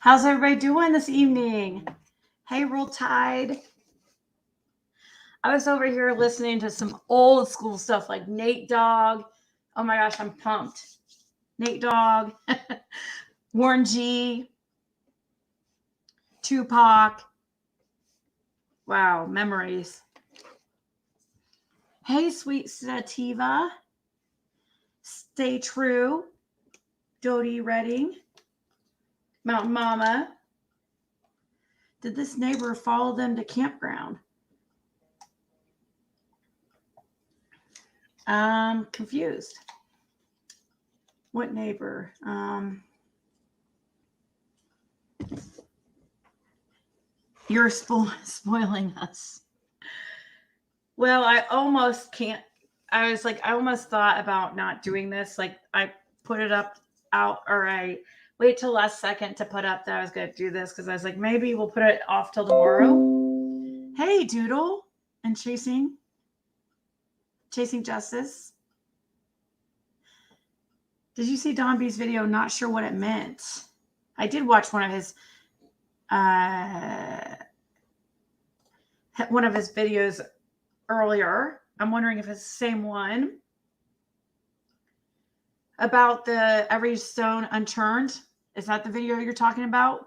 How's everybody doing this evening? Hey, Roll Tide. I was over here listening to some old school stuff like Nate Dogg. Oh my gosh, I'm pumped. Nate Dogg, Warren G, Tupac. Wow, memories. Hey, sweet Sativa. Stay True. Dodie Redding. Mountain Mama. Did this neighbor follow them to campground? Confused. What neighbor? You're spoiling us. Well, I almost can't. I was like, I almost thought about not doing this. Like, I put it up out, or I wait till last second to put up that I was going to do this because I was like, maybe we'll put it off till tomorrow. Hey, Doodle and Chasing Justice. Did you see Don B's video? Not sure what it meant. I did watch one of his videos earlier. I'm wondering if it's the same one. About the every stone unturned. Is that the video you're talking about?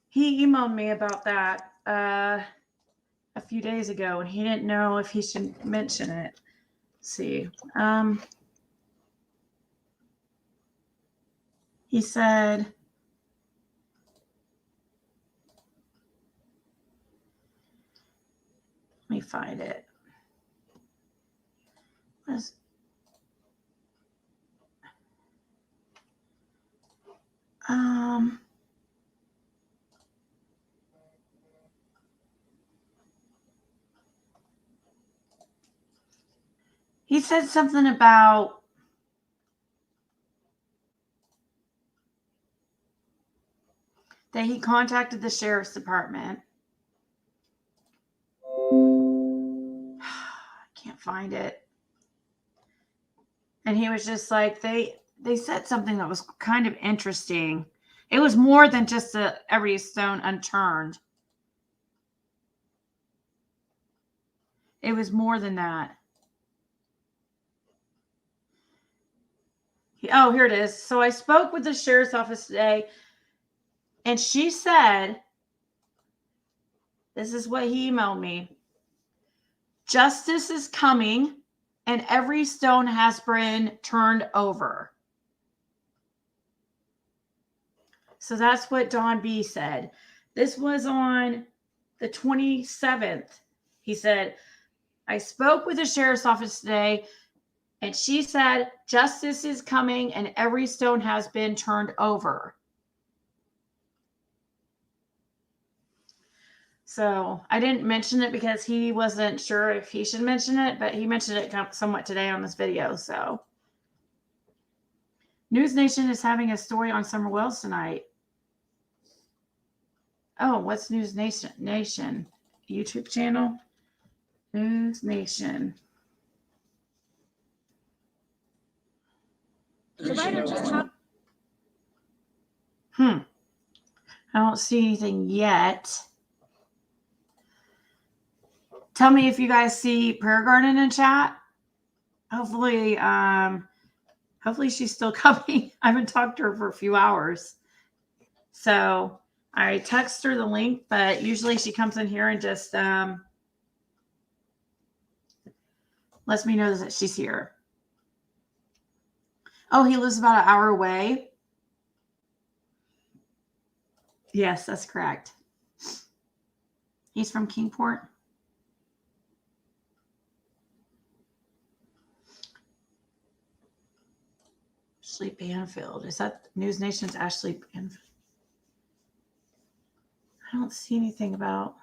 He emailed me about that a few days ago, and he didn't know if he should mention it. Let's see. He said, let me find it. He said something about that he contacted the sheriff's department. I can't find it. And he was just like, they said something that was kind of interesting. It was more than just every stone unturned. It was more than that. Oh, here it is. So I spoke with the sheriff's office today, and she said, this is what he emailed me. Justice is coming, and every stone has been turned over. So that's what Don B said. This was on the 27th. He said, I spoke with the sheriff's office today, and she said, justice is coming and every stone has been turned over. So I didn't mention it because he wasn't sure if he should mention it, but he mentioned it somewhat today on this video. So News Nation is having a story on Summer Wells tonight. Oh, what's News Nation? YouTube channel? News Nation. I don't see anything yet. Tell me if you guys see Prayer Garden in chat. Hopefully she's still coming. I haven't talked to her for a few hours. So I text her the link, but usually she comes in here and just lets me know that she's here. Oh, he lives about an hour away. Yes, that's correct. He's from Kingport. Ashley Banfield. Is that News Nation's Ashley Banfield? I don't see anything about.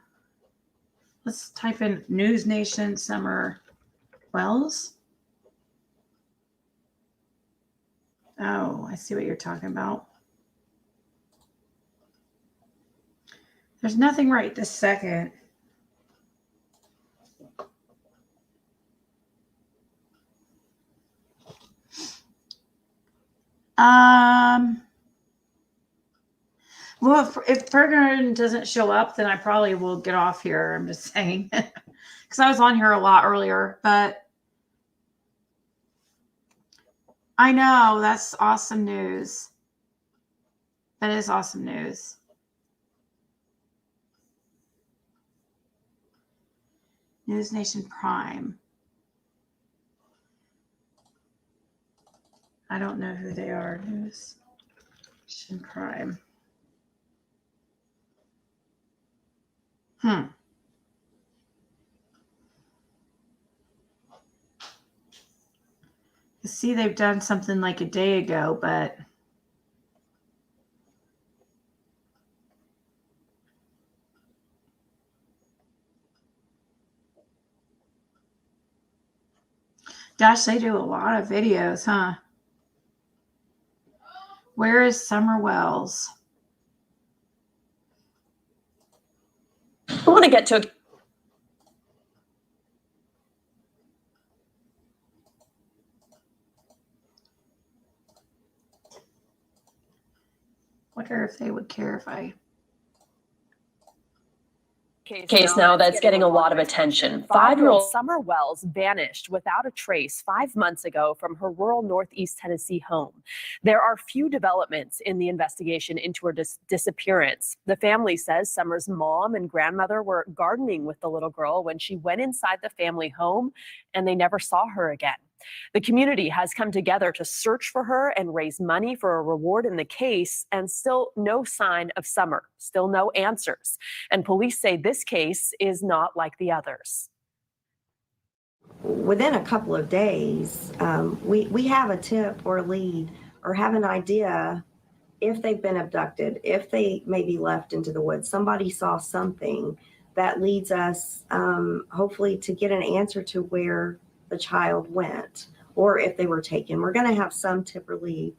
Let's type in News Nation Summer Wells. Oh, I see what you're talking about. There's nothing right this second. Well, if Bergeron doesn't show up, then I probably will get off here. I'm just saying, because I was on here a lot earlier, but I know that's awesome news. That is awesome news. News Nation Prime. I don't know who they are. News Nation Prime. You see, they've done something like a day ago, but gosh, they do a lot of videos, huh? Where is Summer Wells? I want to get to Wonder if they would care if I. case now that's getting a lot of attention. 5-year-old Summer Wells vanished without a trace 5 months ago from her rural Northeast Tennessee home. There are few developments in the investigation into her disappearance. The family says Summer's mom and grandmother were gardening with the little girl when she went inside the family home, and they never saw her again. The community has come together to search for her and raise money for a reward in the case, and still no sign of Summer, still no answers. And police say this case is not like the others. Within a couple of days, we have a tip or a lead or have an idea if they've been abducted, if they may be left into the woods. Somebody saw something that leads us hopefully to get an answer to where the child went or if they were taken. We're going to have some tip or lead.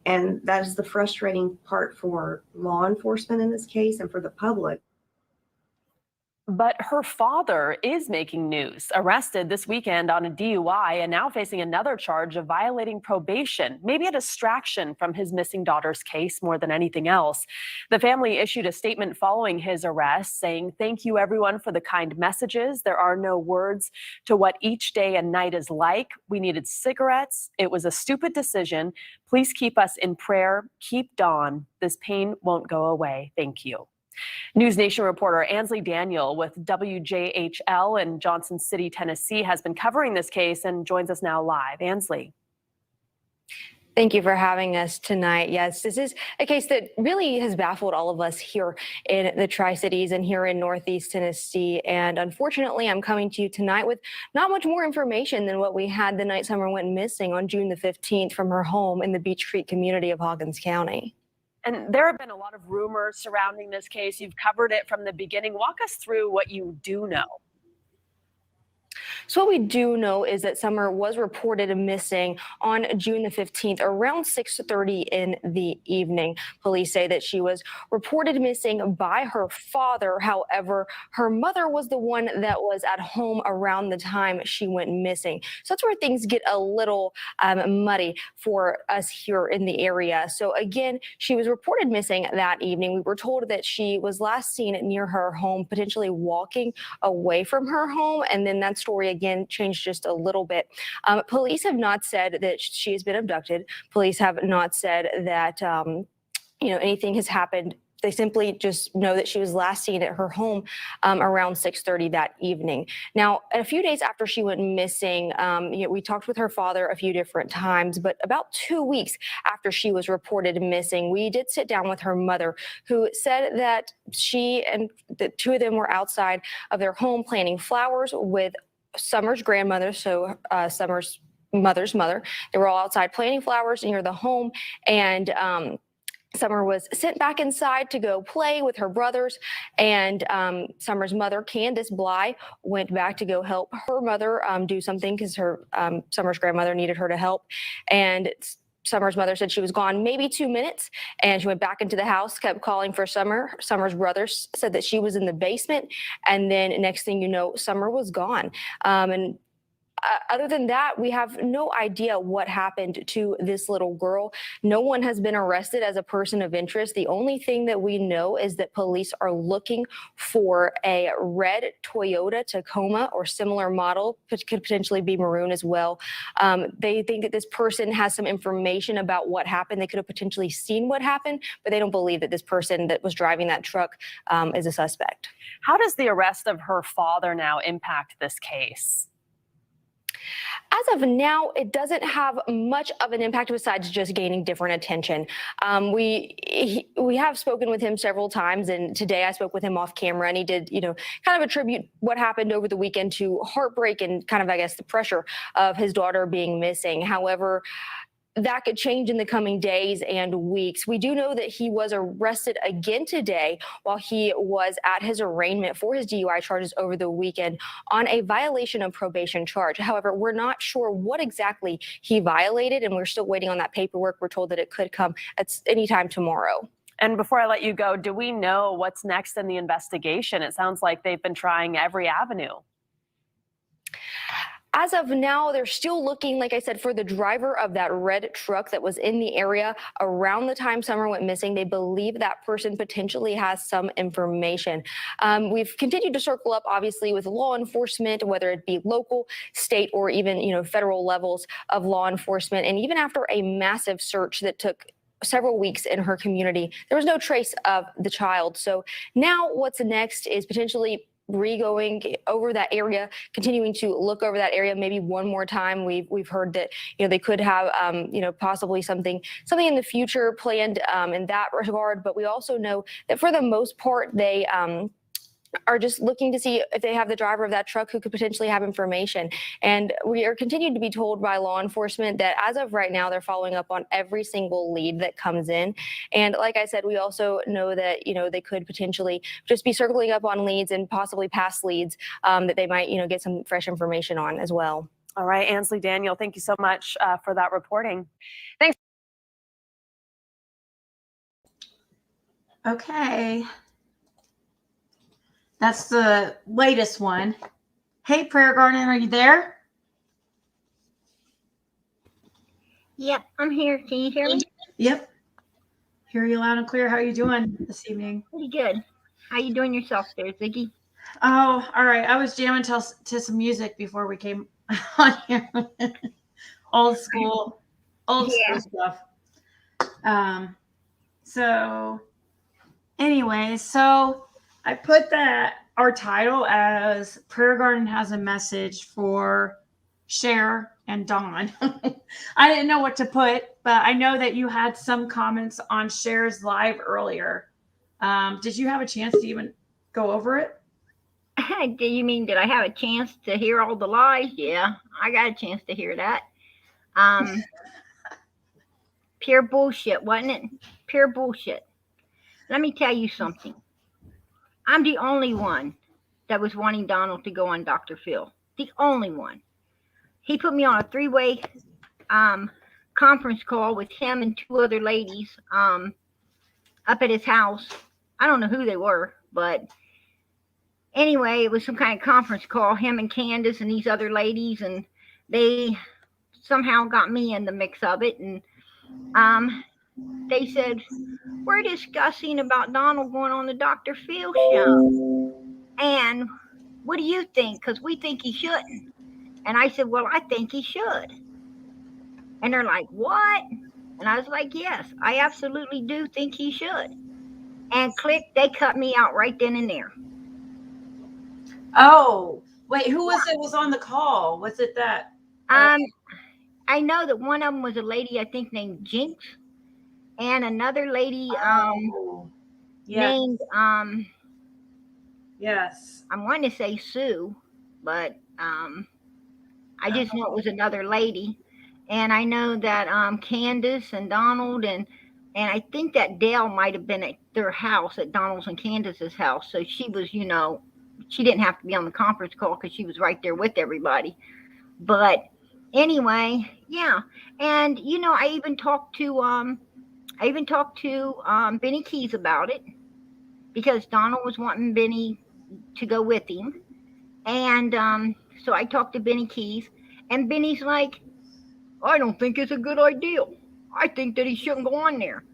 And that is the frustrating part for law enforcement in this case and for the public. But her father is making news, arrested this weekend on a DUI and now facing another charge of violating probation, maybe a distraction from his missing daughter's case more than anything else. The family issued a statement following his arrest saying, "Thank you everyone for the kind messages. There are no words to what each day and night is like. We needed cigarettes. It was a stupid decision. Please keep us in prayer. Keep Dawn. This pain won't go away. Thank you." News Nation reporter Ansley Daniel with WJHL in Johnson City, Tennessee, has been covering this case and joins us now live. Ansley. Thank you for having us tonight. Yes, this is a case that really has baffled all of us here in the Tri-Cities and here in Northeast Tennessee. And unfortunately, I'm coming to you tonight with not much more information than what we had the night Summer went missing on June the 15th from her home in the Beech Creek community of Hawkins County. And there have been a lot of rumors surrounding this case. You've covered it from the beginning. Walk us through what you do know. So what we do know is that Summer was reported missing on June the 15th around 6:30 in the evening. Police say that she was reported missing by her father. However, her mother was the one that was at home around the time she went missing. So that's where things get a little muddy for us here in the area. So again, she was reported missing that evening. We were told that she was last seen near her home, potentially walking away from her home, and then that story again changed just a little bit. Police have not said that she has been abducted. Police have not said that anything has happened. They simply just know that she was last seen at her home around 6:30 that evening. Now, a few days after she went missing, we talked with her father a few different times, but about 2 weeks after she was reported missing, we did sit down with her mother, who said that she and the two of them were outside of their home planting flowers with Summer's grandmother, so Summer's mother's mother. They were all outside planting flowers near the home, and Summer was sent back inside to go play with her brothers, and Summer's mother, Candace Bly, went back to go help her mother do something because her Summer's grandmother needed her to help. And Summer's mother said she was gone maybe 2 minutes, and she went back into the house, kept calling for Summer. Summer's brother said that she was in the basement, and then next thing you know, Summer was gone. And other than that, we have no idea what happened to this little girl. No one has been arrested as a person of interest. The only thing that we know is that police are looking for a red Toyota Tacoma or similar model, which could potentially be maroon as well. They think that this person has some information about what happened. They could have potentially seen what happened, but they don't believe that this person that was driving that truck is a suspect. How does the arrest of her father now impact this case? As of now, it doesn't have much of an impact besides just gaining different attention. We have spoken with him several times, and today I spoke with him off camera, and he did, kind of attribute what happened over the weekend to heartbreak and kind of, I guess, the pressure of his daughter being missing. However, that could change in the coming days and weeks. We do know that he was arrested again today while he was at his arraignment for his DUI charges over the weekend on a violation of probation charge. However, we're not sure what exactly he violated, and we're still waiting on that paperwork. We're told that it could come at any time tomorrow. And before I let you go, do we know what's next in the investigation? It sounds like they've been trying every avenue. As of now, they're still looking, like I said, for the driver of that red truck that was in the area around the time Summer went missing. They believe that person potentially has some information. We've continued to circle up, obviously, with law enforcement, whether it be local, state, or even, federal levels of law enforcement. And even after a massive search that took several weeks in her community, there was no trace of the child. So now what's next is potentially going over that area, continuing to look over that area maybe one more time. We've heard that they could have possibly something in the future planned in that regard. But we also know that for the most part they are just looking to see if they have the driver of that truck who could potentially have information. And we are continued to be told by law enforcement that as of right now, they're following up on every single lead that comes in. And like I said, we also know that, they could potentially just be circling up on leads and possibly past leads that they might, get some fresh information on as well. All right, Ansley Daniel, thank you so much for that reporting. Thanks. Okay. That's the latest one. Hey, Prayer Garden, are you there? Yep, I'm here. Can you hear me? Yep. Hear you loud and clear. How are you doing this evening? Pretty good. How you doing yourself there, Ziggy? Oh, all right. I was jamming to some music before we came on here. old school stuff. So anyway, I put our title as Prayer Garden has a message for Cher and Dawn. I didn't know what to put, but I know that you had some comments on Cher's live earlier. Did you have a chance to even go over it? Do you mean, did I have a chance to hear all the lies? Yeah, I got a chance to hear that. Pure bullshit, wasn't it? Pure bullshit. Let me tell you something. I'm the only one that was wanting Donald to go on Dr. Phil. The only one. He put me on a 3-way conference call with him and 2 other ladies up at his house. I don't know who they were, but anyway, it was some kind of conference call, him and Candace and these other ladies, and they somehow got me in the mix of it. And they said, we're discussing about Donald going on the Dr. Phil show. And what do you think? Because we think he shouldn't. And I said, well, I think he should. And they're like, what? And I was like, yes, I absolutely do think he should. And click, they cut me out right then and there. Oh, wait, who was on the call? Was it that? I know that one of them was a lady, I think, named Jinx. And another lady named yes. I'm wanting to say Sue, but I just know it was another lady. And I know that Candace and Donald and I think that Dale might have been at their house, at Donald's and Candace's house. So she was, she didn't have to be on the conference call because she was right there with everybody. But Anyway, yeah. And I even talked to Benny Keys about it because Donald was wanting Benny to go with him. And so I talked to Benny Keys, and Benny's like, I don't think it's a good idea. I think that he shouldn't go on there.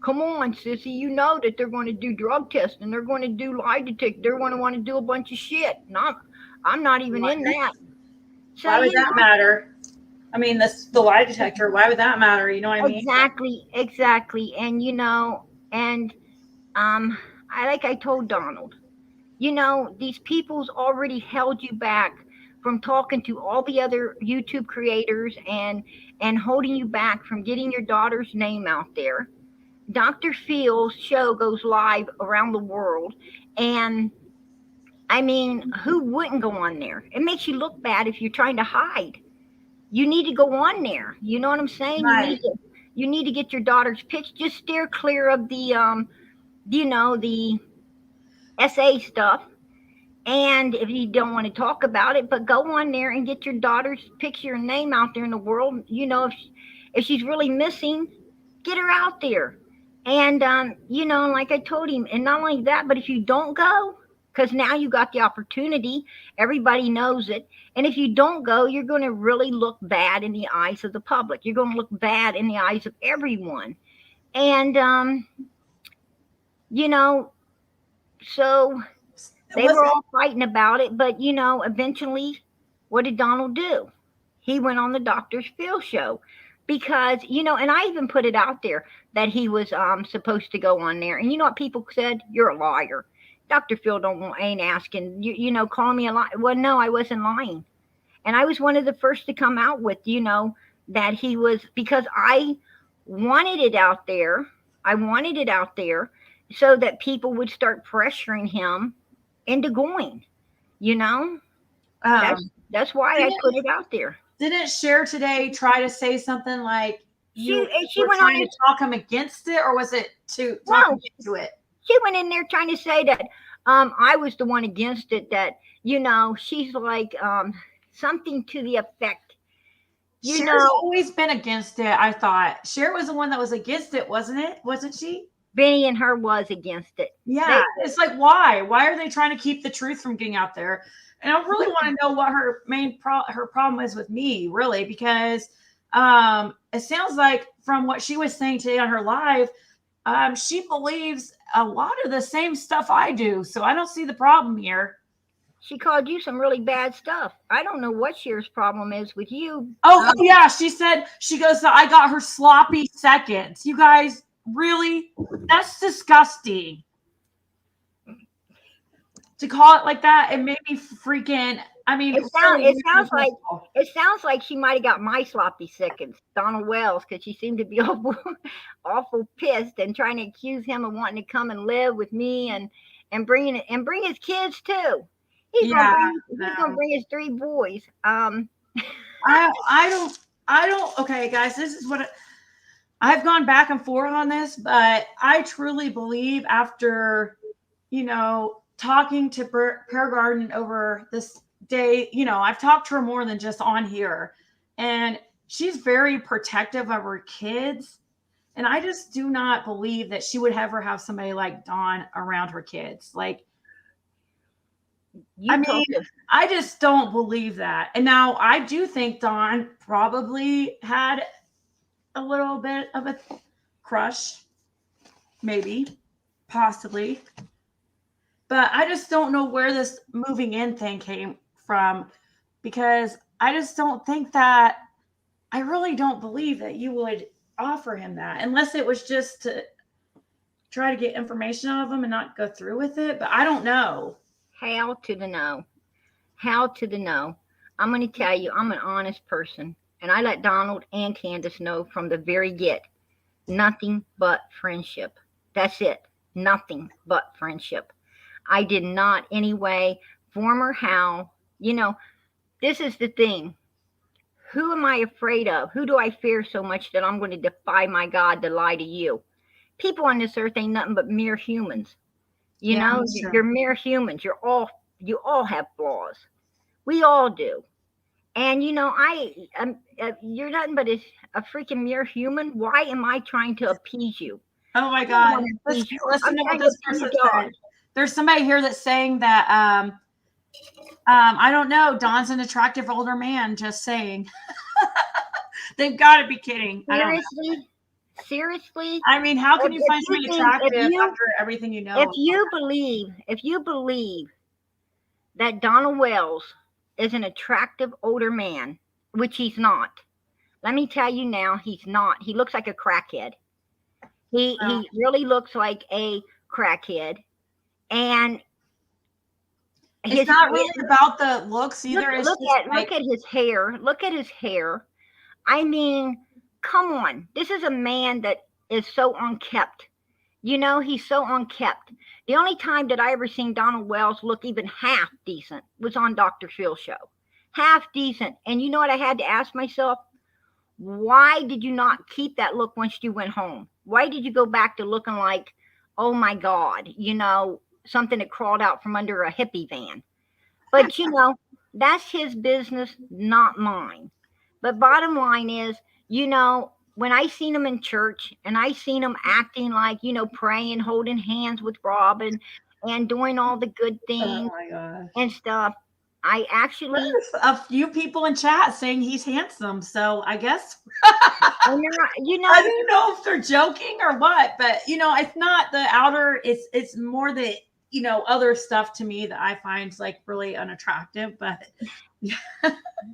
Come on, sissy, you know that they're going to do drug testing, they're going to do lie detector, they're going to want to do a bunch of shit. And I'm not even in that. So, Why would that matter? I mean, the lie detector, why would that matter? You know what I mean? Exactly. And I told Donald, these people's already held you back from talking to all the other YouTube creators and holding you back from getting your daughter's name out there. Dr. Phil's show goes live around the world, and I mean, who wouldn't go on there? It makes you look bad if you're trying to hide. You need to go on there. You know what I'm saying? Right. You need to get your daughter's pitch. Just steer clear of the the SA stuff. And if you don't want to talk about it, but go on there and get your daughter's picture and name out there in the world. If she's really missing, get her out there. And like I told him, and not only that, but if you don't go, because now you got the opportunity, everybody knows it. And if you don't go, you're going to really look bad in the eyes of the public. You're going to look bad in the eyes of everyone. And so they were all fighting about it, but eventually, what did Donald do? He went on the Dr. Phil show because and I even put it out there that he was supposed to go on there. And you know what people said? You're a liar. Dr. Phil ain't asking calling me a liar. Well, no, I wasn't lying, and I was one of the first to come out with that he was, because I wanted it out there. I wanted it out there so that people would start pressuring him into going, that's why I put it out there. Didn't Cher today try to say something like she were went trying on to talk him against it, or was it to talk him into it? She went in there trying to say that I was the one against it, that she's like something to the effect, Cher's always been against it. I thought Cher was the one that was against it, wasn't she? Benny and her was against it. Yeah, it's like, why are they trying to keep the truth from getting out there? And I really want to know what her main her problem is with me, really, because it sounds like from what she was saying today on her live, she believes a lot of the same stuff I do. So I don't see the problem here. She called you some really bad stuff. I don't know what Cher's problem is with you. Oh, yeah. She said, she goes, I got her sloppy seconds. You guys, really? That's disgusting. To call it like that, it made me freaking. I mean, it sounds like she might have got my sloppy seconds, Donald Wells, because she seemed to be awful pissed and trying to accuse him of wanting to come and live with me and bring his kids too. He's gonna bring his 3 boys. I don't. Okay, guys, this is what I've gone back and forth on this, but I truly believe after talking to Pear Garden over this day, I've talked to her more than just on here, and she's very protective of her kids. And I just do not believe that she would ever have somebody like Dawn around her kids. Like, I just don't believe that. And now I do think Dawn probably had a little bit of a crush, maybe, possibly. But I just don't know where this moving in thing came from, because I just don't think that, I really don't believe that you would offer him that, unless it was just to try to get information out of him and not go through with it. But I don't know. How to the know. I'm going to tell you, I'm an honest person, and I let Donald and Candace know from the very get, nothing but friendship. That's it. Nothing but friendship. I did not anyway form or how. This is the thing. Who am I afraid of? Who do I fear so much that I'm going to defy my God to lie to you? People on this earth ain't nothing but mere humans. You're mere humans. You all have flaws. We all do. And you're nothing but a freaking mere human. Why am I trying to appease you? Oh my I don't God. wanna appease you. Listen I'm to what trying to this appease person God. said. There's somebody here that's saying that I don't know, Don's an attractive older man, just saying. They've got to be kidding. I don't know. Seriously. I mean, how can If you find you somebody think- attractive after everything you know? If you believe that Donald Wells is an attractive older man, which he's not, let me tell you now, he's not. He looks like a crackhead. He really looks like a crackhead, and It's not really about the looks either. Look at his hair. Look at his hair. I mean, come on. This is a man that is so unkept. He's so unkept. The only time that I ever seen Donald Wells look even half decent was on Dr. Phil's show. Half decent. And you know what I had to ask myself? Why did you not keep that look once you went home? Why did you go back to looking like, oh my God, something that crawled out from under a hippie van? But that's his business, not mine. But bottom line is, when I seen him in church and I seen him acting like, praying, holding hands with Robin and doing all the good things and stuff, I actually. There's a few people in chat saying he's handsome. So I guess. I don't know if they're joking or what, but it's not the outer, it's more the other stuff to me that I find like really unattractive. But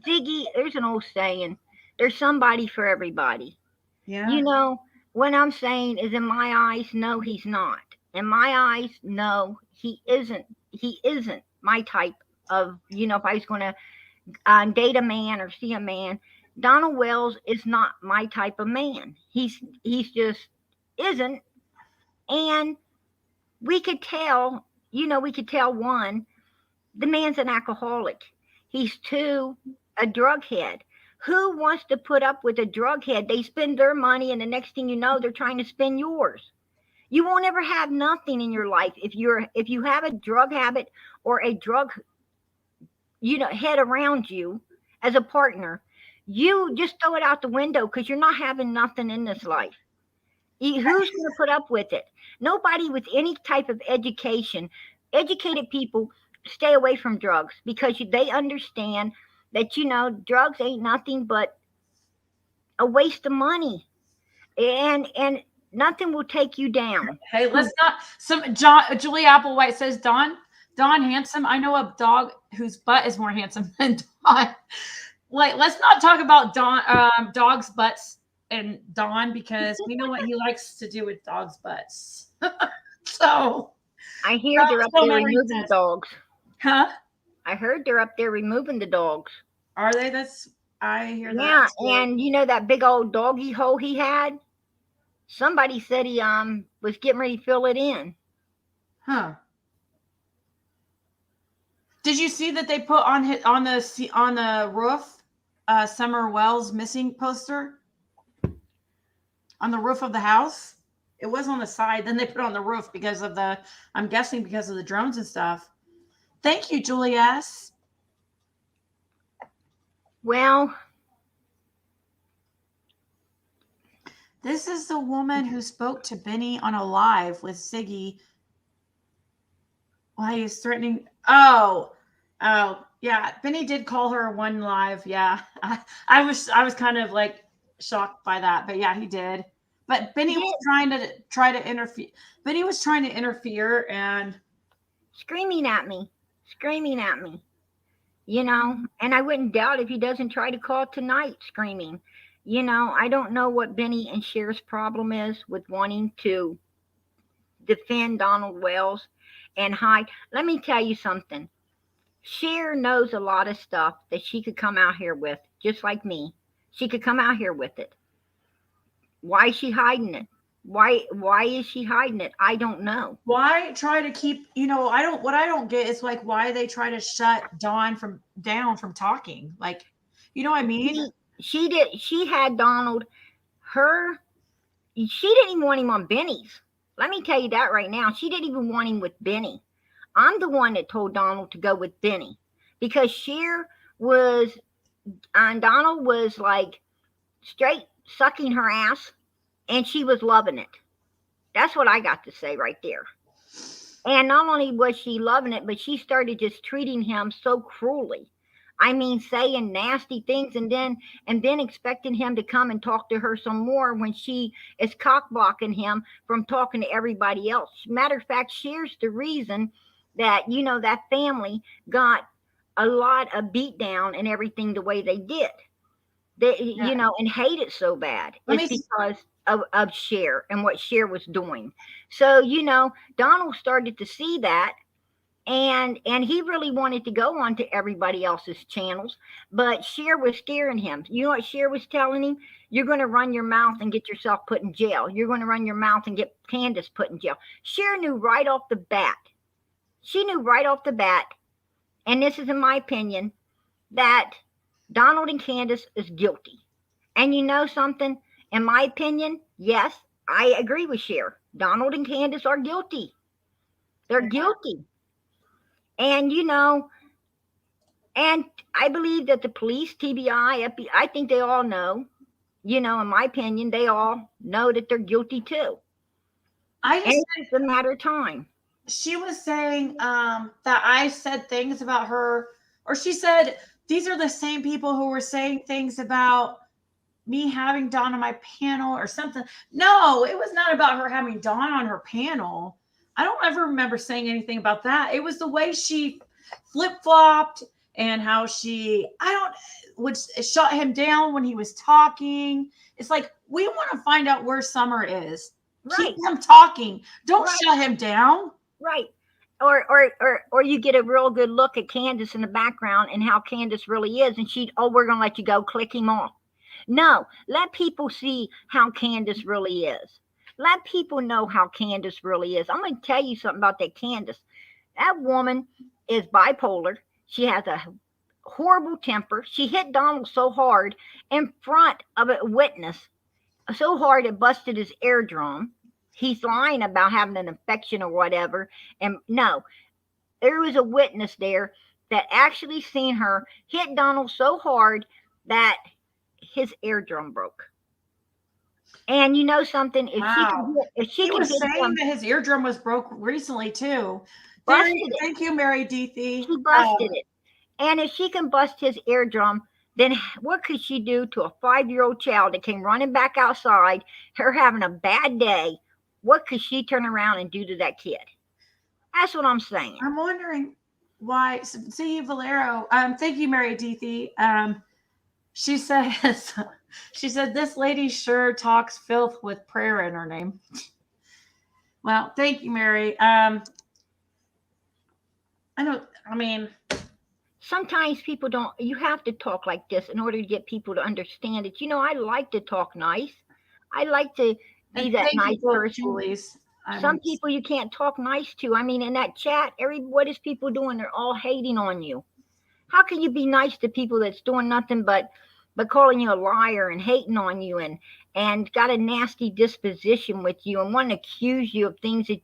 Ziggy, there's an old saying, there's somebody for everybody. Yeah. What I'm saying is, in my eyes, no, he's not. In my eyes, no, he isn't. He isn't my type of, if I was going to date a man or see a man, Donald Wells is not my type of man. He's just isn't. And we could tell, one, the man's an alcoholic. He's two, a drug head. Who wants to put up with a drug head? They spend their money, and the next thing you know, they're trying to spend yours. You won't ever have nothing in your life if you have a drug habit or a drug head around you as a partner. You just throw it out the window because you're not having nothing in this life. Who's going to put up with it? Nobody with any type of education. Educated people stay away from drugs because they understand that drugs ain't nothing but a waste of money, and nothing will take you down. Hey, let's not. Julie Applewhite says Don handsome. I know a dog whose butt is more handsome than Don. Like, let's not talk about dogs' butts and Don, because we know what he likes to do with dogs' butts. So I hear they're up there removing dogs. Huh? I heard they're up there removing the dogs. Are they? I hear that. Yeah, and that big old doggy hole he had. Somebody said he was getting ready to fill it in. Huh? Did you see that they put on the roof Summer Wells missing poster on the roof of the house? It was on the side. Then they put it on the roof because of I'm guessing because of the drones and stuff. Thank you, Julie S. Well, this is the woman who spoke to Benny on a live with Ziggy while he was threatening. Oh, yeah. Benny did call her one live. Yeah, I was kind of like shocked by that, but yeah, he did. But Benny was trying to interfere. Benny was trying to interfere and screaming at me. And I wouldn't doubt if he doesn't try to call tonight screaming. I don't know what Benny and Cher's problem is with wanting to defend Donald Wells and hide. Let me tell you something. Cher knows a lot of stuff that she could come out here with, just like me. She could come out here with it. Why is she hiding it? Why is she hiding it? I don't know. Why try to keep, what I don't get is like why they try to shut Dawn down from talking. Like, you know what I mean? She had Donald, she didn't even want him on Benny's. Let me tell you that right now. She didn't even want him with Benny. I'm the one that told Donald to go with Benny because Cher was Donald was like straight sucking her ass, and she was loving it. That's what I got to say right there. And not only was she loving it, but she started just treating him so cruelly. I mean, saying nasty things, and then expecting him to come and talk to her some more when she is cock blocking him from talking to everybody else. Matter of fact, Cher's the reason that that family got a lot of beat down and everything the way they did. They and hate it so bad. It's because of Cher and what Cher was doing. So Donald started to see that, and he really wanted to go on to everybody else's channels, but Cher was scaring him. You know what Cher was telling him? You're going to run your mouth and get yourself put in jail. You're going to run your mouth and get Candace put in jail. Cher knew right off the bat. She knew right off the bat, and this is in my opinion, that Donald and Candace is guilty. And you know something? In my opinion, yes, I agree with Cher. Donald and Candace are guilty. They're guilty. And and I believe that the police, TBI, FBI, I think they all know, in my opinion, they all know that they're guilty too. It's just a matter of time. She was saying that I said things about her, or she said, these are the same people who were saying things about me having Dawn on my panel or something. No, it was not about her having Dawn on her panel. I don't ever remember saying anything about that. It was the way she flip-flopped and how she shut him down when he was talking. It's like, we want to find out where Summer is. Right. Keep him talking. Don't shut him down. Right. Or you get a real good look at Candace in the background and how Candace really is, and we're gonna let you go, click him off. No, let people see how Candace really is. Let people know how Candace really is. I'm gonna tell you something about that Candace. That woman is bipolar. She has a horrible temper. She hit Donald so hard in front of a witness, so hard it busted his eardrum. He's lying about having an infection or whatever. And no, there was a witness there that actually seen her hit Donald so hard that his eardrum broke. And you know something? If she was saying that his eardrum was broke recently too. Thank you, Mary Deethy. She busted it. And if she can bust his eardrum, then what could she do to a 5-year-old child that came running back outside, her having a bad day? What could she turn around and do to that kid? That's what I'm saying. I'm wondering why. See, Valero. Thank you, Mary Deethy. She said this lady sure talks filth with prayer in her name. Well, thank you, Mary. Sometimes people don't. You have to talk like this in order to get people to understand it. I like to talk nice. I like to be that nice person. Some people you can't talk nice to. In that chat, what is people doing? They're all hating on you. How can you be nice to people that's doing nothing but calling you a liar and hating on you and got a nasty disposition with you and want to accuse you of things that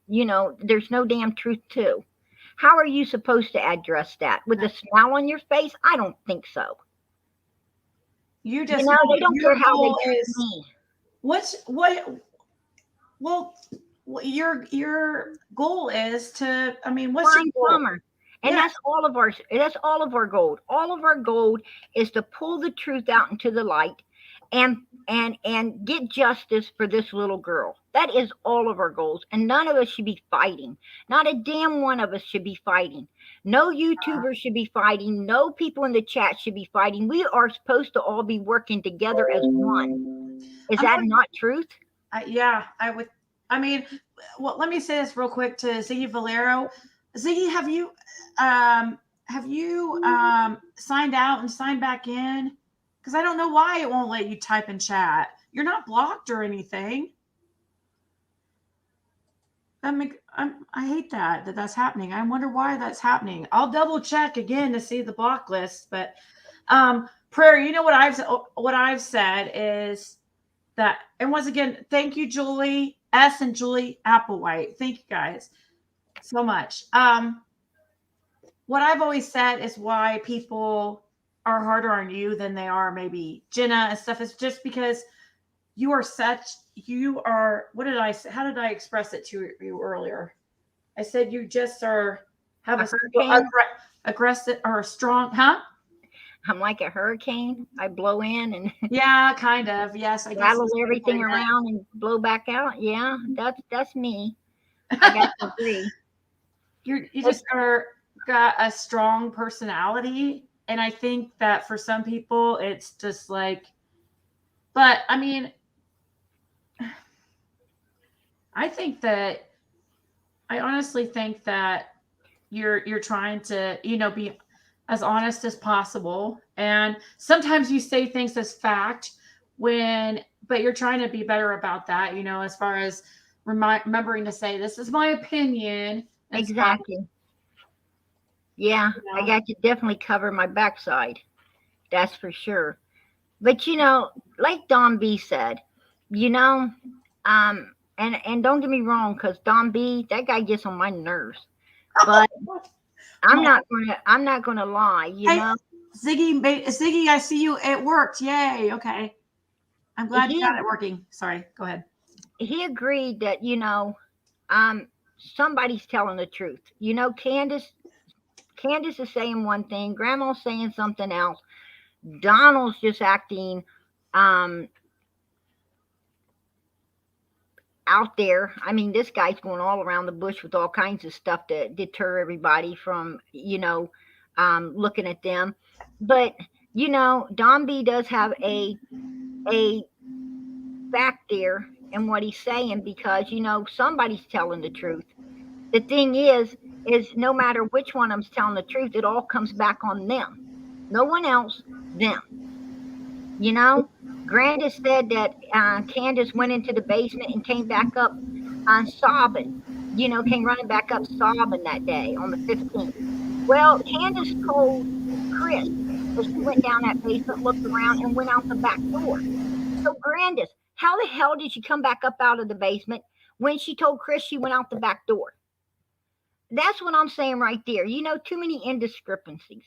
there's no damn truth to? How are you supposed to address that? With a smile on your face? I don't think so. You just they don't care how they treat me. Your goal is to, what's your goal? Summer. And that's all of our gold. All of our gold is to pull the truth out into the light and get justice for this little girl. That is all of our goals. And none of us should be fighting. Not a damn one of us should be fighting. No YouTubers should be fighting. No people in the chat should be fighting. We are supposed to all be working together as one. Is that not truth? Yeah, I would. Let me say this real quick to Ziggy Valero. Ziggy, have you signed out and signed back in? Because I don't know why it won't let you type in chat. You're not blocked or anything. I hate that's happening. I wonder why that's happening. I'll double check again to see the block list. But prayer, what I've said is that, and once again, thank you, Julie S. and Julie Applewhite. Thank you guys so much. What I've always said is why people are harder on you than they are maybe Jenna and stuff. It's just because you are what did I say? How did I express it to you earlier? I said you just have A a hurricane? aggressive or strong, huh? I'm like a hurricane. I blow in and Yeah, kind of. Yes, I guess rattle it's a good way everything to- around and blow back out. Yeah, that's me. I got to agree. You just got a strong personality, and I think that for some people it's just like, but I mean, I honestly think that you're trying to, be as honest as possible, and sometimes you say things as fact but you're trying to be better about that, as far as remembering to say this is my opinion and stuff, Exactly. Yeah, I got to definitely cover my backside. That's for sure. But like Don B said, and don't get me wrong, because Don B, that guy gets on my nerves. But I'm not gonna lie, Hey, Ziggy, I see you. It worked. Yay. Okay. I'm glad you got it working. Sorry. Go ahead. He agreed that somebody's telling the truth. Candace is saying one thing, Grandma's saying something else. Donald's just acting out there. I mean, this guy's going all around the bush with all kinds of stuff to deter everybody from, looking at them. But, Don B does have a fact there in what he's saying, because, somebody's telling the truth. The thing is no matter which one of them's telling the truth, it all comes back on them. No one else, them. Grandis said that Candace went into the basement and came back up sobbing. Came running back up sobbing that day on the 15th. Well, Candace told Chris that she went down that basement, looked around, and went out the back door. So, Grandis, how the hell did she come back up out of the basement when she told Chris she went out the back door? That's what I'm saying right there. Too many indiscrepancies.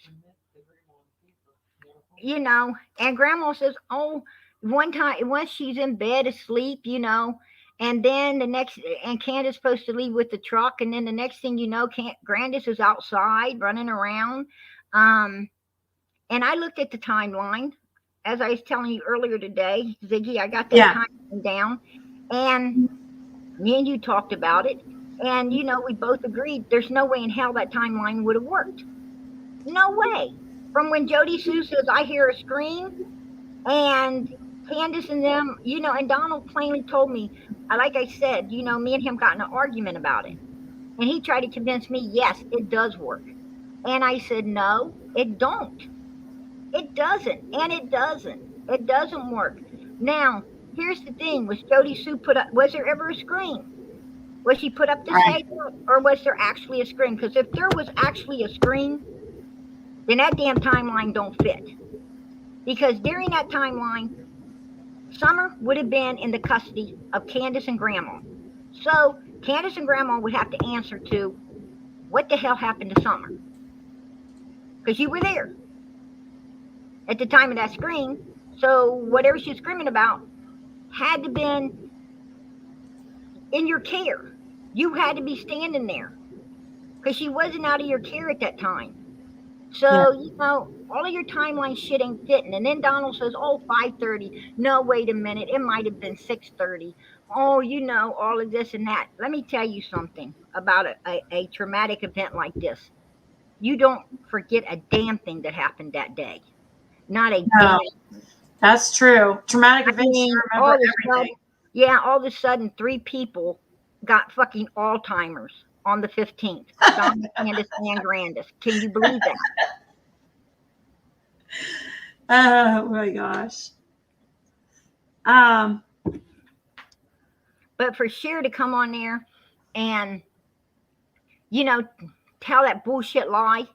And Grandma says, oh, one time, once she's in bed asleep, and then and Candace supposed to leave with the truck, and then the next thing you know, Grandis is outside running around. And I looked at the timeline, as I was telling you earlier today, Ziggy. I got that timeline down, and me and you talked about it, and we both agreed there's no way in hell that timeline would have worked. No way. From when Jody Sue says, I hear a scream, and Candace and them, and Donald plainly told me, like I said, me and him got in an argument about it. And he tried to convince me, yes, it does work. And I said, no, it don't. It doesn't. And it doesn't. It doesn't work. Now, here's the thing. Was Jody Sue was there ever a scream? Was she put up to say that, or was there actually a scream? Because if there was actually a scream, then that damn timeline don't fit. Because during that timeline, Summer would have been in the custody of Candace and Grandma. So Candace and Grandma would have to answer to what the hell happened to Summer. Because you were there at the time of that scream. So whatever she's screaming about had to been in your care. You had to be standing there. Because she wasn't out of your care at that time. So, all of your timeline shit ain't fitting. And then Donald says, oh, 5:30. No, wait a minute. It might have been 6:30. Oh, all of this and that. Let me tell you something about a traumatic event like this. You don't forget a damn thing that happened that day. Not a damn thing. That's true. Traumatic events, you remember everything. All of a sudden, 3 people got fucking Alzheimer's on the 15th. Don, Candace, and Grandis. Can you believe that? Oh my gosh. But for Cher to come on there and, tell that bullshit lie.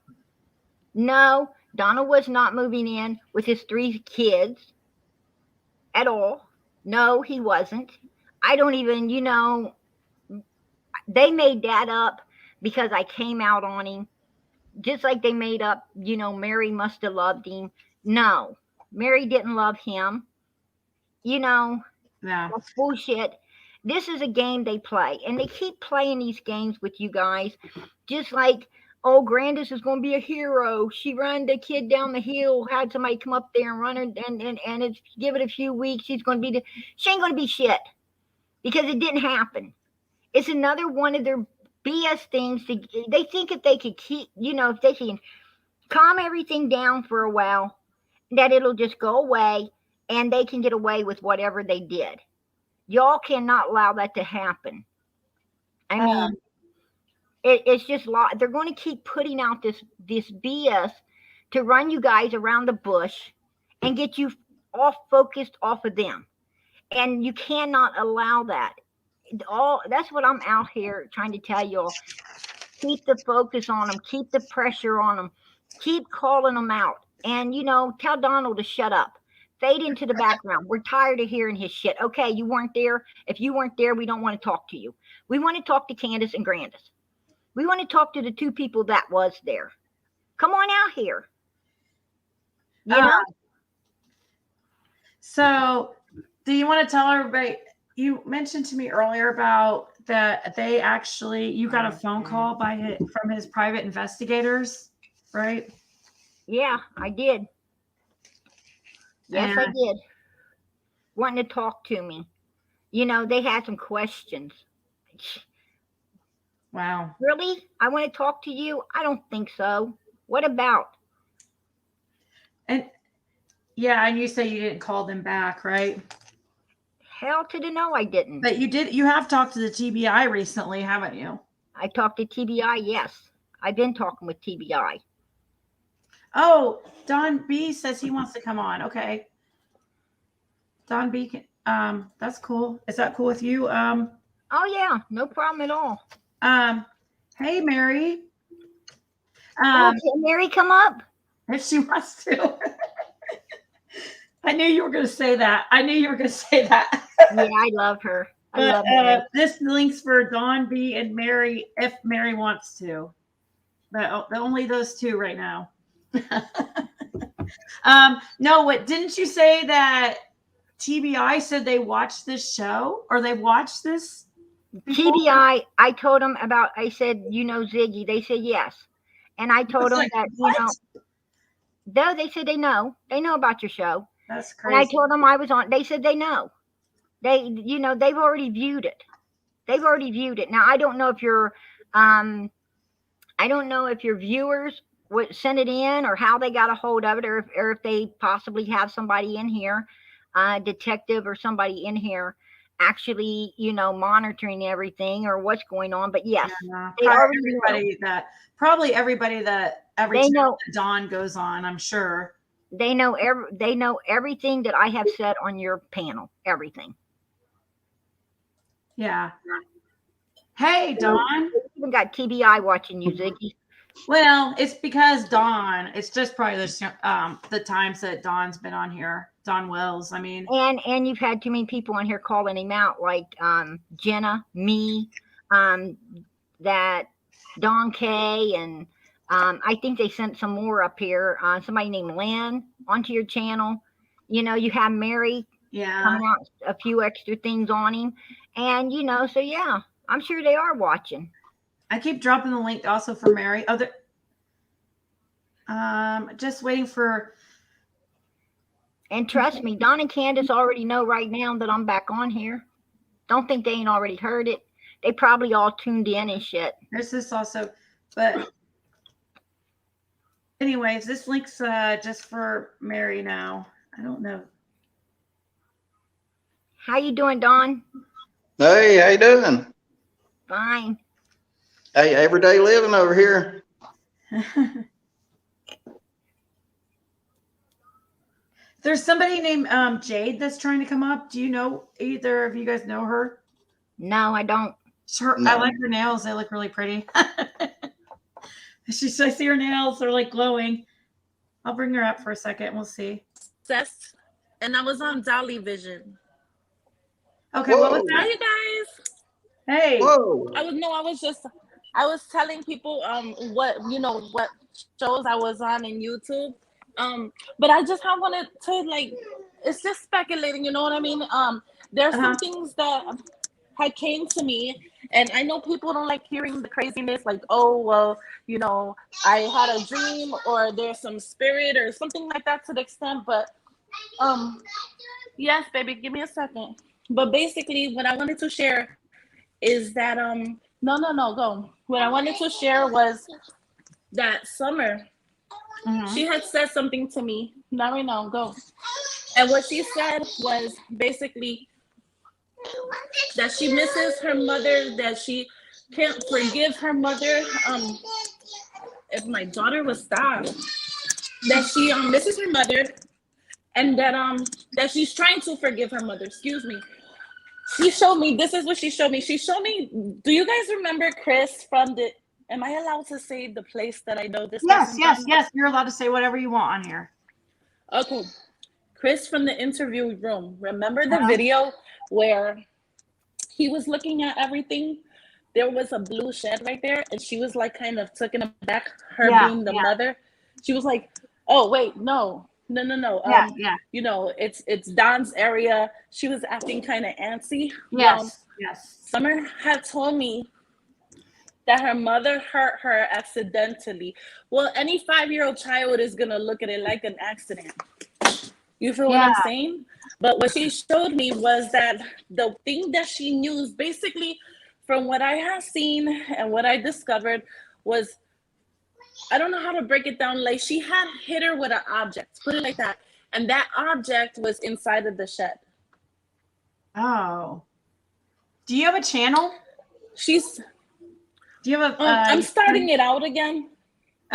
No, Donald was not moving in with his 3 kids at all. No, he wasn't. I don't even, they made that up because I came out on him. Just like they made up, Mary must have loved him. No, Mary didn't love him. You know, Yeah. that's bullshit. This is a game they play, and they keep playing these games with you guys. Just like, oh, Grandis is going to be a hero. She ran the kid down the hill, had somebody come up there and run her, and it's give it a few weeks. She ain't going to be shit because it didn't happen. It's another one of their BS things. They think if they could keep, if they can calm everything down for a while, that it'll just go away and they can get away with whatever they did. Y'all cannot allow that to happen. I mean, it's just they're going to keep putting out this BS to run you guys around the bush and get you off focused off of them. And you cannot allow that. That's what I'm out here trying to tell y'all. Keep the focus on them. Keep the pressure on them. Keep calling them out. And, tell Donald to shut up. Fade into the background. We're tired of hearing his shit. Okay, you weren't there. If you weren't there, we don't want to talk to you. We want to talk to Candace and Grandis. We want to talk to the two people that was there. Come on out here. You know? So, do you want to tell everybody? You mentioned to me earlier about that you got a phone call from his private investigators, right? Yeah, I did. Yes, I did. Wanting to talk to me. They had some questions. Wow. Really? I want to talk to you? I don't think so. What about? And yeah, and you say you didn't call them back, right? Hell to the no, I didn't. But you have talked to the TBI recently, haven't you? I talked to TBI, yes. I've been talking with TBI. Oh, Don B says he wants to come on. Okay. Don B that's cool. Is that cool with you? Oh yeah, no problem at all. Hey Mary. Can Mary come up? If she wants to. I knew you were going to say that. Yeah, I love her. I love her. This link's for Dawn B and Mary if Mary wants to. But only those two right now. No, didn't you say that TBI said they watched this show or they watched this before? TBI, I told them I said, Ziggy. They said yes. And I told them that, no, they said they know about your show. That's crazy. And I told them I was on. They said they know. They've already viewed it. Now I don't know if your viewers would send it in or how they got a hold of it, or if they possibly have somebody in here, a detective or somebody in here actually, monitoring everything or what's going on. But yes, probably everybody that every time that Dawn goes on, I'm sure. They know everything that I have said on your panel. Everything. Yeah. Hey, Dawn. You even got TBI watching you, Ziggy. Well, it's because Dawn. It's just probably the times that Dawn's been on here. Dawn Wells. I mean, and you've had too many people on here calling him out, like Jenna, me, that Dawn K, and I think they sent some more up here. Somebody named Lynn onto your channel. You have Mary coming out a few extra things on him. And, so yeah, I'm sure they are watching. I keep dropping the link also for Mary. Just waiting for. And trust me, Don and Candace already know right now that I'm back on here. Don't think they ain't already heard it. They probably all tuned in and shit. There's this also, but anyways, this link's just for Mary now. I don't know. How you doing, Don? Hey, how you doing? Fine. Hey, everyday living over here. There's somebody named Jade that's trying to come up. Do you know either of you guys know her? No, I don't. No. I like her nails. They look really pretty. I see her nails. They're like glowing. I'll bring her up for a second. We'll see. And I was on Dolly Vision. Okay, Whoa. what was that? Hi, you guys. Hey. Whoa. I was telling people what shows I was on in YouTube, But I just have wanted to like, it's just speculating, you know what I mean? There's some things that had came to me, and I know people don't like hearing the craziness, like, oh, well, you know, I had a dream, or there's some spirit or something like that to the extent, but yes, baby, give me a second. But basically what I wanted to share is that no, go. What I wanted to share was that Summer, she had said something to me. Not right now, go. And what she said was basically that she misses her mother, that she can't forgive her mother. If my daughter was stopped, that she misses her mother, and that she's trying to forgive her mother. Excuse me. She showed me. This is what she showed me. She showed me. Do you guys remember Chris from the? Am I allowed to say the place that I know this? Yes. You're allowed to say whatever you want on here. Okay. Chris from the interview room. Remember the video where he was looking at everything? There was a blue shed right there, and she was like kind of taken aback, her being the mother. She was like, oh, wait, no. You know, it's Don's area. She was acting kind of antsy. Yes. Summer had told me that her mother hurt her accidentally. Well, any 5-year-old child is gonna look at it like an accident. You feel what I'm saying? But what she showed me was that the thing that she knew, basically, from what I have seen and what I discovered, was, I don't know how to break it down. Like, she had hit her with an object, put it like that. And that object was inside of the shed. Oh. Do you have a channel? Do you have a? I'm starting it out again.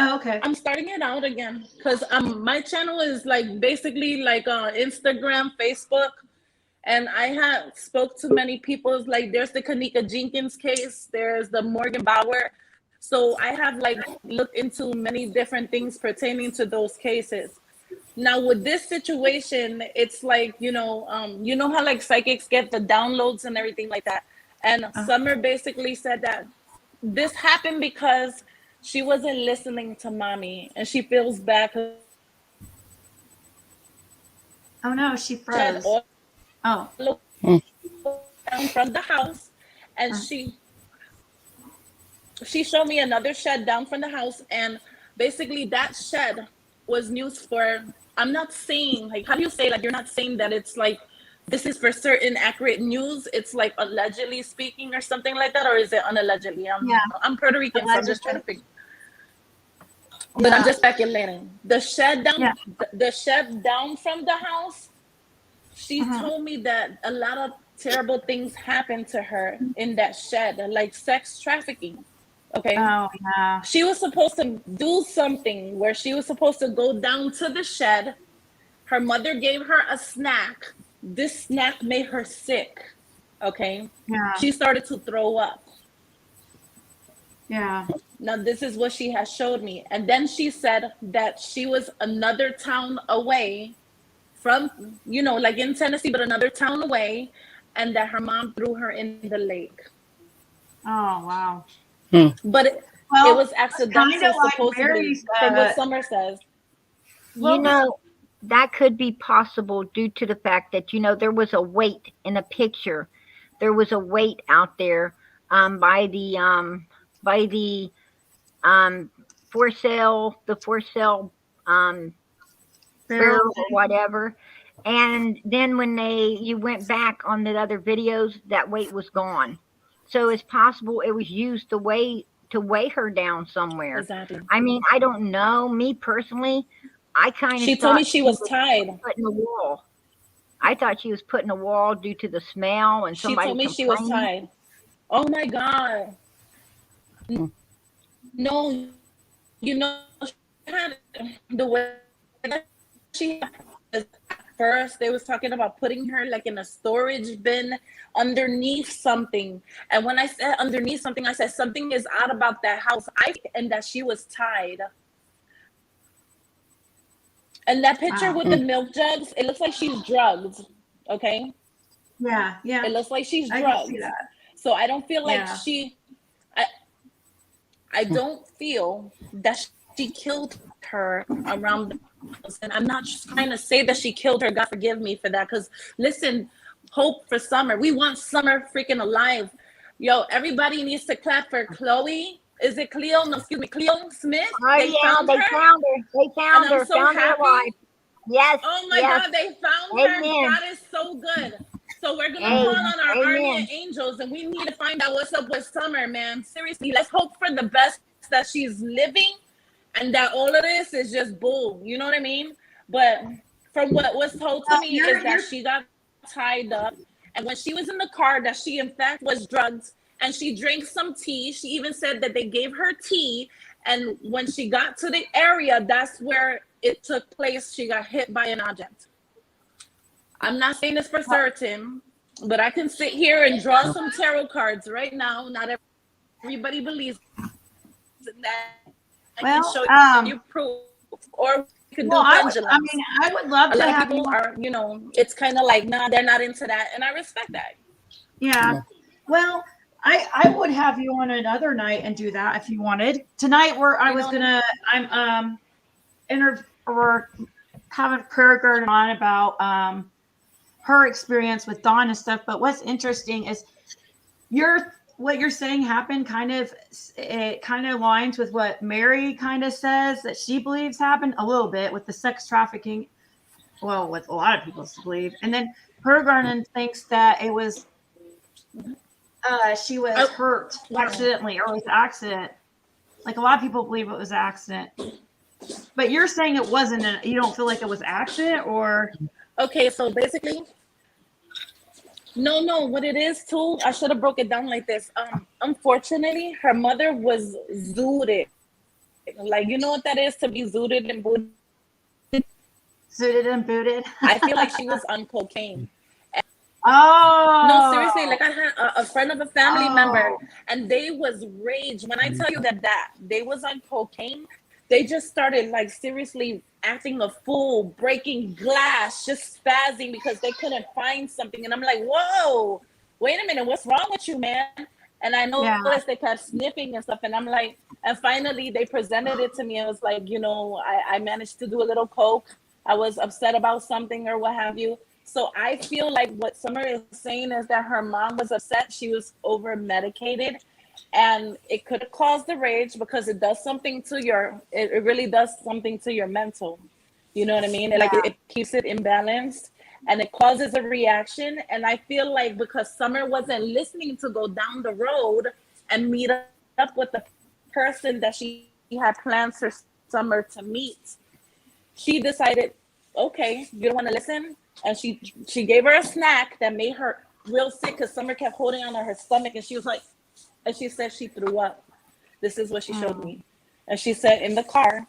Oh, okay. I'm starting it out again because my channel is like basically like Instagram, Facebook, and I have spoke to many people. Like, there's the Kanika Jenkins case, there's the Morgan Bauer. So I have like looked into many different things pertaining to those cases. Now with this situation, it's like, you know how like psychics get the downloads and everything like that. And Summer basically said that this happened because she wasn't listening to mommy, and she feels bad. Oh no, she froze. Oh. Down from the house, and she showed me another shed down from the house, and basically that shed was used for, I'm not saying, like, how do you say, like, you're not saying that it's like this is for certain accurate news, it's like allegedly speaking or something like that, or is it unallegedly? I'm Puerto Rican, so I'm just trying to figure. But I'm just speculating. The shed down, the shed down from the house, she told me that a lot of terrible things happened to her in that shed, like sex trafficking. Okay. Oh yeah. She was supposed to do something where she was supposed to go down to the shed. Her mother gave her a snack. This snack made her sick. Okay. Yeah. She started to throw up. Yeah. Now this is what she has showed me. And then she said that she was another town away from, like in Tennessee, but another town away, and that her mom threw her in the lake. Oh wow. But it was accidental, like supposedly, from what Summer says. That could be possible due to the fact that, there was a weight in a picture. There was a weight out there by the for sale barrel or whatever. And then when you went back on the other videos, that weight was gone. So it's possible it was used to weigh her down somewhere. Exactly. I mean, I don't know. Me personally, I kind of. She told me she was tied. Put in a wall. I thought she was put in a wall due to the smell, and somebody. She told me she was tied. Oh my God. No, she had the way that she. First, they was talking about putting her like in a storage bin underneath something. And when I said underneath something, I said something is odd about that house. And that she was tied. And that picture with the milk jugs, it looks like she's drugged. Okay. Yeah. It looks like she's drugged. I can see that. So I don't feel like I don't feel that she killed her around And I'm not trying to say that she killed her. God forgive me for that. Because listen, hope for Summer. We want Summer freaking alive. Yo, everybody needs to clap for Chloe. Is it Cleo? No, excuse me, Cleo Smith. Oh They yeah, found they her. found her. They found And I'm her. so Found her happy. alive. Yes. Oh my yes. God, they found her. Amen. God is so good. So we're gonna Hey, call on our army amen. of angels, and we need to find out what's up with Summer, man. Seriously, let's hope for the best, that she's living, and that all of this is just bull. You know what I mean? But from what was told to me is that she got tied up, and when she was in the car, that she in fact was drugged, and she drank some tea. She even said that they gave her tea, and when she got to the area, that's where it took place. She got hit by an object. I'm not saying this for certain, but I can sit here and draw some tarot cards right now. Not everybody believes in that. I can show you proof, or we could do pendulums. I mean, I would love A to lot of have people you. are, you know, it's kind of like, nah, they're not into that, and I respect that. Yeah. Well, I would have you on another night and do that if you wanted. Tonight we're having prayer garden on about her experience with Dawn and stuff. But what's interesting is what you're saying happened it kind of aligns with what Mary kind of says that she believes happened a little bit with the sex trafficking. Well, what a lot of people believe. And then prayer garden thinks that it was she was hurt accidentally, or it was an accident. Like a lot of people believe it was an accident. But you're saying it wasn't. You don't feel like it was accident, or okay? So basically, no. What it is too, I should have broke it down like this. Unfortunately, her mother was zooted. Like, you know what that is, to be zooted and booted. Zooted and booted. I feel like she was on cocaine. Oh no, seriously. Like I had a friend of a family member, and they was rage. When I tell you that they was on cocaine. They just started like seriously acting a fool, breaking glass, just spazzing because they couldn't find something. And I'm like, whoa, wait a minute, what's wrong with you, man? And I noticed they kept sniffing and stuff. And I'm like, and finally they presented it to me. I was like, you know, I managed to do a little coke. I was upset about something or what have you. So I feel like what Summer is saying is that her mom was upset. She was over medicated. And it could have caused the rage because it does something to it really does something to your mental. You know what I mean? Like it keeps it imbalanced and it causes a reaction. And I feel like because Summer wasn't listening to go down the road and meet up with the person that she had plans for Summer to meet, she decided, okay, you don't want to listen? And she gave her a snack that made her real sick because Summer kept holding on to her stomach, and she was like, and she said she threw up. This is what she showed me. And she said in the car,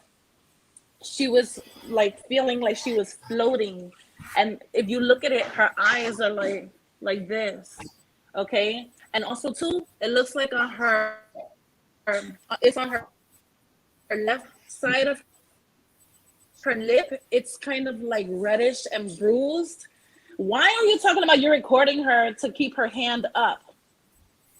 she was like feeling like she was floating. And if you look at it, her eyes are like this. Okay. And also too, it looks like on it's on her left side of her lip. It's kind of like reddish and bruised. Why are you talking about you're recording her to keep her hand up?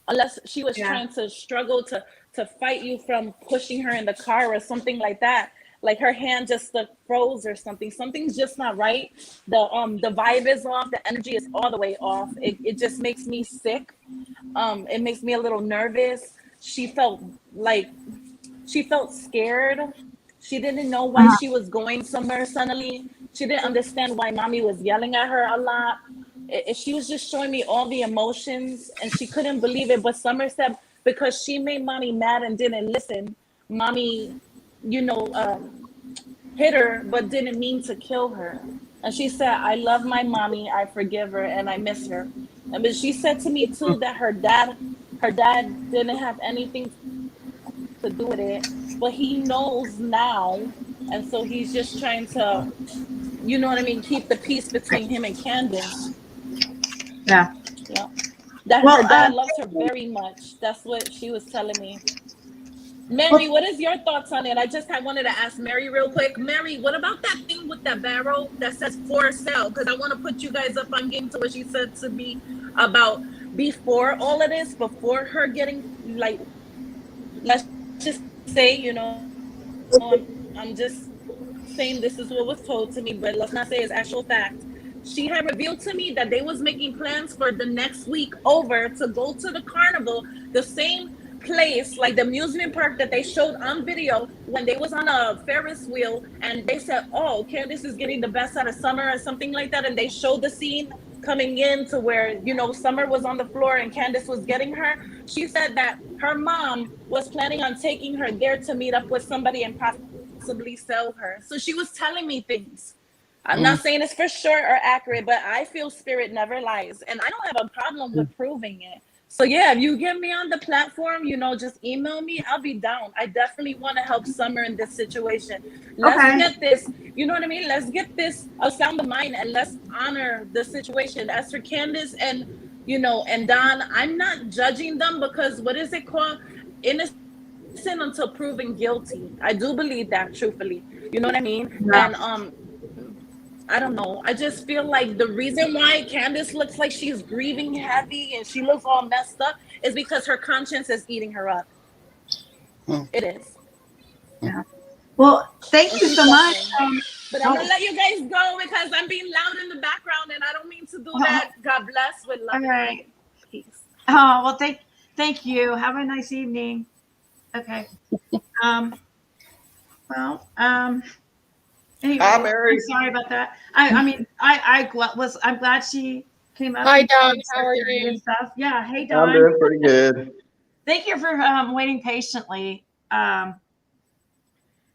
Unless she was trying to struggle to fight you from pushing her in the car or something like that. Like her hand just froze or something. Something's just not right. The vibe is off. The energy is all the way off. It just makes me sick. It makes me a little nervous. She felt scared. She didn't know why she was going somewhere suddenly. She didn't understand why mommy was yelling at her a lot. She was just showing me all the emotions and she couldn't believe it. But Summer said because she made mommy mad and didn't listen, mommy, hit her, but didn't mean to kill her. And she said, I love my mommy, I forgive her, and I miss her. But she said to me too that her dad didn't have anything to do with it, but he knows now. And so he's just trying to, you know what I mean, keep the peace between him and Candace. Yeah. Her dad loves her very much. That's what she was telling me. Mary, what is your thoughts on it? I wanted to ask Mary real quick. Mary, what about that thing with that barrel that says for sale? Because I want to put you guys up on game to what she said to me about before all of this, before her getting, like, let's just say, I'm just saying this is what was told to me, but let's not say it's actual fact. She had revealed to me that they was making plans for the next week over to go to the carnival, the same place, like the amusement park that they showed on video when they was on a Ferris wheel, and they said, oh, Candace is getting the best out of Summer or something like that, and they showed the scene coming in to where, you know, Summer was on the floor and Candace was getting her. She said that her mom was planning on taking her there to meet up with somebody and possibly sell her. So she was telling me things. I'm not saying it's for sure or accurate, but I feel spirit never lies, and I don't have a problem with proving it. So yeah, if you get me on the platform, you know, just email me. I'll be down. I definitely want to help Summer in this situation. Let's get this, you know what I mean? Let's get this a sound of mind, and let's honor the situation. As for Candace and, you know, and Don, I'm not judging them because what is it called? Innocent until proven guilty. I do believe that, truthfully. You know what I mean? Yeah. And I don't know. I just feel like the reason why Candace looks like she's grieving heavy and she looks all messed up is because her conscience is eating her up. It is. Yeah. Well, thank you so much. But I'm gonna let you guys go because I'm being loud in the background and I don't mean to do that. God bless. With love. All right. Peace. Oh, well, thank you. Have a nice evening. Okay. Anyway, Hi, Mary. I'm sorry about that. I'm glad she came up. Hi, and Don. said How are and you? Stuff. Yeah. Hey, I'm Don. doing pretty good. Thank you for waiting patiently.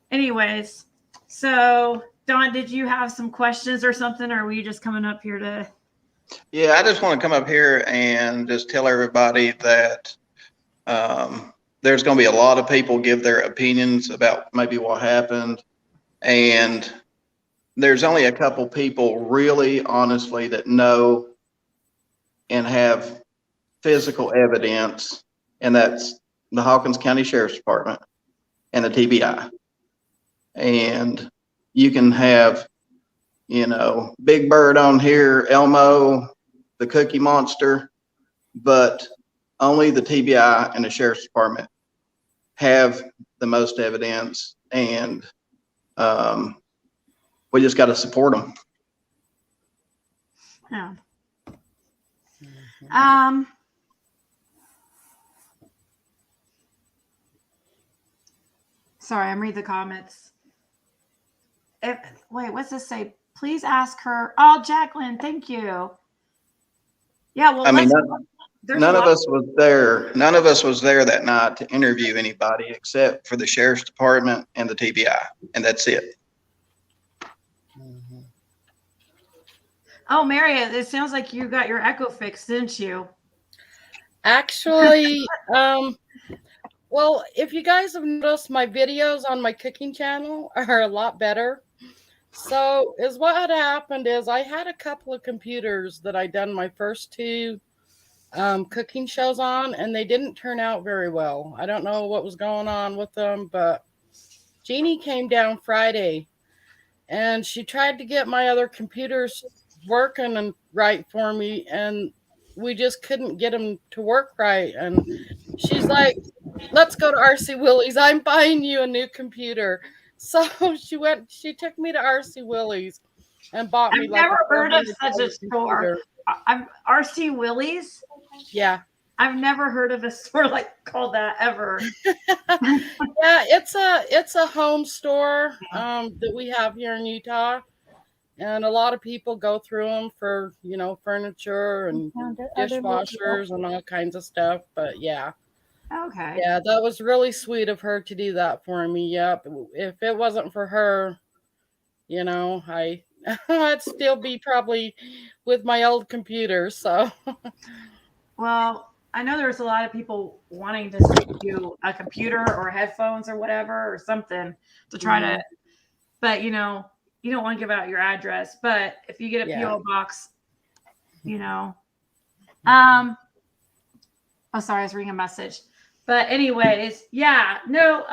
Anyways, so Don, did you have some questions or something, or were you just coming up here to? Yeah, I just want to come up here and just tell everybody that there's going to be a lot of people give their opinions about maybe what happened. And there's only a couple people really honestly that know and have physical evidence, and that's the Hawkins County Sheriff's Department and the TBI. And you can have, you know, Big Bird on here, Elmo, the Cookie Monster, but only the TBI and the Sheriff's Department have the most evidence, and we just got to support them. Yeah. Sorry, I'm reading the comments. Wait, what's this say? Please ask her. Oh, Jacqueline, thank you. Yeah, well, I mean, none of of us was there. None of us was there that night to interview anybody except for the Sheriff's Department and the TBI, and that's it. Oh, Mary, it sounds like you got your echo fixed, didn't you? Actually, well, if you guys have noticed, my videos on my cooking channel are a lot better. So what had happened is I had a couple of computers that I done my first two cooking shows on, and they didn't turn out very well. I don't know what was going on with them, but Jeannie came down Friday and she tried to get my other computers working and right for me, and we just couldn't get them to work right. And she's like, let's go to RC Willie's. I'm buying you a new computer. So she took me to RC Willie's and bought me I've like never heard of such a computer. store. RC Willie's? Yeah. I've never heard of a store called that ever. Yeah, it's a home store that we have here in Utah, and a lot of people go through them for, you know, furniture and dishwashers and all kinds of stuff. But yeah. Okay. Yeah, that was really sweet of her to do that for me. Yep. If it wasn't for her, you know, I'd still be probably with my old computer. So. Well, I know there's a lot of people wanting to send you a computer or headphones or whatever or something to try to, but you know, you don't want to give out your address. But if you get a PO box, you know, oh, sorry, I was reading a message. But anyways, yeah, no,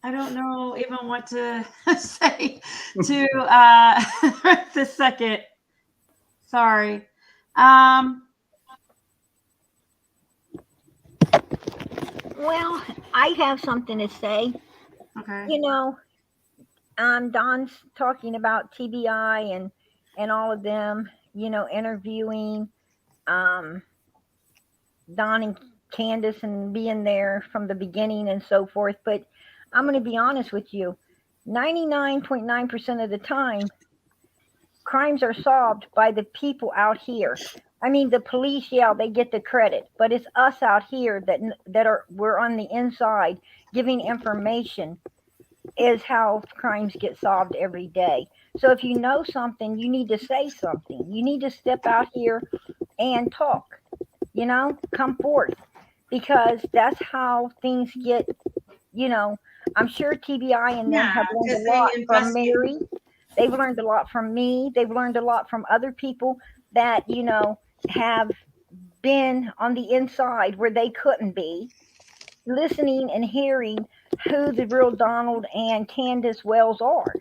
I don't know even what to say to this second. Sorry. Well, I have something to say. Okay. You know, Don's talking about TBI and all of them, you know, interviewing um, Don and Candace and being there from the beginning and so forth. But I'm going to be honest with you, 99.9% of the time, crimes are solved by the people out here. I mean, the police, yeah, they get the credit, but it's us out here we're on the inside giving information is how crimes get solved every day. So if you know something, you need to say something. You need to step out here and talk, you know, come forth, because that's how things get, you know. I'm sure TBI and them have learned because a lot they from investigate. Mary. They've learned a lot from me. They've learned a lot from other people that, you know, have been on the inside where they couldn't be, listening and hearing who the real Donald and Candace Wells are.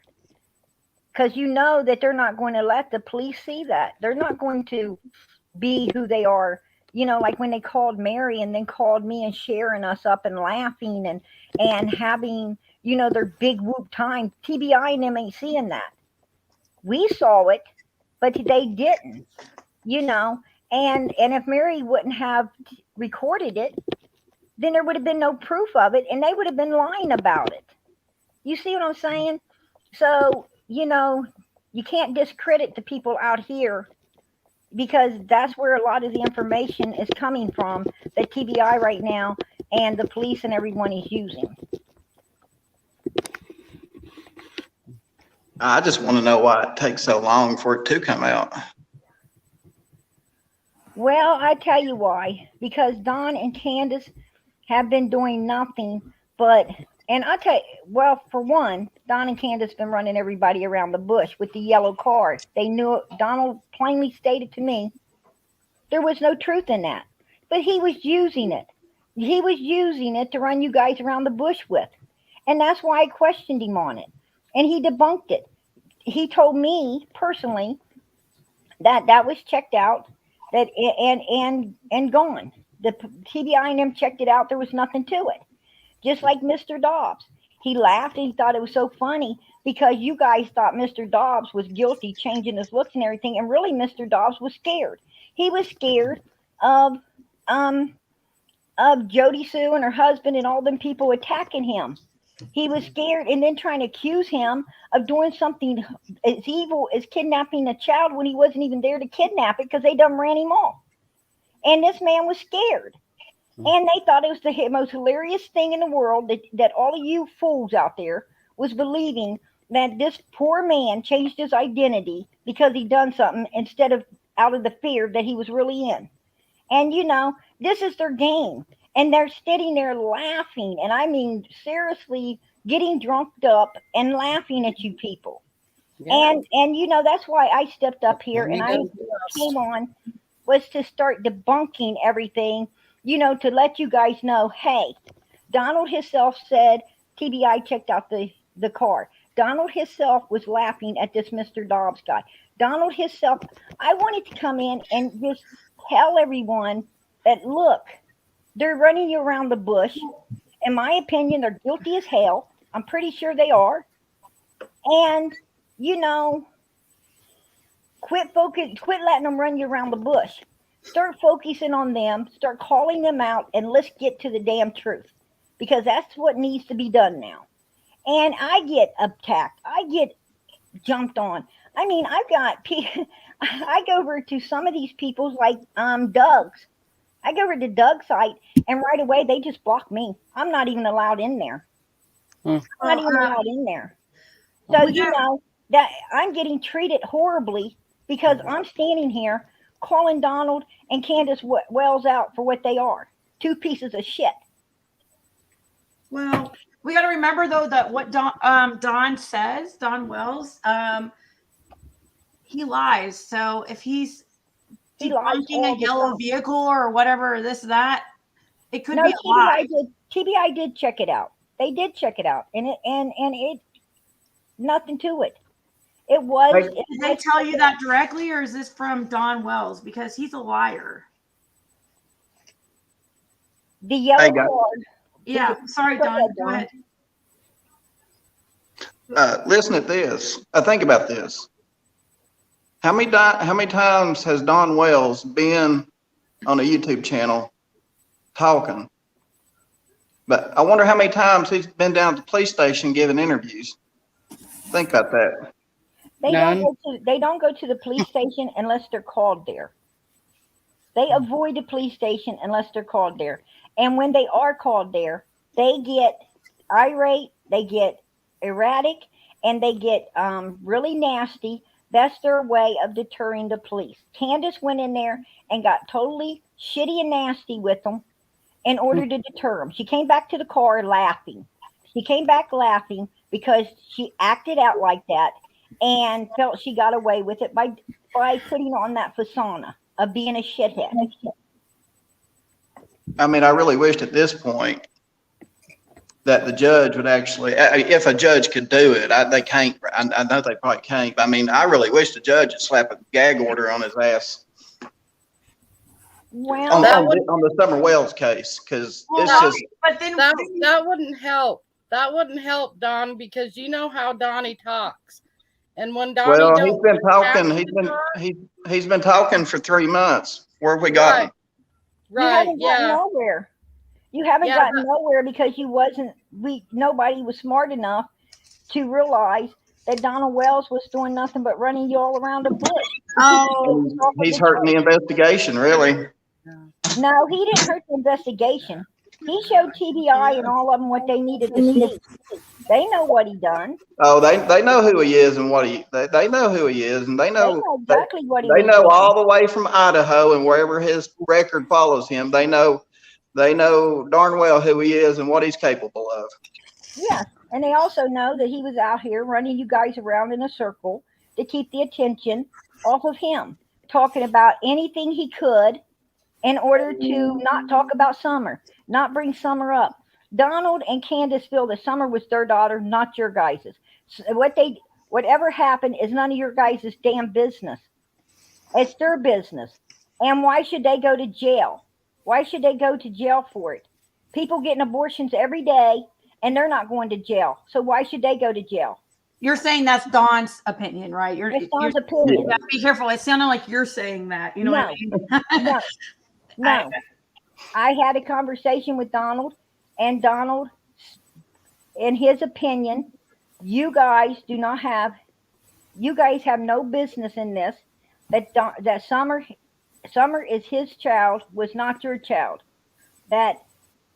Because you know that they're not going to let the police see that. They're not going to be who they are. You know, like when they called Mary and then called me and Cher and us up and laughing and having, you know, their big whoop time. TBI and them ain't seeing that. We saw it, but they didn't, you know. And if Mary wouldn't have recorded it, then there would have been no proof of it, and they would have been lying about it. You see what I'm saying? So, you know, you can't discredit the people out here, because that's where a lot of the information is coming from that TBI right now and the police and everyone is using. I just want to know why it takes so long for it to come out. Well, I tell you why. Because Don and Candace have been doing nothing but, and I tell you, well, for one, Don and Candace been running everybody around the bush with the yellow card. They knew it. Donald plainly stated to me there was no truth in that, but he was using it. He was using it to run you guys around the bush with, and that's why I questioned him on it, and he debunked it. He told me personally that that was checked out, that and gone. The TBI and them checked it out. There was nothing to it. Just like Mr. Dobbs, he laughed and he thought it was so funny because you guys thought Mr. Dobbs was guilty, changing his looks and everything, and really Mr. Dobbs was scared. He was scared of um of Jody Sue and her husband and all them people attacking him. He was scared and then trying to accuse him of doing something as evil as kidnapping a child when he wasn't even there to kidnap it because they done ran him off. And this man was scared. And they thought it was the most hilarious thing in the world that all of you fools out there was believing that this poor man changed his identity because he done something instead of out of the fear that he was really in. And, you know, this is their game. And they're sitting there laughing. And I mean, seriously, getting drunked up and laughing at you people. Yeah. And you know, that's why I stepped up here and I came on, was to start debunking everything, you know, to let you guys know, hey, Donald himself said TBI checked out the car. Donald himself was laughing at this Mr. Dobbs guy. Donald himself, I wanted to come in and just tell everyone that, look, they're running you around the bush. In my opinion, they're guilty as hell. I'm pretty sure they are. And, you know, quit letting them run you around the bush. Start focusing on them, start calling them out, and let's get to the damn truth. Because that's what needs to be done now. And I get attacked. I get jumped on. I mean, I go over to some of these people's, like Doug's. I go over to Doug's site, and right away they just block me. I'm not even allowed in there. I'm not even allowed in there. So you know that I'm getting treated horribly because I'm standing here calling Donald and Candace Wells out for what they are. Two pieces of shit. Well, we got to remember though that what Don says, Don Wells, he lies. So if he's debunking a yellow vehicle or whatever, that, it could be a lie. TBI did check it out. They did check it out, and it nothing to it. It was. Did they tell you that directly, or is this from Don Wells? Because he's a liar. The yellow card. Yeah, sorry, Don. Go ahead. listen at this. Think about this. How many times has Don Wells been on a YouTube channel talking? But I wonder how many times he's been down at the police station giving interviews. Think about that. They None. don't go to the police station unless they're called there. They avoid the police station unless they're called there. And when they are called there, they get irate, they get erratic, and they get really nasty. That's their way of deterring the police. Candace went in there and got totally shitty and nasty with them in order to deter them. She came back to the car laughing. She came back laughing because she acted out like that and felt she got away with it by putting on that persona of being a shithead. I mean, I really wished at this point that the judge would actually, if a judge could do it, they can't. I know they probably can't. But I mean, I really wish the judge would slap a gag order on his ass. Well, On That would- the Summer Wells case, because Well, it's just, but then That wouldn't help. That wouldn't help, Don, because you know how Donnie talks. And when Donnie well, don't he's been talking. have to talk, He's been talking for 3 months. Where have we gotten? you right, haven't gotten yeah. nowhere. You haven't Yeah, gotten nowhere because nobody was smart enough to realize that Donald Wells was doing nothing but running you all around the bush. oh, He's hurting the investigation, really. No, he didn't hurt the investigation. He showed TBI and all of them what they needed to see. They know what he done. Oh, they know who he is and what they know who he is, and they They know know exactly what he they was know doing. all the way from Idaho and wherever his record follows him. They know darn well who he is and what he's capable of. Yeah, and they also know that he was out here running you guys around in a circle to keep the attention off of him, talking about anything he could in order to not talk about Summer, not bring Summer up. Donald and Candace feel that Summer was their daughter, not your guys's. So whatever happened is none of your guys' damn business. It's their business. And why should they go to jail? Why should they go to jail for it? People getting abortions every day and they're not going to jail. So why should they go to jail? you're saying that's Dawn's opinion, right? It's Dawn's opinion. You gotta be careful. It sounded like you're saying that. You know what I mean? No. I had a conversation with Donald, and Donald, in his opinion, you guys have no business in this. That Summer is his child, was not your child. That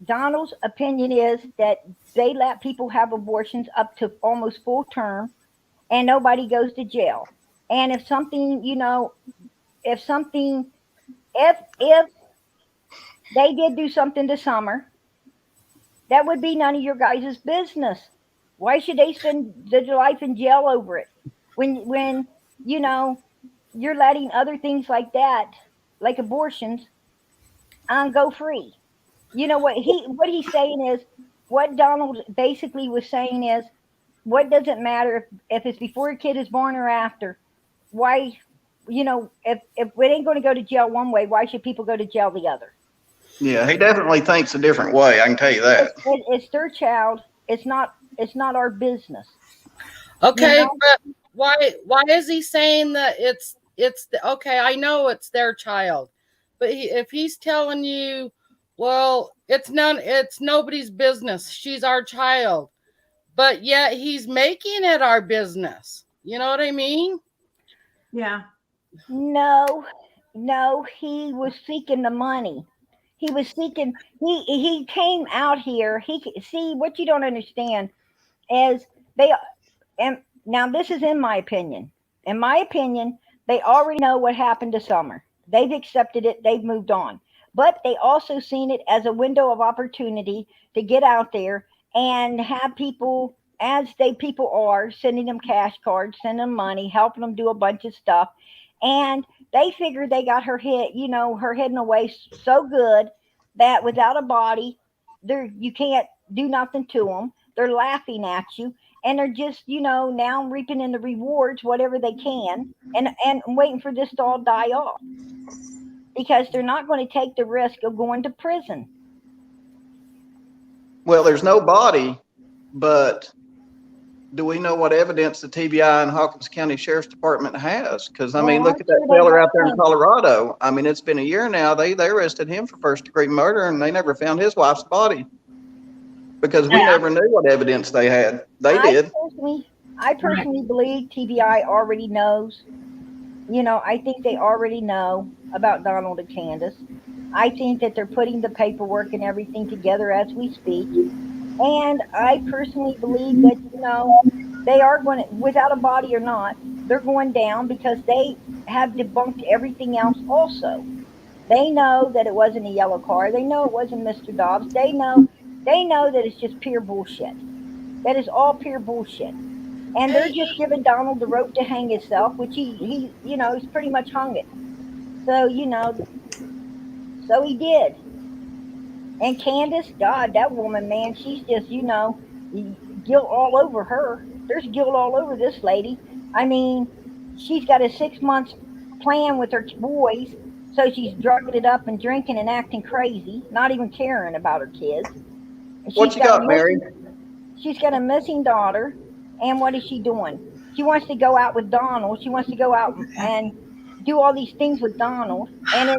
Donald's opinion is that they let people have abortions up to almost full term, and nobody goes to jail. And if they did do something to Summer, that would be none of your guys' business. Why should they spend their life in jail over it? When you're letting other things like that, like abortions, go free. You know what he's saying is, what Donald basically was saying is, what does it matter if it's before a kid is born or after? Why, if we ain't going to go to jail one way, why should people go to jail the other? Yeah, he definitely thinks a different way. I can tell you that. It's their child. It's not our business. Okay, You know? but why is he saying that okay, I know it's their child, but if he's telling you, well, it's nobody's business, she's our child, but yet he's making it our business. You know what I mean? Yeah. No, he was seeking the money. He was seeking, he came out here. See, what you don't understand is and now this is in my opinion. In my opinion, they already know what happened to Summer. They've accepted it. They've moved on. But they also seen it as a window of opportunity to get out there and have people, as people are, sending them cash cards, sending them money, helping them do a bunch of stuff. And they figured they got her hidden away so good that without a body, you can't do nothing to them. They're laughing at you, and they're just, now reaping in the rewards, whatever they can, and waiting for this to all die off, because they're not going to take the risk of going to prison. Well, there's no body, but do we know what evidence the TBI and Hawkins County Sheriff's Department has? Because I Well, mean, look I'm at that sure they feller got out there in some. Colorado. I mean, it's been a year now. They arrested him for first-degree murder, and they never found his wife's body because we Yeah. never knew what evidence they had. They did. I personally believe TBI already knows. You know, I think they already know about Donald and Candace. I think that they're putting the paperwork and everything together as we speak. And I personally believe that, you know, they are going to, without a body or not, they're going down because they have debunked everything else also. They know that it wasn't a yellow car. They know it wasn't Mr. Dobbs. They know that it's just pure bullshit. That is all pure bullshit. And they're just giving Donald the rope to hang himself, which he you know, he's pretty much hung it. So, you know, so he did. And Candace, God, that woman, man, she's just, you know, guilt all over her. There's guilt all over this lady. I mean, she's got a 6 months plan with her boys, so she's drugging it up and drinking and acting crazy, not even caring about her kids. And What you got, Mary? She's got a missing daughter, and what is she doing? She wants to go out with Donald. She wants to go out and do all these things with Donald, and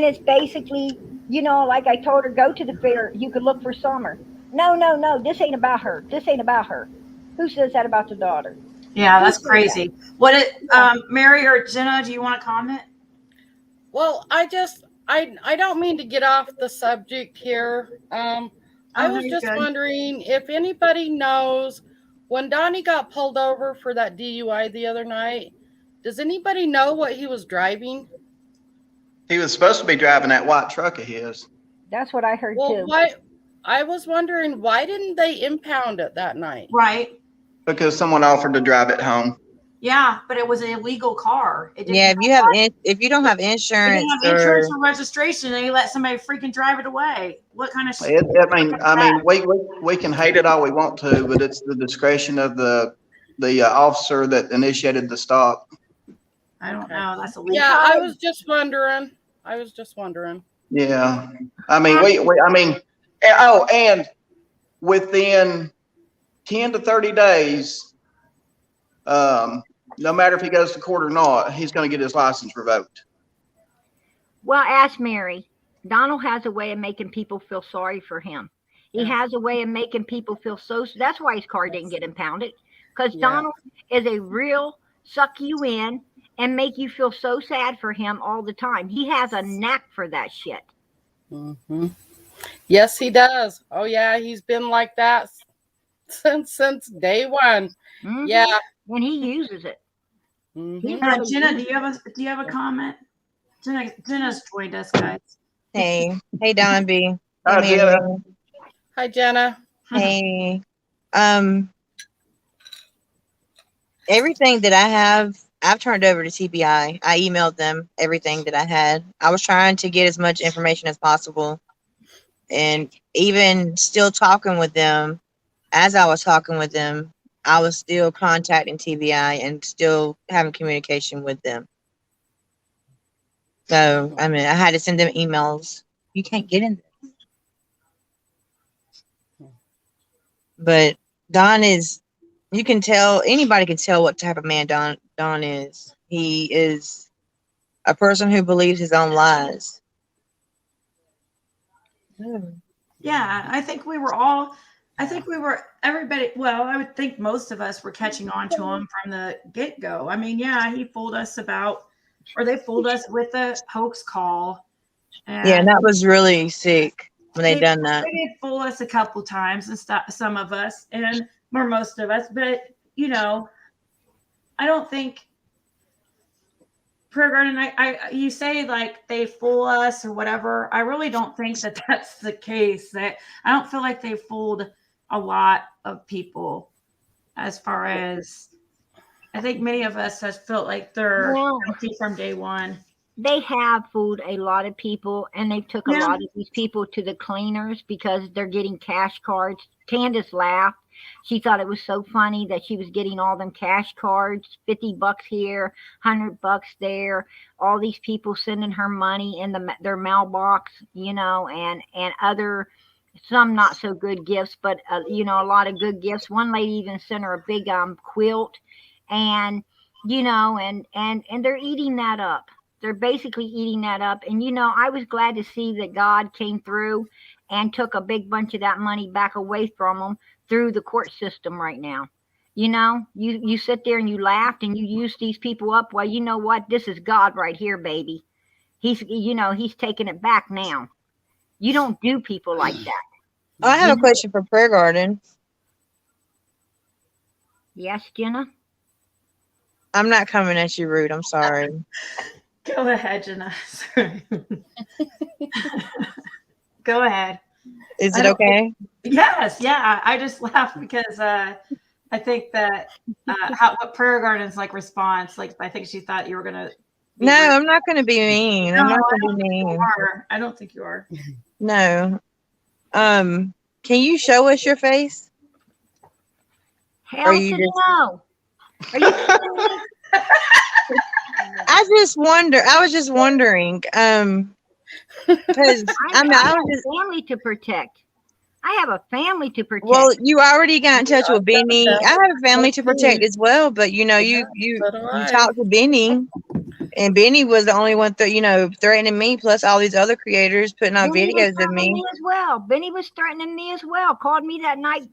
it's basically, you know, like I told her, go to the fair. You could look for Summer. No. This ain't about her. This ain't about her. Who says that about the daughter? Yeah, that's crazy. Mary or Jenna, do you want to comment? Well, I don't mean to get off the subject here. I was just wondering if anybody knows when Donnie got pulled over for that DUI the other night, does anybody know what he was driving? He was supposed to be driving that white truck of his. That's what I heard too. I was wondering, why didn't they impound it that night? Right. Because someone offered to drive it home. Yeah, but it was an illegal car. Yeah, if you don't have insurance, or registration, and you let somebody freaking drive it away. What kind of shit? I mean, we can hate it all we want to, but it's the discretion of the officer that initiated the stop. I don't know. That's illegal. Yeah, I was just wondering. Yeah, I mean, and within 10 to 30 days, no matter if he goes to court or not, he's going to get his license revoked. Well, ask Mary. Donald has a way of making people feel sorry for him. He has a way of making people feel that's why his car didn't get impounded, because Donald is a real suck you in and make you feel so sad for him all the time. He has a knack for that shit. Mm-hmm. Yes, he does. Oh yeah, he's been like that since day one. Mm-hmm. Yeah, and he uses it. Mm-hmm. Jenna, do you have a comment? Jenna's joined us, guys. Hey, Don B. Hi, Jenna. Hi, Jenna. Hey, everything that I have, I've turned over to TBI. I emailed them everything that I had. I was trying to get as much information as possible, and even still talking with them. As I was talking with them, I was still contacting TBI and still having communication with them. So, I mean, I had to send them emails. You can't get in there. But Don is, you can tell, anybody can tell what type of man Don is. He is a person who believes his own lies. Yeah, everybody, well, I would think most of us were catching on to him from the get-go. I mean, yeah, he fooled us they fooled us with the hoax call. And that was really sick when they done that. They did fool us a couple times and some of us, or most of us, but, you know, I don't think, Prayer Garden, you say like they fool us or whatever. I really don't think that that's the case. I don't feel like they fooled a lot of people, as far as I think many of us have felt like they're guilty from day one. They have fooled a lot of people, and they took a lot of these people to the cleaners because they're getting cash cards. Candace laughed. She thought it was so funny that she was getting all them cash cards, $50 here, $100 there, all these people sending her money in their mailbox, you know, and other some not so good gifts, but you know, a lot of good gifts. One lady even sent her a big quilt, and you know, and they're eating that up. They're basically eating that up. And you know, I was glad to see that God came through and took a big bunch of that money back away from them through the court system right now. You know, you sit there and you laughed and you used these people up. Well, you know what? This is God right here, baby. He's, you know, he's taking it back now. You don't do people like that. Oh, I have a question for Prayer Garden. Yes, Jenna? I'm not coming at you rude. I'm sorry. Go ahead, Jenna. Go ahead. Is it okay? Yes, yeah. I just laughed because I think that what Prayer Garden's like response, like I think she thought you were gonna. No, I'm not going to be mean. No, I'm not going to be mean. I don't think you are. No. Can you show us your face? Hell you to just- no. Are you kidding me? I was just wondering, because I I have was just, a family to protect. I have a family to protect. well, you already got in touch with Benny. I have a family to protect as well, but you know, you talked to Benny, and Benny was the only one threatening me, plus all these other creators putting on Benny was videos of threatening me. as well. Benny was threatening me as well. Called me that night,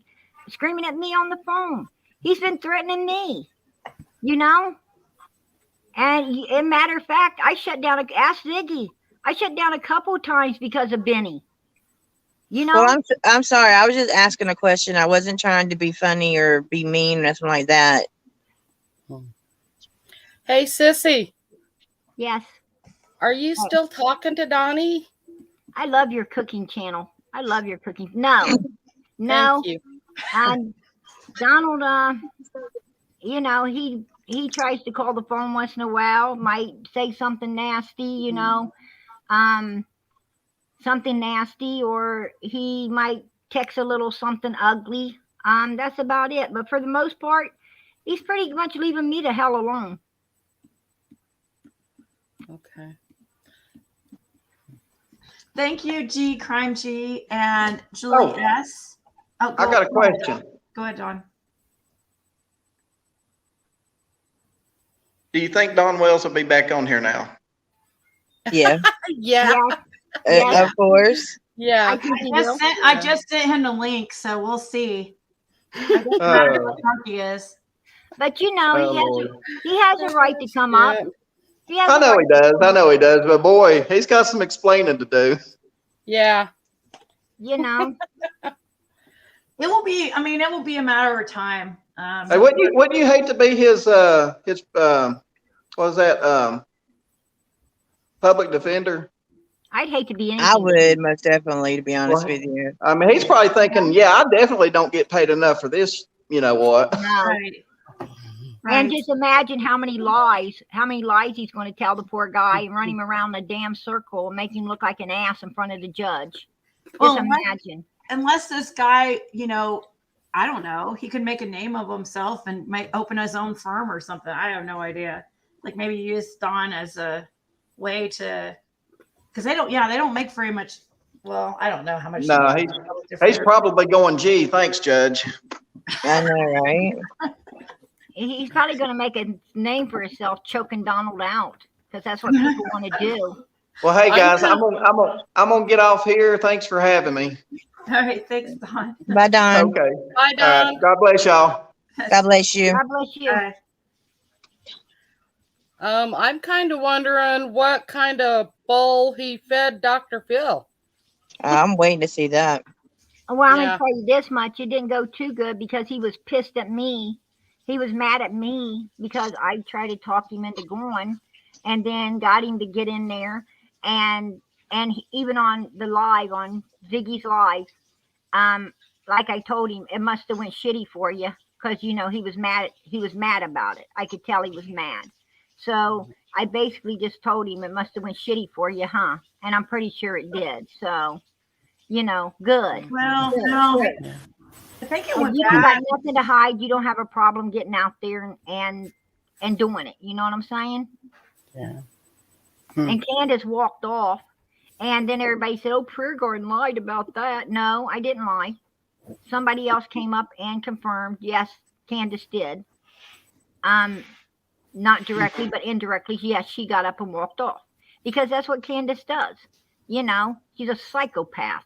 screaming at me on the phone. He's been threatening me, you know. And a matter of fact, I shut down. Ask Ziggy. I shut down a couple of times because of Benny. You know. Well, I'm sorry. I was just asking a question. I wasn't trying to be funny or be mean or nothing like that. Hey, Sissy, Yes. are you still talking to Donnie? I love your cooking channel. I love your cooking. No. Thank you. Donald, you know, he tries to call the phone once in a while, might say something nasty, you know, something nasty, or he might text a little something ugly. That's about it. But for the most part, he's pretty much leaving me the hell alone. Okay. Thank you, G Crime G and Julie S. Oh, I got a question. Go ahead, John. Do you think Don Wells will be back on here now? Yeah. Yeah. Yeah. Of course. Yeah. I just sent him the link, so we'll see. I don't know what he is. But you know, he has a right to come up. I know he does. I know he does. But boy, he's got some explaining to do. Yeah. You know. It will be. I mean, it will be a matter of time. Hey, wouldn't you hate to be his what was that public defender? I'd hate to be anything. I would most definitely, to be honest with you. I mean, he's probably thinking, yeah, I definitely don't get paid enough for this. You know what? No. Right. And just imagine how many lies he's going to tell the poor guy and run him around the damn circle and make him look like an ass in front of the judge. Just imagine. Unless this guy, you know, I don't know, he could make a name of himself and might open his own firm or something. I have no idea. Like maybe use Don as a way to, because they don't make very much. Well, I don't know how much. No, he's probably going, gee, thanks, Judge. I know, right? He's probably going to make a name for himself, choking Donald out, because that's what people want to do. Well, hey guys, I'm gonna get off here. Thanks for having me. All right, thanks, Don. Bye, Don. Okay. Bye, Don. God bless y'all. God bless you. God bless you. I'm kind of wondering what kind of bowl he fed Dr. Phil. I'm waiting to see that. Well, I'm going Yeah. to tell you this much. It didn't go too good because he was pissed at me. He was mad at me because I tried to talk him into going and then got him to get in there. And even on the live, on Ziggy's live, like I told him, it must have went shitty for you because, you know, he was mad about it. I could tell he was mad. So I basically just told him it must have went shitty for you, huh? And I'm pretty sure it did. So, you know, good. Well, Good. no, Good. I think it If went you don't bad. got nothing to hide, you don't have a problem getting out there and doing it. You know what I'm saying? Yeah. And Candace walked off, And then everybody said, oh, Prayer Garden lied about that. No, I didn't lie. Somebody else came up and confirmed, yes, Candace did. Not directly, but indirectly, yes, she got up and walked off. Because that's what Candace does. You know, she's a psychopath.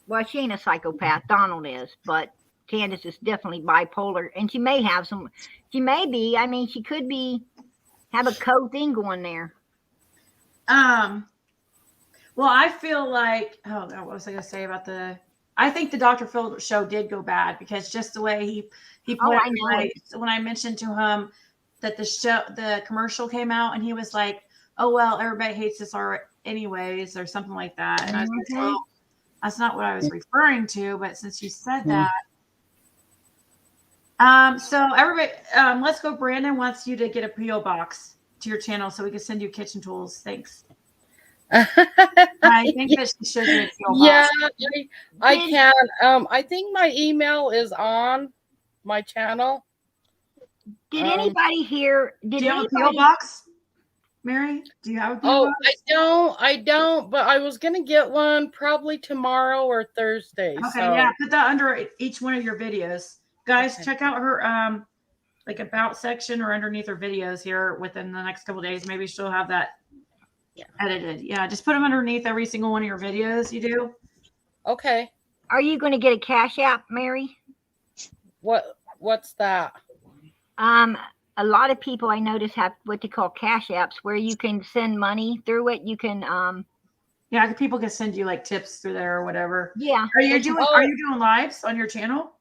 Well, she ain't a psychopath. Donald is, but Candace is definitely bipolar. And she may have some, she may be, I mean, she could be, have a code thing going there. Well, I feel like, oh, what was I going to say about I think the Dr. Phil show did go bad because just the way he put I know. when I mentioned to him that the commercial came out and he was like, oh, well, everybody hates this art anyways, or something like that. And I was like, well, that's not what I was referring to, but since you said that. So everybody, let's go. Brandon wants you to get a P.O. box to your channel so we can send you kitchen tools. Thanks. I think that she should do a P.O. box. Yeah, I can. I think my email is on my channel. Did anybody here? Do you have a P.O. box, Mary? Do you have a P.O. box? I don't, but I was gonna get one probably tomorrow or Thursday. Okay, so. yeah, put that under each one of your videos. Guys, check out her like about section or underneath her videos here within the next couple of days. Maybe she'll have that edited. Yeah, just put them underneath every single one of your videos you do. Okay. Are you going to get a Cash App, Mary? What's that? A lot of people I notice have what they call Cash Apps, where you can send money through it. You can yeah, people can send you like tips through there or whatever. Yeah. Are you doing lives on your channel?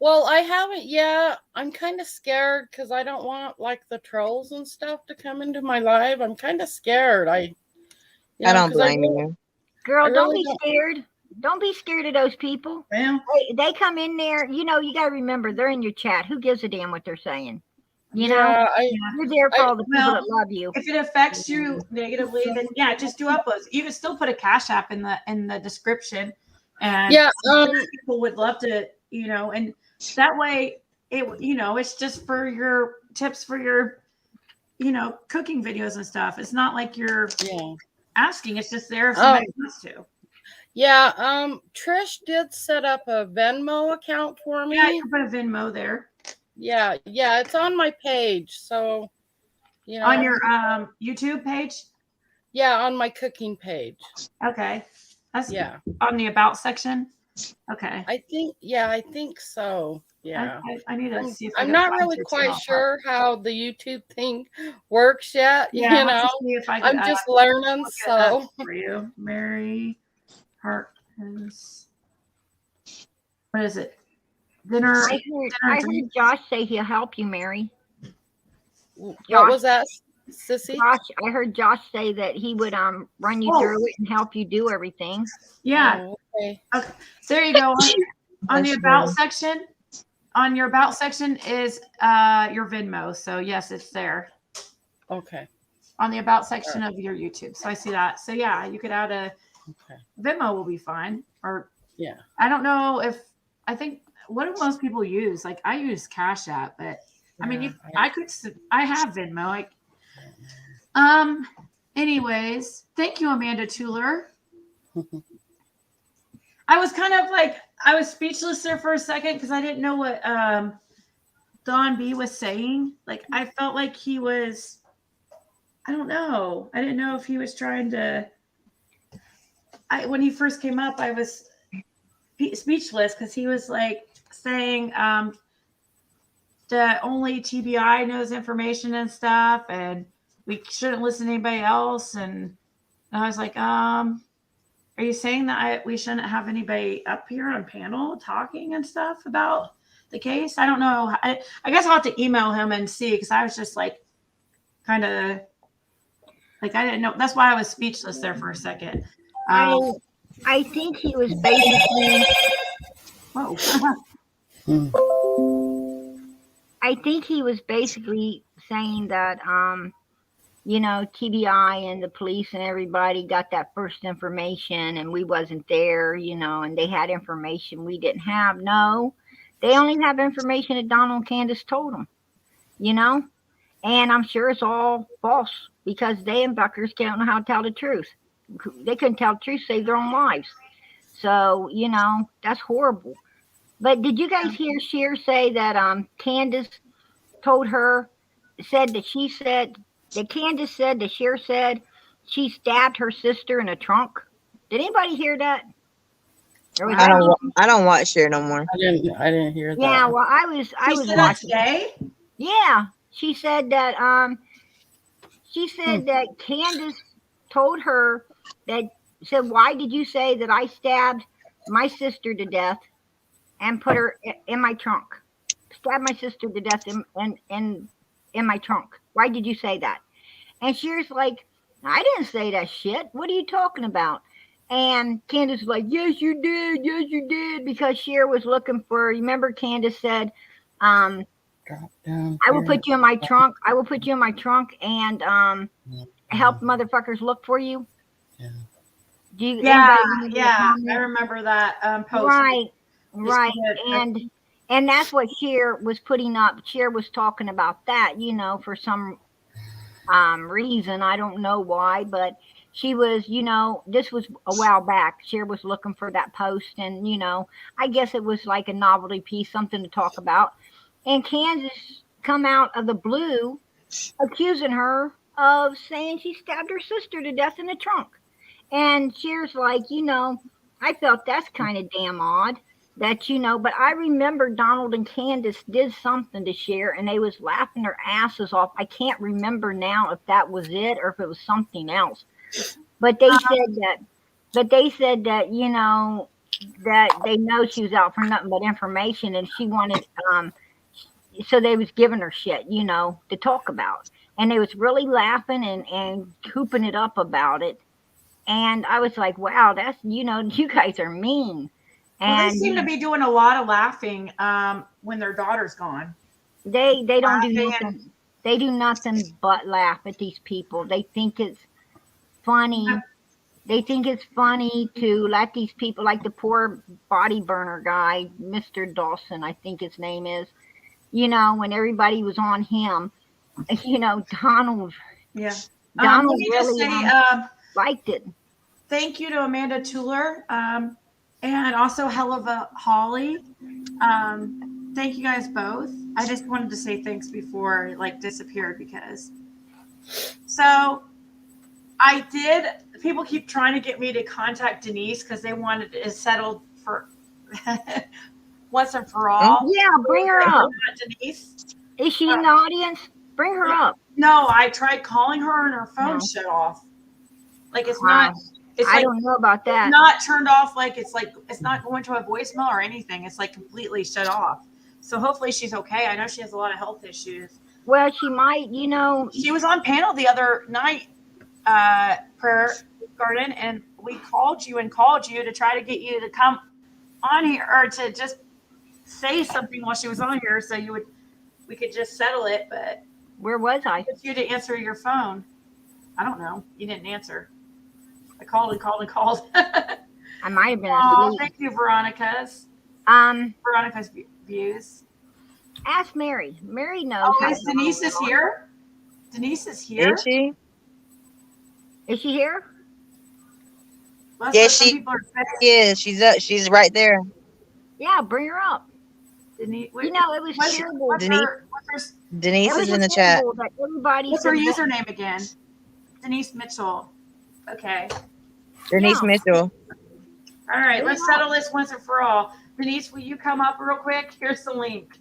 Well, I haven't yet. I'm kind of scared because I don't want like the trolls and stuff to come into my live. I'm kind of scared. I don't blame you. Girl, don't be scared. Don't be scared of those people. Well, they come in there. You know, you got to remember they're in your chat. Who gives a damn what they're saying? You know, you're there for all the people that love you. If it affects you negatively, then yeah, just do uploads. You can still put a Cash App in the description, and people would love to, you know, and that way it's just for your tips for your, cooking videos and stuff. It's not like you're asking. It's just there if somebody wants to. Yeah. Trish did set up a Venmo account for me. Yeah, you can put a Venmo there. Yeah. It's on my page. So, on your YouTube page. Yeah, on my cooking page. Okay. That's on the about section. Okay. I think so. Yeah. I need to see if I'm not really quite sure how the YouTube thing works yet. Yeah, see if I can, I'm just learning. So for you, Mary Harkins. What is it? Dinner. I heard Josh say he'll help you, Mary. What was that, Sissy? Josh, I heard Josh say that he would run you through it and help you do everything. Yeah. Okay. There you go. On the about section. On your about section is your Venmo. So yes, it's there. Okay. On the about section of your YouTube. So I see that. So yeah, you could add a Venmo will be fine. Or I don't know I think what do most people use? Like I use Cash App, but I mean I have Venmo. Anyways, thank you, Amanda Tuller. I was kind of like, I was speechless there for a second because I didn't know what Don B was saying. Like, I felt like he was, I don't know. I didn't know if he was trying to, when he first came up, I was speechless because he was like saying that only TBI knows information and stuff and we shouldn't listen to anybody else. And I was like, are you saying that we shouldn't have anybody up here on panel talking and stuff about the case? I don't know. I guess I'll have to email him and see because I was just like kind of like I didn't know. That's why I was speechless there for a second. I think he was basically. I think he was basically saying that TBI and the police and everybody got that first information and we wasn't there, and they had information we didn't have. No, they only have information that Donald and Candace told them, and I'm sure it's all false because they and Buckers don't know how to tell the truth, they couldn't tell the truth, save their own lives. So, you know, that's horrible. But did you guys hear Cher say that Candace told her, said that Candace said that Cher said she stabbed her sister in a trunk? Did anybody hear that? Or was that I don't watch Cher no more. I didn't hear that. Yeah, well, I was She said that watching. today? Yeah, she said that Candace told her that, said, why did you say that I stabbed my sister to death and put her in my trunk? Stabbed my sister to death in my trunk. Why did you say that? And Cher's like, I didn't say that shit. What are you talking about? And Candace was like, yes, you did. Yes, you did. Because Cher was looking for, remember Candace said, I will put you in my trunk. I will put you in my trunk and help motherfuckers look for you. Yeah. I remember that post. Right. And that's what Cher was putting up. Cher was talking about that, you know, for some reason. I don't know why, but she was, you know, this was a while back. Cher was looking for that post, and, you know, I guess it was like a novelty piece, something to talk about. And Candace come out of the blue accusing her of saying she stabbed her sister to death in the trunk. And Cher's like, you know, I felt that's kind of damn odd that, you know, but I remember Donald and Candace did something to Cher and they was laughing their asses off. I can't remember now if that was it or if it was something else. But they said that, you know, that they know she was out for nothing but information and she wanted, so they was giving her shit, you know, to talk about. And they was really laughing and hooping it up about it. And I was like, wow, that's, you know, you guys are mean. Well, And they seem to be doing a lot of laughing when their daughter's gone. They don't do nothing. They do nothing but laugh at these people. They think it's funny. They think it's funny to let these people, like the poor body burner guy, Mr. Dawson, I think his name is, you know, when everybody was on him, you know, Donald. Yeah. Donald let me really just say, liked it. Thank you to Amanda Tuller and also Helava Holly. Thank you guys both. I just wanted to say thanks before it like disappeared because. So I did. People keep trying to get me to contact Denise because they wanted it settled for once and for all. Yeah, bring her up. Denise. Is she in the audience? Bring her up. No, I tried calling her and her phone shut off. Like it's not. It's I don't know about that. It's not turned off. Like it's not going to a voicemail or anything. It's like completely shut off. So hopefully she's okay. I know she has a lot of health issues. Well, she might. You know, she was on panel the other night, Prayer Garden, and we called you to try to get you to come on here or to just say something while she was on here, so we could just settle it. But where was I? Get you to answer your phone. I don't know. You didn't answer. I called and called and called. I might have been asleep. Thank you, Veronica's. Veronica's views. Ask Mary. Mary knows. Oh, is Denise is here? Denise is here. Is she? Is she here? Yes, she is. She's up. She's right there. Yeah, bring her up. Denise, you know, it was terrible. Denise is in the chat. What's her username again? Denise Mitchell. Okay. Denise Mitchell. All right, let's settle this once and for all. Denise, will you come up real quick? Here's the link.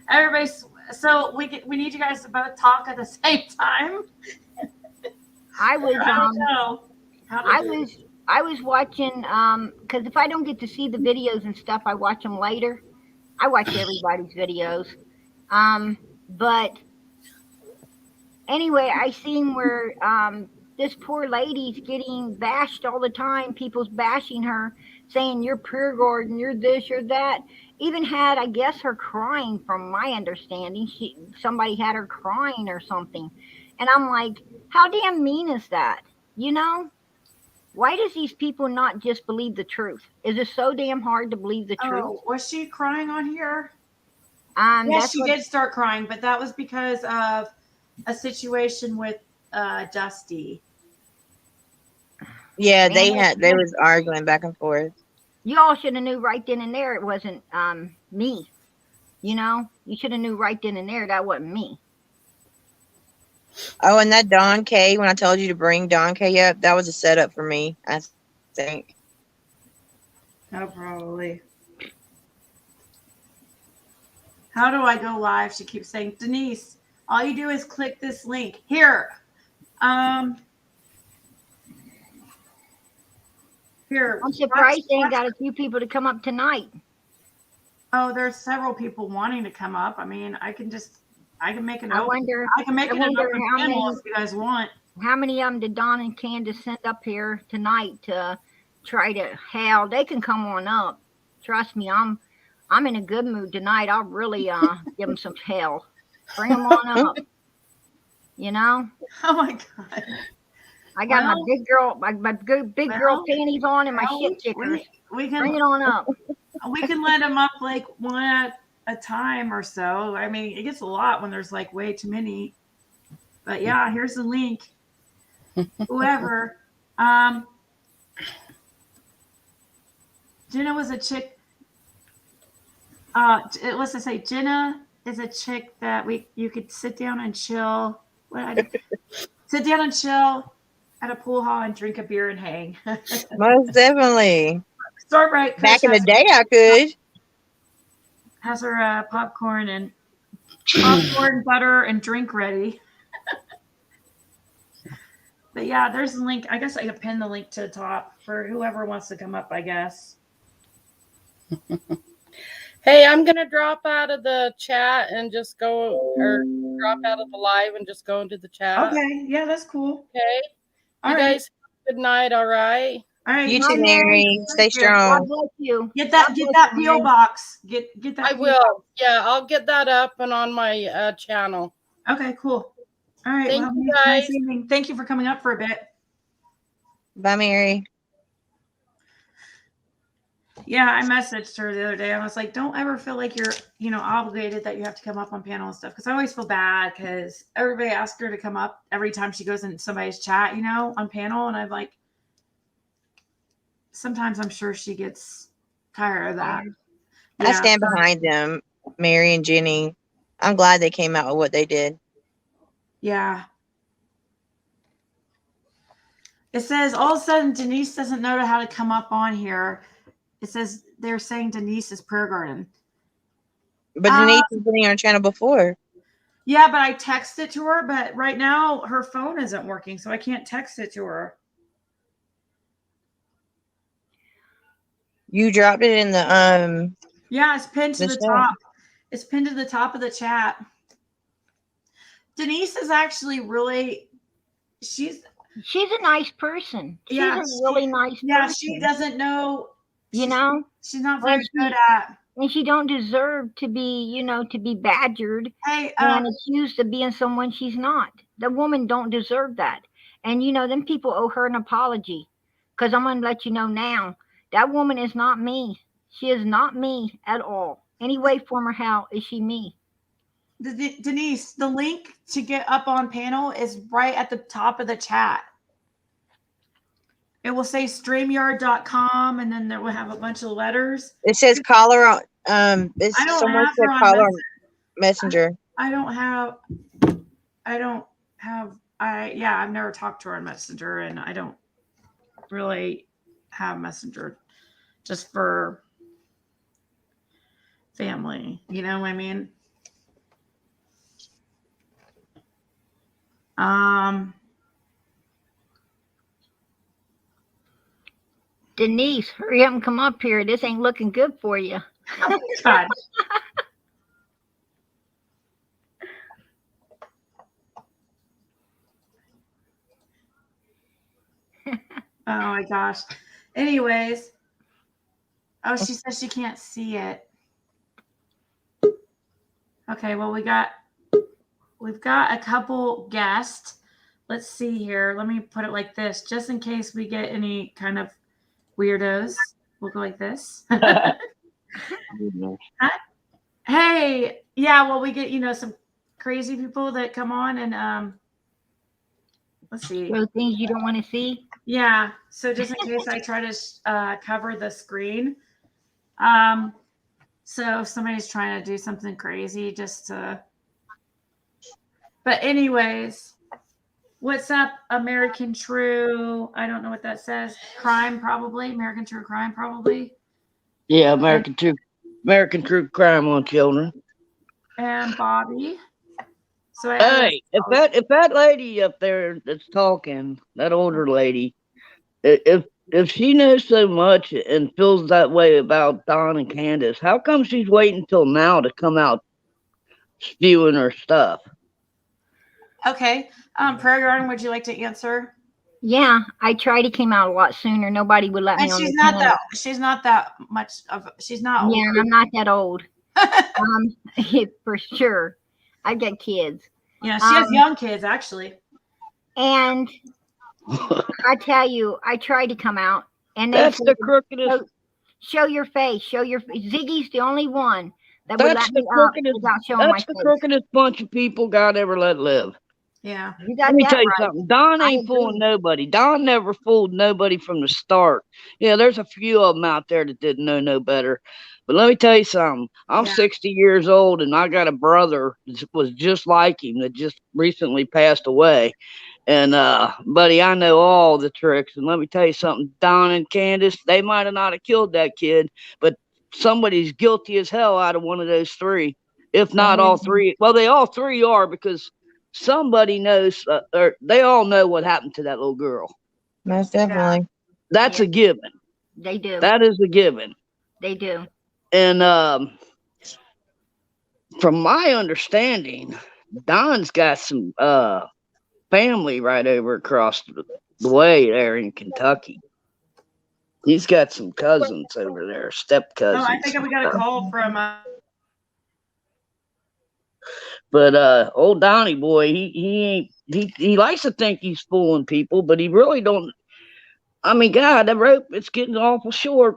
Everybody, so we need you guys to both talk at the same time. I was watching because if I don't get to see the videos and stuff, I watch them later. I watch everybody's videos. But anyway, I seen where this poor lady's getting bashed all the time. People's bashing her, saying you're Prayer Garden, you're this, you're that. Even had, I guess, her crying. From my understanding, somebody had her crying or something, and I'm like, how damn mean is that? You know, why does these people not just believe the truth? Is it so damn hard to believe the truth? Oh, was she crying on here? Yes, she did start crying, but that was because of a situation with Dusty. Yeah, Man, they was arguing back and forth. you all should have knew right then and there it wasn't me. You know, you should have knew right then and there that wasn't me. Oh, and that Don K, when I told you to bring Don K up, that was a setup for me, I think. Oh, probably. How do I go live? She keeps saying, Denise, all you do is click this link here. Here. I'm surprised they ain't got a few people to come up tonight. Oh, there's several people wanting to come up. I mean, I can make an I open. wonder I can make an wonder open how panel many- if you guys want. How many of them did Don and Candace send up here tonight to try to hell? They can come on up. Trust me, I'm in a good mood tonight. I'll really give them some hell. Bring them on up. You know, Oh my God. I got Well, my big girl, my big girl panties on and my well, shit kickers. we Bring can it on up. we can let them up like one at a time or so. I mean, it gets a lot when there's like way too many. But yeah, here's the link. Whoever. Jenna was a chick. Let's just say Jenna is a chick that you could sit down and chill. Sit down and chill at a pool hall and drink a beer and hang. Most definitely. Start right. Back in the day, I could. Has her popcorn, butter, and drink ready. But yeah, there's a link. I guess I could pin the link to the top for whoever wants to come up, I guess. Hey, I'm going to drop out of the chat and just go, or drop out of the live and just go into the chat. Okay. Yeah, that's cool. Okay. All You right. guys have a good night, all right? All right. You Hi, too, Mary. Stay God strong. bless you. Get that PO box. Get that. I will. Yeah, I'll get that up and on my channel. Okay, cool. All right. Thank well, you, nice guys. evening. Thank you for coming up for a bit. Bye, Mary. Yeah, I messaged her the other day. I was like, don't ever feel like you're, obligated that you have to come up on panel and stuff. Because I always feel bad because everybody asks her to come up every time she goes in somebody's chat, on panel. And I'm like, sometimes I'm sure she gets tired of that. I stand behind them, Mary and Jenny. I'm glad they came out with what they did. Yeah. It says all of a sudden Denise doesn't know how to come up on here. It says they're saying Denise is prayer garden. But Denise has been on our channel before. Yeah, but I texted to her, but right now her phone isn't working, so I can't text it to her. You dropped it in the Yeah, it's pinned to the chat. top. It's pinned to the top of the chat. Denise is actually really she's a nice person. She's a really nice person. Yeah, she doesn't know. She's not very good at. And she don't deserve to be, to be badgered and accused of being someone she's not. The woman don't deserve that. And, them people owe her an apology. Because I'm going to let you know now, that woman is not me. She is not me at all. Any way, form, or how is she me? Denise, the link to get up on panel is right at the top of the chat. It will say StreamYard.com, and then there will have a bunch of letters. It says caller on. Someone said caller on Messenger. I've never talked to her on Messenger, and I don't really have Messenger just for family. You know what I mean? Denise, hurry up and come up here. This ain't looking good for you. Oh, God. Oh, my gosh. Anyways. Oh, she says she can't see it. Okay, well, we've got a couple guests. Let's see here. Let me put it like this, just in case we get any kind of weirdos. We'll go like this. Hey, yeah, well, we get, some crazy people that come on and let's see. Those things you don't want to see. Yeah. So just in case I try to cover the screen. So if somebody's trying to do something crazy just to. But anyways, what's up, American True? I don't know what that says. Crime, probably. American True Crime, probably. Yeah, American True Crime on Children. And Bobby. So Hey, if that lady up there that's talking, that older lady, if she knows so much and feels that way about Don and Candace, how come she's waiting until now to come out spewing her stuff? Okay. Prayer Garden, would you like to answer? Yeah, I tried. It came out a lot sooner. Nobody would let me And on she's the not channel. that. She's not that much of. She's not. Yeah, and I'm not that old. For sure. I've got kids. Yeah, she has young kids actually. And I tell you, I tried to come out, and they That's said, the crookedest. Show your face. Show your. Ziggy's the only one that would That's let the me out crookedest. without showing my That's the face. crookedest bunch of people God ever let live. Yeah. You got Let me that tell you right. something. Don I ain't agree. fooling nobody. Don never fooled nobody from the start. Yeah, there's a few of them out there that didn't know no better. But let me tell you something. I'm 60 years old, and I got a brother that was just like him that just recently passed away. And buddy, I know all the tricks. And let me tell you something. Don and Candace, they might have not have killed that kid, but somebody's guilty as hell out of one of those three, if not all three. Well, they all three are, because somebody knows, or they all know what happened to that little girl. Most definitely. That's a given. They do. That is a given. They do. And from my understanding, Don's got some family right over across the way there in Kentucky. He's got some cousins over there, step cousins. Oh, I think we got a call from. But old Donnie boy, he likes to think he's fooling people, but he really don't. I mean, God, that rope, it's getting awful short.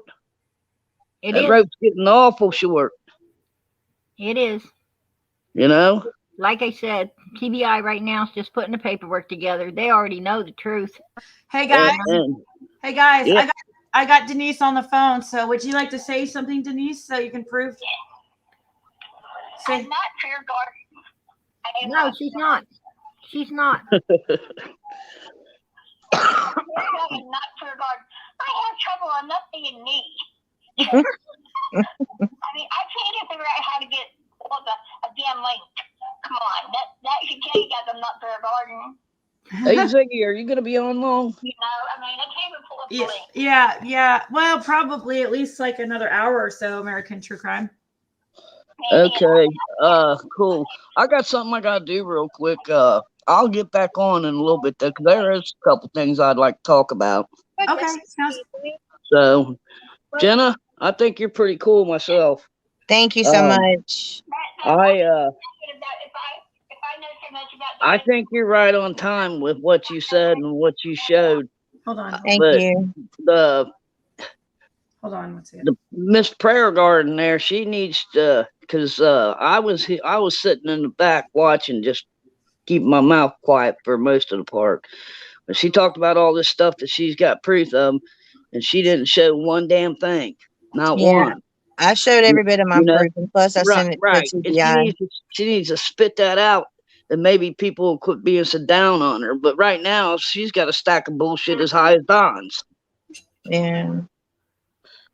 That rope's getting awful short. It is. You know? Like I said, TBI right now is just putting the paperwork together. They already know the truth. Hey guys. Hey guys, yeah. I got Denise on the phone. So would you like to say something, Denise, so you can prove? I'm not Fear Garden. No, she's not. She's not. I'm not Fear Garden. I have trouble enough being me. I mean, I can't even figure out how to get a damn link. Come on, that should tell you guys I'm not Fear Garden. Hey Ziggy, are you gonna be on long? You know, I mean, I can't even pull up the link. Yeah. Well, probably at least like another hour or so. American True Crime. Okay. Cool. I got something I gotta do real quick. I'll get back on in a little bit though, 'cause there is a couple things I'd like to talk about. Okay. So, Jenna, I think you're pretty cool myself. Thank you so much. I think you're right on time with what you said and what you showed. Hold on. Thank you. Hold on one second. The Miss Prayer Garden there, she needs to, because I was sitting in the back watching, just keeping my mouth quiet for most of the part. But she talked about all this stuff that she's got proof of, and she didn't show one damn thing, not one. I showed every bit of my proof, and plus I sent it to TBI. And she needs to spit that out, and maybe people will quit being so down on her. But right now, she's got a stack of bullshit as high as Don's. Yeah.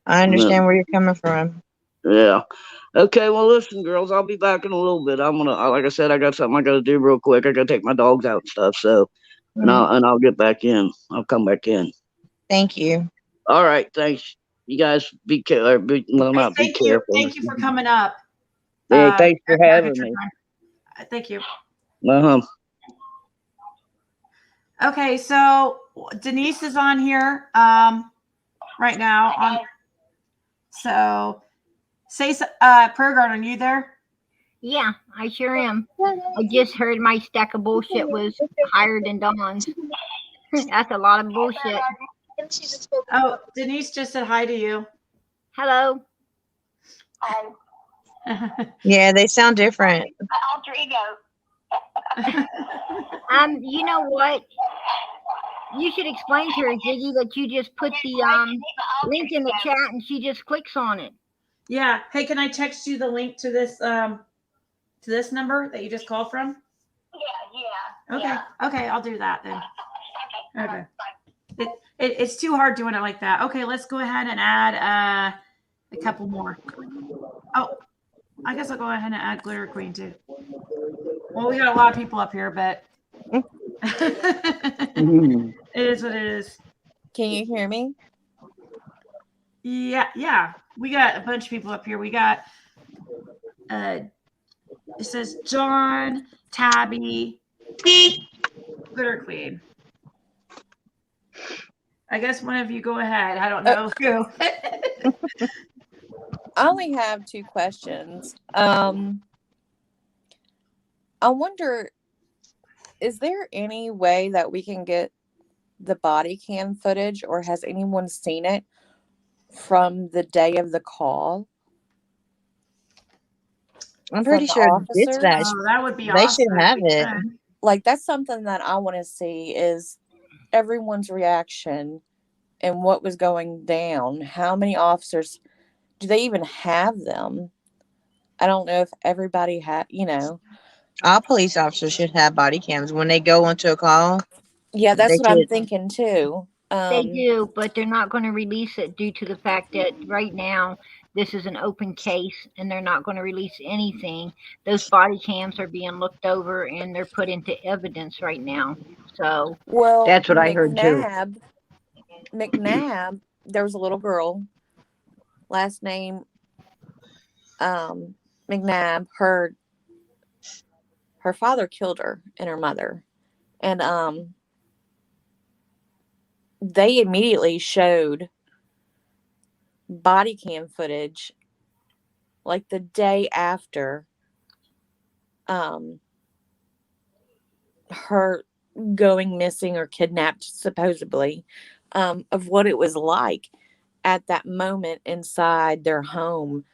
I understand where you're coming from. Yeah. Okay, well, listen, girls, I'll be back in a little bit. I'm gonna, like I said, I got something I gotta do real quick. I gotta take my dogs out and stuff. So, and I'll get back in. I'll come back in. Thank you. All right, thanks. You guys be careful. Be careful. Thank you for coming up. Hey, thanks for having me. Thank you. Okay, so Denise is on here right now. So say, Prayer Garden, are you there? Yeah, I sure am. I just heard my stack of bullshit was higher than Dawn's. That's a lot of bullshit. Oh, Denise just said hi to you. Hello. Yeah, they sound different. Alter ego. You know what? You should explain to her, Ziggy, that you just put the link in the chat and she just clicks on it. Yeah. Hey, can I text you the link to this number that you just called from? Yeah. Okay. Yeah. Okay, I'll do that then. Okay. Okay. It's too hard doing it like that. Okay, let's go ahead and add a couple more. Oh, I guess I'll go ahead and add Glitter Queen too. Well, we got a lot of people up here, but it is what it is. Can you hear me? Yeah. We got a bunch of people up here. We got it says John, Tabby, Glitter Queen. I guess one of you go ahead. I don't know who. I only have 2 questions. I wonder, is there any way that we can get the body cam footage, or has anyone seen it from the day of the call? I'm pretty sure dispatch, that would be they awesome. should have it. Like, that's something that I want to see, is everyone's reaction and what was going down. How many officers do they even have them? I don't know if everybody had, All police officers should have body cams when they go onto a call. Yeah, that's what I'm thinking too. They do, but they're not going to release it due to the fact that right now this is an open case and they're not going to release anything. Those body cams are being looked over and they're put into evidence right now. So, well, That's what I heard too. McNabb, there was a little girl, last name McNabb. Her father killed her and her mother, and they immediately showed body cam footage like the day after her going missing or kidnapped, supposedly, of what it was like at that moment inside their home,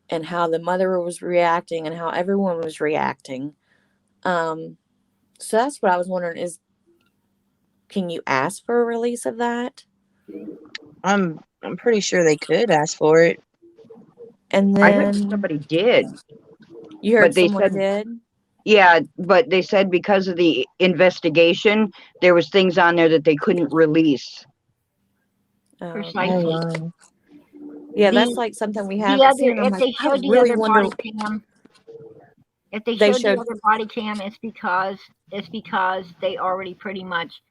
and how the mother was reacting and how everyone was reacting. So that's what I was wondering, is can you ask for a release of that? I'm pretty sure they could ask for it. And then I heard somebody did. You heard but they someone said, did? Yeah, but they said because of the investigation, there was things on there that they couldn't release. precisely. wow. Yeah, that's like something we haven't The other, seen. I'm if like, they I showed the really other wonder. body cam, if they They showed showed- the other body cam, it's because they already pretty much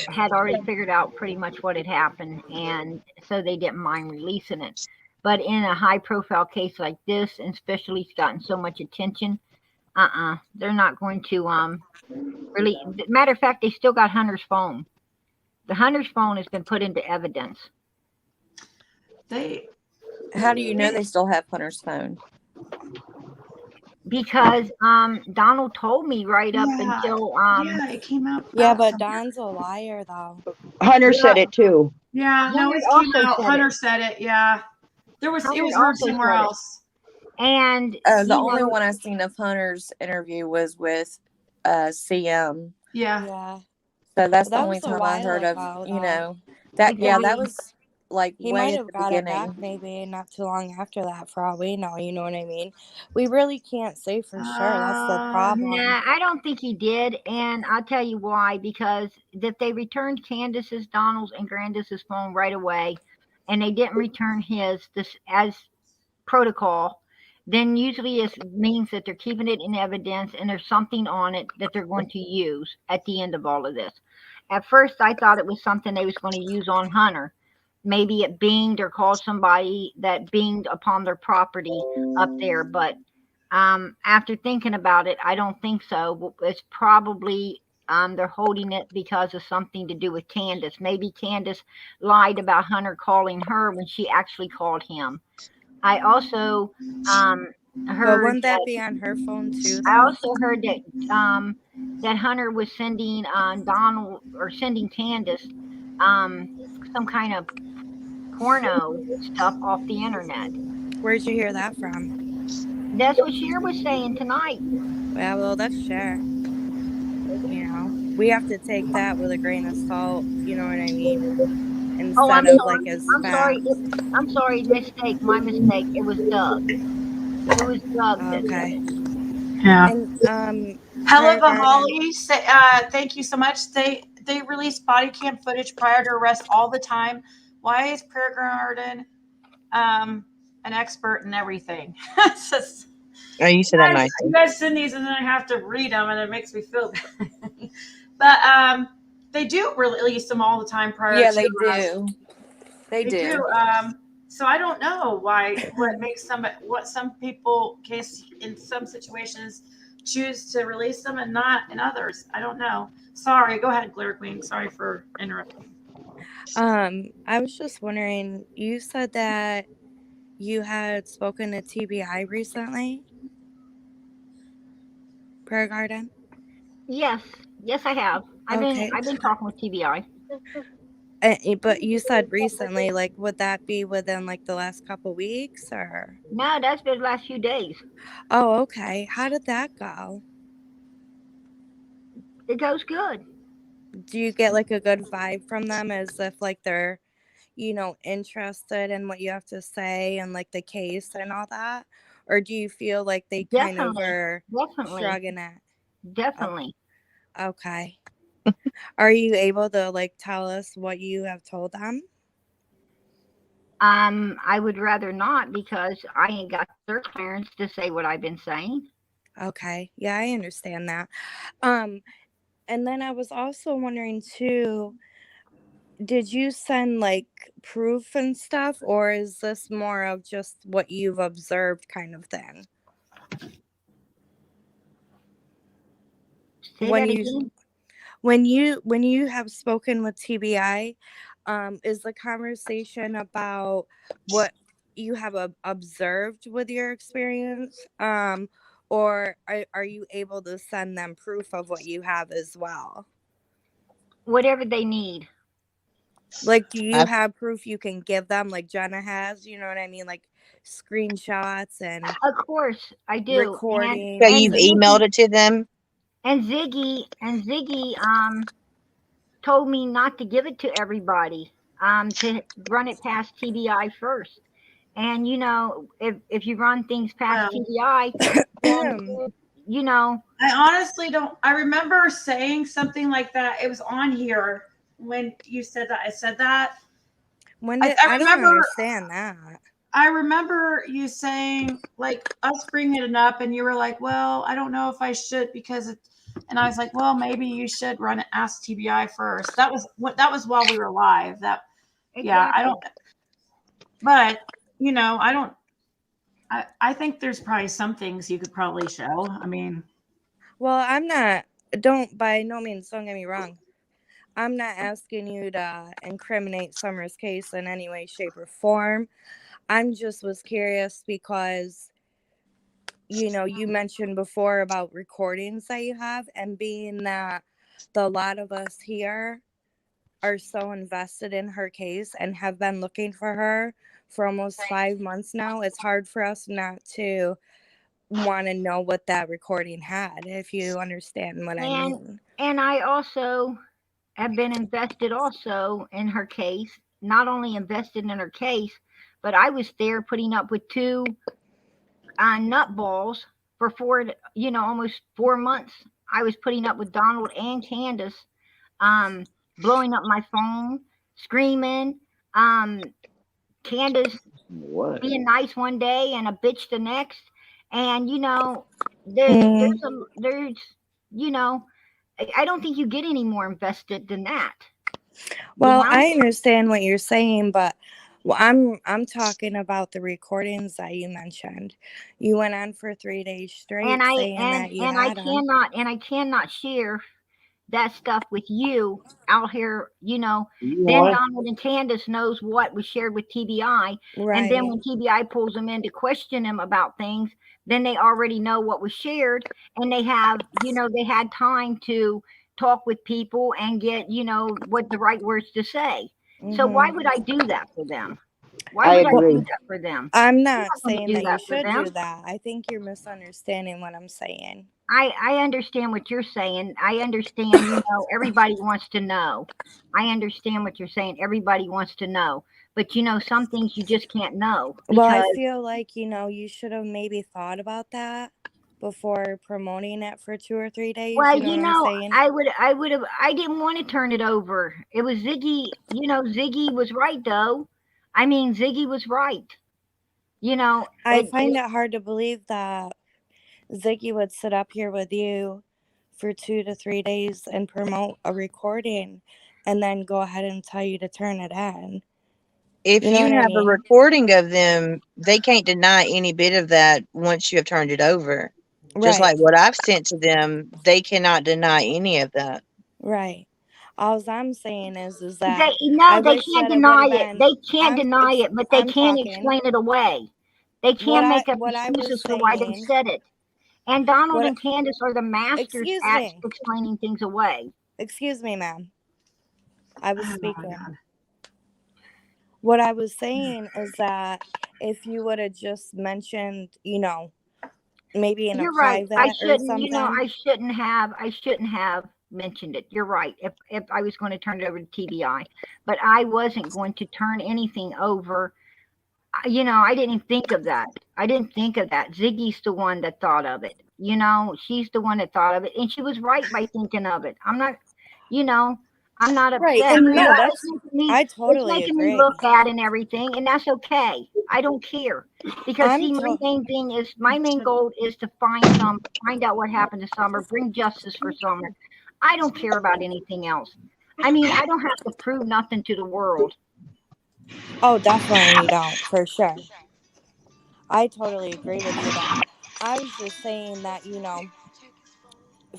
had already figured out pretty much what had happened, and so they didn't mind releasing it. But in a high profile case like this, and especially it's gotten so much attention, they're not going to really. Matter of fact, they still got Hunter's phone. The Hunter's phone has been put into evidence. How do you know they still have Hunter's phone? Because Donald told me right up until it came out. Yeah, but Don's a liar though. Hunter said it too. Yeah, no, it Hunter came also out. said Hunter it. said it. Yeah, it was Hunter heard also somewhere said it. else. And The only one I seen of Hunter's interview was with CM. Yeah. So that's But the that only was a time I heard while of, ago, that. though. Yeah, that was like He way might at have the got it beginning. back maybe not too long after that, for all we know. You know what I mean? We really can't say for sure. That's the problem. Nah, I don't think he did, and I'll tell you why. Because if they returned Candace's, Donald's, and Grandis's phone right away, and they didn't return his as protocol, then usually it means that they're keeping it in evidence and there's something on it that they're going to use at the end of all of this. At first, I thought it was something they was going to use on Hunter. Maybe it binged or called somebody that binged upon their property up there. But after thinking about it, I don't think so. It's probably they're holding it because of something to do with Candace. Maybe Candace lied about Hunter calling her when she actually called him. I also heard. But wouldn't that be on her phone too? I Though? also heard that that Hunter was sending Donald or sending Candace some kind of porno stuff off the internet. Where'd you hear that from? That's what Cher was saying tonight. Yeah, well, that's Cher. You know. we have to take that with a grain of salt. You know what I mean? Oh, I'm Instead of like sorry. as I'm sorry. facts. I'm sorry. Mistake. My mistake. It was Doug. It was Doug that said Okay. it. Yeah. And Hella Prayer Garden. Bahali, thank you so much. They release body cam footage prior to arrest all the time. Why is Prayer Garden an expert in everything? It's just, Oh, you said that nice. you guys send these and then I have to read them and it makes me feel bad. But they do release them all the time prior Yeah, to they arrest. do. They do. So I don't know what makes some people in some situations choose to release them and not in others. I don't know. Sorry, go ahead, Glitter Queen. Sorry for interrupting. I was just wondering, you said that you had spoken to TBI recently? Prayer Garden? Yes, I have. I've been talking with TBI. But you said recently, like, would that be within like the last couple weeks or? No, that's been the last few days. Oh, okay. How did that go? It goes good. Do you get like a good vibe from them, as if like they're, interested in what you have to say and like the case and all that? Or do you feel like they kind of are shrugging it? Definitely. Okay. Are you able to like tell us what you have told them? I would rather not because I ain't got their clearance to say what I've been saying. Okay. Yeah, I understand that. And then I was also wondering too, did you send like proof and stuff, or is this more of just what you've observed kind of thing? Say that again? When you have spoken with TBI, is the conversation about what you have observed with your experience, or are you able to send them proof of what you have as well? Whatever they need. Like, do you have proof you can give them, like Jenna has? You know what I mean, like screenshots and. Of course, I do. Recording. So you've emailed it to them. And Ziggy told me not to give it to everybody. To run it past TBI first. And if you run things past TBI, then, I honestly don't. I remember saying something like that. It was on here when you said that. I said that. I don't understand that. I remember you saying, like, us bringing it up, and you were like, "Well, I don't know if I should because," and I was like, "Well, maybe you should run it. Ask TBI first." That was while we were live. Yeah, I don't. But I don't. I think there's probably some things you could probably show. I mean, well, by no means, don't get me wrong. I'm not asking you to incriminate Summer's case in any way, shape, or form. I'm just was curious because, you mentioned before about recordings that you have, and being that a lot of us here are so invested in her case and have been looking for her for almost 5 months now, it's hard for us not to want to know what that recording had, if you understand what I mean. And I also have been invested also in her case, not only invested in her case, but I was there putting up with 2 nutballs for almost 4 months. I was putting up with Donald and Candace, blowing up my phone, screaming, Candace being nice one day and a bitch the next. And I don't think you get any more invested than that. Well, I understand what you're saying, but I'm talking about the recordings that you mentioned. You went on for 3 days straight I cannot share that stuff with you out here. Then Donald and Candace knows what was shared with TBI, and then when TBI pulls them in to question them about things, then they already know what was shared, and they have they had time to talk with people and get what the right words to say. So why would I do that for them? Why would I do that for them? I'm not saying that you should do that. I think you're misunderstanding what I'm saying. I understand what you're saying. I understand, everybody wants to know. I understand what you're saying. Everybody wants to know. But some things you just can't know Well, I because feel like, you should have maybe thought about that before promoting it for 2 or 3 days. well, You know what I'm saying? I didn't want to turn it over. It was Ziggy, Ziggy was right though. I mean, Ziggy was right. I find it hard to believe that Ziggy would sit up here with you for 2 to 3 days and promote a recording and then go ahead and tell you to turn it in. If You know you what I have a mean? recording of them, they can't deny any bit of that once you have turned it over. Just Right, like what I've sent to them, they cannot deny any of that. right. All I'm saying is they that no, I they wish can't that it would deny have it. been. They can't deny it, but they I'm can't talking. explain it away. They can't make up What I was excuses for why they saying. said it. And Donald What? and Candace are the masters Excuse at me. explaining things away. Excuse me, ma'am. I was Oh, speaking. my God. What I was saying is that if you would have just mentioned, maybe in a You're right. private I or shouldn't, something. I shouldn't have mentioned it. You're right. If I was going to turn it over to TBI, but I wasn't going to turn anything over. I didn't think of that. I didn't think of that. Ziggy's the one that thought of it. She's the one that thought of it, and she was right by thinking of it. I'm not, I'm not upset. Right. And no, It's totally making me agree. look bad and everything, and that's okay. I don't care because my main goal is to find out what happened to Summer, bring justice for Summer. I don't care about anything else. I mean, I don't have to prove nothing to the world. Oh, definitely you don't, for sure. I totally agree with you though. I was just saying that,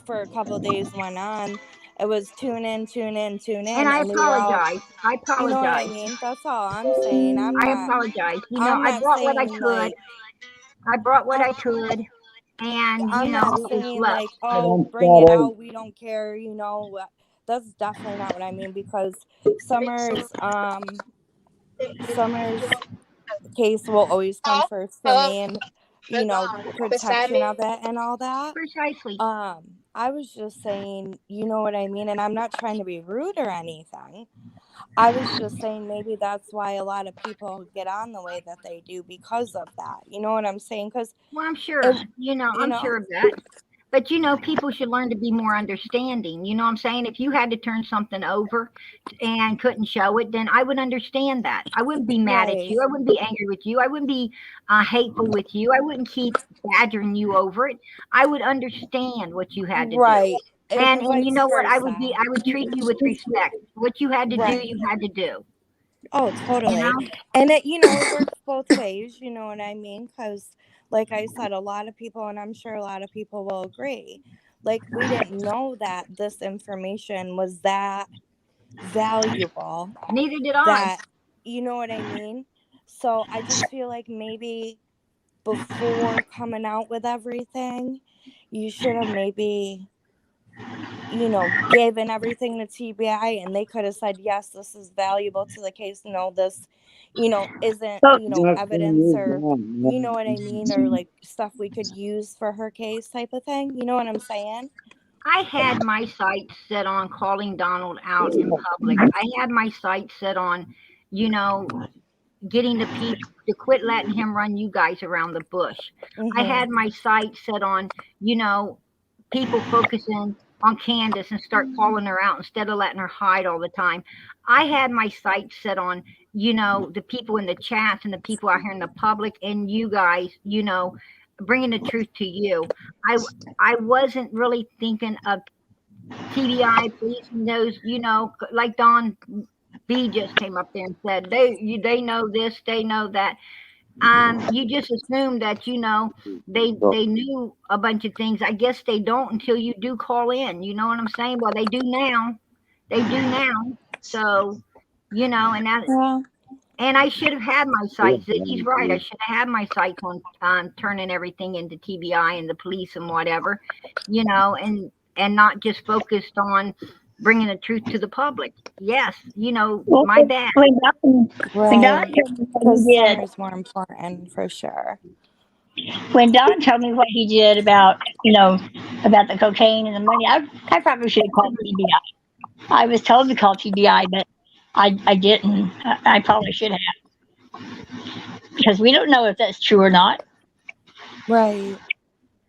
for a couple of days went on, it was tune in, And I and we were all, apologize. you know what I mean? That's all I'm saying. I apologize. I'm I not brought what I saying could. I brought what I could, and I'm it not was saying left. like, oh, bring it out. We don't care. That's definitely not what I mean, because Summer's case will always come first for me, and protection of it and all that. Precisely. I was just saying, you know what I mean, and I'm not trying to be rude or anything. I was just saying maybe that's why a lot of people get on the way that they do, because of that. You know what I'm saying? Because Well, I'm sure. I'm sure of that. But people should learn to be more understanding. You know what I'm saying? If you had to turn something over and couldn't show it, then I would understand that. I wouldn't be mad at you. I wouldn't be angry with you. I wouldn't be hateful with you. I wouldn't keep badgering you over it. I would understand what you had to do. And you know what? I would treat you with respect. What you had to do, you had to do. Oh, totally. And it works both ways. You know what I mean? Because, like I said, a lot of people, and I'm sure a lot of people will agree, like, we didn't know that this information was that valuable. Neither did I. That, you know what I mean? So I just feel like maybe before coming out with everything, you should have maybe given everything to TBI, and they could have said, yes, this is valuable to the case. No, this, isn't, evidence, or, you know what I mean? Or like stuff we could use for her case type of thing. You know what I'm saying? I had my sights set on calling Donald out in public. I had my sights set on, getting the people to quit letting him run you guys around the bush. I had my sights set on, people focusing on Candace and start calling her out instead of letting her hide all the time. I had my sights set on, the people in the chats and the people out here in the public, and you guys, bringing the truth to you. I wasn't really thinking of TBI, police and those, like Don B just came up there and said they know this, they know that. You just assume that they knew a bunch of things. I guess they don't until you do call in. You know what I'm saying? Well, they do now. They do now. So, and that. And I should have had my sights. He's right. I should have had my sights on turning everything into TBI and the police and whatever, and not just focused on bringing the truth to the public. Yes, my bad. Right. Because Summer's more important, for sure. when Don told me what he did about, about the cocaine and the money, I probably should have called TBI. I was told to call TBI, but I didn't. I probably should have, because we don't know if that's true or not. Right.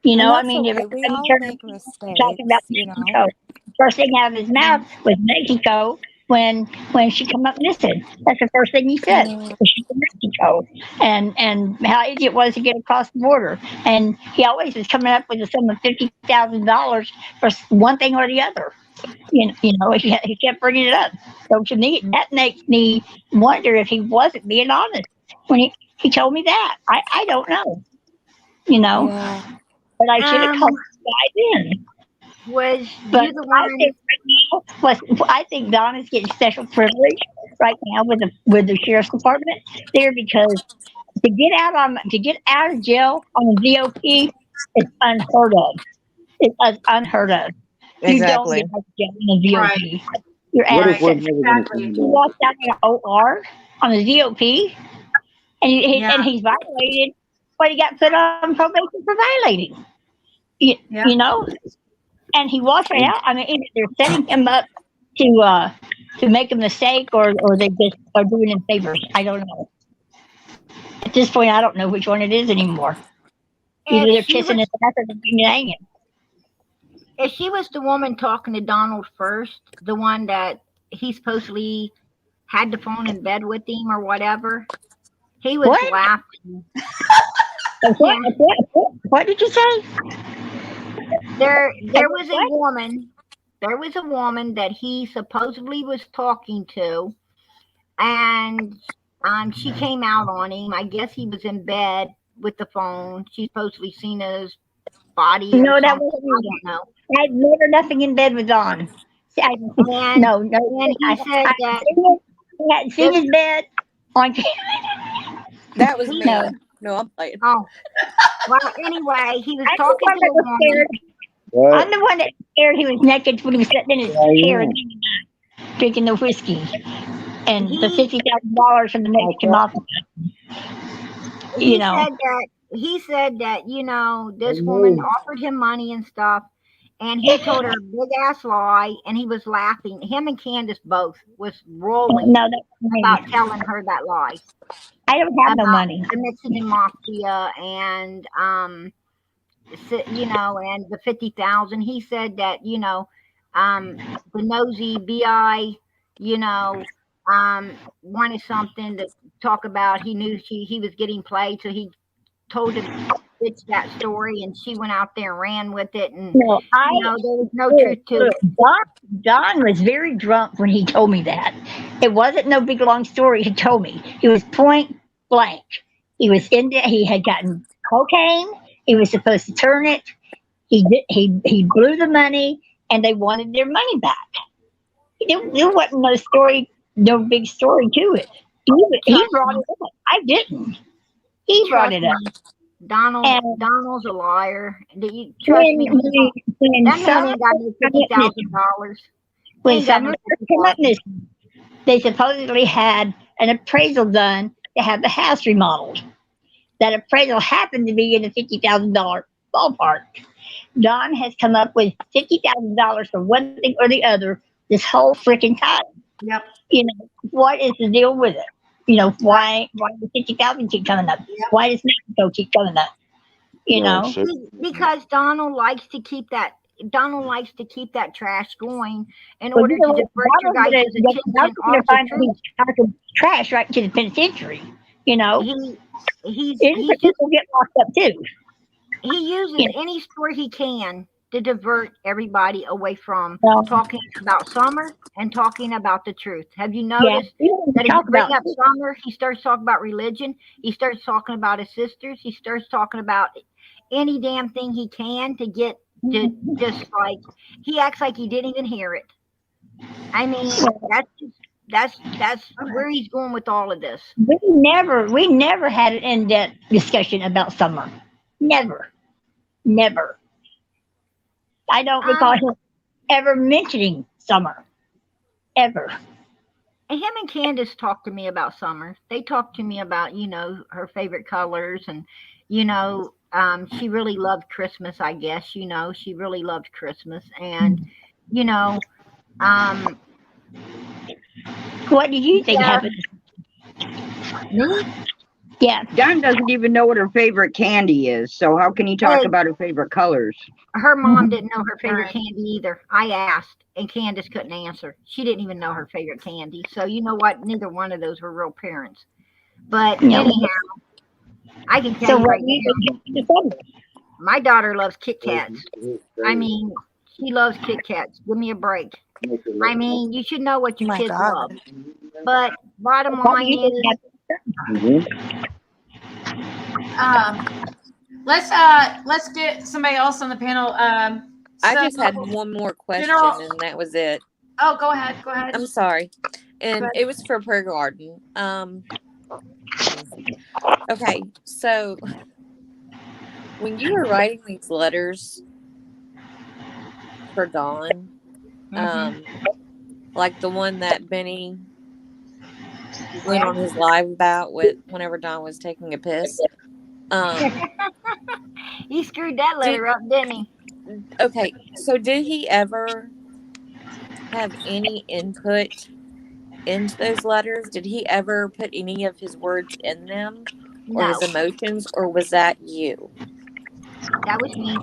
And I that's mean, if okay. We everybody all turned make talking about mistakes. Mexico, first thing out of his mouth was Mexico when she come up missing. That's the first thing he said. Yeah. She's from Mexico, and how easy it was to get across the border. And he always was coming up with a sum of $50,000 for one thing or the other. He kept bringing it up. So to me, that makes me wonder if he wasn't being honest when he told me that. I don't know. Yeah. But I should have called Um, the guy then. was But you the I one? think right now, I think Don is getting special privilege right now with the sheriff's department there, because to get out of jail on a DOP is unheard of. It's unheard of. You don't Exactly. get out of jail on a Right. DOP. Your What if ass we're gets never going to Exactly. find he out? walks out in an OR on a DOP, Yeah. and he's violated what he got put on probation for violating. Yeah. And he walks right out. I mean, either they're setting him up to make a mistake, or they just are doing him favors. I don't know. At this point, I don't know which one it is anymore. Either If they're she kissing was, his ass or they're hanging. if she was the woman talking to Donald first, the one that he supposedly had the phone in bed with him or whatever, he was What? laughing. What did you say? There was a What? woman. There was a woman that he supposedly was talking to, and she came out on him. I guess he was in bed with the phone. She supposedly seen his body or No, that something. wasn't I me. don't know. I'd never nothing in bed with Don. And No. and he said that I hadn't seen his bed on. That was me. No. No, I'm playing. Oh, well, anyway, he was I'm the talking one to that a was woman. scared. What? I'm the one that was scared he was naked when he was sitting in his Yeah, I chair am. and drinking the whiskey and the He $50,000 from the Mexican mafia. he You know, said that this I woman know. offered him money and stuff, and he told her a big ass lie, and he was laughing. Him and Candace both was rolling no, that's me. about telling her that lie I don't have no about money. the Mexican mafia and and the 50,000. He said that the nosy bi wanted something to talk about. He knew he was getting played, so he told the bitch that story, and she went out there and ran with it, and No, there was no truth to it. Don was very drunk when he told me that. It wasn't no big long story. He told me he was point blank. He was he had gotten cocaine. He was supposed to turn it. He blew the money, and they wanted their money back. There wasn't no story, no big story to it. He brought it up. I didn't. He brought it up. Donald's a liar. Do you trust me? When That man ain't got no $50,000. When Summer came up missing, they supposedly had an appraisal done to have the house remodeled. That appraisal happened to be in the $50,000 ballpark. Don has come up with $50,000 for one thing or the other this whole freaking time. Yep. What is the deal with it? Why does 50,000 keep coming up? Yep. Why does Mexico keep coming up? Because Donald likes to keep that trash going in order to divert your guys' attention off the truth. Talking trash right to the penitentiary. He's People get locked up too. He uses any story he can to divert everybody away from Well, talking about Summer and talking about the truth. Have you noticed he doesn't that if you talk bring about up Summer, he starts talking about religion, he starts talking about his sisters, he starts talking about any damn thing he can to get to just like he acts like he didn't even hear it. I mean, that's where he's going with all of this. We never had an in-depth discussion about Summer. Never. I don't recall him ever mentioning Summer. Ever. And him and Candace talked to me about Summer. They talked to me about, her favorite colors and, She really loved Christmas, I guess. She really loved Christmas, and you know, um, What did you think yeah, happened? me. Yeah. Dawn doesn't even know what her favorite candy is, so how can you talk Hey, about her favorite colors? her mom didn't know her favorite candy either. I asked, and Candace couldn't answer. She didn't even know her favorite candy. So you know what? Neither one of those were real parents. But No. anyhow, I can tell So you what right do you now, think happened to Summer? my daughter loves Kit Kats. I mean, she loves Kit Kats. Give me a break. I mean, you should know what your My kids God. love. But bottom What do line you think is, happened to Summer? Let's get somebody else on the panel. I So just had one more question, General, and that was it. oh, go ahead. I'm sorry, and Go it was for Prayer Garden. Okay, so when you were writing these letters for Dawn, like the one that Benny went on his live about with whenever Dawn was taking a piss. he screwed that letter up, didn't he? Okay, so did he ever have any input into those letters? Did he ever put any of his words in them or No, his emotions, or was that you? that was me.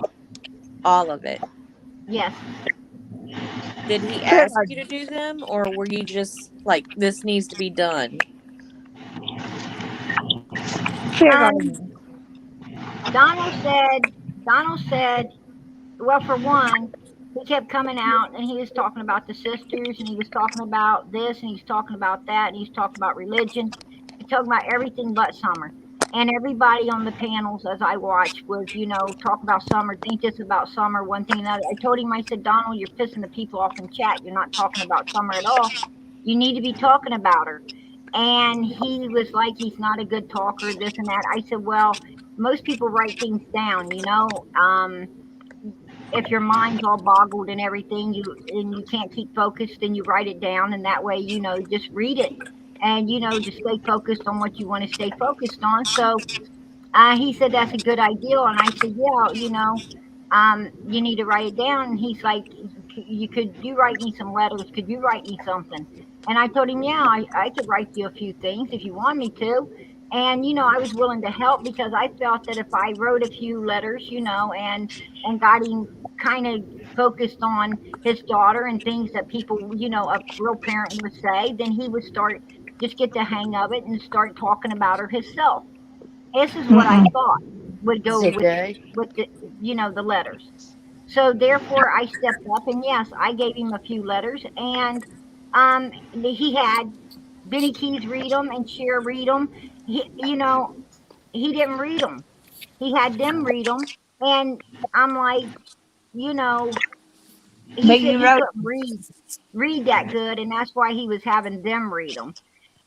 All of it. Yes. Did he ask you to do them, or were you just like, this needs to be done? Donald said, well, for one, he kept coming out and he was talking about the sisters and he was talking about this and he's talking about that and he's talking about religion. He's talking about everything but Summer. And everybody on the panels, as I watched, was, talk about Summer, think this about Summer, one thing and another. I told him, I said, Donald, you're pissing the people off in chat. You're not talking about Summer at all. You need to be talking about her. And he was like, he's not a good talker, this and that. I said, well, most people write things down, if your mind's all boggled and everything, you can't keep focused, then you write it down, and that way, just read it, and just stay focused on what you want to stay focused on. So he said that's a good idea, and I said, yeah, you need to write it down. And he's like, could you write me some letters? Could you write me something? And I told him, yeah, I could write you a few things if you want me to. And I was willing to help because I felt that if I wrote a few letters, and got him kind of focused on his daughter and things that people, a real parent would say, then he would just get the hang of it and start talking about her himself. This is what I thought would go with the, the letters. So therefore I stepped up and yes, I gave him a few letters and he had Benny Keys read them and Cher read them. He didn't read them. He had them read them. And I'm like, he said he couldn't read that good. And that's why he was having them read them.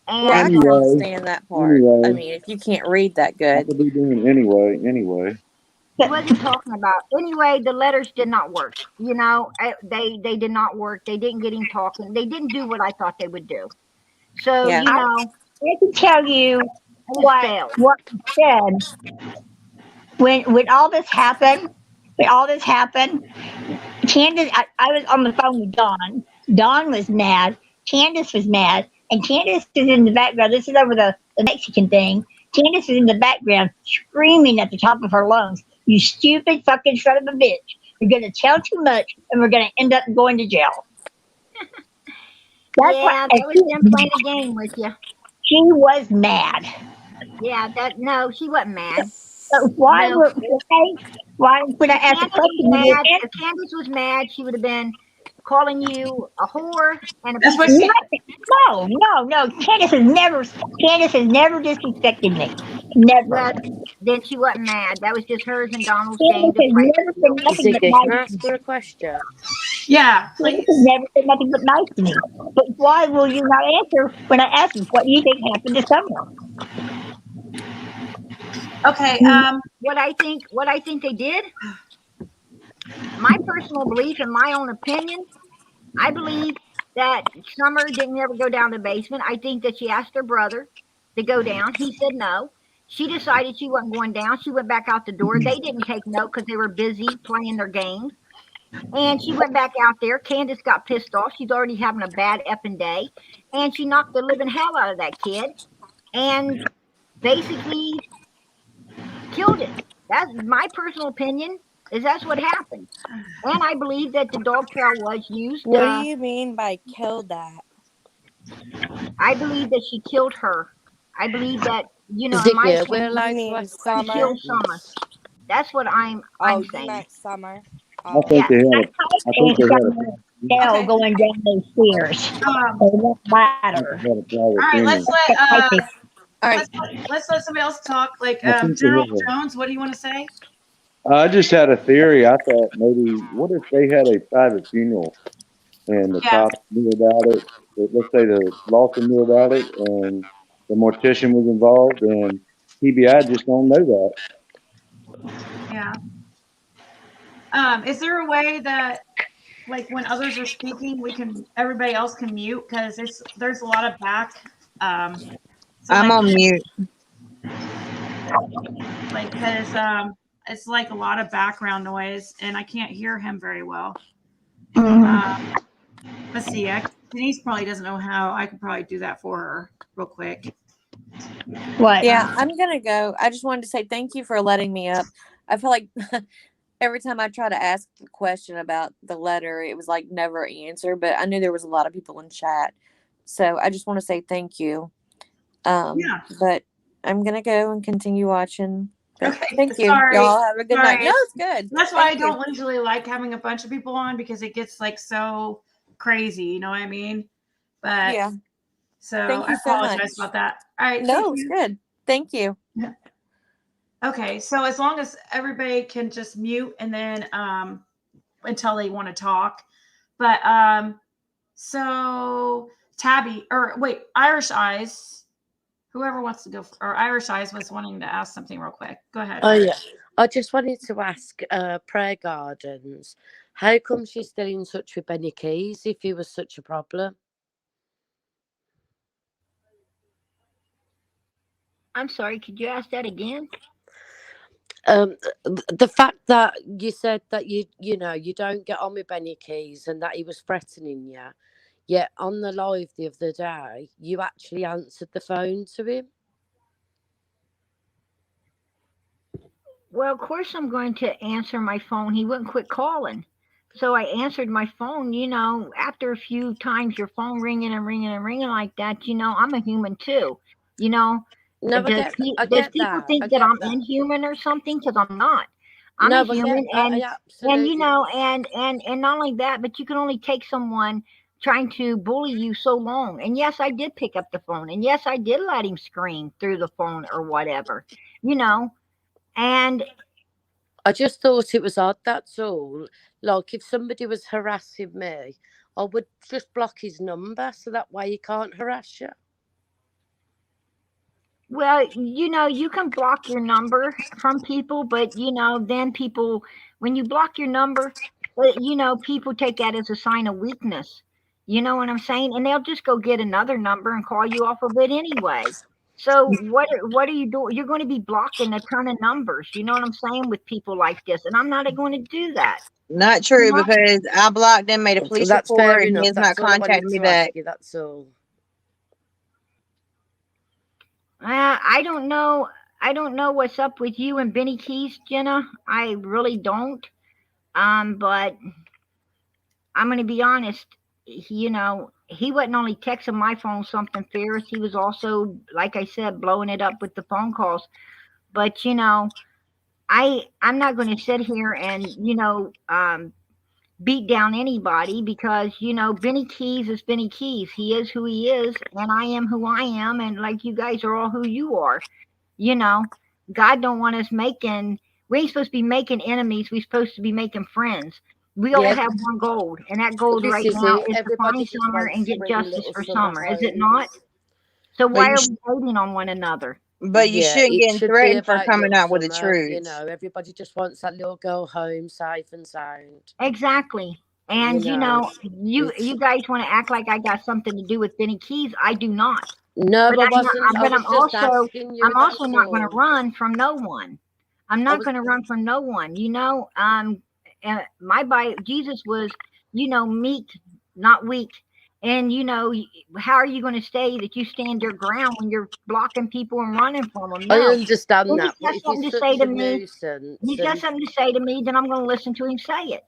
And well, I can understand that part. I mean, if you can't read that good. What are they doing anyway? He wasn't talking about. Anyway, the letters did not work. They did not work. They didn't get him talking. They didn't do what I thought they would do. So, I can tell you what he said when all this happened. Candace, I was on the phone with Dawn. Dawn was mad. Candace was mad. And Candace is in the background. This is over the Mexican thing. Candace is in the background screaming at the top of her lungs, "You stupid fucking son of a bitch. You're going to tell too much and we're going to end up going to jail." That was them playing a game with you. She was mad. Yeah, she wasn't mad. So why would I ask a question? If Candace was mad, she would have been calling you a whore and a piece of shit. No. Candace has never disrespected me. Never. Well, then she wasn't mad. That was just hers and Donald's Candace game. has never been nothing but Can I nice ask her a question? Yeah, please. Candace has never been nothing but nice to me. But why will you not answer when I ask you what you think happened to someone? Okay. What I think they did. My personal belief and my own opinion, I believe that Summer didn't ever go down the basement. I think that she asked her brother to go down. He said no. She decided she wasn't going down. She went back out the door. They didn't take note because they were busy playing their games. And she went back out there. Candace got pissed off. She's already having a bad effing day. And she knocked the living hell out of that kid and basically killed it. That's my personal opinion, is that's what happened. And I believe that the dog trail was used. What do you mean by killed that? I believe that she killed her. I believe that, you know, in Ziggy, my we're opinion, allowed You to mean ask she Summer? killed Summer. That's what I'm You saying. meant Summer. I think they had a, I think they had a, Dale Okay. going down those stairs. They won't ladder. they had a private All right, let's funeral. let let's let somebody else talk. Like I think they General have a, Jones, what do you want to say? I just had a theory. I thought maybe, what if they had a private funeral and the Yeah. cops knew about it? Let's say the Lawson knew about it and the mortician was involved, and TBI just don't know that. Yeah. Is there a way that, like, when others are speaking, everybody else can mute, because there's a lot of back. So I'm like, on mute. like, because it's like a lot of background noise, and I can't hear him very well. Let's see. Denise probably doesn't know how. I could probably do that for her real quick. What? Yeah, I'm gonna go. I just wanted to say thank you for letting me up. I feel like every time I try to ask a question about the letter, it was like never answered. But I knew there was a lot of people in chat, so I just want to say thank you. Yeah. But I'm gonna go and continue watching. But Okay. thank you. Sorry. Y'all have a good night. Sorry. No, it's good. That's why I Thank you. don't usually like having a bunch of people on, because it gets like so crazy. You know what I mean? But Yeah. so Thank I you so apologize much. about that. All right. No, Thank it's you. good. Thank you. Yeah. Okay. So as long as everybody can just mute, and then until they want to talk. But so Tabby, or wait, Irish Eyes, whoever wants to go, or Irish Eyes was wanting to ask something real quick. Go ahead. Oh yeah, I just wanted to ask Prayer Gardens, how come she's still in touch with Benny Keys if he was such a problem? I'm sorry, could you ask that again? The fact that you said that you know you don't get on with Benny Keys and that he was threatening you, yet on the live the other day you actually answered the phone to him. Well, of course I'm going to answer my phone. He wouldn't quit calling. So I answered my phone. You know, after a few times your phone ringing and ringing and ringing like that, you know, I'm a human too. You know, No, I does get people that. think I that get I'm that. inhuman or something? Because I'm not. I'm No, a but human, I and absolutely. you know, and not only that, but you can only take someone trying to bully you so long. And yes, I did pick up the phone, and yes, I did let him scream through the phone or whatever. You know, and I just thought it was odd, that's all. Like, if somebody was harassing me, I would just block his number so that way he can't harass you. well, you know, you can block your number from people, but you know, then people, when you block your number, you know, people take that as a sign of weakness. You know what I'm saying? And they'll just go get another number and call you off of it anyway. So what are you doing? You're going to be blocking a ton of numbers. You know what I'm saying, with people like this, and I'm not going to do that. Not You true, know? because I blocked him, made a police That's fair report, and he enough. has not That's all I wanted contacted me to ask back. you. That's all. I don't know. I don't know what's up with you and Benny Keys, Jenna. I really don't. But I'm going to be honest. You know, he wasn't only texting my phone something fierce. He was also, like I said, blowing it up with the phone calls. But you know, I'm not going to sit here and beat down anybody, because you know Benny Keys is Benny Keys. He is who he is, and I am who I am, and like you guys are all who you are. You know, God don't want us making. We ain't supposed to be making enemies. We're supposed to be making friends. We all Yeah, have one goal, and that goal this right is now it. is to Everybody find just Summer and wants to get bring justice little for summer Summer. Is it home. not? So But why you, are we hating on one another? but you Yeah, shouldn't it get should be threatened for about coming little out with the summer. You truth. know, everybody just wants that little girl home, safe and sound. Exactly. You And you know, know, you it's guys want to act like I got something to do with Benny Keys. I do not. No, But I wasn't. I was just asking you. I'm That's also not going to all. run from no one. I'm I not was. going to run from no one. Jesus was, meek, not weak. And how are you going to say that you stand your ground when you're blocking people and running from them? I No. understand If that, he's but got if he's something to such say to a me, nuisance, he's got and something to say to me, then I'm going to listen to him say it.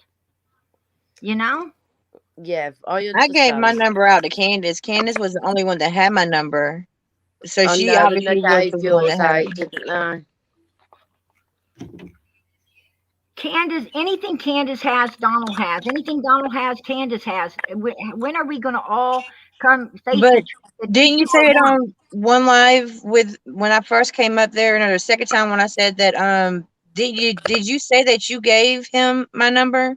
yeah, I I gave my understand. number out to Candace. Candace was the only one that had my number. So I she know, and they obviously was gave the one that yours had out, it. didn't they? Candace, anything Candace has, Donald has. Anything Donald has, Candace has. When are we going to all come face But the truth that these didn't you two say are it one? on one live with when I first came up there, and the second time when I said that did you say that you gave him my number?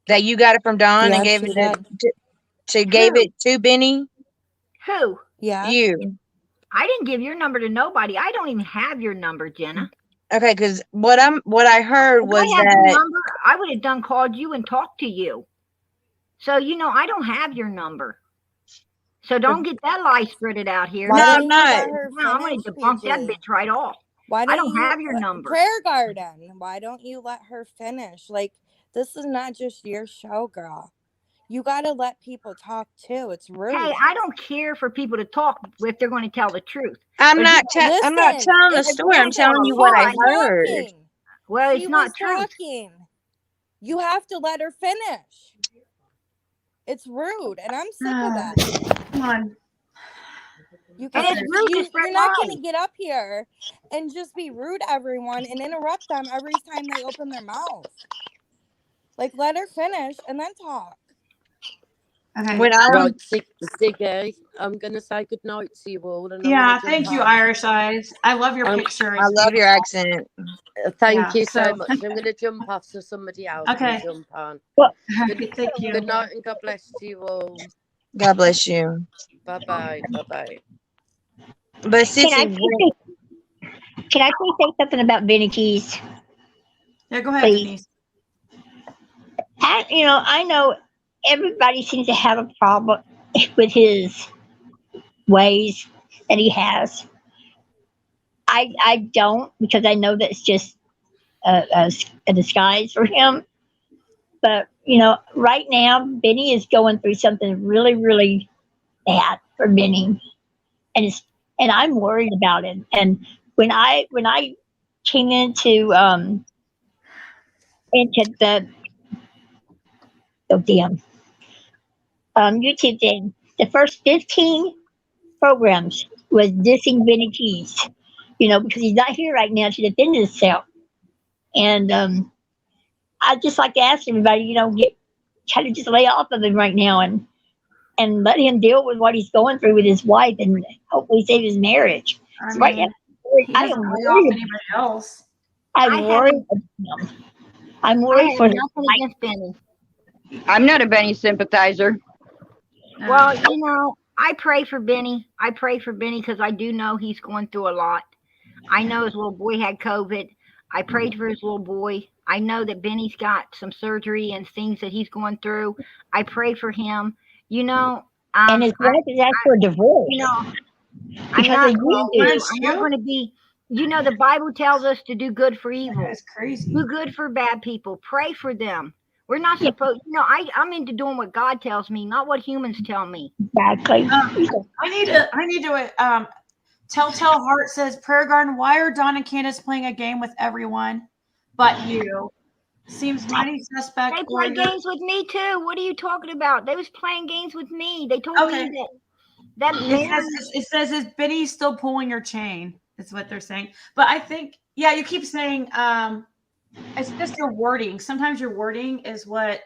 That you got it from Don and Yeah, gave she it did. gave Who? it to Benny? Who? Yeah. You. I didn't give your number to nobody. I don't even have your number, Jenna. Okay, because what I heard If was I had your that number, I would have done called you and talked to you. So I don't have your number. So don't get that lie spreaded out here. Why no, don't I'm you not. let her No, I'm going finish, to debunk that PG? bitch right off. Why I don't don't you have your number. prayer garden? Why don't you let her finish? Like, this is not just your show, girl. You gotta let people talk too. It's rude. Hey, I don't care for people to talk if they're going to tell the truth. I'm But not telling the Listen, story. I'm telling you what I heard. talking. Well, She it's not was truth. talking. You have to let her finish. It's rude, and I'm sick of that. Come on. You And can't. it's rude to spread You're not lies. gonna get up here and just be rude to everyone and interrupt them every time they open their mouth. Like, let her finish and then talk. Okay. When I Right, Ziggy, I'm going to say good night to you all. And I'm Yeah, gonna jump thank you, off. Irish Eyes. I love your picture. I It's love your beautiful. accent. Thank Yeah, you so so much. I'm going to jump off so somebody else okay. can jump on. Well, Thank you. Good night and God bless you all. God bless you. Bye bye. Bye bye. But can I Sissy, please say something about Benny Keys? Yeah, go ahead, Please. Denise. I know everybody seems to have a problem with his ways that he has. I don't, because I know that's just a disguise for him. But right now Benny is going through something really, really bad for Benny, and I'm worried about him. And when I came into the YouTube thing, the first 15 programs was dissing Benny Keys, because he's not here right now to defend himself. And I'd just like to ask everybody, try to just lay off of him right now and let him deal with what he's going through with his wife and hopefully save his marriage. I Right now, mean, he I doesn't am lay off worried. anybody else. I'm worried about him. I'm worried for him. Nothing against Benny. I'm not a Benny sympathizer. Well, I pray for Benny. I pray for Benny because I do know he's going through a lot. I know his little boy had COVID. I prayed for his little boy. I know that Benny's got some surgery and things that he's going through. I pray for him. And his wife is asked for a divorce. I'm not because going to be. The Bible tells us to do good for evil. That's crazy. Do good for bad people. Pray for them. We're not supposed. I'm into doing what God tells me, not what humans tell me. Exactly. I need to. Telltale Heart says, Prayer Garden, why are Don and Candace playing a game with everyone but you? Seems mighty suspect. They play games with me too. What are you talking about? They was playing games with me. They told me that it says is Benny still pulling your chain? Is what they're saying. But I think, yeah, you keep saying it's just your wording. Sometimes your wording is what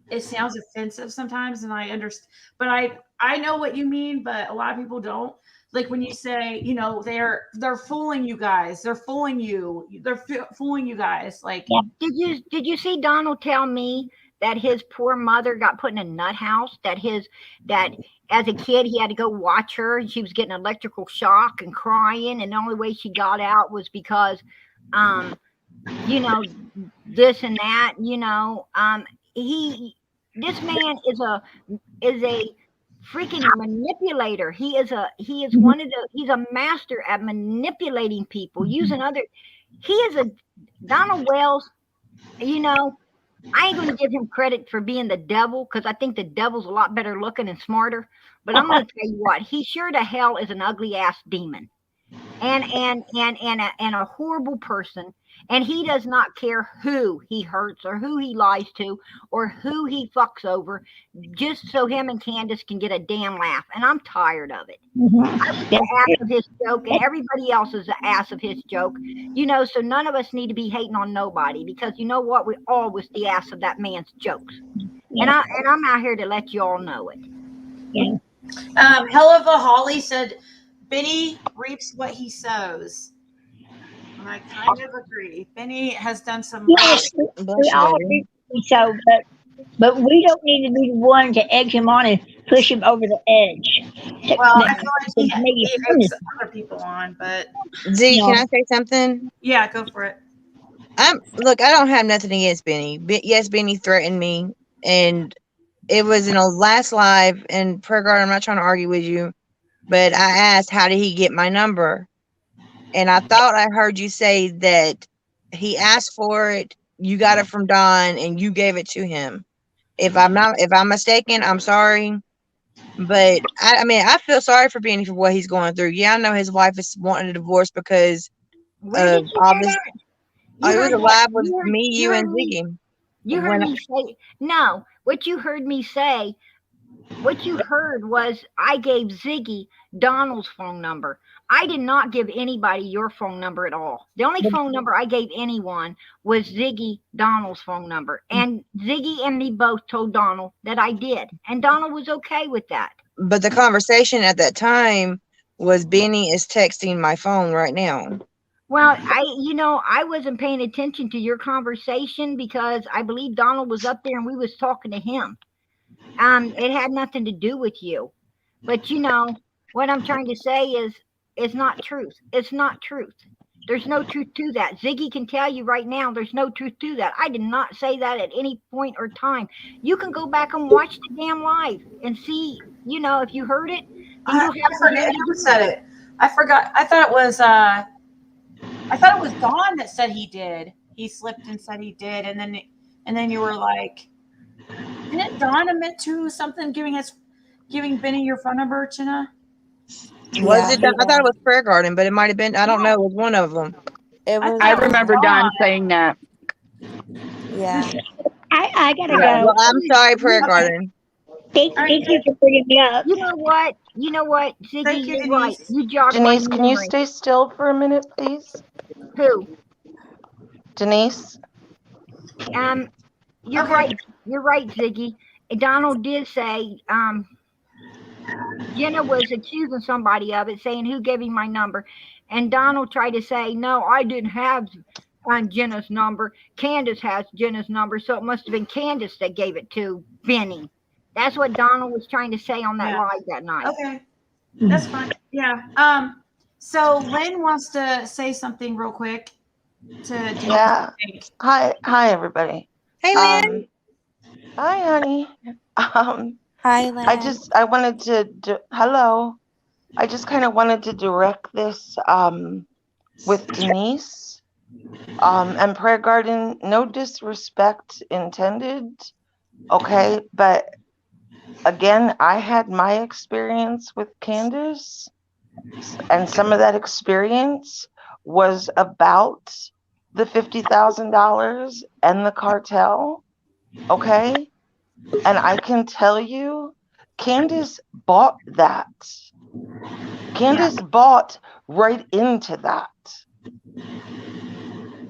it sounds offensive sometimes, and I understand. But I know what you mean, but a lot of people don't. Like when you say, they're fooling you guys. They're fooling you. They're fooling you guys. Like, did you see Donald tell me that his poor mother got put in a nut house? That as a kid he had to go watch her, and she was getting electrical shock and crying, and the only way she got out was because, this and that. This man is a freaking manipulator. He is one of the, he's a master at manipulating people, using other. He is a Donald Wells. You know, I ain't going to give him credit for being the devil, because I think the devil's a lot better looking and smarter. But I'm going to tell you what, he sure to hell is an ugly ass demon, and a horrible person. And he does not care who he hurts or who he lies to or who he fucks over, just so him and Candace can get a damn laugh. And I'm tired of it. I was the ass of his joke, and everybody else is the ass of his joke. You know, so none of us need to be hating on nobody, because you know what? We all was the ass of that man's jokes. And I'm out here to let you all know it. Yeah. Helluva Holly said, Benny reaps what he sows. And I kind of agree. Benny has done some. Yes, we all do so, but we don't need to be the one to egg him on and push him over the edge. Well, I feel like he eggs other people on, but. Z, can I say something? Yeah, go for it. Look, I don't have nothing against Benny. Yes, Benny threatened me, and it was in a last live. And prayer guard, I'm not trying to argue with you, but I asked, how did he get my number? And I thought I heard you say that he asked for it, you got it from Don, and you gave it to him. If I'm mistaken, I'm sorry. But I mean, I feel sorry for Benny for what he's going through. Yeah, I know his wife is wanting a divorce because of all this. It was alive with me, you, and Ziggy. You heard me say, no, what you heard me say, what you heard was I gave Ziggy Donald's phone number. I did not give anybody your phone number at all. The only phone number I gave anyone was Ziggy Donald's phone number. And Ziggy and me both told Donald that I did. And Donald was okay with that. But the conversation at that time was Benny is texting my phone right now. Well, I wasn't paying attention to your conversation because I believe Donald was up there and we was talking to him. It had nothing to do with you. But what I'm trying to say is it's not truth. It's not truth. There's no truth to that. Ziggy can tell you right now there's no truth to that. I did not say that at any point or time. You can go back and watch the damn live and see, if you heard it. I forget who said it. I forgot. I thought it was Dawn that said he did. He slipped and said he did, and then you were like, didn't Dawn admit to something giving Benny your phone number, Chinna? Was it? I thought it was Prayer Garden, but it might have been. I don't know. It was one of them. I remember Don saying that. Yeah. I gotta go. Well, I'm sorry, Prayer Garden. Thank you for bringing me up. You know what? Ziggy, you're right. You jogged Denise, my can you memory. stay still for a minute, please? Who? Denise? You're right. You're right, Ziggy. Donald did say, Jenna was accusing somebody of it, saying who gave him my number. And Donald tried to say, no, I didn't have Jenna's number. Candace has Jenna's number, so it must have been Candace that gave it to Benny. That's what Donald was trying to say on that live that night. Okay. That's fine. Yeah. So Lynn wants to say something real quick to Denise. Yeah. Hi, everybody. Hey, Lynn. Hi, honey. Hi, Lynn. I wanted to hello. I just kind of wanted to direct this with Denise and Prayer Garden. No disrespect intended, okay? But again, I had my experience with Candace, and some of that experience was about the $50,000 and the cartel, okay? And I can tell you, Candace bought that. Candace bought right into that.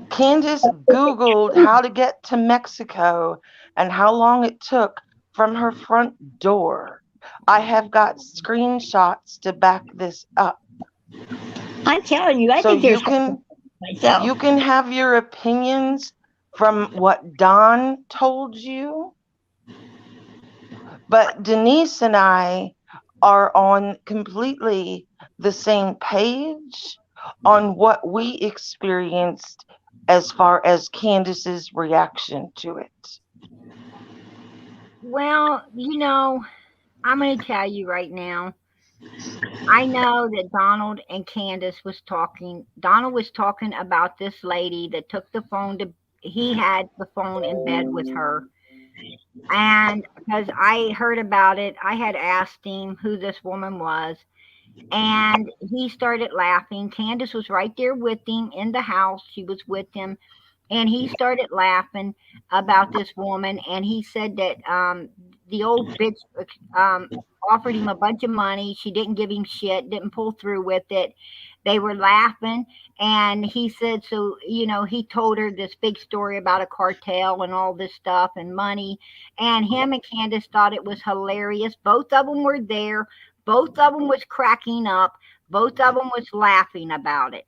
Candace Googled how to get to Mexico and how long it took from her front door. I have got screenshots to back this up. I'm telling you, I think there's myself. You can have your opinions from what Don told you, but Denise and I are on completely the same page on what we experienced as far as Candace's reaction to it. Well, I'm going to tell you right now. I know that Donald and Candace was talking. Donald was talking about this lady that took the phone to. He had the phone in bed with her, and because I heard about it, I had asked him who this woman was, and he started laughing. Candace was right there with him in the house. She was with him, and he started laughing about this woman. And he said that the old bitch offered him a bunch of money. She didn't give him shit, didn't pull through with it. They were laughing, and he said, so, he told her this big story about a cartel and all this stuff and money. And him and Candace thought it was hilarious. Both of them were there. Both of them was cracking up. Both of them was laughing about it.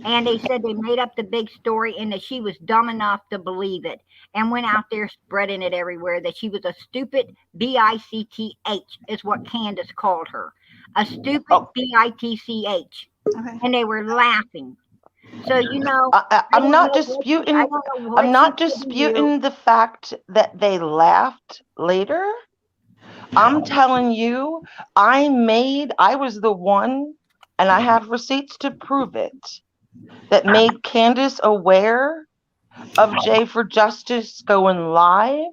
And they said they made up the big story and that she was dumb enough to believe it and went out there spreading it everywhere, that she was a stupid B-I-C-T-H is what Candace called her. A stupid B-I-T-C-H. Okay. And they were laughing. So, I'm not disputing. I'm not disputing the fact that they laughed later. I'm telling you, I was the one, and I have receipts to prove it, that made Candace aware of Jay for Justice going live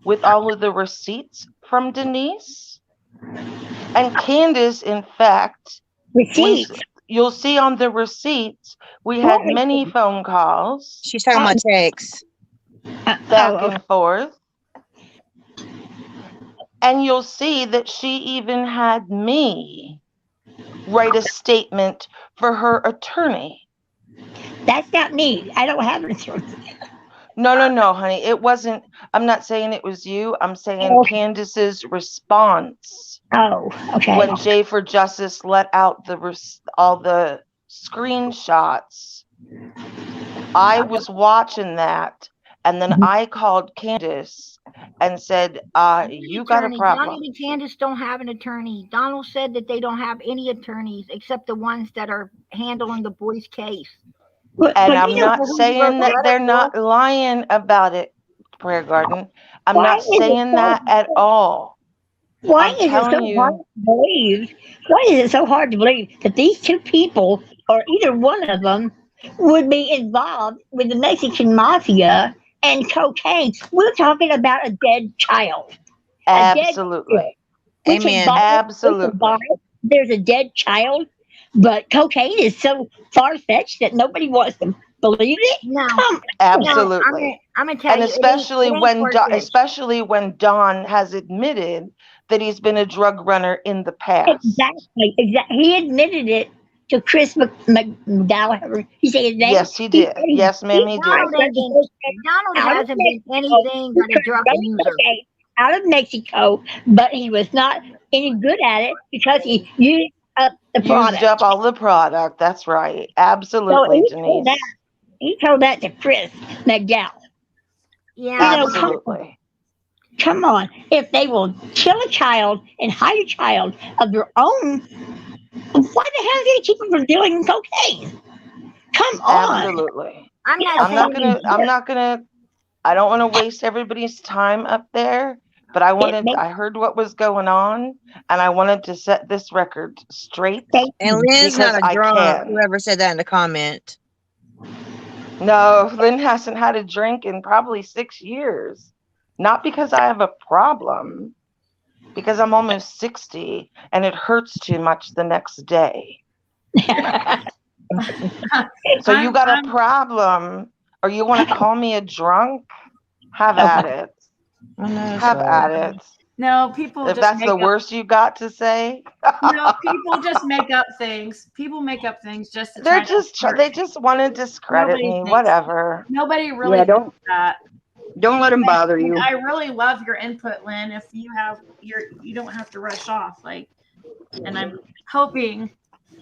with all of the receipts from Denise. And Candace, in fact, you'll see on the receipts, we had many phone calls. She's talking about texts. Back and forth. And you'll see that she even had me write a statement for her attorney. That's not me. I don't have an attorney. No, honey. It wasn't. I'm not saying it was you. I'm saying Candace's response. Oh, okay. When Jay for Justice let out all the screenshots, I was watching that, and then I called Candace and said, you got a problem. Donald and Candace don't have an attorney. Donald said that they don't have any attorneys except the ones that are handling the boy's case. And I'm not saying that they're not lying about it, Prayer Garden. I'm not saying that at all. Why is it so hard to believe? Why is it so hard to believe that these two people, or either one of them, would be involved with the Mexican mafia and cocaine? We're talking about a dead child. Absolutely. Amen. Absolutely. There's a dead child, but cocaine is so far-fetched that nobody wants to believe it. No, absolutely. I'm gonna tell you, especially especially when Don has admitted that he's been a drug runner in the past. Exactly. He admitted it to Chris McDowell. He said his name. Yes, he did. Yes, ma'am, he did. Donald hasn't been anything but a drug user. Out of Mexico, but he was not any good at it because he used up the product. Used up all the product. That's right. Absolutely, so Denise. He told that to Chris McDowell. Yeah, absolutely. Come on. If they will kill a child and hide a child of their own, why the hell do they keep them from dealing cocaine? Come on. Absolutely. I don't want to waste everybody's time up there, but I heard what was going on, and I wanted to set this record straight. And Lynn's not a drunk. Whoever said that in the comment. No, Lynn hasn't had a drink in probably 6 years. Not because I have a problem, because I'm almost 60 and it hurts too much the next day. So you got a problem, or you want to call me a drunk? Have at it. Have at it. No, people. If that's the worst you got to say. No, people just make up things. People make up things just to. They just want to discredit me. Whatever. Nobody really thinks that. Don't let them bother you. I really love your input, Lynn. If you have you don't have to rush off. And I'm hoping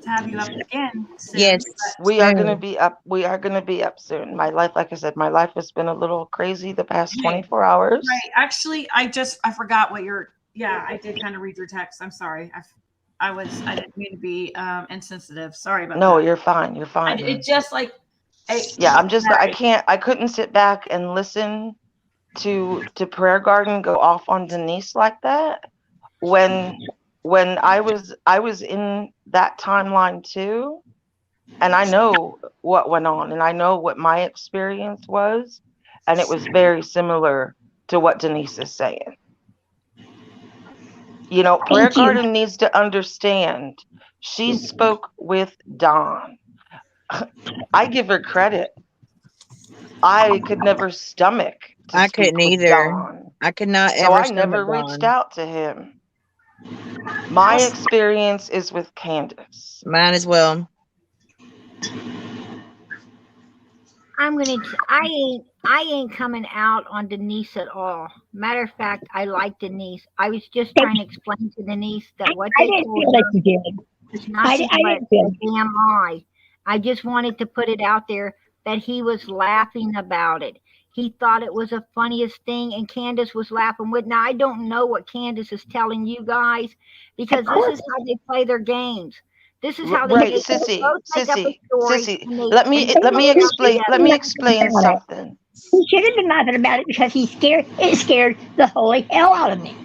to have you up again soon. Yes, we are going to be up. We are going to be up soon. My life, like I said, my life has been a little crazy the past 24 hours. Right. Actually, I forgot what I did kind of read your text. I'm sorry. I didn't mean to be insensitive. Sorry about that. No, you're fine. You're fine. It just I couldn't sit back and listen to Prayer Garden go off on Denise like that, when I was in that timeline too, and I know what went on, and I know what my experience was, and it was very similar to what Denise is saying. You know, Prayer Thank you. Garden needs to understand. She spoke with Don. I give her credit. I could never stomach to I speak couldn't with either. Don. I could not So ever I never stomach reached Dawn. out to him. My experience is with Candace. Mine as well. I ain't coming out on Denise at all. Matter of fact, I like Denise. I was just trying to explain to Denise that what I they didn't told feel like her you did. was I nothing but didn't feel a damn lie. I just wanted to put it out there that he was laughing about it. He thought it was the funniest thing, and Candace was laughing with. Now, I don't know what Candace is telling you guys, because this is how they play their games. This is how they Right, both make up a story. Sissy. And they, Let and me they let me put it out explain. Let together. me explain something. He should have been laughing about it because it scared the holy hell out of me.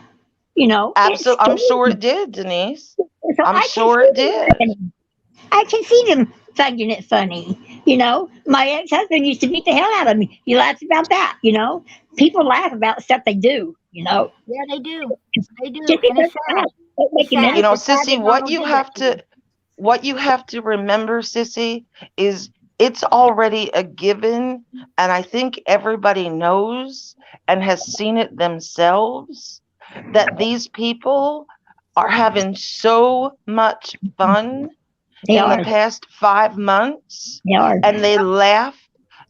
You know, Absolutely, I'm sure it did, Denise. So I'm I sure can it see them did. laughing. I can see them finding it funny. You know, my ex-husband used to beat the hell out of me. He laughs about that. You know, people laugh about stuff they do. You know, Yeah, they do. They do. just And because it's sad. don't make It's him sad. You know, It's sad Sissy, that Donald did that to you. what you have to remember, Sissy, is it's already a given, and I think everybody knows and has seen it themselves that these people are having so much fun They in the are. past 5 months, They are. and they laugh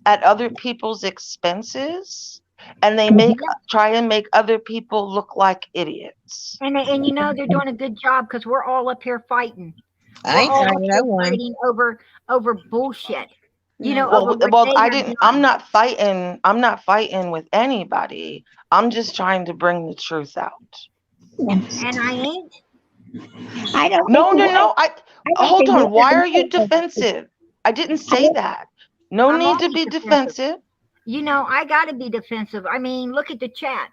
at other people's expenses, and they try and make other people look like idiots. And you know they're doing a good job because we're all up here fighting. I We're ain't all up fighting here no one. fighting over bullshit. You know, Well, over what well, they I are didn't. doing. I'm not fighting. I'm not fighting with anybody. I'm just trying to bring the truth out. And I ain't. I don't No, think no, you no. don't Hold think on. Why are you you defensive? I didn't say that. No I'm need to always be defensive. defensive. You know, I got to be defensive. I mean, look at the chat.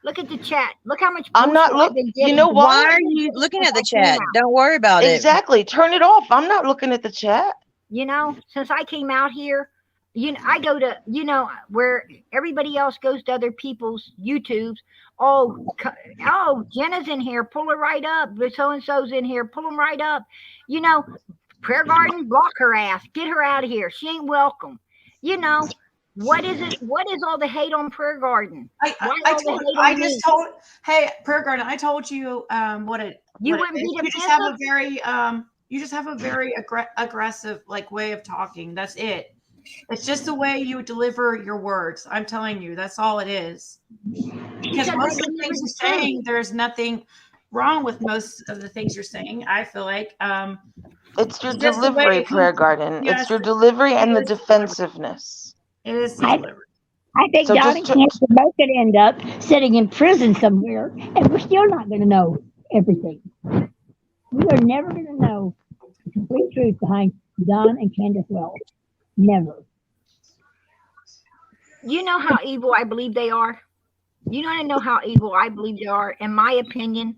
Look at the chat. Look how much I'm not bullshit I've been You getting. know Why what? are you looking at the Since I came chat? out. Don't worry about it. Exactly. Turn it off. I'm not looking at the chat. You know, since I came out here, you know, I go to, you know, where everybody else goes to other people's YouTubes. Oh, Jenna's in here. Pull her right up. So and so's in here. Pull them right up. You know, Prayer Garden, block her ass. Get her out of here. She ain't welcome. You know, what is it? What is all the hate on Prayer Garden? Why all the hate on me? Hey, Prayer Garden, I told you what it You what it wouldn't is. be You just have a defensive? very aggressive like way of talking. That's it. It's just the way you deliver your words. I'm telling you, that's all it is. Because Because most I of the deliver things the you're truth. saying, there's nothing wrong with most of the things you're saying. I feel like It's your it's just the way delivery, it comes. Prayer Garden. Yes, It's your delivery and the it is delivered. defensiveness. It is the I, delivery. I think So Don just and Candace are both going to end up sitting in prison somewhere, and we're still not going to know everything. We are never going to know the complete truth behind Don and Candace Wells. Never. You know how evil I believe they are? You want to know how evil I believe they are? In my opinion,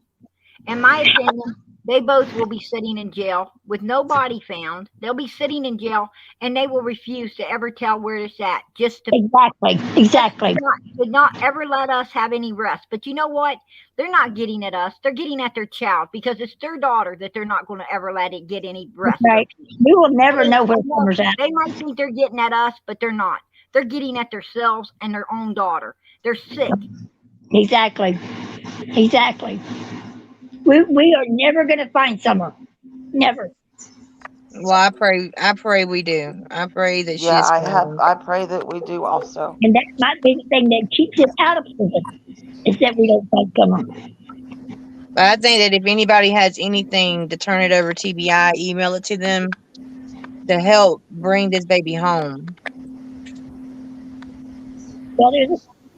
they both will be sitting in jail with no body found. They'll be sitting in jail, and they will refuse to ever tell where it's at. Just to exactly. To not ever let us have any rest. But you know what? They're not getting at us. They're getting at their child, because it's their daughter that they're not going to ever let it get any rest. Right. We will never know where Summer's at. They might think they're getting at us, but they're not. They're getting at themselves and their own daughter. They're sick. Exactly. We are never going to find Summer. Never. Well, I pray we do. I pray that she Yeah, is found. I pray that we do also. And that might be the thing that keeps it out of prison, is that we don't find Summer. But I think that if anybody has anything to turn it over TBI, email it to them to help bring this baby home. Well,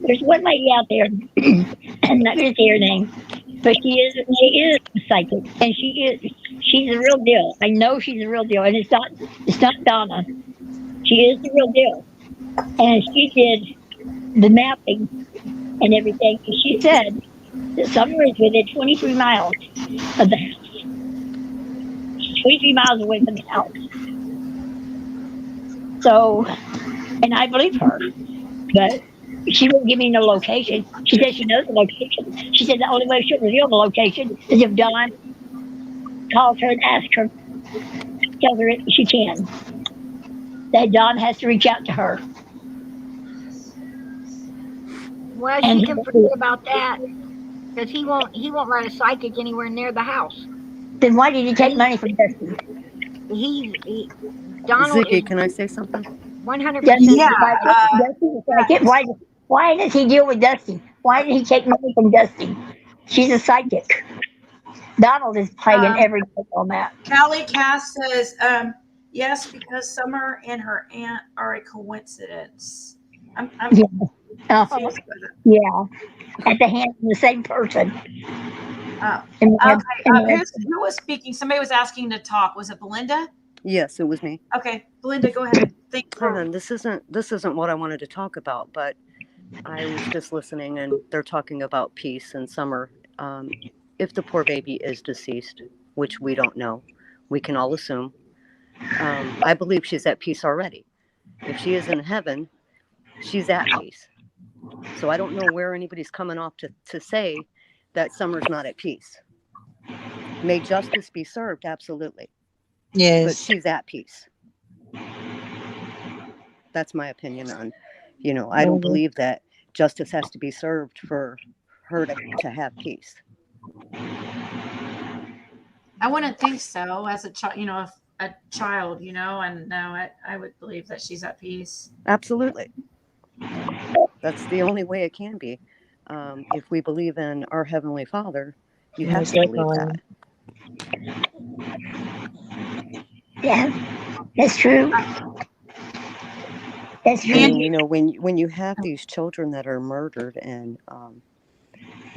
there's one lady out there, I'm not going to say her name, but she is a psychic, and she's the real deal. I know she's the real deal, and it's not Donna. She is the real deal, and she did the mapping and everything. And she said Summer is within 23 miles of the house. 23 miles away from the house. So, and I believe her, but she won't give me no location. She says she knows the location. She said the only way she'll reveal the location is if Don calls her and asks her, tells her she can. That Don has to reach out to her. Well, And she can forget about that because he won't let a psychic anywhere near the house. then why did he take money from Dusty? Donald Ziggy, is can I say something? 100%. Dusty's a psychic. Why does he deal with Dusty? Why did he take money from Dusty? She's a psychic. Donald is playing every day on that. Callie Cass says, yes, because Summer and her aunt are a coincidence. I'm confused by that. Yeah. At the hands of the same person. Okay. Who was speaking? Somebody was asking to talk. Was it Belinda? Yes, it was me. Okay, Belinda, go ahead. Hold on. This isn't what I wanted to talk about, but I was just listening, and they're talking about peace and Summer. If the poor baby is deceased, which we don't know, we can all assume. I believe she's at peace already. If she is in heaven, she's at peace. So I don't know where anybody's coming off to say that Summer's not at peace. May justice be served, absolutely. Yes. But she's at peace. That's my opinion on, I don't believe that justice has to be served for her to have peace. I wouldn't think so as a child, a child, and no, I would believe that she's at peace. Absolutely. That's the only way it can be. If we believe in our Heavenly Father, you have to believe that. Yeah, that's true. That's true. And, when you have these children that are murdered, and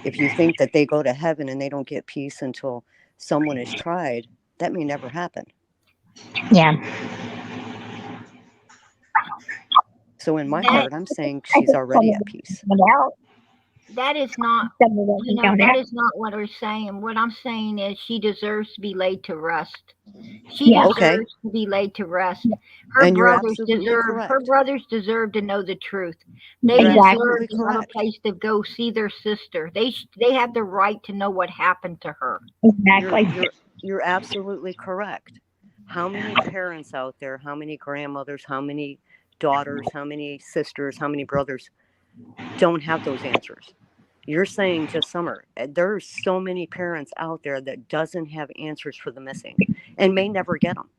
if you think that they go to heaven and they don't get peace until someone is tried, that may never happen. Yeah. So in my heart, I'm saying she's already at peace. That is not, that is not what we're saying. What I'm saying is she deserves to be laid to rest. She deserves to be laid to rest. Her brothers deserve to know the truth. They deserve to have a place to go see their sister. They have the right to know what happened to her. Exactly. You're absolutely correct. How many parents out there, how many grandmothers, how many daughters, how many sisters, how many brothers don't have those answers? You're saying just Summer. There's so many parents out there that doesn't have answers for the missing and may never get them.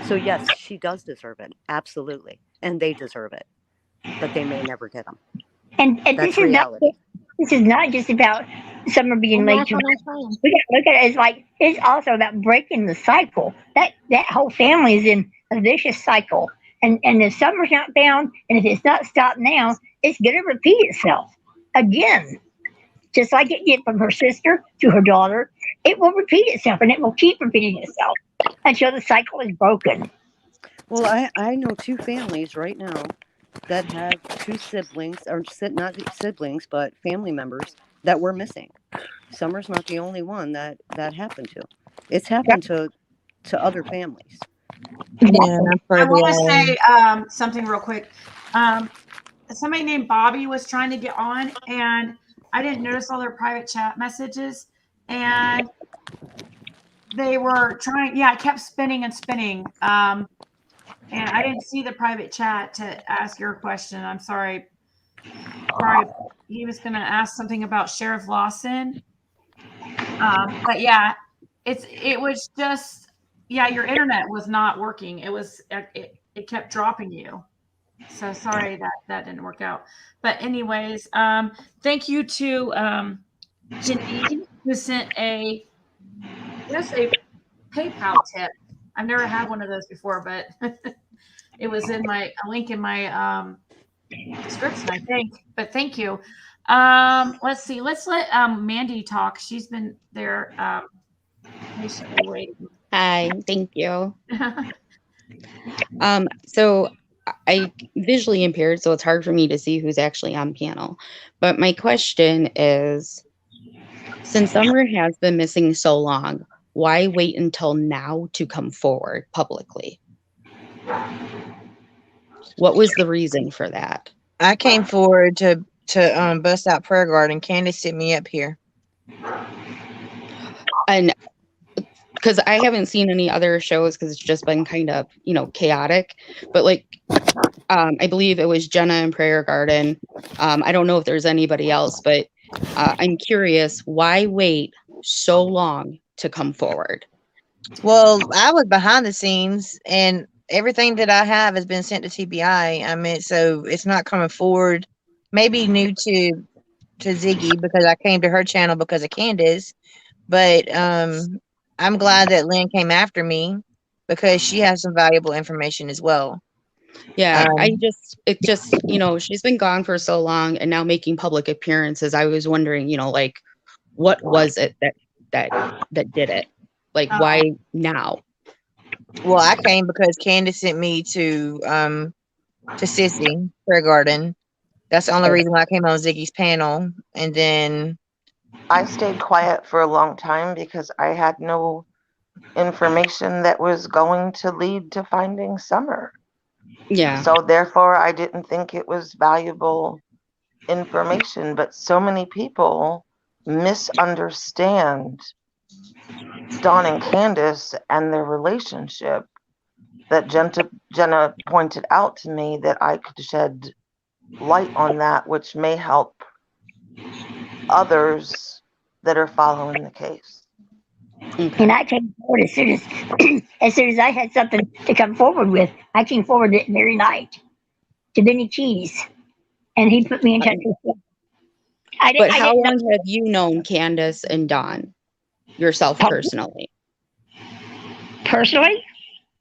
So yes, she does deserve it. Absolutely. And they deserve it, but they may never get them. And that's reality. This is not just about Summer being late to rest. We got to look at it. It's also about breaking the cycle. That whole family is in a vicious cycle. And if Summer's not found, and if it's not stopped now, it's going to repeat itself again. Just like it did from her sister to her daughter, it will repeat itself, and it will keep repeating itself until the cycle is broken. Well, I know two families right now that have two siblings, or not siblings, but family members that were missing. Summer's not the only one that happened to. It's happened to other families. Yeah, I want to say something real quick. Somebody named Bobby was trying to get on, and I didn't notice all their private chat messages, and they were trying. Yeah, it kept spinning and spinning. And I didn't see the private chat to ask your question. I'm sorry. He was going to ask something about Sheriff Lawson. But yeah, it was just, your internet was not working. It kept dropping you. So sorry that didn't work out. But anyways, thank you to Janine, who sent a PayPal tip. I've never had one of those before, but it was in a link in my description, I think. But thank you. Let's see. Let's let Mandy talk. She's been there patiently waiting. Hi, thank you. So I visually impaired, so it's hard for me to see who's actually on panel. But my question is, since Summer has been missing so long, why wait until now to come forward publicly? What was the reason for that? I came forward to bust out Prayer Garden. Candace sent me up here. And because I haven't seen any other shows because it's just been kind of, chaotic. But like, I believe it was Jenna and Prayer Garden. I don't know if there's anybody else, but I'm curious, why wait so long to come forward? Well, I was behind the scenes, and everything that I have has been sent to TBI. I mean, so it's not coming forward. Maybe new to Ziggy because I came to her channel because of Candace, but I'm glad that Lynn came after me because she has some valuable information as well. Yeah, it just, she's been gone for so long and now making public appearances. I was wondering, like, what was it that did it? Like, why now? Well, I came because Candace sent me to Sissy Prayer Garden. That's the only reason why I came on Ziggy's panel. And then I stayed quiet for a long time because I had no information that was going to lead to finding Summer. Yeah. So therefore, I didn't think it was valuable information. But so many people misunderstand Dawn and Candace and their relationship that Jenna pointed out to me that I could shed light on that, which may help others that are following the case. And I came forward as soon as I had something to come forward with. I came forward that very night to Benny Keys, and he put me in touch with him. But how long have you known Candace and Dawn yourself personally? Personally?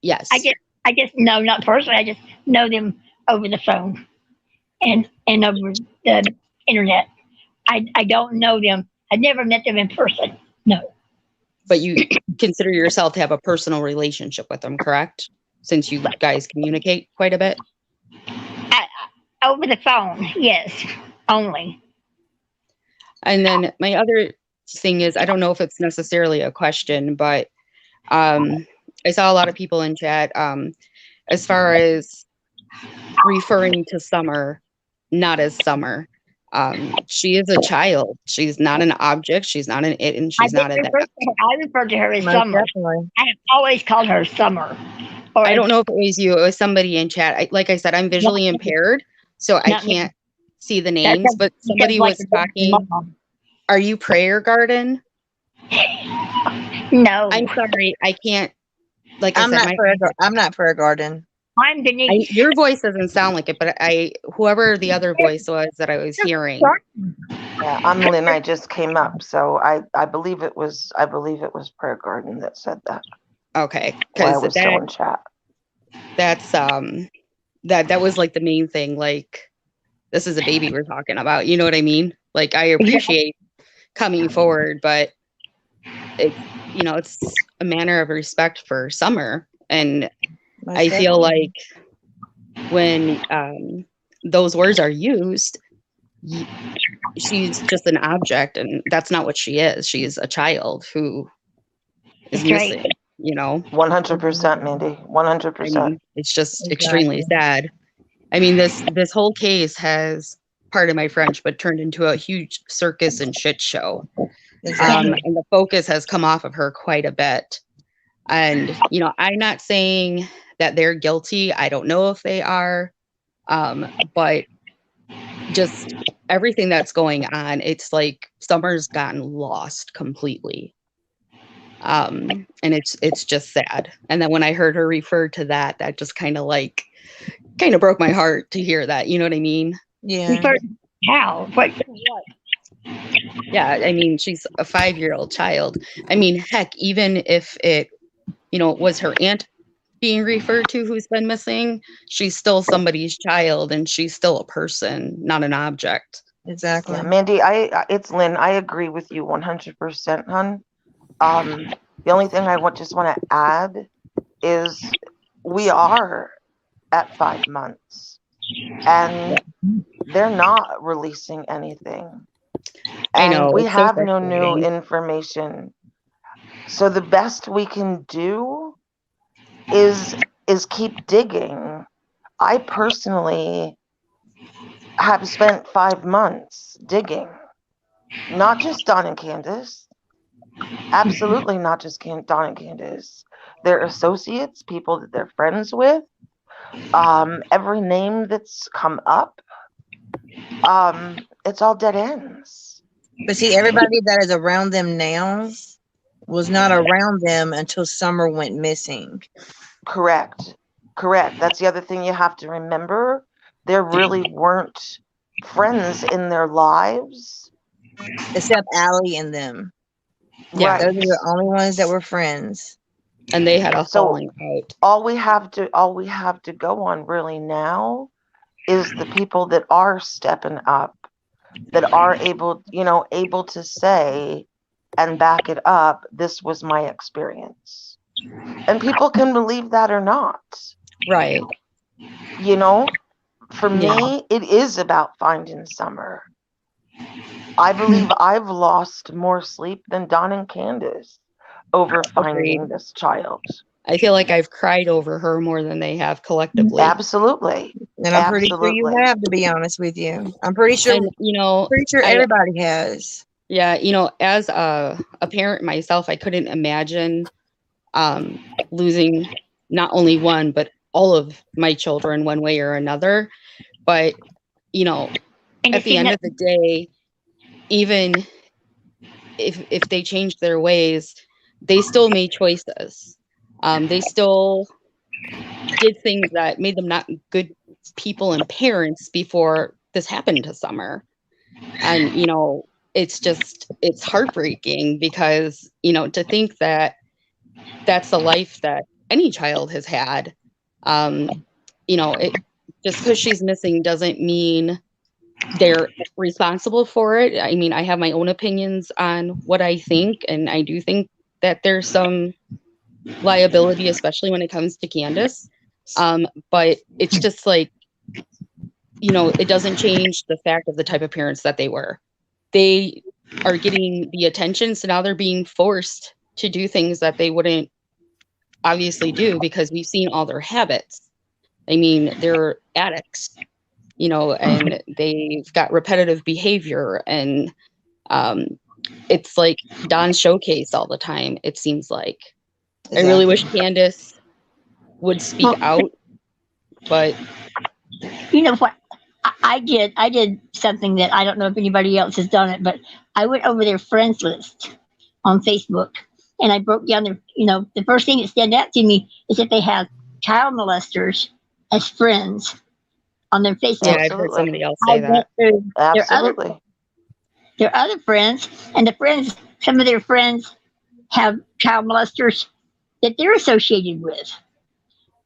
Yes. I just no, not personally. I just know them over the phone and over the internet. I don't know them. I never met them in person. No. But you consider yourself to have a personal relationship with them, correct? Since you guys communicate quite a bit? Over the phone, yes, only. And then my other thing is, I don't know if it's necessarily a question, but I saw a lot of people in chat as far as referring to Summer, not as Summer. She is a child. She's not an object. She's not an it, and she's not a that. I refer to her as Most Summer. definitely. I have always called her Summer. I don't know if it was you. It was somebody in chat. Like I said, I'm visually impaired, so I can't see the names. But somebody was talking. Are you Prayer Garden? No. I'm sorry. I can't. Like I'm I said, I'm not Prayer Garden. I'm Denise. Your voice doesn't sound like it, but whoever the other voice was that I was hearing. Yeah, I'm Lynn. I just came up, so I believe it was Prayer Garden that said that. Okay, because because still in chat. That's that was like the main thing. Like, this is a baby we're talking about. You know what I mean? Like, I appreciate coming forward, but it's a manner of respect for Summer, and I feel like when those words are used, she's just an object, and that's not what she is. She's a child who is missing, 100%, Mandy. 100%. It's just extremely sad. I mean, this whole case has, pardon my French, but turned into a huge circus and shit show. And the focus has come off of her quite a bit. And, I'm not saying that they're guilty. I don't know if they are. But just everything that's going on, it's like Summer's gotten lost completely. And it's just sad. And then when I heard her refer to that just kind of broke my heart to hear that. You know what I mean? Yeah. How? What? Yeah, I mean, she's a 5-year-old child. I mean, heck, even if it, was her aunt being referred to who's been missing, she's still somebody's child, and she's still a person, not an object. Exactly. Yeah, Mandy, it's Lynn. I agree with you 100%, hon. The only thing I just want to add is we are at 5 months, and they're not releasing anything. I And know, we it's so have no new frustrating. information. So the best we can do is keep digging. I personally have spent 5 months digging, not just Don and Candace, absolutely not just Don and Candace, their associates, people that they're friends with, every name that's come up, it's all dead ends. But see, everybody that is around them now was not around them until Summer went missing. Correct. That's the other thing you have to remember. There really weren't friends in their lives. Except Allie and them. Yeah. Right. Those are the only ones that were friends. And they had a falling out. All we have to go on really now is the people that are stepping up, that are able to say and back it up, this was my experience. And people can believe that or not. Right. For me, it is about finding Summer. I believe I've lost more sleep than Don and Candace over finding this child. I feel like I've cried over her more than they have collectively. Absolutely. And I'm pretty sure you have, to be honest with you. I'm pretty sure, And, everybody has. Yeah, as a parent myself, I couldn't imagine losing not only one, but all of my children one way or another. But, at the end of the day, even if they changed their ways, they still made choices. They still did things that made them not good people and parents before this happened to Summer. And, it's heartbreaking because, to think that that's the life that any child has had. Just because she's missing doesn't mean they're responsible for it. I mean, I have my own opinions on what I think, and I do think that there's some liability, especially when it comes to Candace. But it's just like, it doesn't change the fact of the type of parents that they were. They are getting the attention, so now they're being forced to do things that they wouldn't obviously do because we've seen all their habits. I mean, they're addicts, and they've got repetitive behavior, and it's like Don's showcase all the time, it seems like. Exactly. I really wish Candace would speak out, but you know what I did something that I don't know if anybody else has done it, but I went over their friends list on Facebook and I broke down their, the first thing that stand out to me is that they have child molesters as friends on their Facebook. Yeah, I've heard somebody else say that. Absolutely. Their other friends, and some of their friends have child molesters that they're associated with.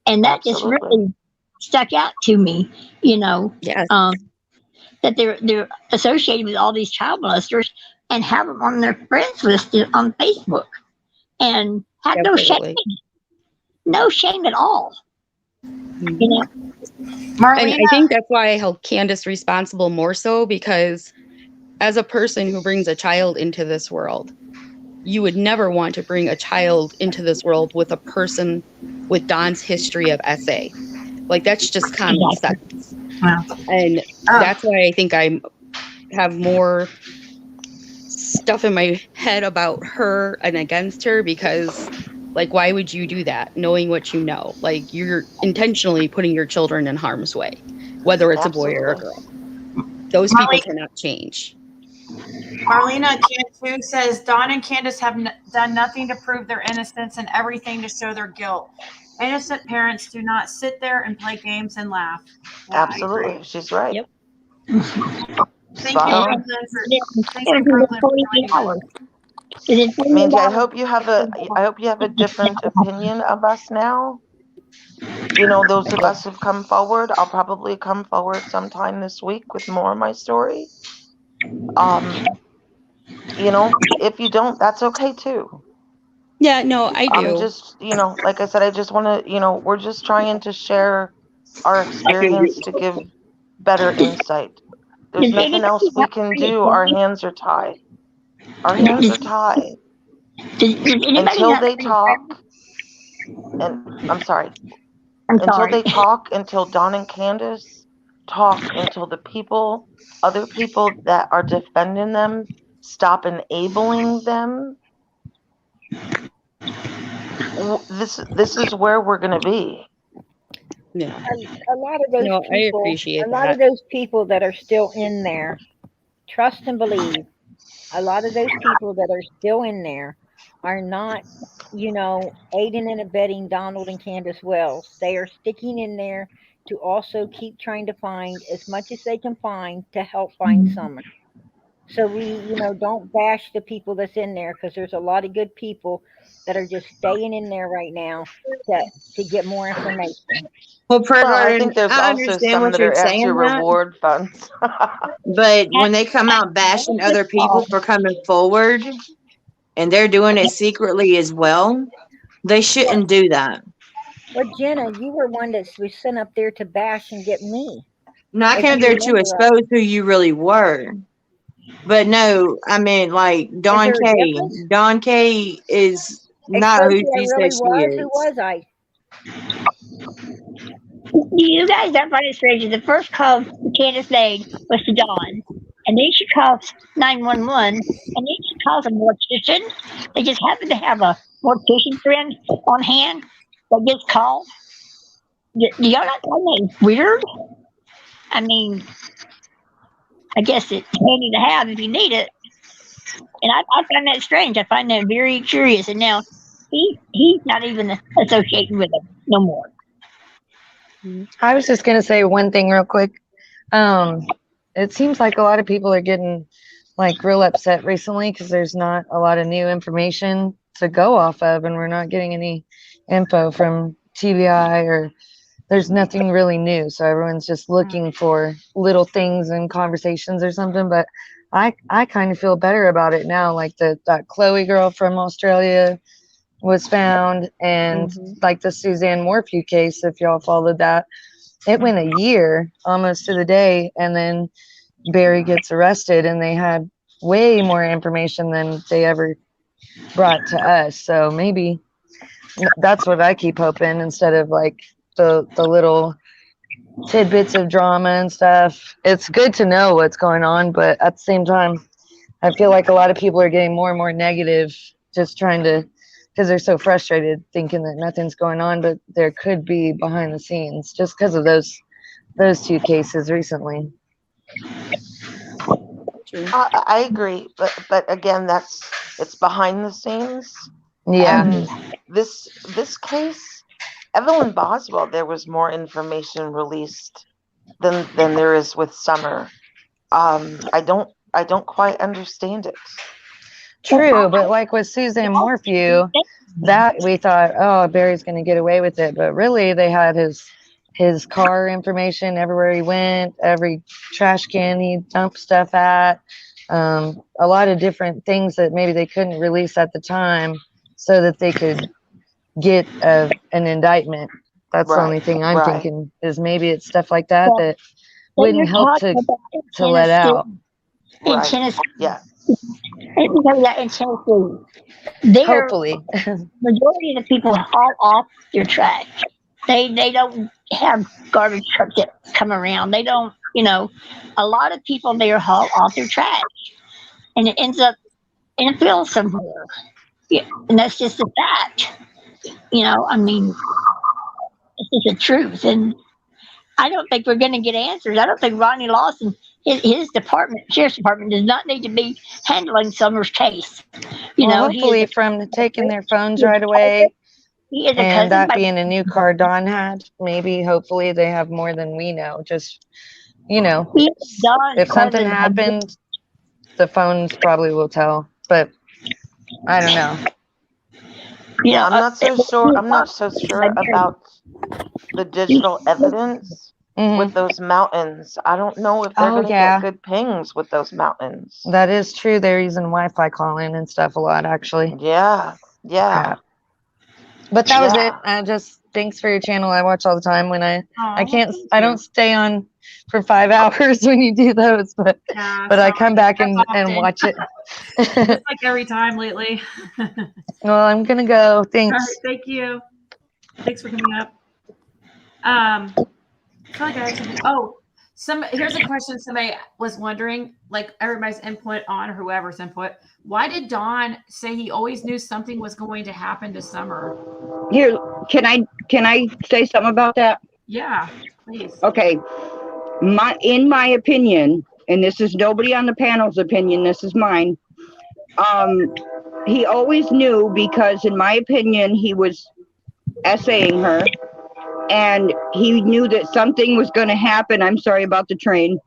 And that just really stuck out to me, yes. That they're associated with all these child molesters and have them on their friends list on Facebook and have no shame. No shame at all. And I think that's why I held Candace responsible more so, because as a person who brings a child into this world, you would never want to bring a child into this world with a person with Don's history of SA. Like, that's just common sense. Wow. And that's why I think I have more stuff in my head about her and against her, because like, why would you do that knowing what you know? Like, you're intentionally putting your children in harm's way, whether it's a boy or a girl. Those people cannot change. Marlena Cantu says Don and Candace have done nothing to prove their innocence and everything to show their guilt. Innocent parents do not sit there and play games and laugh. Yeah, absolutely, she's right. Yep. Thank you, Brooklyn, Mandy, I hope you have a different opinion of us now. Those of us who've come forward, I'll probably come forward sometime this week with more of my story. If you don't, that's okay too. Yeah, no, I do. I'm just, like I said, I just want to, we're just trying to share our experience to give better insight. There's Does nothing anybody else we have can any do. Our point? hands are tied. Our hands are tied. Does anybody Until have they any talk, and I'm sorry, I'm until sorry. they talk, until Don and Candace talk, until the people, other people that are defending them, stop enabling them, this is where we're going to be. Yeah. A lot of those No, I people, appreciate a lot of that. those people that are still in there, trust and believe, a lot of those people that are still in there are not, aiding and abetting Donald and Candace Wells. They are sticking in there to also keep trying to find as much as they can find to help find Summer. So we, don't bash the people that's in there, because there's a lot of good people that are just staying in there right now to get more information. Well, Prayer Well, I Garden, think there's I also understand some what that you're are after saying that, reward funds. but when they come out bashing other people for coming forward and they're doing it secretly as well, they shouldn't do that. Well, Jenna, you were one that was sent up there to bash and get me. No, I If came you there to remember, expose who you really were. But no, I mean, like is Dawn there a K. difference? Dawn K is not Expose who who I she really says she was? Who is. was I? You guys don't find it strange. The first call Candace made was to Dawn. And then she calls 911. And then she calls a mortician. They just happen to have a mortician friend on hand that gets called. Do y'all not find that weird? I mean, I guess it's handy to have if you need it. And I find that strange. I find that very curious. And now he's not even associating with it no more. I was just gonna say one thing real quick. It seems like a lot of people are getting like real upset recently because there's not a lot of new information to go off of, and we're not getting any info from TBI, or there's nothing really new. So everyone's just looking for little things and conversations or something. But I kind of feel better about it now. Like that Chloe girl from Australia was found, and like the Suzanne Morphew case, if y'all followed that, it went a year almost to the day, and then Barry gets arrested, and they had way more information than they ever brought to us. So maybe that's what I keep hoping, instead of like the little tidbits of drama and stuff. It's good to know what's going on, but at the same time, I feel like a lot of people are getting more and more negative, just trying to, because they're so frustrated thinking that nothing's going on, but there could be behind the scenes just because of those two cases recently. I agree, but again, it's behind the scenes. Yeah. And this case, Evelyn Boswell, there was more information released than there is with Summer. I don't quite understand it. True, but like with Suzanne Morphew, that we thought, oh, Barry's going to get away with it, but really they had his car information everywhere he went, every trash can he dumped stuff at, a lot of different things that maybe they couldn't release at the time so that they could get an indictment. That's the only thing I'm thinking, is maybe it's stuff like that that wouldn't help to let out. In Tennessee. Yeah. In Tennessee. There, hopefully. Majority of the people haul off their trash. They don't have garbage trucks that come around. They don't, a lot of people there haul off their trash, and it ends up in a field somewhere. Yeah, and that's just a fact. I mean, it's just the truth, and I don't think we're going to get answers. I don't think Ronnie Lawson, his department, sheriff's department, does not need to be handling Summer's case. Well, hopefully from taking their phones right away, and that being a new car Don had, maybe hopefully they have more than we know. Just, if something happened, the phones probably will tell, but I don't know. Yeah, I'm not so sure. I'm not so sure about the digital evidence with those mountains. I don't know if they're going to get good pings with those mountains. That is true. They're using Wi-Fi calling and stuff a lot, actually. Yeah. But that was it. I just thanks for your channel. I watch all the time when I can't I don't stay on for 5 hours when you do those, but I come back and watch it. Just like every time lately. Well, I'm gonna go. All Thanks. right, thank you. Thanks for coming up. I feel like I have something. Oh, here's a question somebody was wondering, like everybody's input on, or whoever's input. Why did Don say he always knew something was going to happen to Summer? Here, can I say something about that? Yeah, please. Okay. In my opinion, and this is nobody on the panel's opinion, this is mine. He always knew because, in my opinion, he was essaying her, and he knew that something was going to happen. I'm sorry about the train.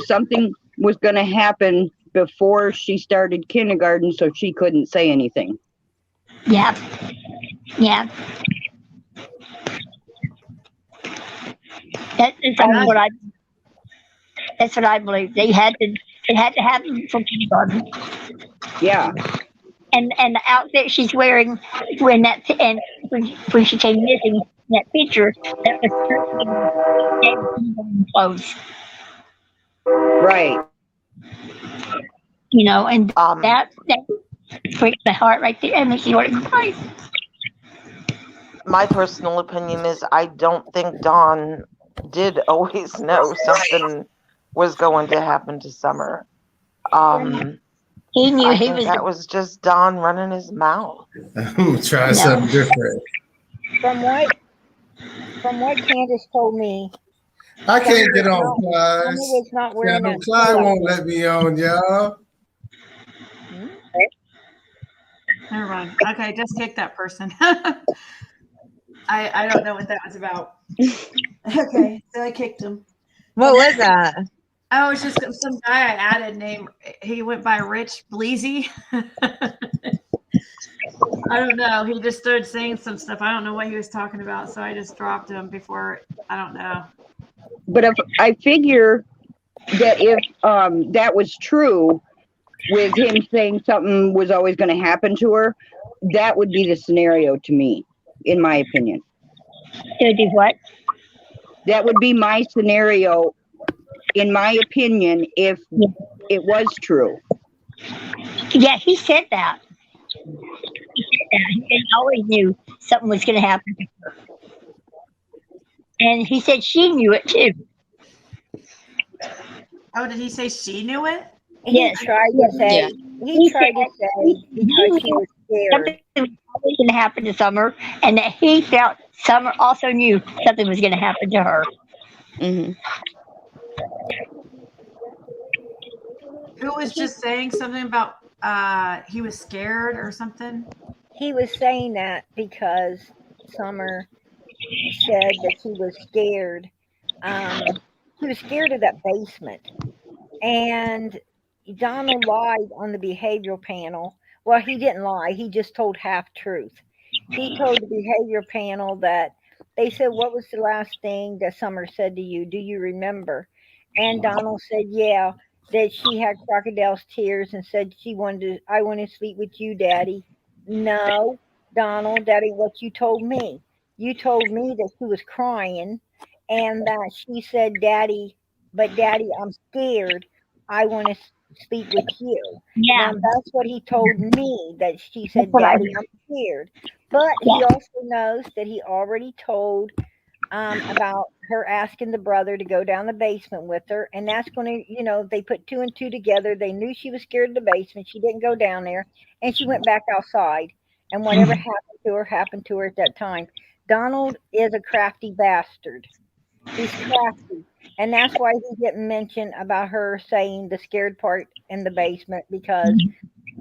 Something was going to happen before she started kindergarten, so she couldn't say anything. Yeah. Yeah. That's what I believe. It had to happen before kindergarten. Yeah. And the outfit she's wearing when she came missing, that picture, that was clothes. Right. You know, and that breaks my heart right there and makes me want to cry. My personal opinion is I don't think Dawn did always know something was going to happen to Summer. He knew I he think was. that was just Don running his mouth. I'm gonna try something different. From what Candace told me, I can't get on, Summer Clyde. was not wearing that. Clyde won't let me on, y'all. Never mind. Okay, just kick that person. I don't know what that was about. Okay, so I kicked him. What was that? Oh, it's just some guy I added name. He went by Rich Bleezy. I don't know. He just started saying some stuff. I don't know what he was talking about, so I just dropped him before. I don't know. But if I figure that if that was true, with him saying something was always going to happen to her, that would be the scenario to me, in my opinion. To do what? That would be my scenario, in my opinion, if it was true. Yeah, he said that. He always knew something was going to happen to her. And he said she knew it too. Oh, did he say she knew it? Yes. He tried to say she was scared. Something was going to happen to Summer, and that he felt Summer also knew something was going to happen to her. Mm-hmm. Who was just saying something about he was scared or something? He was saying that because Summer said that she was scared. He was scared of that basement. And Donald lied on the behavioral panel. Well, he didn't lie. He just told half truth. He told the behavior panel that they said, "What was the last thing that Summer said to you? Do you remember?" And Donald said, "Yeah, that she had crocodile's tears and said I want to sleep with you, Daddy." No, Donald, that ain't what you told me. You told me that she was crying and that she said, Daddy, I'm scared. I want to speak with you. Yeah. Now that's what he told me, that she said, That's what I Daddy, I'm scared. But he also knows that he already told about her asking the brother to go down the basement with her. And that's going to, they put 2 and 2 together. They knew she was scared of the basement. She didn't go down there. And she went back outside. And whatever happened to her at that time. Donald is a crafty bastard. He's crafty. And that's why he didn't mention about her saying the scared part in the basement, because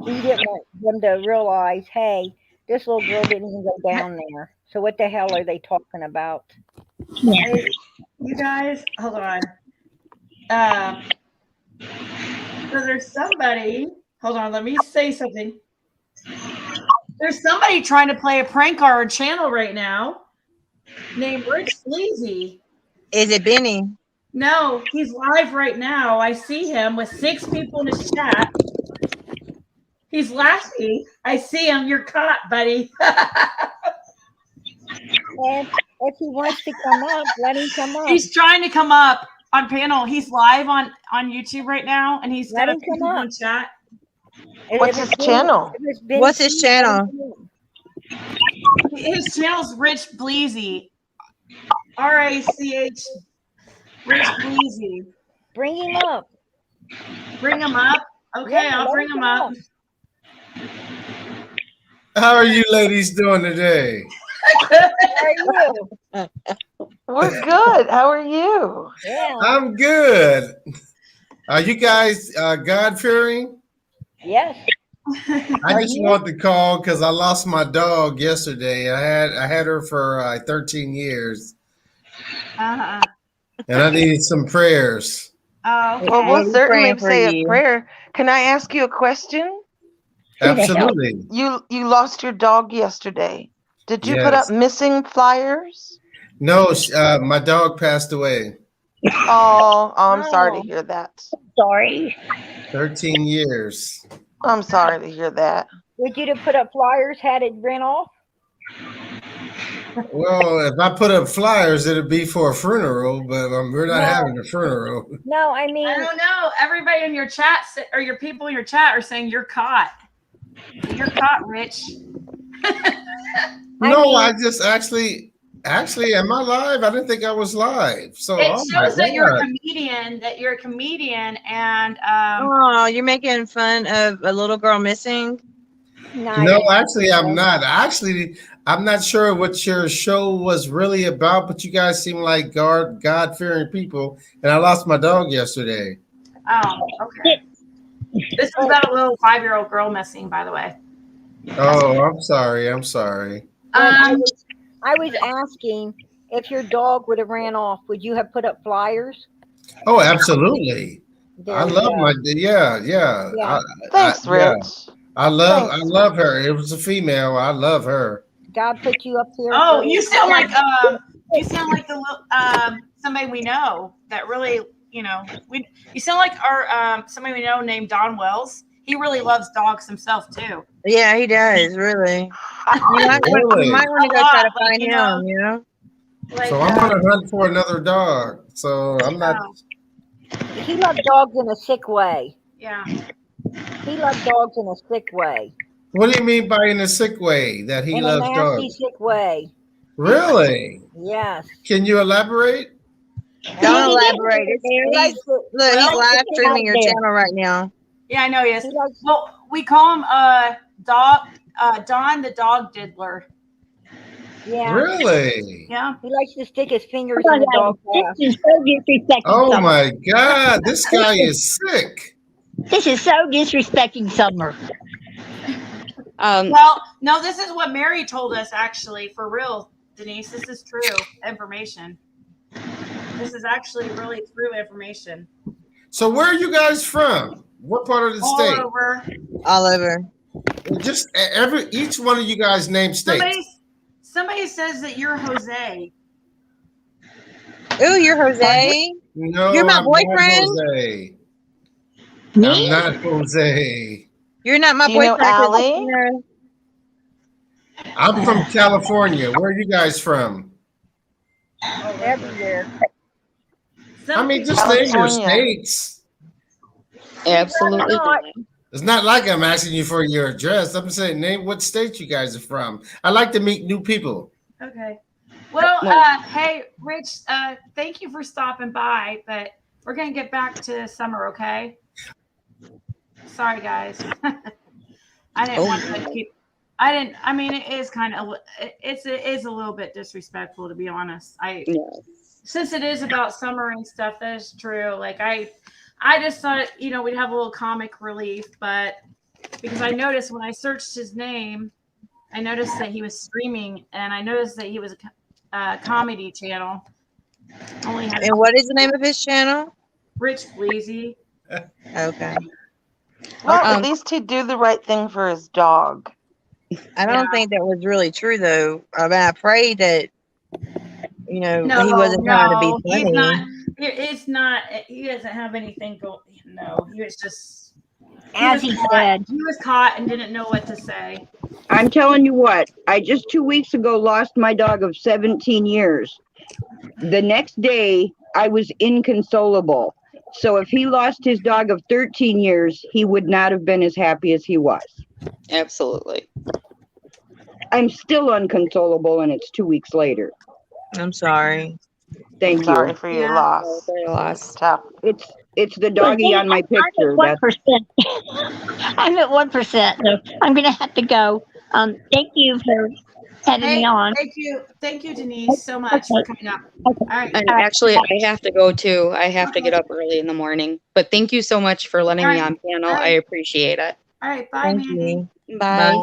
he didn't want them to realize, hey, this little girl didn't even go down there. So what the hell are they talking about? Hey, you guys, hold on. So there's somebody, hold on, let me say something. There's somebody trying to play a prank on our channel right now named Rich Sleazy. Is it Benny? No, he's live right now. I see him with 6 people in his chat. He's laughing. I see him. You're caught, buddy. if he wants to come up, let him come up. He's trying to come up on panel. He's live on YouTube right now, and he's Let got him come people up. in chat. What's his channel? What's his channel? His channel's Rich Bleezy. RACH. Rich Bleezy. Bring him up. Bring him up. Okay, Yeah, I'll let bring him him come up. How are you ladies doing today? How are you? We're good. How are you? Yeah. I'm good. Are you guys God-fearing? Yes. I just wanted to call because I lost my dog yesterday. I had her for 13 years, Uh-huh. and I needed some prayers. Oh, okay. Well, we'll certainly praying for say a you. prayer. Can I ask you a question? Absolutely. You lost your dog yesterday. Did you put up Yes. missing flyers? No, my dog passed away. Oh, I'm sorry to hear that. Sorry. 13 years. I'm sorry to hear that. Would you have put up flyers had it ran off? Well, if I put up flyers, it'd be for a funeral, but we're not No. having a funeral. No, I mean, I don't know. Everybody in your chat or your people in your chat are saying you're caught. You're caught, Rich. No, I just actually, am I live? I didn't think I was live. So, It oh my shows that you're a God. comedian. That you're a comedian, and Oh, you're making fun of a little girl missing? No, actually, I'm not. Actually, I'm not sure what your show was really about, but you guys seem like God-fearing people, and I lost my dog yesterday. oh, okay. This is about a little 5-year-old girl missing, by the way. Oh, I'm sorry. I'm sorry. I was asking if your dog would have ran off, would you have put up flyers? Oh, absolutely. There I you love go. my yeah. Yeah. Thanks, Yeah. Rich. I love her. It was a female. I love her. God put you up here. Oh, for- you sound like the somebody we know that really, you sound like our somebody we know named Don Wells. He really loves dogs himself too. Yeah, he does, really. You might want to go try to find him, you know? So I'm gonna hunt for another dog. So I'm not. He loved dogs in a sick way. Yeah. He loved dogs in a sick way. What do you mean by in a sick way that he In loves a nasty, dogs? sick way. Really? Yes. Can you elaborate? Don't elaborate. He's live streaming your channel right now. Yeah, I know he is. Well, we call him Don the Dog Diddler. Yeah. Really? Yeah. He likes to stick his fingers in the dog's ass. This is so disrespecting. Oh Summer. my God, this guy is sick. This is so disrespecting, Summer. Well, no, this is what Mary told us, actually, for real, Denise. This is true information. This is actually really true information. So where are you guys from? What part of the state? All over. Just each one of you guys name states. Somebody says that you're Jose. Ooh, you're Jose? No, You're my I'm not boyfriend? Jose. I'm not Jose. You're not my Do you know boyfriend. 'Cause, Allie? you know, I'm from California. Where are you guys from? Everywhere. I mean, just name your states. Absolutely. It's not like I'm asking you for your address. I'm saying name what state you guys are from. I like to meet new people. Okay. Well, hey, Rich, thank you for stopping by, but we're going to get back to Summer, okay? Sorry, guys. I didn't want to keep... I mean, it is kind of... It is a little bit disrespectful, to be honest. Since it is about Summer and stuff, that is true. Like, I just thought, we'd have a little comic relief, but because I noticed when I searched his name, I noticed that he was streaming, and I noticed that he was a comedy channel. and what is the name of his channel? Rich Bleezy. Okay. Well, at least he'd do the right thing for his dog. I don't think that was really true, though. I mean, I pray that, he wasn't trying to be funny. He's not. It's not. He doesn't have anything going. No, he was just. As he said. He was caught and didn't know what to say. I'm telling you what, I just 2 weeks ago lost my dog of 17 years. The next day, I was inconsolable. So if he lost his dog of 13 years, he would not have been as happy as he was. Absolutely. I'm still unconsolable, and it's 2 weeks later. I'm sorry. Thank you. Sorry for your loss. Ciao. It's the doggy on my picture. I'm at 1%. I'm at 1%. So I'm going to have to go. Thank you for having me on. Thank you, Denise, so much for coming up. All right. And actually, I have to go too. I have to get up early in the morning. But thank you so much for letting me on panel. I appreciate it. All right. Bye, Thank Mandy. you. Bye.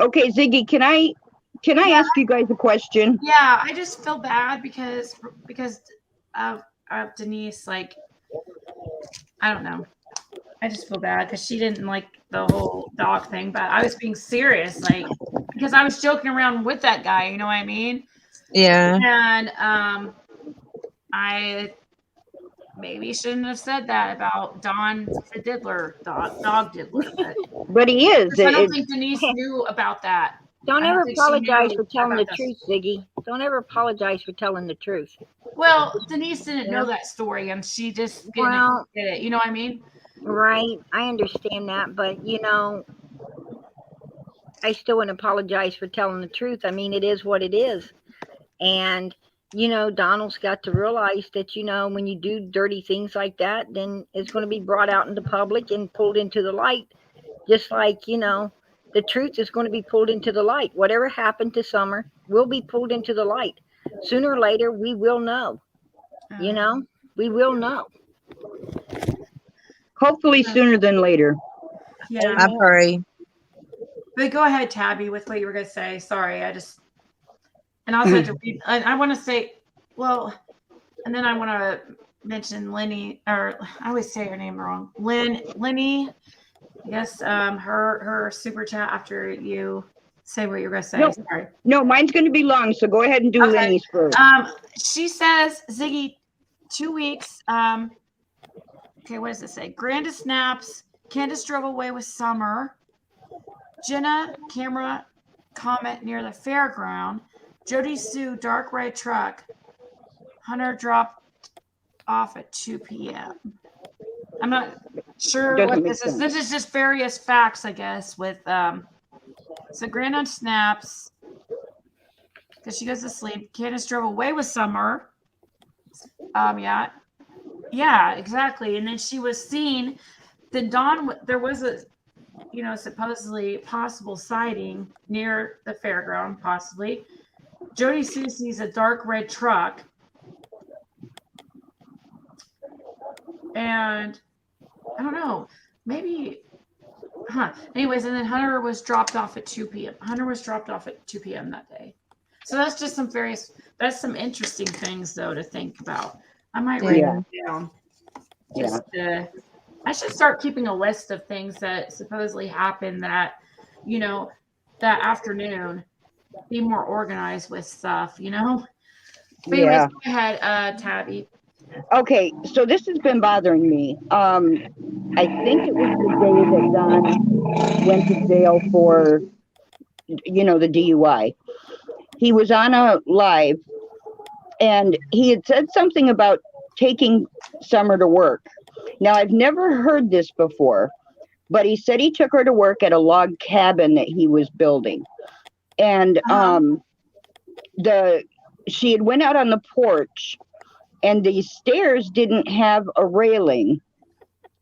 Okay, Ziggy, can I ask you guys a question? Yeah, I just feel bad because of Denise. Like, I don't know. I just feel bad because she didn't like the whole dog thing, but I was being serious, like, because I was joking around with that guy. You know what I mean? Yeah. And I maybe shouldn't have said that about Don the Diddler, dog Diddler. But he is. I don't think Denise knew about that. Don't I don't ever think she apologize knew for telling the about truth, Ziggy. Don't ever apologize for telling the truth. Well, Denise didn't know that story, and she just didn't get it. You know what I mean? Right. I understand that, but I still wouldn't apologize for telling the truth. I mean, it is what it is. And, Donald's got to realize that, when you do dirty things like that, then it's going to be brought out into public and pulled into the light. Just like, the truth is going to be pulled into the light. Whatever happened to Summer will be pulled into the light. Sooner or later, we will know. We will know. Hopefully sooner than later. Yeah. I pray. But go ahead, Tabby, with what you were going to say. Sorry, I also had to read. I want to say, well, and then I want to mention Lenny, or I always say her name wrong. Lenny. Yes, her super chat after you say what you're going to say. No, Sorry. No, mine's going to be long, so go ahead and do Lenny's first. She says, Ziggy, 2 weeks. Okay, what does it say? Grandis snaps. Candace drove away with Summer. Jenna camera comment near the fairground. Jody Sue dark red truck. Hunter dropped off at 2 p.m. I'm not sure what this is. This is just various facts, I guess, with so Grandon snaps because she goes to sleep. Candace drove away with Summer. Yeah, exactly. And then she was seen. Then there was a supposedly possible sighting near the fairground, possibly. Jody Sue sees a dark red truck. And I don't know, maybe, anyways, and then Hunter was dropped off at 2 p.m. Hunter was dropped off at 2 p.m. that day. So that's just that's some interesting things, though, to think about. I might write it down. I should start keeping a list of things that supposedly happened that afternoon. Be more organized with stuff, But anyways, go ahead, Tabby. Okay, so this has been bothering me. I think it was the day that Don went to jail for, the DUI. He was on a live, and he had said something about taking Summer to work. Now, I've never heard this before, but he said he took her to work at a log cabin that he was building. And she had went out on the porch, and the stairs didn't have a railing.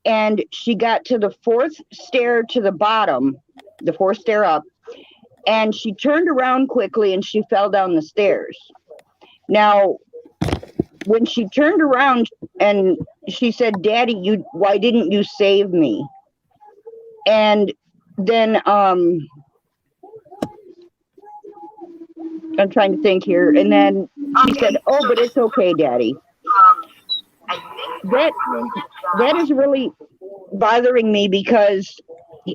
And she got to the fourth stair to the bottom, the fourth stair up, and she turned around quickly and she fell down the stairs. Now, when she turned around and she said, "Daddy, why didn't you save me?" And then I'm trying to think here. And then she said, "Oh, but it's okay, Daddy." That is really bothering me because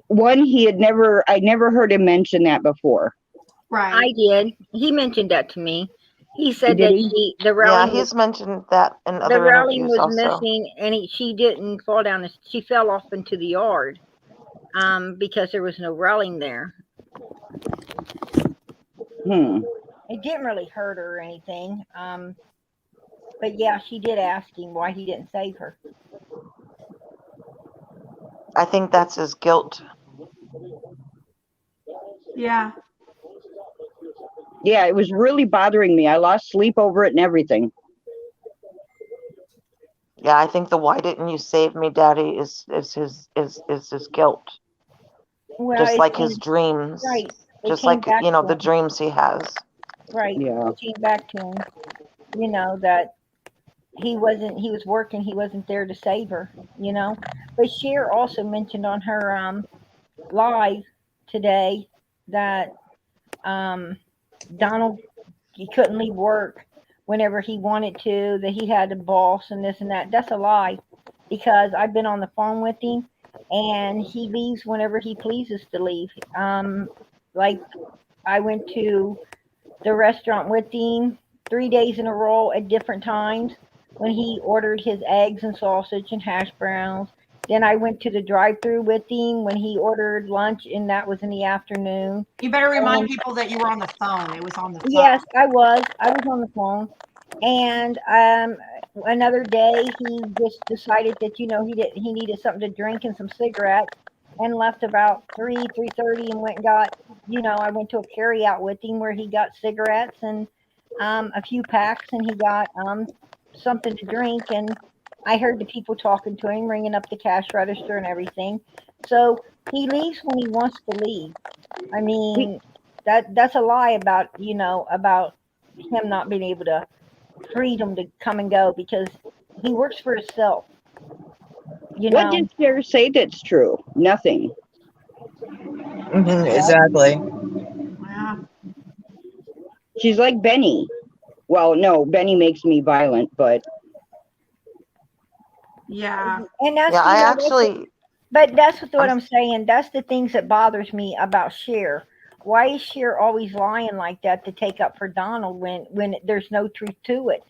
one, I never heard him mention that before. Right. I did. He mentioned that to me. He said that the railing. Yeah, he's mentioned that in other the railing interviews was also. missing, and she didn't fall down. She fell off into the yard. because there was no railing there. It didn't really hurt her or anything. But yeah, she did ask him why he didn't save her. I think that's his guilt. Yeah. Yeah, it was really bothering me. I lost sleep over it and everything. Yeah, I think the "why didn't you save me, Daddy" is his guilt. Well, Just it like his came, dreams. right. It Just came like, back to the him. dreams he has. Right. Yeah. It came back to him. That he was working, he wasn't there to save her, But Cher also mentioned on her live today that Donald, he couldn't leave work whenever he wanted to, that he had a boss and this and that. That's a lie, because I've been on the phone with him and he leaves whenever he pleases to leave. Like I went to the restaurant with him 3 days in a row at different times when he ordered his eggs and sausage and hash browns. Then I went to the drive-through with him when he ordered lunch, and that was in the afternoon. You better remind people that you were on the phone. It was on the phone. Yes, I was. I was on the phone. And another day he just decided that he needed something to drink and some cigarettes, and left about 3:30 and went and got I went to a carry out with him where he got cigarettes and a few packs, and he got something to drink, and I heard the people talking to him, ringing up the cash register and everything. So he leaves when he wants to leave. I mean, that's a lie about about him not being able to freedom to come and go, because he works for himself. What did Cher say that's true? Nothing. Exactly. Wow. She's like Benny. Well, no, Benny makes me violent, but Yeah. And that's Yeah, I actually. But that's what I'm saying. That's the things that bothers me about Cher. Why is Cher always lying like that to take up for Donald when there's no truth to it?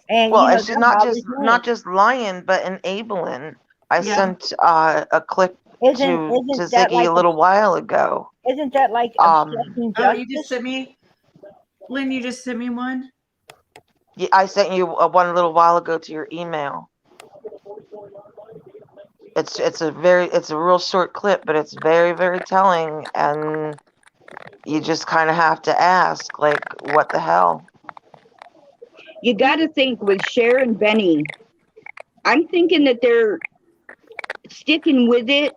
And Well, and she's that not bothers not me. just lying, but enabling. I Yeah. sent a clip to Isn't that Ziggy like a little while ago. isn't that like obstructing Oh, you justice? just sent me, Lynn. You just sent me one. Yeah, I sent you one a little while ago to your email. It's a real short clip, but it's very, very telling, and you just kind of have to ask, like, what the hell? you got to think with Cher and Benny, I'm thinking that they're sticking with it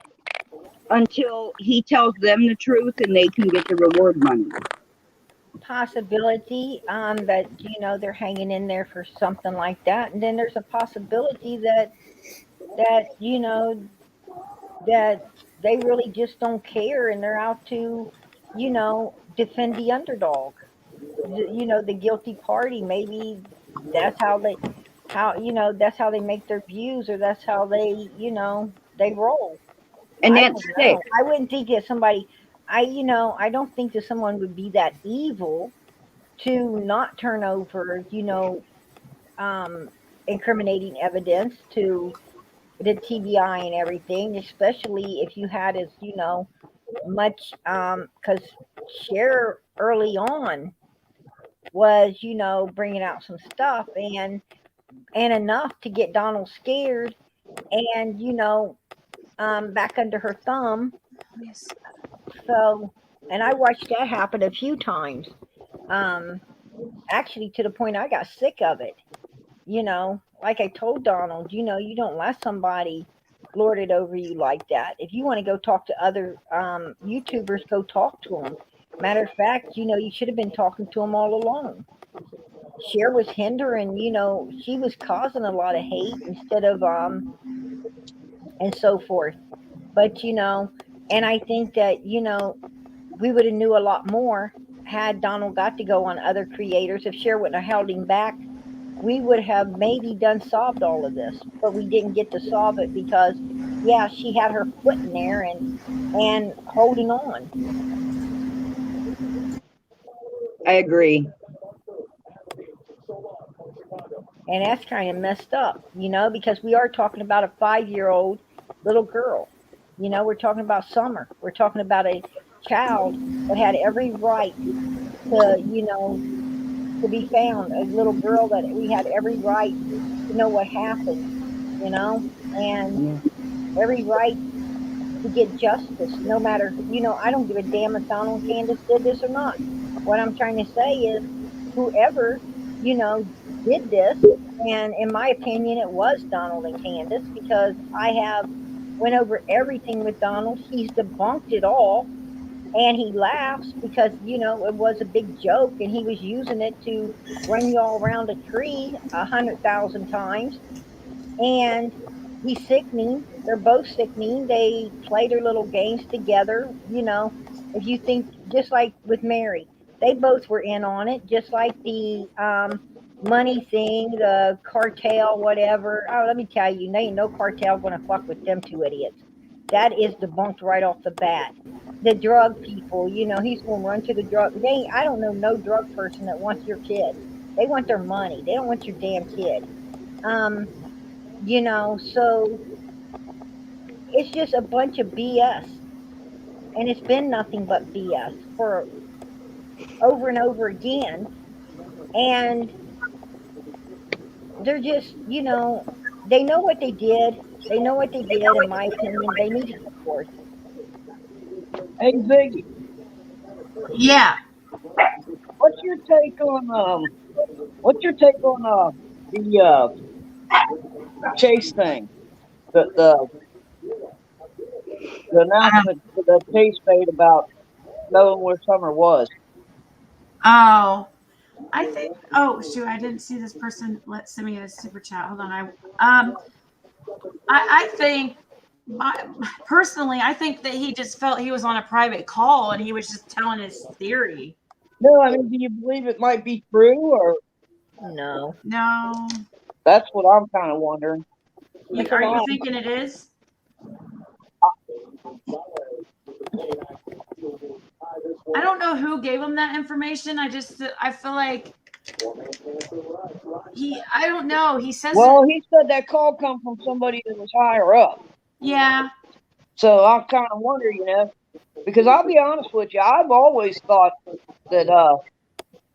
until he tells them the truth and they can get the reward money. Possibility that they're hanging in there for something like that, and then there's a possibility that that they really just don't care and they're out to defend the underdog, the guilty party. Maybe that's how that's how they make their views, or that's how they roll. And I that's don't sick. know. I wouldn't think that somebody, I don't think that someone would be that evil to not turn over, incriminating evidence to the TBI and everything, especially if you had as, much, because Cher early on was, bringing out some stuff and enough to get Donald scared and, back under her thumb. So, and I watched that happen a few times. Actually, to the point I got sick of it. Like I told Donald, you don't let somebody lord it over you like that. If you want to go talk to other YouTubers, go talk to them. Matter of fact, you should have been talking to them all along. Cher was hindering, she was causing a lot of hate instead of and so forth. But and I think that we would have knew a lot more had Donald got to go on other creators. If Cher wouldn't have held him back, we would have maybe solved all of this. But we didn't get to solve it because, yeah, she had her foot in there and holding on. I agree. And that's kind of messed up, because we are talking about a 5-year-old little girl. You know, we're talking about Summer. We're talking about a child that had every right to, you know, to be found. A little girl that we had every right to know what happened, you know, and every right to get justice, no matter, you know, I don't give a damn if Donald and Candace did this or not. What I'm trying to say is whoever, you know, did this, and in my opinion, it was Donald and Candace because I have went over everything with Donald. He's debunked it all, and he laughs because, you know, it was a big joke and he was using it to run you all around a tree 100,000 times. And he's sickening. They're both sickening. They play their little games together. You know, if you think, just like with Mary, they both were in on it, just like the money thing, the cartel, whatever. Oh, let me tell you, ain't no cartel going to fuck with them two idiots. That is debunked right off the bat. The drug people, you know, he's going to run to the drug. I don't know no drug person that wants your kid. They want their money. They don't want your damn kid. You know, so it's just a bunch of BS. And it's been nothing but BS for over and over again. And they're just, you know, they know what they did. They know what they did, in my opinion. They need to go forth. Hey, Ziggy. Yeah. What's your take on the Chase thing? The announcement that Chase made about knowing where Summer was. Oh, I think. Oh shoot, I didn't see this person. Let's send me a super chat. Hold on. I think, personally, I think that he just felt he was on a private call and he was just telling his theory. No, I mean, do you believe it might be true or no? No. That's what I'm kind of wondering. Are you thinking it is? I don't know who gave him that information. I feel like I don't know. He says. Well, he said that call come from somebody that was higher up. Yeah. So I kind of wonder, you know, because I'll be honest with you, I've always thought that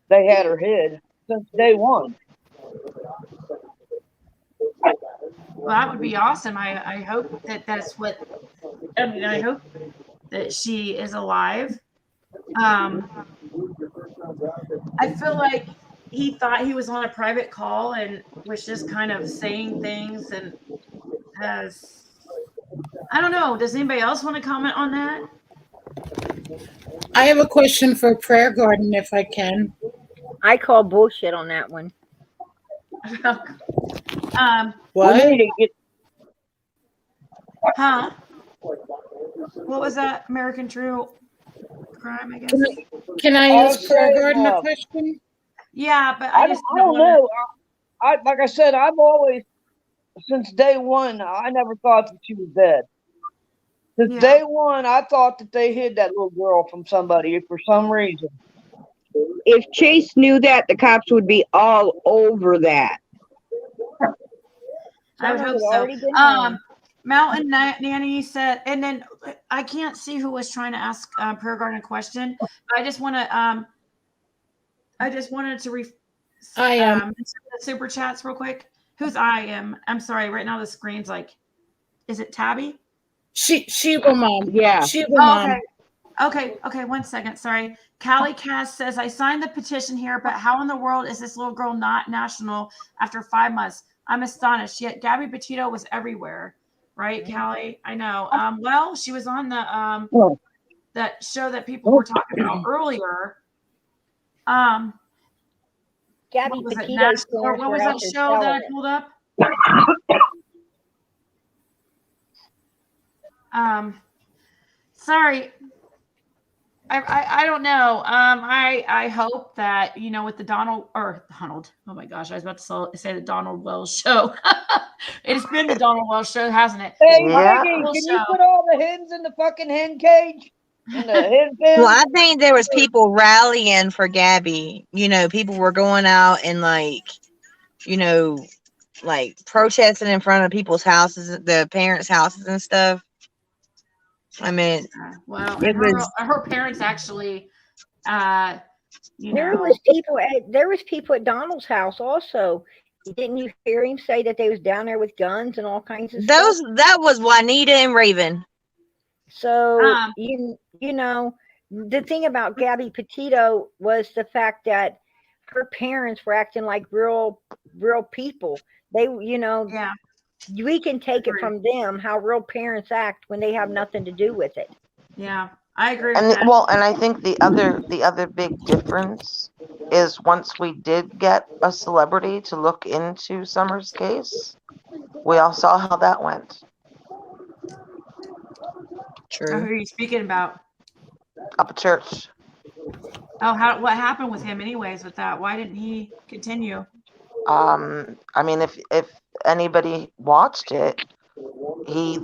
they had her hid since day one. Well, that would be awesome. I hope that's what. I mean, I hope that she is alive. I feel like he thought he was on a private call and was just kind of saying things and I don't know. Does anybody else want to comment on that? I have a question for Prayer Garden, if I can. I call bullshit on that one. What? Huh? What was that? American True Crime, I guess. Can I ask Prayer Garden a question? Yeah, but I don't know. Like I said, I've always, since day one, I never thought that she was dead. Since day one, I thought that they hid that little girl from somebody for some reason. If Chase knew that, the cops would be all over that. I would hope so. Mountain Nanny said, and then I can't see who was trying to ask Prayer Garden a question. But I just want to I wanted to the super chats real quick. Who's I am? I'm sorry. Right now the screen's like, is it Tabby? Sheba Mom. Yeah. Sheba Mom. Okay. 1 second. Sorry. Callie Cass says, I signed the petition here, but how in the world is this little girl not national after 5 months? I'm astonished. Yet Gabby Petito was everywhere. Right, Callie? I know. Well, she was on the that show that people were talking about earlier. Gabby what was it? Petito's What was that show that I pulled up? Sorry. I don't know. I hope that, you know, with the Donald. Oh my gosh, I was about to say the Donald Wells show. It's been the Donald Wells show, hasn't it? Hey, Maggie, can you put all the hens in the fucking hen cage? Well, I think there was people rallying for Gabby. You know, people were going out and protesting in front of people's houses, the parents' houses and stuff. I mean, Well, it and was. her parents actually, you There know, was people at Donald's house also. Didn't you hear him say that they was down there with guns and all kinds of stuff? That was Juanita and Raven. So you know, the thing about Gabby Petito was the fact that her parents were acting like real people. They, you know, yeah, we can take it from them how real parents act when they have nothing to do with it. yeah, I agree with And that. well, and I think the other big difference is once we did get a celebrity to look into Summer's case, we all saw how that went. Who are you speaking about? Up at church. Oh, what happened with him anyways with that? Why didn't he continue? I mean, if anybody watched it, he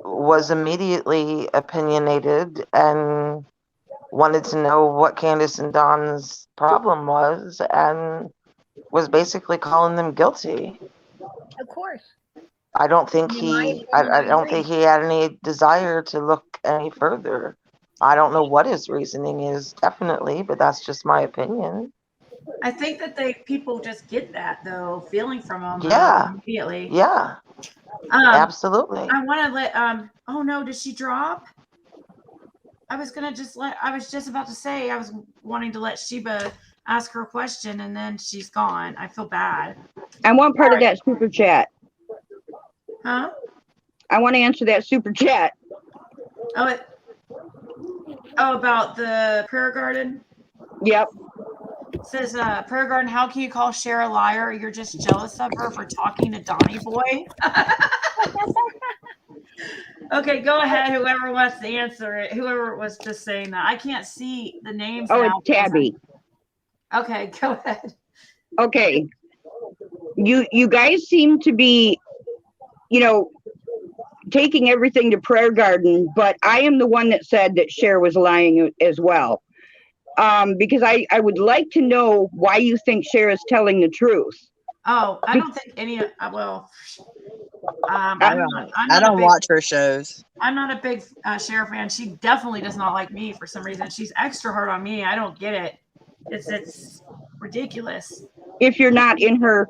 was immediately opinionated and wanted to know what Candace and Don's problem was and was basically calling them guilty. Of course. I don't think In my he opinion, I don't think he had any desire to look any further. I don't know what his reasoning is, definitely, but that's just my opinion. I think that people just get that though feeling from him Yeah. immediately. Yeah. Absolutely. I want to let oh no, did she drop? I was just about to say I was wanting to let Sheba ask her question and then she's gone. I feel bad. I want part of that super chat. Huh? I want to answer that super chat. Oh, about the prayer garden? Yep. It says, prayer garden, how can you call Cher a liar? You're just jealous of her for talking to Donnie Boy. Okay, go ahead. Whoever wants to answer it. Whoever was just saying that. I can't see the names. Oh, now. it's Tabby. Okay, go ahead. Okay. You guys seem to be, taking everything to prayer garden, but I am the one that said that Cher was lying as well. Because I would like to know why you think Cher is telling the truth. Oh, I don't think any. Well, I don't watch her shows. I'm not a big Cher fan. She definitely does not like me for some reason. She's extra hard on me. I don't get it. It's ridiculous. If you're not in her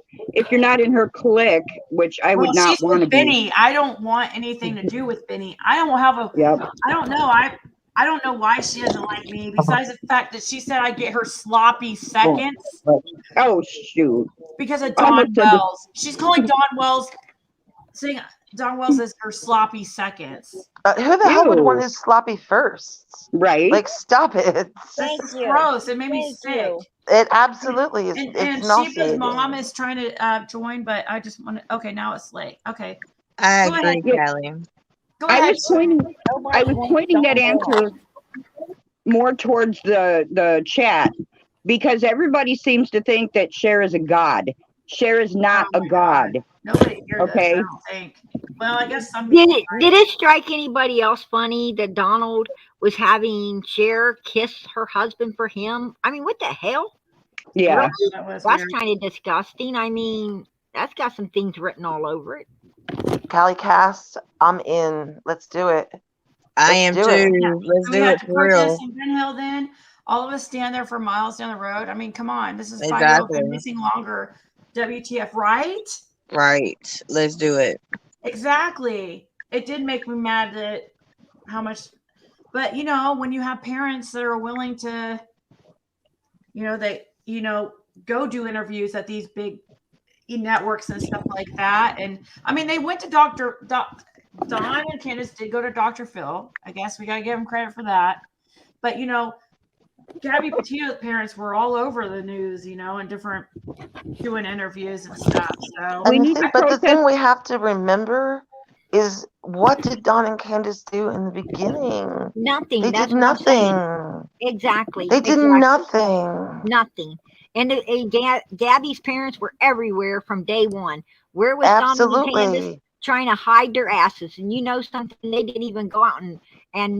clique, which I would not she's want to with be. Benny. I don't want anything to do with Benny. I don't have a. Yep. I don't know. I don't know why she doesn't like me. Besides the fact that she said I get her sloppy seconds. Oh shoot! Because of Dawn Wells. She's calling Dawn Wells, saying Dawn Wells is her sloppy seconds. Who the hell would want his sloppy firsts? Right? Like, stop it. This is gross. It made me sick. It absolutely is. And It's Sheba's nauseating. mom is trying to join, but I just want to. Okay, now it's late. Okay. I Go agree, ahead. Callie. Go I ahead. was pointing that answer more towards the chat because everybody seems to think that Cher is a god. Cher is not a god. Nobody here okay. does, I don't think. Well, I guess some Did people it strike anybody else funny that Donald was having Cher kiss her husband for him? I mean, what the hell? Yeah. Really? That's kind of disgusting. I mean, that's got some things written all over it. Callie Cass, I'm in. Let's do it. I am too. Yeah. Let's So we do had it to for real. protest in Ben Hill then. All of us stand there for miles down the road. I mean, come on. This is 5-year-old Exactly. been missing longer. WTF, right? Right. Let's do it. Exactly. It did make me mad that how much, but when you have parents that are willing to, go do interviews at these big networks and stuff like that. And I mean, they went to Don and Candace did go to Dr. Phil. I guess we got to give them credit for that. But, Gabby Petito's parents were all over the news, and different doing interviews and stuff. So but the thing we have to remember is, what did Don and Candace do in the beginning? Nothing. They That's did what I'm saying. nothing. Exactly. They did nothing. Nothing. And Gabby's parents were everywhere from day one. Where was Donald and Candace trying to hide their asses? And something, they didn't even go out and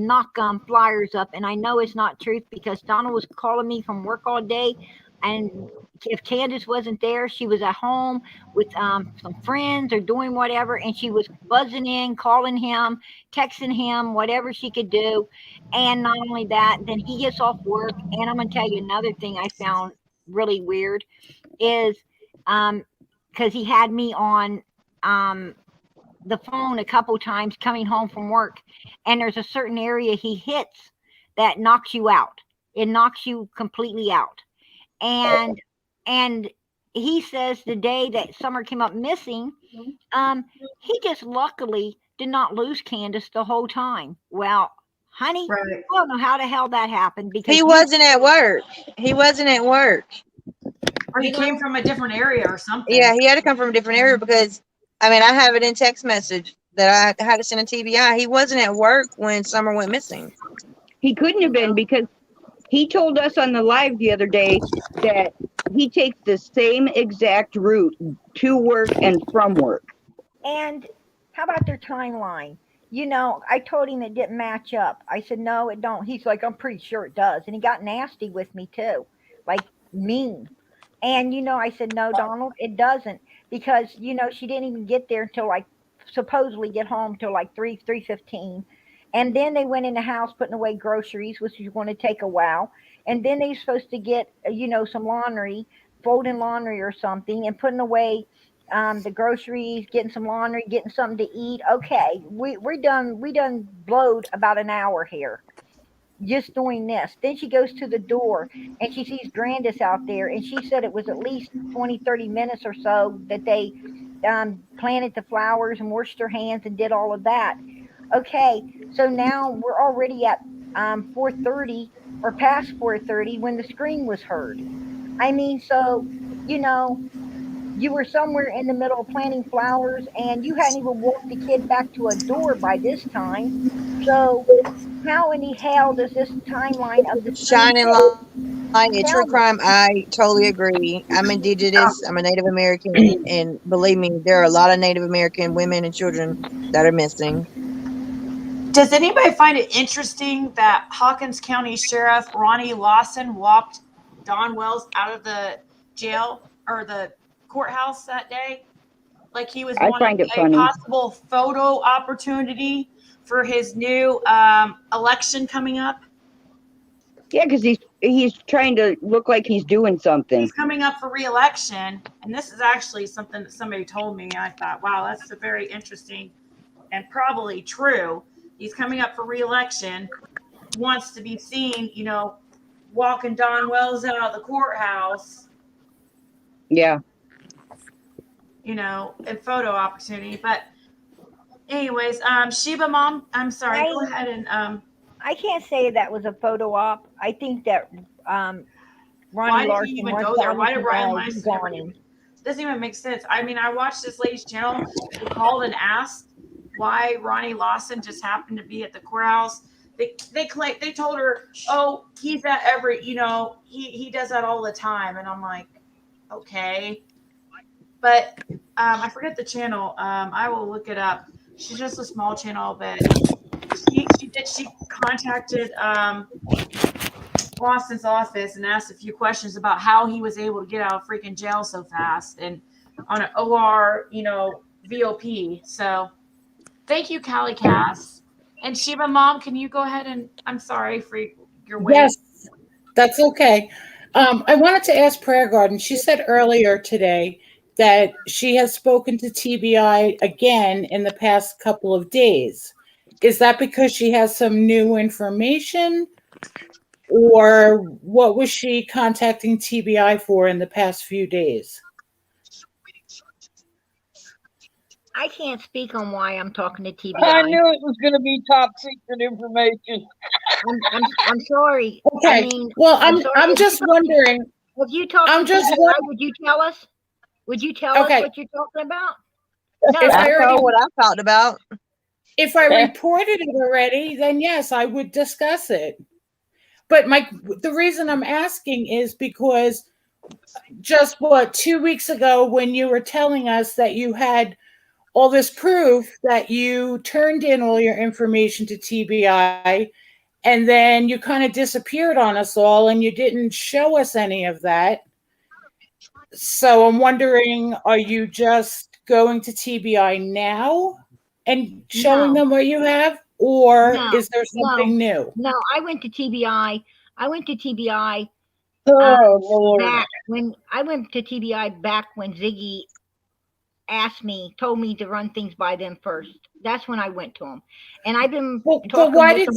knock flyers up. And I know it's not truth because Donald was calling me from work all day. And if Candace wasn't there, she was at home with some friends or doing whatever, and she was buzzing in, calling him, texting him, whatever she could do. And not only that, then he gets off work. And I'm going to tell you another thing I found really weird is because he had me on the phone a couple times coming home from work, and there's a certain area he hits that knocks you out. It knocks you completely out. And he says the day that Summer came up missing, he just luckily did not lose Candace the whole time. Well, honey, Right. I don't know how the hell that happened because He wasn't at work. He wasn't at work. Or he came from a different area or something. Yeah, he had to come from a different area because, I mean, I have it in text message that I had to send a TBI. He wasn't at work when Summer went missing. He couldn't have been because he told us on the live the other day that he takes the same exact route to work and from work. And how about their timeline? You know, I told him it didn't match up. I said, no, it don't. He's like, I'm pretty sure it does. And he got nasty with me too, like mean. And, you know, I said, no, Donald, it doesn't. Because, you know, she didn't even get there until like, supposedly get home till like 3:15. And then they went in the house putting away groceries, which was going to take a while. And then they were supposed to get, you know, some laundry, folding laundry or something, and putting away the groceries, getting some laundry, getting something to eat. Okay, we done blowed about an hour here just doing this. Then she goes to the door and she sees Grandis out there, and she said it was at least 20-30 minutes or so that they planted the flowers and washed their hands and did all of that. Okay, so now we're already at 4:30 or past 4:30 when the scream was heard. I mean, so, you know, you were somewhere in the middle of planting flowers and you hadn't even walked the kid back to a door by this time. So how in the hell does this timeline of the scream Shining go? light in true Tell me. crime. I totally agree. I'm indigenous. I'm a Native American, and believe me, there are a lot of Native American women and children that are missing. Does anybody find it interesting that Hawkins County Sheriff Ronnie Lawson walked Don Wells out of the jail or the courthouse that day? Like he was I wanting find it a funny. possible photo opportunity for his new election coming up. Yeah, because he's trying to look like he's doing something. He's coming up for re-election, and this is actually something that somebody told me. I thought, wow, that's a very interesting and probably true. He's coming up for re-election, wants to be seen, you know, walking Don Wells out of the courthouse, Yeah. you know, a photo opportunity. But anyways, Sheba Mom, I'm sorry, go ahead and I can't say that was a photo op. I think that why Ronnie did Larson he even was go there? Why did Ryan use Larson on him. doesn't even make sense. I mean, I watched this lady's channel who called and asked why Ronnie Lawson just happened to be at the courthouse. They told her, oh, he's at every, you know, he does that all the time. And I'm like, okay. But I forget the channel. I will look it up. She's just a small channel, but she contacted Lawson's office and asked a few questions about how he was able to get out of freaking jail so fast and on an OR, you know, VOP. So thank you, Callie Cass. And Sheba Mom, can you go ahead and I'm sorry for your wait. Yes, that's okay. I wanted to ask Prayer Garden. She said earlier today that she has spoken to TBI again in the past couple of days. Is that because she has some new information? Or what was she contacting TBI for in the past few days? I can't speak on why I'm talking to TBI. I knew it was going to be top secret information. I'm sorry. Okay. I mean, well, sorry. I'm just wondering. If you talk to TBI, would you tell us? Would you tell us what you're talking about? No. If I already, what I talked about. If I reported it already, then yes, I would discuss it. But the reason I'm asking is because just 2 weeks ago, when you were telling us that you had all this proof that you turned in all your information to TBI, and then you kind of disappeared on us all and you didn't show us any of that. So I'm wondering, are you just going to TBI now and showing No. them what you have? Or No, is there something new? No, I went to TBI. I went to TBI Oh, Lord. back when Ziggy told me to run things by them first. That's when I went to them, and I've been talking with them.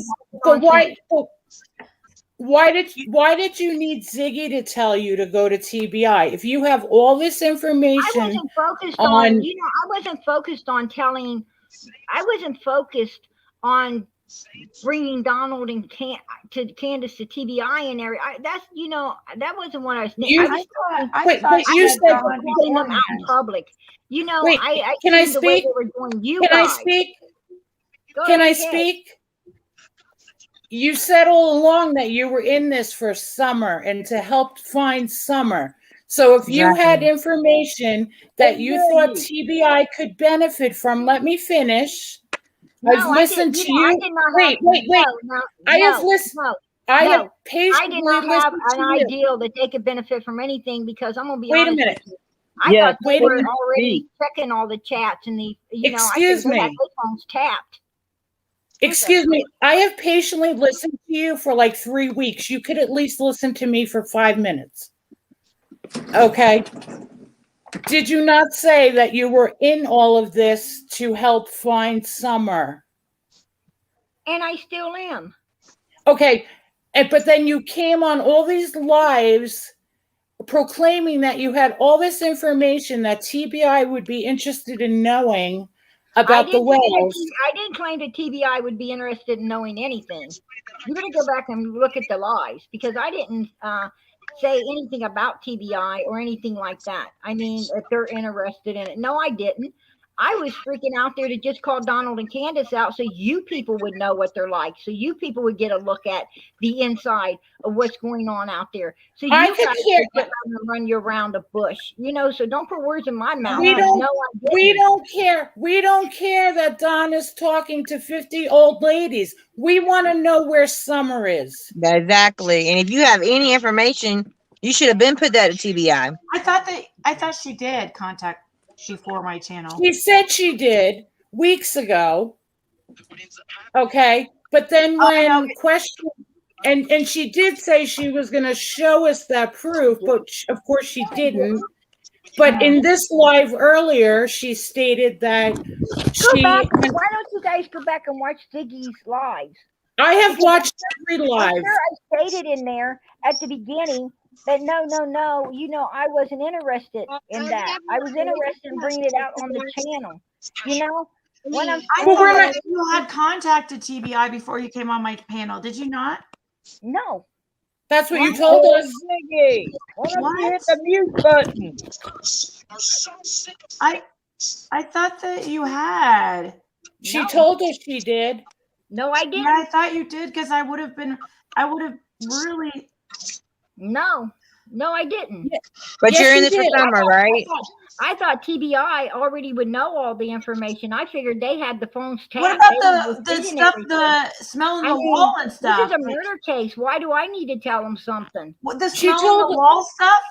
Why did you need Ziggy to tell you to go to TBI if you have all this information? I wasn't focused on I wasn't focused on telling. I wasn't focused on bringing Donald and Candace to TBI and everything. That's that wasn't what I was thinking. You said putting them out in public. I can I seen the way speak? they were doing you Can I guys. speak? Go Can I ahead. speak? You said all along that you were in this for Summer and to help find Summer. So if you had information that you thought TBI could benefit from, let me finish. I've listened to you. Wait. I have listened. I have patiently I did not have listened an to you. ideal that they could benefit from anything because I'm going to be Wait a honest minute. with you. I thought they were minute. already checking all the chats and I think Excuse they had me. their phones tapped. Excuse me. I have patiently listened to you for like 3 weeks. You could at least listen to me for 5 minutes. Okay. Did you not say that you were in all of this to help find Summer? And I still am. Okay. But then you came on all these lives proclaiming that you had all this information that TBI would be interested in knowing about the wells. I didn't claim that TBI would be interested in knowing anything. You better go back and look at the lies because I didn't say anything about TBI or anything like that. I mean, if they're interested in it. No, I didn't. I was freaking out there to just call Donald and Candace out so you people would know what they're like. So you people would get a look at the inside of what's going on out there. So you guys could sit around and run your round of bush. So don't put words in my mouth. We don't care. We don't care that Don is talking to 50 old ladies. We want to know where Summer is. Exactly. And if you have any information, you should have been put that at TBI. I thought she did contact you for my channel. She said she did weeks ago. Okay. But then when questioned, and she did say she was going to show us that proof, but of course she didn't. But in this live earlier, she stated that Why don't you guys go back and watch Ziggy's lives? I have watched every live. I'm sure I stated in there at the beginning that no, I wasn't interested in that. I was interested in bringing it out on the channel. When I thought you had contacted TBI before you came on my panel. Did you not? No. That's what you told us. Ziggy, hit the mute button. I thought that you had. She told us she did. No, I didn't. Yeah, I thought you did because I would have really. No, I didn't. But you're in this for Summer, right? I thought TBI already would know all the information. I figured they had the phones tapped. What about the stuff, the smell in the wall and stuff? This is a murder case. Why do I need to tell them something? What, the smell in the wall stuff?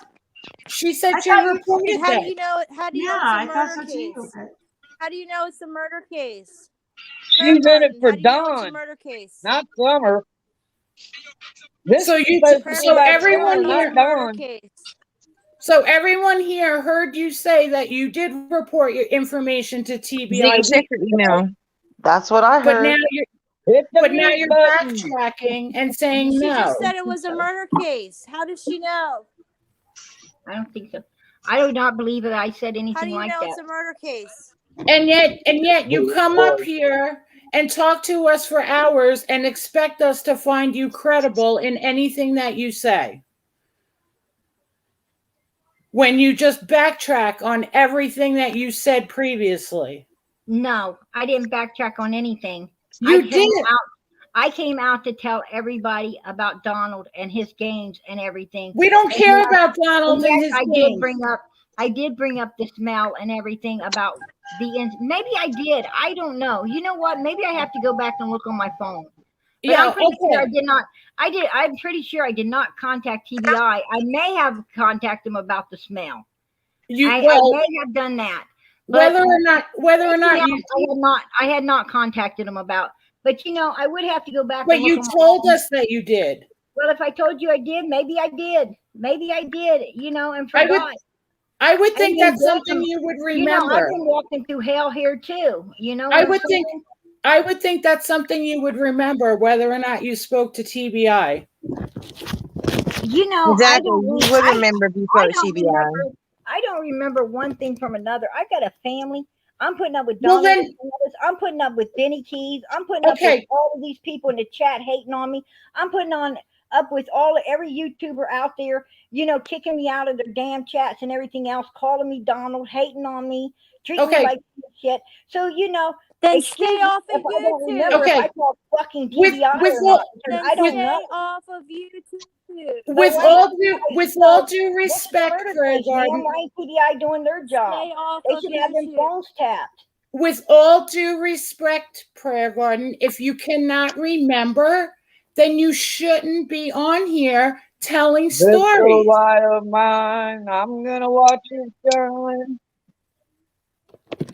She said she reported How that. do you know? How do you know Yeah, it's a I thought murder so too. case? How do you know it's a murder case? She's in it for How do you know it's a Dawn, murder case? not Summer. So everyone here heard you say that you did report your information to TBI. Check your email. That's what I heard. But now you're backtracking and saying She no. just said it was a murder case. How does she know? I don't think so. I do not believe that I said anything How do you like know that. it's a murder case? And yet you come up here and talk to us for hours and expect us to find you credible in anything that you say. When you just backtrack on everything that you said previously. No, I didn't backtrack on anything. You did. I came out to tell everybody about Donald and his games and everything. We don't care about Donald and his games. I did bring up the smell and everything about maybe I did. I don't know. You know what? Maybe I have to go back and look on my phone But I'm pretty sure I did not. I'm pretty sure I did not contact TBI. I may have contacted them about the smell. I may have done that. But whether or not I had not contacted them about. But I would have to go back. But and look you on my told phone. us that you did. Well, if I told you I did, maybe I did. Maybe I did. And forgot. I would think that's something you would remember. I've been walking through hell here too. I would think that's something you would remember, whether or not you spoke to TBI. Exactly. You would remember if you spoke to TBI. I don't remember one thing from another. I've got a family. I'm putting up with Well, Donald. then- I'm putting up with Benny Keys. I'm putting up with all of these people in the chat hating on me. I'm putting up with every YouTuber out there, kicking me out of their damn chats and everything else, calling me Donald, hating on me, treating me like shit. So Then excuse stay me off of if I don't YouTube. remember if I called fucking TBI or not, because I don't know. Stay off of YouTube. With all due respect, Prayer Garden. Why ain't TBI doing their job? Stay off They of should have them YouTube. phones tapped. With all due respect, Prayer Garden, if you cannot remember, then you shouldn't be on here telling stories. Little light of mine, I'm gonna watch it shine.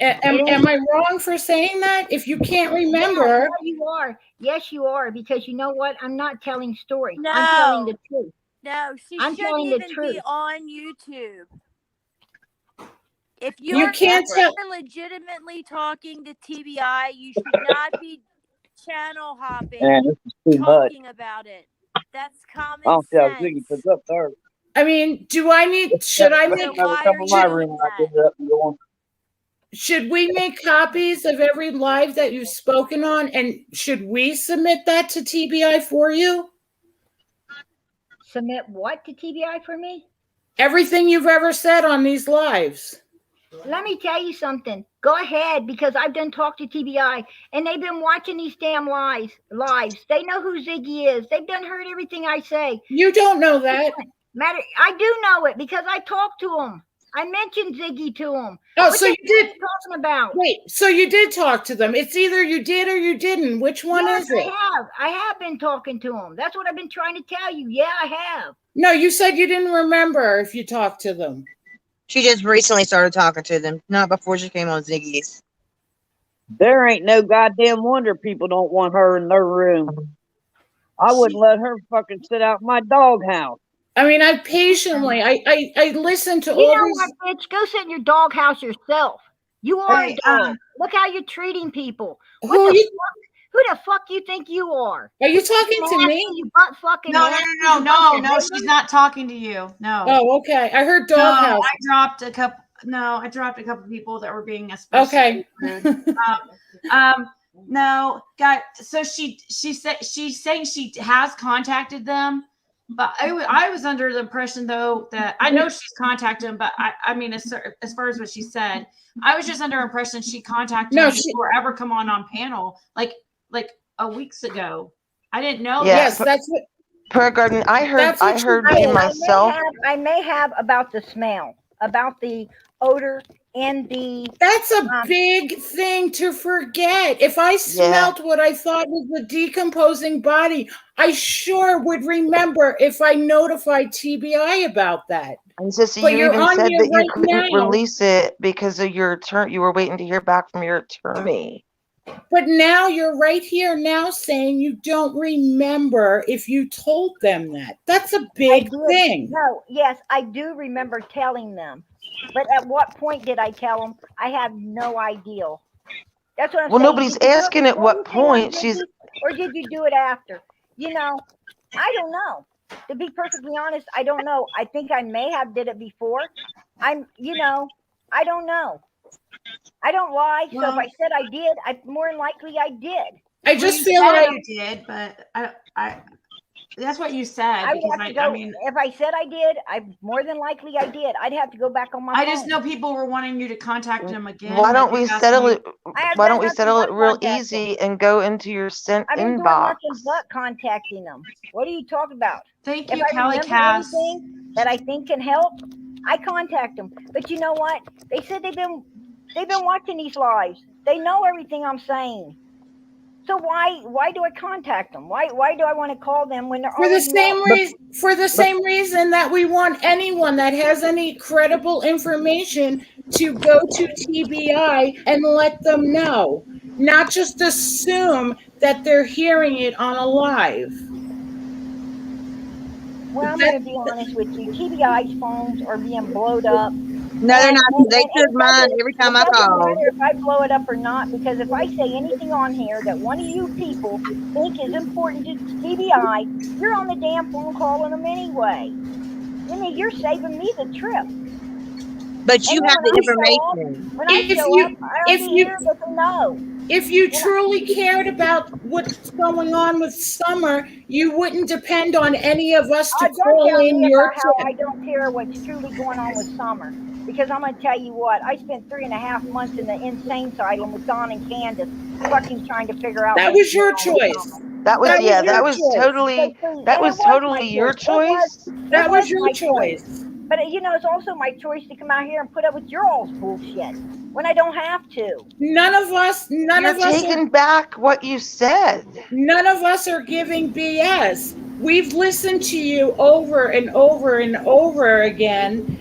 Am I wrong for saying that? If you can't remember, No, you are. Yes, you are. Because you know what? I'm not telling story. No. I'm telling the truth. No, she I'm shouldn't telling the even be truth. on YouTube. If You you're can't tell- legitimately talking to TBI, you should not be channel hopping, Man, this is too much. talking about it. That's common I'll see how sense. Ziggy puts up there. I mean, should I make Should we make copies of every live that you've spoken on, and should we submit that to TBI for you? Submit what to TBI for me? Everything you've ever said on these lives. Let me tell you something. Go ahead, because I've done talk to TBI, and they've been watching these damn lives. They know who Ziggy is. They've done heard everything I say. You don't know that. I do know it because I talked to them. I mentioned Ziggy to them. Oh, What so the you hell are did. talking about? Wait, so you did talk to them. It's either you did or you didn't. Which one is it? I have been talking to them. That's what I've been trying to tell you. Yeah, I have. No, you said you didn't remember if you talked to them. She just recently started talking to them, not before she came on Ziggy's. There ain't no goddamn wonder people don't want her in their room. I wouldn't let her fucking sit out in my doghouse. I mean, I patiently, I listened to You all know these. what, bitch? Go sit in your doghouse yourself. You are Hey, a dog. Look how you're treating people. Who What the you- fuck? Who the fuck you think you are? Are you talking to me? You butt fucking No, nasty, no, you no, bunch of no. haters. She's not talking to you. No. Oh, okay. I heard No, doghouse. I dropped a couple. No, I dropped a couple people that were being especially Okay. rude. No, guy. So she's saying she has contacted them, but I was under the impression though that I know she's contacted them, but I mean as far as what she said, I was just under impression she contacted them before ever come on panel like a weeks ago. I didn't know. Yes, that's what. Prayer Garden, I heard you myself. I may have about the smell, about the odor, and the. That's a big thing to forget. If I smelt what I thought was a decomposing body, I sure would remember if I notified TBI about that. And Sissy, But you you're even on said here that you right couldn't now. release it because of your attorney. You were waiting to hear back from your attorney. But now you're right here now saying you don't remember if you told them that. That's a big thing. No, yes, I do remember telling them. But at what point did I tell them? I have no idea. That's what I'm Well, saying. nobody's Did you do it asking at before what you came on point Ziggy, she's. or did you do it after? I don't know. To be perfectly honest, I don't know. I think I may have did it before. I don't know. I don't lie. So if I said I did, more than likely I did. I just feel like you did, but I that's what you said. I would Because have to go. I mean, if I said I did, I more than likely I did. I'd have to go back on my I phone. just know people were wanting you to contact them again. Why don't we settle it? Why don't we nothing settle but it real contacting. easy and go into your sent I've been doing inbox? nothing but contacting them. What are you talking about? Thank if you, I Kelly remember Cass. anything that I think can help, I contact them. But you know what? They said they've been watching these lives. They know everything I'm saying. So why do I contact them? Why do I want to call them when they're For the already same known? reason, for the same reason that we want anyone that has any credible information to go to TBI and let them know, not just assume that they're hearing it on a live. Well, I'm going to be honest with you. TBI's phones are being blowed up. No, they're not. They took mine every time I It doesn't called. matter if I blow it up or not, because if I say anything on here that one of you people think is important to TBI, you're on the damn phone calling them anyway. I mean, you're saving me the trip. But you And have then the when I show up, information. when I show up, I already hear that they know. If you truly cared about what's going on with Summer, you wouldn't depend on any of us to Don't call tell in me your about how I tip. don't care what's truly going on with Summer. Because I'm going to tell you what, I spent 3.5 months in the insane asylum with Don and Candace, fucking trying to figure out That what's was your going on with choice. Summer. That was, That yeah, was that your was choice. totally, that was totally your choice. That was your choice. But you know, it's also my choice to come out here and put up with your all's bullshit when I don't have to. None of us You're taking back what you said. None of us are giving BS. We've listened to you over and over and over again,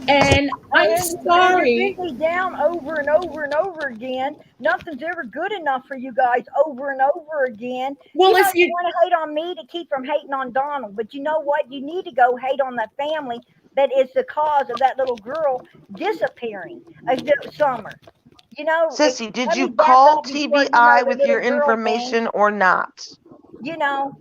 and I'm sorry. You're me down over and over and over again. Nothing's ever good enough for you guys over and over again. Well, you know, if you want to hate on me to keep from hating on Donald, but you know what? You need to go hate on that family that is the cause of that little girl disappearing Summer. You know, Sissy, did let me you back call up before, TBI the with your little girl information or not? thing. You know,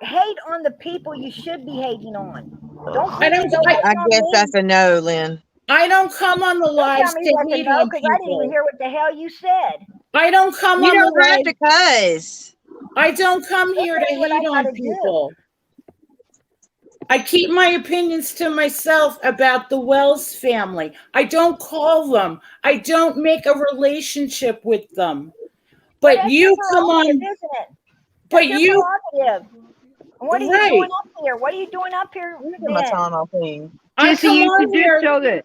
hate on the people you should be hating on. Don't I guess that's a no, Lynn. I don't come on the lives Don't tell me to that's a hate no, on because I didn't even people. hear what the hell you said. I don't come You on don't the have live. to cuss. I don't come here to That's what I hate on gotta people. I keep my opinions to myself about the Wells family. I don't call them. I don't make a relationship with them. But that's you your come on. prerogative, isn't it? But That's your you. prerogative. And what are you doing up here? What are you doing up here? I come you on should here. just show that.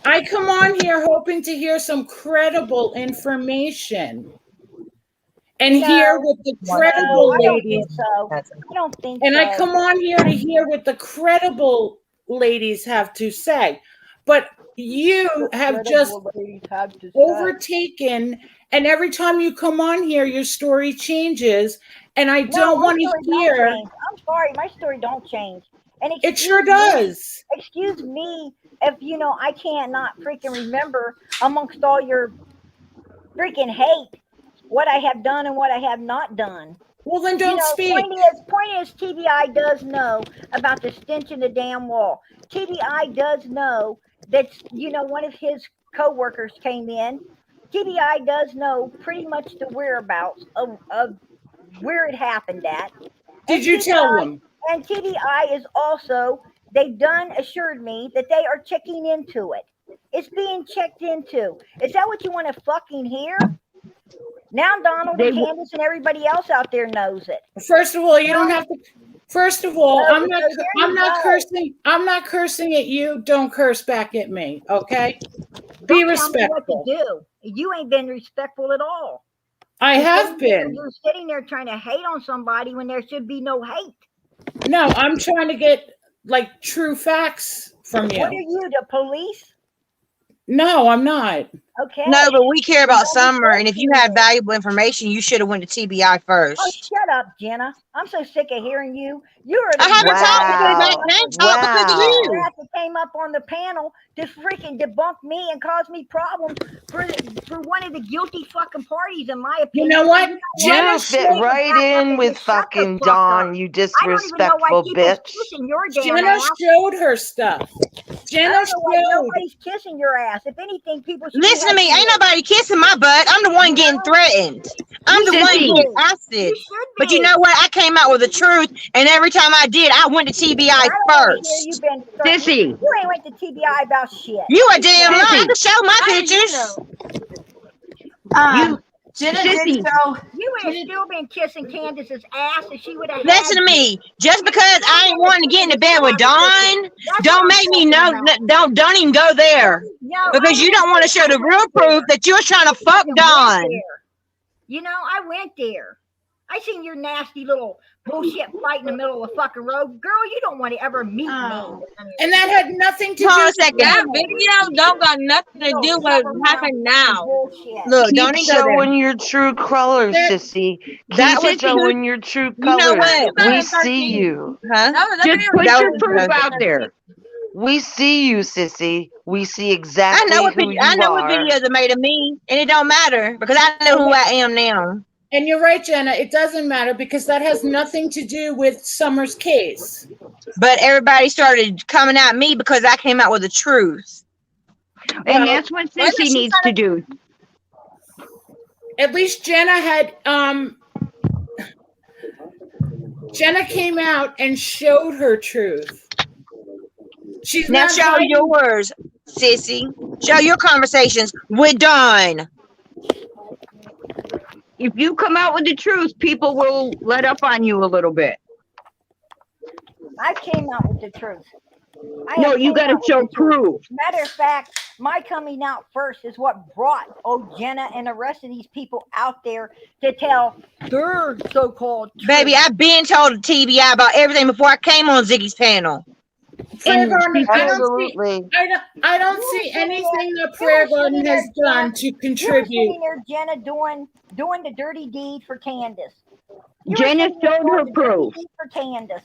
I come on here hoping to hear some credible information. And hear what the credible ladies. I don't think and so. I come on here to hear what the credible ladies have to say. But you have just overtaken, and every time you come on here, your story changes. And I don't want to hear. I'm sorry, my story don't change. And it sure does. Excuse me if you know I can't not freaking remember amongst all your freaking hate what I have done and what I have not done. Well, then don't speak. Point is, TBI does know about the stench in the damn wall. TBI does know that, you know, one of his co-workers came in. TBI does know pretty much the whereabouts of where it happened at. Did you tell them? And TBI is also, they've assured me that they are checking into it. It's being checked into. Is that what you want to fucking hear? Now Donald and Candace and everybody else out there knows it. First of all, you don't have to. First of all, No, I'm not cursing. I'm not cursing at you. Don't curse back at me, okay? Be respectful. What to do. You ain't been respectful at all. I have been. You're sitting there trying to hate on somebody when there should be no hate. No, I'm trying to get like true facts from you. What are you, the police? No, I'm not. Okay. No, but we care about Summer, and if you had valuable information, you should have went to TBI first. Oh, shut up, Jenna. I'm so sick of hearing you. You're I haven't talked because I can't talk because of you. That came up on the panel to freaking debunk me and cause me problems for one of the guilty fucking parties, in my opinion. You know what? Jenna fit right in with fucking Dawn, you disrespectful bitch. Jenna showed her stuff. Jenna showed. Nobody's kissing your ass. If anything, people should listen to me. Ain't nobody kissing my butt. I'm the one getting threatened. I'm the one getting acid. But you know what? I came out with the truth, and every time I did, I went to TBI first. Sissy. You ain't went to TBI about shit. You a damn lie. I can show my pictures. Jenna Sissy. did show. You ain't still been kissing Candace's ass if she would have. Listen to me. Just because I ain't wanting to get into bed with Dawn, don't make me know. Don't even go there. Because you don't want to show the real proof that you're trying to fuck Dawn. You know, I went there. I seen your nasty little bullshit fight in the middle of the fucking road. Girl, you don't want to ever meet me. And that had nothing to do Hold on a with second. That video don't got nothing to do with what happened now. Look, Keep don't even go there. showing your true colors, sissy. That Keep was showing your true You know colors. what? We see you. Huh? Just put That your was proof good. out there. We see you, sissy. We see I exactly know what who video, I you know what are. videos are made of me, and it don't matter because I know who I am now. And you're right, Jenna. It doesn't matter because that has nothing to do with Summer's case. But everybody started coming at me because I came out with the truth. And that's what Sissy needs to do. At least Jenna had Jenna came out and showed her truth. She's Now not show hiding. yours, sissy. Show your conversations. We're done. If you come out with the truth, people will let up on you a little bit. I came out with the truth. No, you got to show proof. Matter of fact, my coming out first is what brought Jenna and the rest of these people out there to tell their so-called truth. Baby, I've been told the TBI about everything before I came on Ziggy's panel. Prayer And Garden, absolutely. I don't see anything that Prayer Garden has done to contribute. You were sitting there, Jenna, doing the dirty deed for Candace. Jenna showed her proof. For Candace.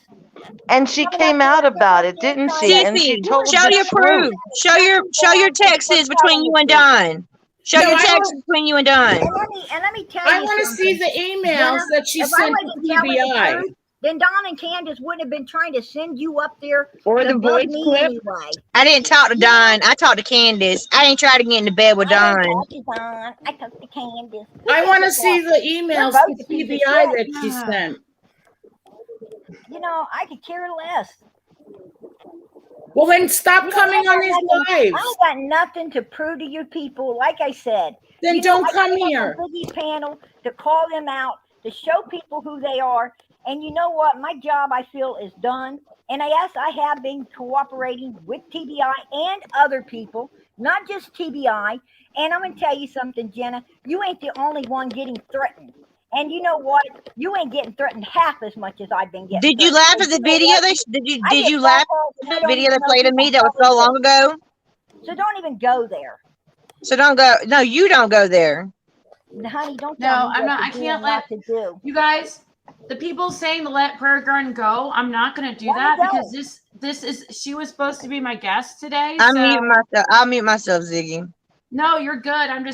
And she came out about it, didn't she? And she Sissy, told show the your truth. proof. Show your texts between you and Don. Show your texts between you and Don. And let me tell you I want to see the emails that she sent to TBI. Then Don and Candace wouldn't have been trying to send you up there or to the bug voice me clip. anyway. I didn't talk to Don. I talked to Candace. I ain't tried to get into bed with Don. I talked to Candace. I want to see the emails to TBI that she sent. You know, I could care less. Well, then stop coming on these lives. I got nothing to prove to you people. Like I said, then don't come here. Biggie's panel to call them out, to show people who they are. And you know what? My job, I feel, is done. And yes, I have been cooperating with TBI and other people, not just TBI. And I'm going to tell you something, Jenna. You ain't the only one getting threatened. And you know what? You ain't getting threatened half as much as I've been getting. Did you laugh at the video? Did you laugh at the video they played of me that was so long ago? So don't even go there. So don't go. No, you don't go there. Honey, don't tell me I'm not. I can't let to do. You guys. The people saying to let Prayer Garden go, I'm not going to do that because this is she was supposed to be my guest today. I'll mute myself, Ziggy. No, you're good. I'm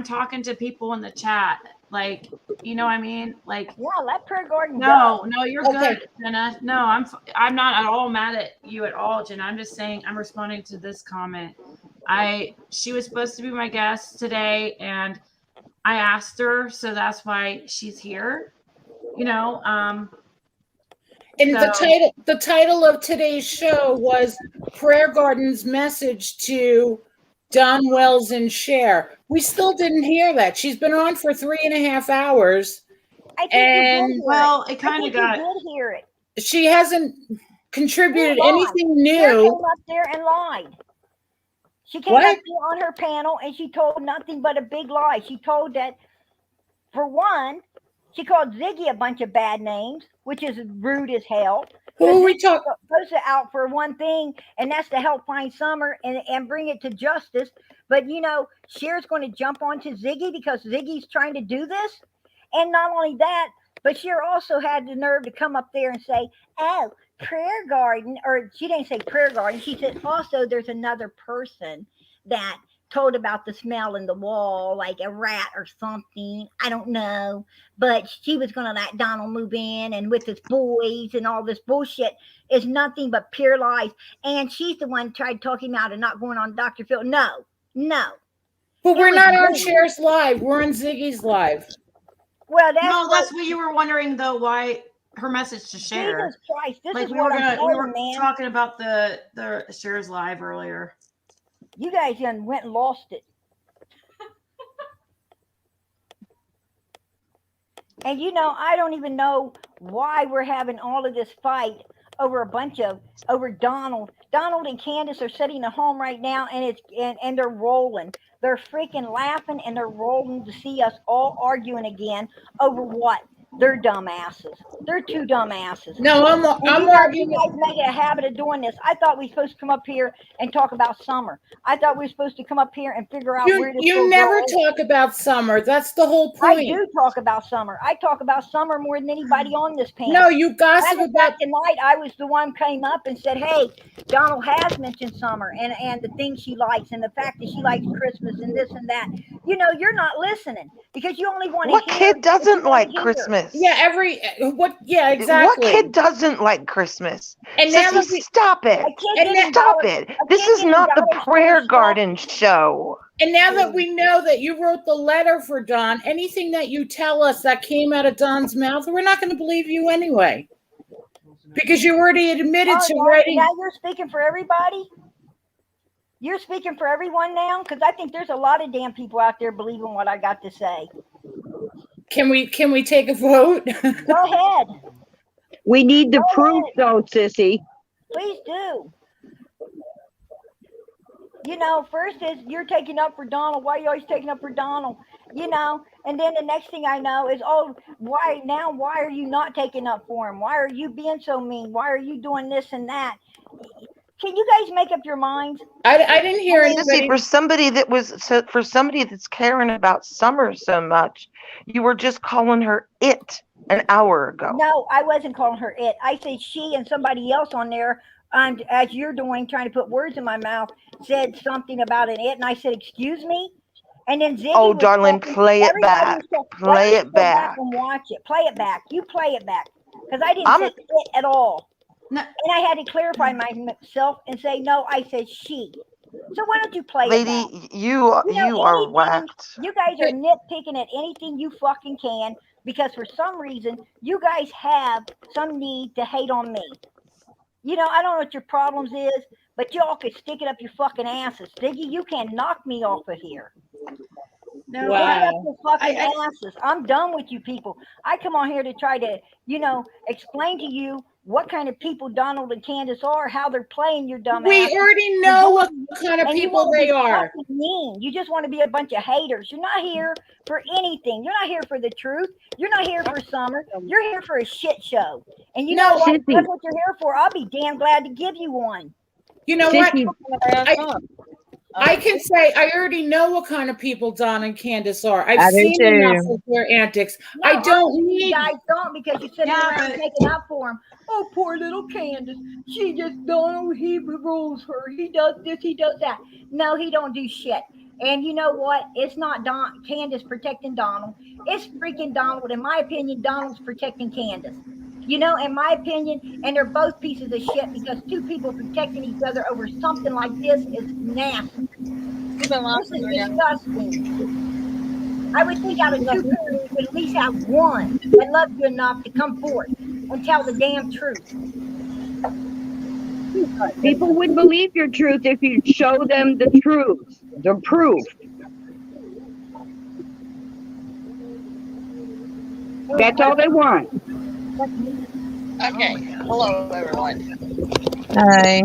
talking to people in the chat. Like, you know what I mean? Like, yeah, let Prayer Garden go. No, you're good, Jenna. No, I'm not at all mad at you at all, Jenna. I'm just saying I'm responding to this comment. She was supposed to be my guest today, and I asked her, so that's why she's here. You know, and the title of today's show was Prayer Garden's message to Don Wells and Cher. We still didn't hear that. She's been on for 3.5 hours. It kind of got. You did hear it. She hasn't contributed anything new. Cher came up there and lied. She came up there on her panel and she told nothing but a big lie. She told that, for one, she called Ziggy a bunch of bad names, which is rude as hell. Who are we talking? Supposed to out for one thing, and that's to help find Summer and bring it to justice. But you know, Cher's going to jump onto Ziggy because Ziggy's trying to do this. And not only that, but Cher also had the nerve to come up there and say, "Oh, Prayer Garden," or she didn't say Prayer Garden. She said also there's another person that told about the smell in the wall, like a rat or something. I don't know. But she was going to let Donald move in and with his boys and all this bullshit is nothing but pure lies. And she's the one tried talking out and not going on Dr. Phil. No. But we're not on Cher's live. We're on Ziggy's live. Well, that's what you were wondering, though, why her message to Cher. Jesus Christ, this like is we what were I'm we were man. talking about the Cher's live earlier. You guys done went and lost it. And you know, I don't even know why we're having all of this fight over over Donald Donald and Candace are sitting at home right now, and they're rolling. They're freaking laughing and they're rolling to see us all arguing again over what? They're dumbasses. They're two dumbasses. No, I'm You arguing. guys make it a habit of doing this. I thought we were supposed to come up here and talk about summer. I thought we were supposed to come up here and figure out where this You little never girl is. talk about summer. That's the whole I point. do talk about summer. I talk about summer more than anybody on this panel. No, you gossip Matter of about. fact, tonight I was the one came up and said, "Hey, Donald has mentioned summer and the things she likes and the fact that she likes Christmas and this and that." You know, you're not listening because you only want to What hear. kid doesn't like Christmas? Yeah, Yeah, exactly. What kid doesn't like Christmas? And now Sissy, that we- stop it. Stop it. This is not the prayer garden show. And now that we know that you wrote the letter for Don, anything that you tell us that came out of Don's mouth, we're not going to believe you anyway. Because you already admitted to writing. Now you're speaking for everybody? You're speaking for everyone now? Because I think there's a lot of damn people out there believing what I got to say. Can we take a vote? Go ahead. We need the proof, though, Sissy. Please do. You know, first is you're taking up for Donald. Why are you always taking up for Donald? You know, and then the next thing I know is, oh, why are you not taking up for him? Why are you being so mean? Why are you doing this and that? Can you guys make up your minds? I didn't hear Sissy, for somebody that's caring about summer so much, you were just calling her it an hour ago. No, I wasn't calling her it. I said she and somebody else on there, as you're doing, trying to put words in my mouth, said something about an it, and I said, excuse me? And then Ziggy Oh, was darling, talking, play it everybody back. was talking- Play let me it go back. and watch it. Play it back. You play it back. Because I didn't say it at all. No. And I had to clarify myself and say, no, I said she. So why don't you play it back? Lady, you are anything- whacked. You guys are nitpicking at anything you fucking can because for some reason you guys have some need to hate on me. You know, I don't know what your problems is, but y'all could stick it up your fucking asses. Ziggy, you can knock me off of here. No, Wow. your fucking asses. I'm done with you people. I come on here to try to, you know, explain to you what kind of people Donald and Candace are, how they're playing your dumb We asses. already know what kind of And you people wanna they be are. fucking mean. You just want to be a bunch of haters. You're not here for anything. You're not here for the truth. You're not here for summer. You're here for a shit show. And you know what? Sissy. That's what you're here for. I'll be damn glad to give you one. You know Sissy. what? I can say I already know what kind of people Don and Candace are. I've I do seen enough too. of their antics. No, I don't you need. guys don't because you're sitting around taking up for him. Oh, poor little Candace. She just Donald. He rules her. He does this. He does that. No, he don't do shit. And you know what? It's not Candace protecting Donald. It's freaking Donald. In my opinion, Donald's protecting Candace. You know, in my opinion, and they're both pieces of shit because two people protecting each other over something like this is nasty. This is disgusting. I would think out of two people, you would at least have one that loves you enough to come forth and tell the damn truth. People would believe your truth if you show them the truth, the proof. That's all they want. Okay. Hello, everyone. Hi.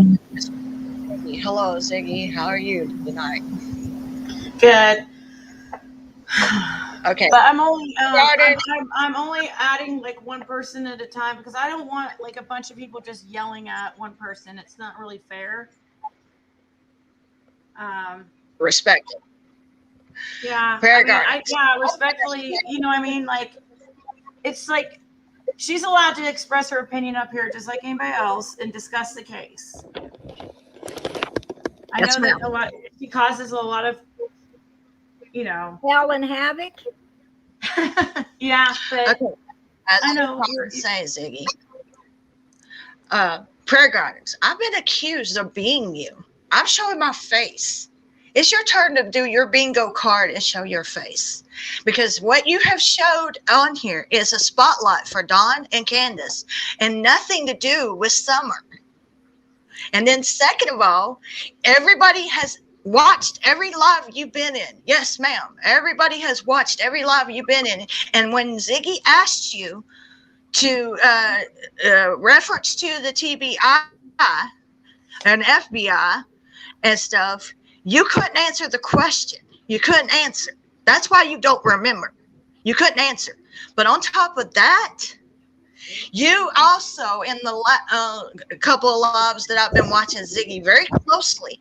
Hello, Ziggy. How are you tonight? Good. Okay. But I'm only Started. I'm only adding like one person at a time because I don't want like a bunch of people just yelling at one person. It's not really fair. Respect it. Yeah. Prayer Respectfully, you know what I mean? Like it's like she's allowed to express her opinion up here just like anybody else and discuss the case. I Yes, know that she causes a lot of, you know, hell and havoc. Yeah, but Okay. As I know you're saying, Ziggy. Prayer gardens. I've been accused of being you. I'm showing my face. It's your turn to do your bingo card and show your face. Because what you have showed on here is a spotlight for Dawn and Candace and nothing to do with Summer. And then second of all, everybody has watched every live you've been in. Yes, ma'am. Everybody has watched every live you've been in. And when Ziggy asked you to reference to the TBI, and FBI and stuff, you couldn't answer the question. You couldn't answer. That's why you don't remember. You couldn't answer. But on top of that, you also, in the couple of lives that I've been watching Ziggy very closely,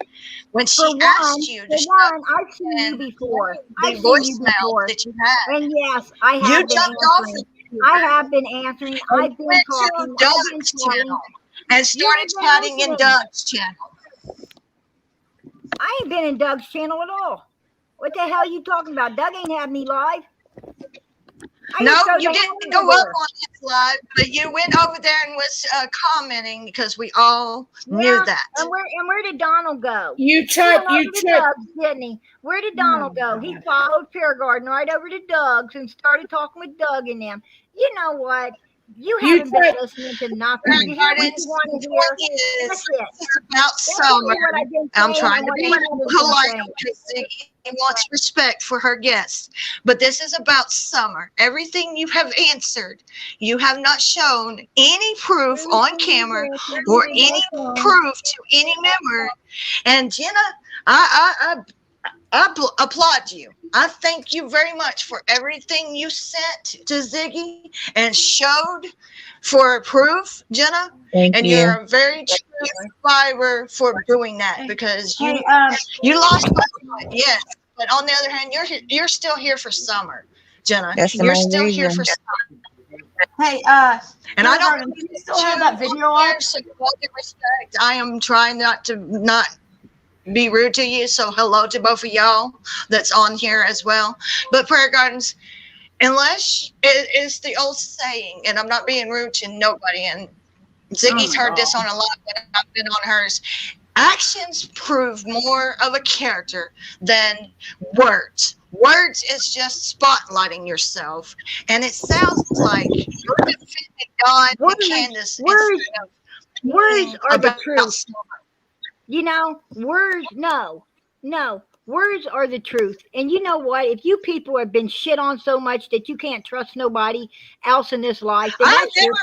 when she asked you to show I've seen you before. the I've seen you voicemail before. that you had, And yes, I have you been jumped off answering. of I have been answering. and I've been went talking. to I've been Doug's chatting. channel and You started ain't been chatting in listening. Doug's channel. I ain't been in Doug's channel at all. What the hell are you talking about? Doug ain't had me live. No, you didn't go up on his live, but you went over there and was commenting because we all knew that. And where did Donald go? You He chat, went you over to chat. Doug's, didn't he? Where did Donald go? He followed Fair Garden right over to Doug's and started talking with Doug and them. You know what? You haven't been listening to nothing. You hear what you want to hear. That's it. It's about That's summer. only what I've been I'm saying trying and to what be Donald has been polite saying. because Ziggy wants respect for her guests. But this is about summer. Everything you have answered, you have not shown any proof on camera or any proof to any member. And Jenna, I applaud you. I thank you very much for everything you sent to Ziggy and showed for proof, Jenna. Thank and you. you're a very true survivor for doing that because you Hey, you lost my yes, but on the other hand, you're still here for summer, Jenna. That's the You're main still here reason. for summer. Hey, And I don't Jordan, do you still have that video up? Respect. I am trying not be rude to you. So hello to both of y'all that's on here as well. But Prayer Gardens, unless it is the old saying, and I'm not being rude to nobody, and Ziggy's heard this on a lot, but I've been on hers. Actions prove more of a character than words. Words is just spotlighting yourself, and it sounds like you're defending Dawn and Candace. Words are the about truth. You know, words, no. Words are the truth. And you know what? If you people have been shit on so much that you can't trust nobody else in this life, then that's your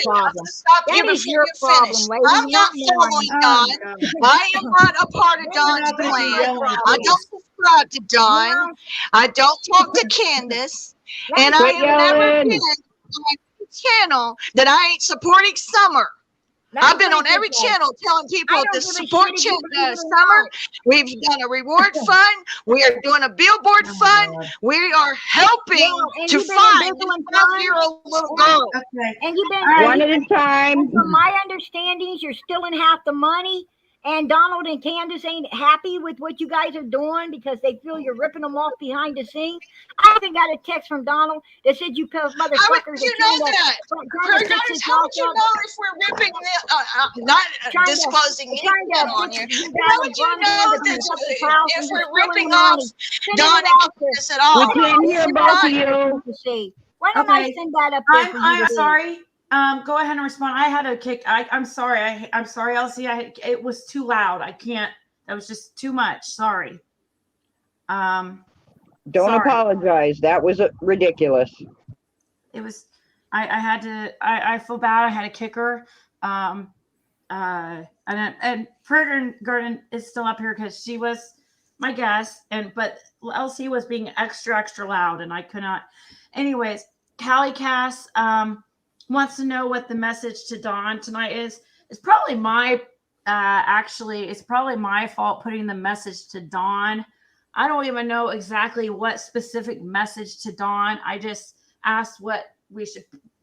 problem. Stop That you is before your you problem, finish. lady. I'm not following Dawn. I am not a part of Dawn's That's plan. your problem. I don't subscribe to Dawn. I don't talk to Candace. And I have never been on a channel that I ain't supporting Summer. I've been on every channel telling people to support Summer. We've done a reward fund. We are doing a billboard fund. We are helping to find this 12-year-old little girl. And you've been One at a time. From my understandings, you're still in half the money. And Donald and Candace ain't happy with what you guys are doing because they feel you're ripping them off behind the scenes. I even got a text from Donald that said you motherfuckers How would you know that? How would you know if we're ripping not disclosing anything on here? How would you know that if we're ripping off Dawn and Candace at all? We can't hear both of you. Why don't I send that up there for you I'm to see? sorry. Go ahead and respond. I had a kick. I'm sorry. I'm sorry, Elsie. It was too loud. I can't. That was just too much. Sorry. Don't sorry. apologize. That was ridiculous. It was. I had to. I feel bad. I had to kick her. And Prayer Garden is still up here because she was my guest, but Elsie was being extra loud, and I could not. Anyways, Callie Cass wants to know what the message to Dawn tonight is. It's probably my it's probably my fault putting the message to Dawn. I don't even know exactly what specific message to Dawn. I just asked what we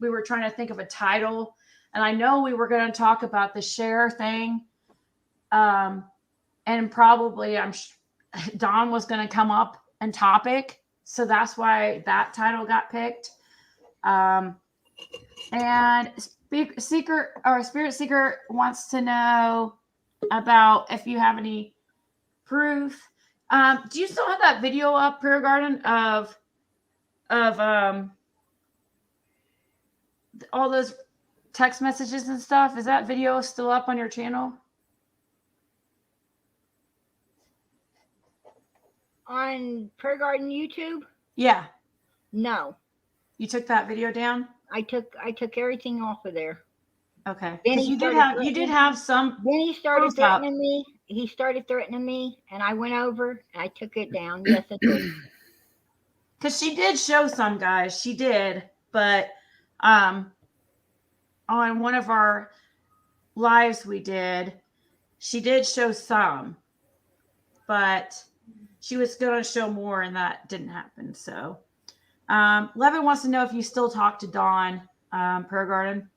were trying to think of a title, and I know we were going to talk about the Cher thing. And probably Dawn was going to come up and topic. So that's why that title got picked. And Spirit Seeker wants to know about if you have any proof. Do you still have that video up, Prayer Garden, of all those text messages and stuff? Is that video still up on your channel? On Prayer Garden YouTube? Yeah. No. You took that video down? I took everything off of there. Okay. Then Because he you did have some. Then he started posts up. threatening me. He started threatening me, and I went over and I took it down. Yes, I did. Because she did show some, guys. She did, but on one of our lives we did, she did show some, but she was going to show more, and that didn't happen. So, Levin wants to know if you still talk to Don Prayer Garden.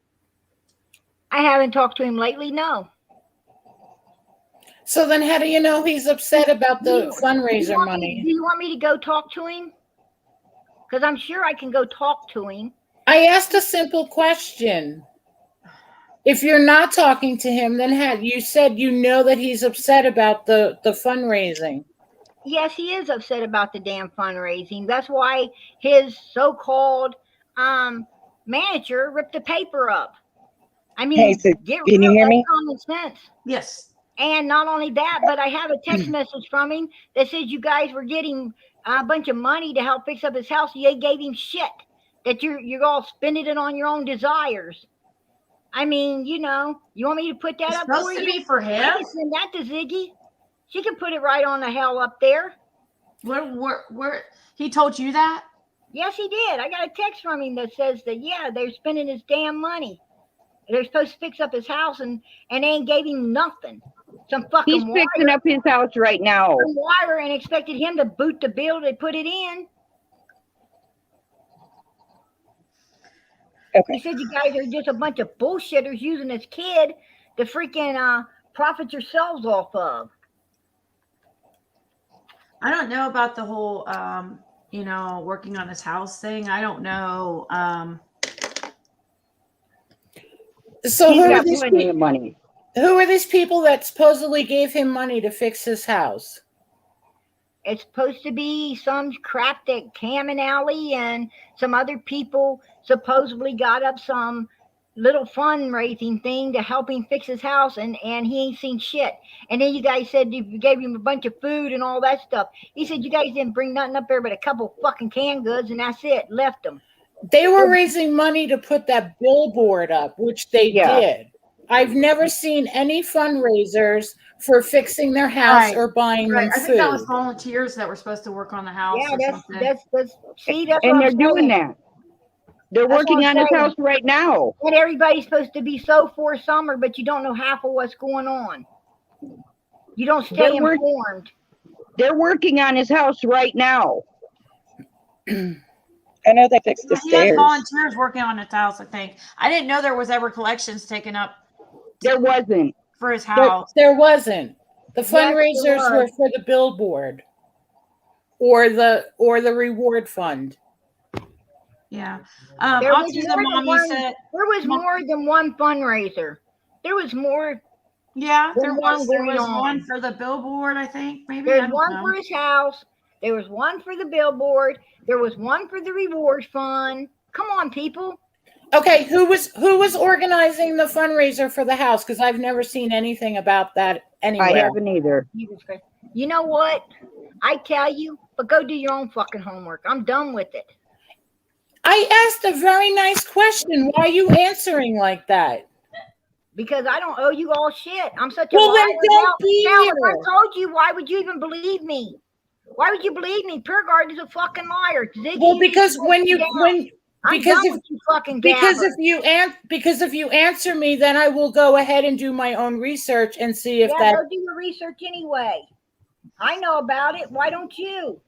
I haven't talked to him lately. No. So then how do you know he's upset about the fundraiser money? Do you want me to go talk to him? Because I'm sure I can go talk to him. I asked a simple question. If you're not talking to him, then you said you know that he's upset about the fundraising. Yes, he is upset about the damn fundraising. That's why his so-called manager ripped the paper up. I mean, Hey, so get can you real, hear have me? common sense. Yes. And not only that, but I have a text message from him that says you guys were getting a bunch of money to help fix up his house. You gave him shit, that you're all spending it on your own desires. I mean, you know, you want me to put that It's up supposed for to you? be for him? I can send that to Ziggy. She can put it right on the hell up there. Where he told you that? Yes, he did. I got a text from him that says that, yeah, they're spending his damn money. They're supposed to fix up his house and they ain't gave him nothing. Some fucking He's fixing up his house right now. Some wire and expected him to boot the bill to put it in. Okay. He said you guys are just a bunch of bullshitters using this kid to freaking profit yourselves off of. I don't know about the whole, working on his house thing. I don't know. So He's who got are these plenty of money. Who are these people that supposedly gave him money to fix his house? It's supposed to be some crap that Cam and Allie and some other people supposedly got up some little fundraising thing to help him fix his house, and he ain't seen shit. And then you guys said you gave him a bunch of food and all that stuff. He said you guys didn't bring nothing up there but a couple fucking canned goods, and that's it. Left them. They were raising money to put that billboard up, which they did. I've never seen any fundraisers for fixing their house or buying them I food. think that was volunteers that were supposed to work on the house. Yeah, or something. that's And what they're I'm doing saying. that. They're That's working what I'm on his saying. house right now. And everybody's supposed to be so for summer, but you don't know half of what's going on. You don't stay informed. They're working on his house right now. I know they fixed the He has stairs. volunteers working on his house, I think. I didn't know there was ever collections taken up. There wasn't. For his house. There wasn't. The Yes, there fundraisers were was. for the billboard or the reward fund. Yeah. There was Autism more than Mommy one- said there was more than one fundraiser. There was more. Yeah, than there one was going one on. for the billboard, I think. Maybe I There's don't one know. for his house. There was one for the billboard. There was one for the reward fund. Come on, people. Okay, who was organizing the fundraiser for the house? Because I've never seen anything about that anywhere. I haven't either. You know what? I tell you, but go do your own fucking homework. I'm done with it. I asked a very nice question. Why are you answering like that? Because I don't owe you all shit. I'm such a Well, liar. then don't be Now, here. if I told you, why would you even believe me? Why would you believe me? Pure Guard is a fucking liar. Ziggy, Well, because I'm because done with you fucking because gabbers. if you answer me, then I will go ahead and do my own research and see if Go do your research anyway. I know about it. Why don't you?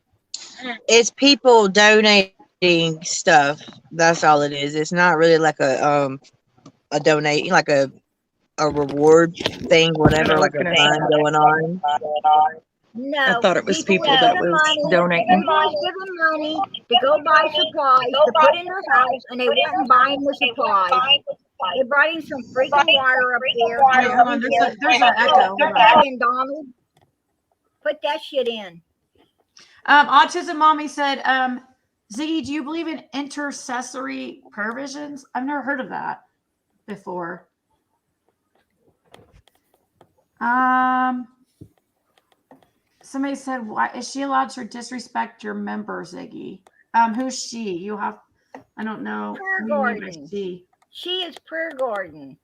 It's people donating stuff. That's all it is. It's not really like a donate, like a reward thing, whatever, like a fund going on. No. I thought it was people with that the was money, donating. Everybody's giving money to go buy supplies to put in their house, and they went and buying the supplies. They brought in some freaking wire up there. Wait, hold on, there's an echo. Put that in, Donald. Put that shit in. Autism Mommy said, Ziggy, do you believe in intercessory provisions? I've never heard of that before. Somebody said, why is she allowed to disrespect your member, Ziggy? Who's she? You have, I don't know. Prayer Garden. She is Prayer Garden.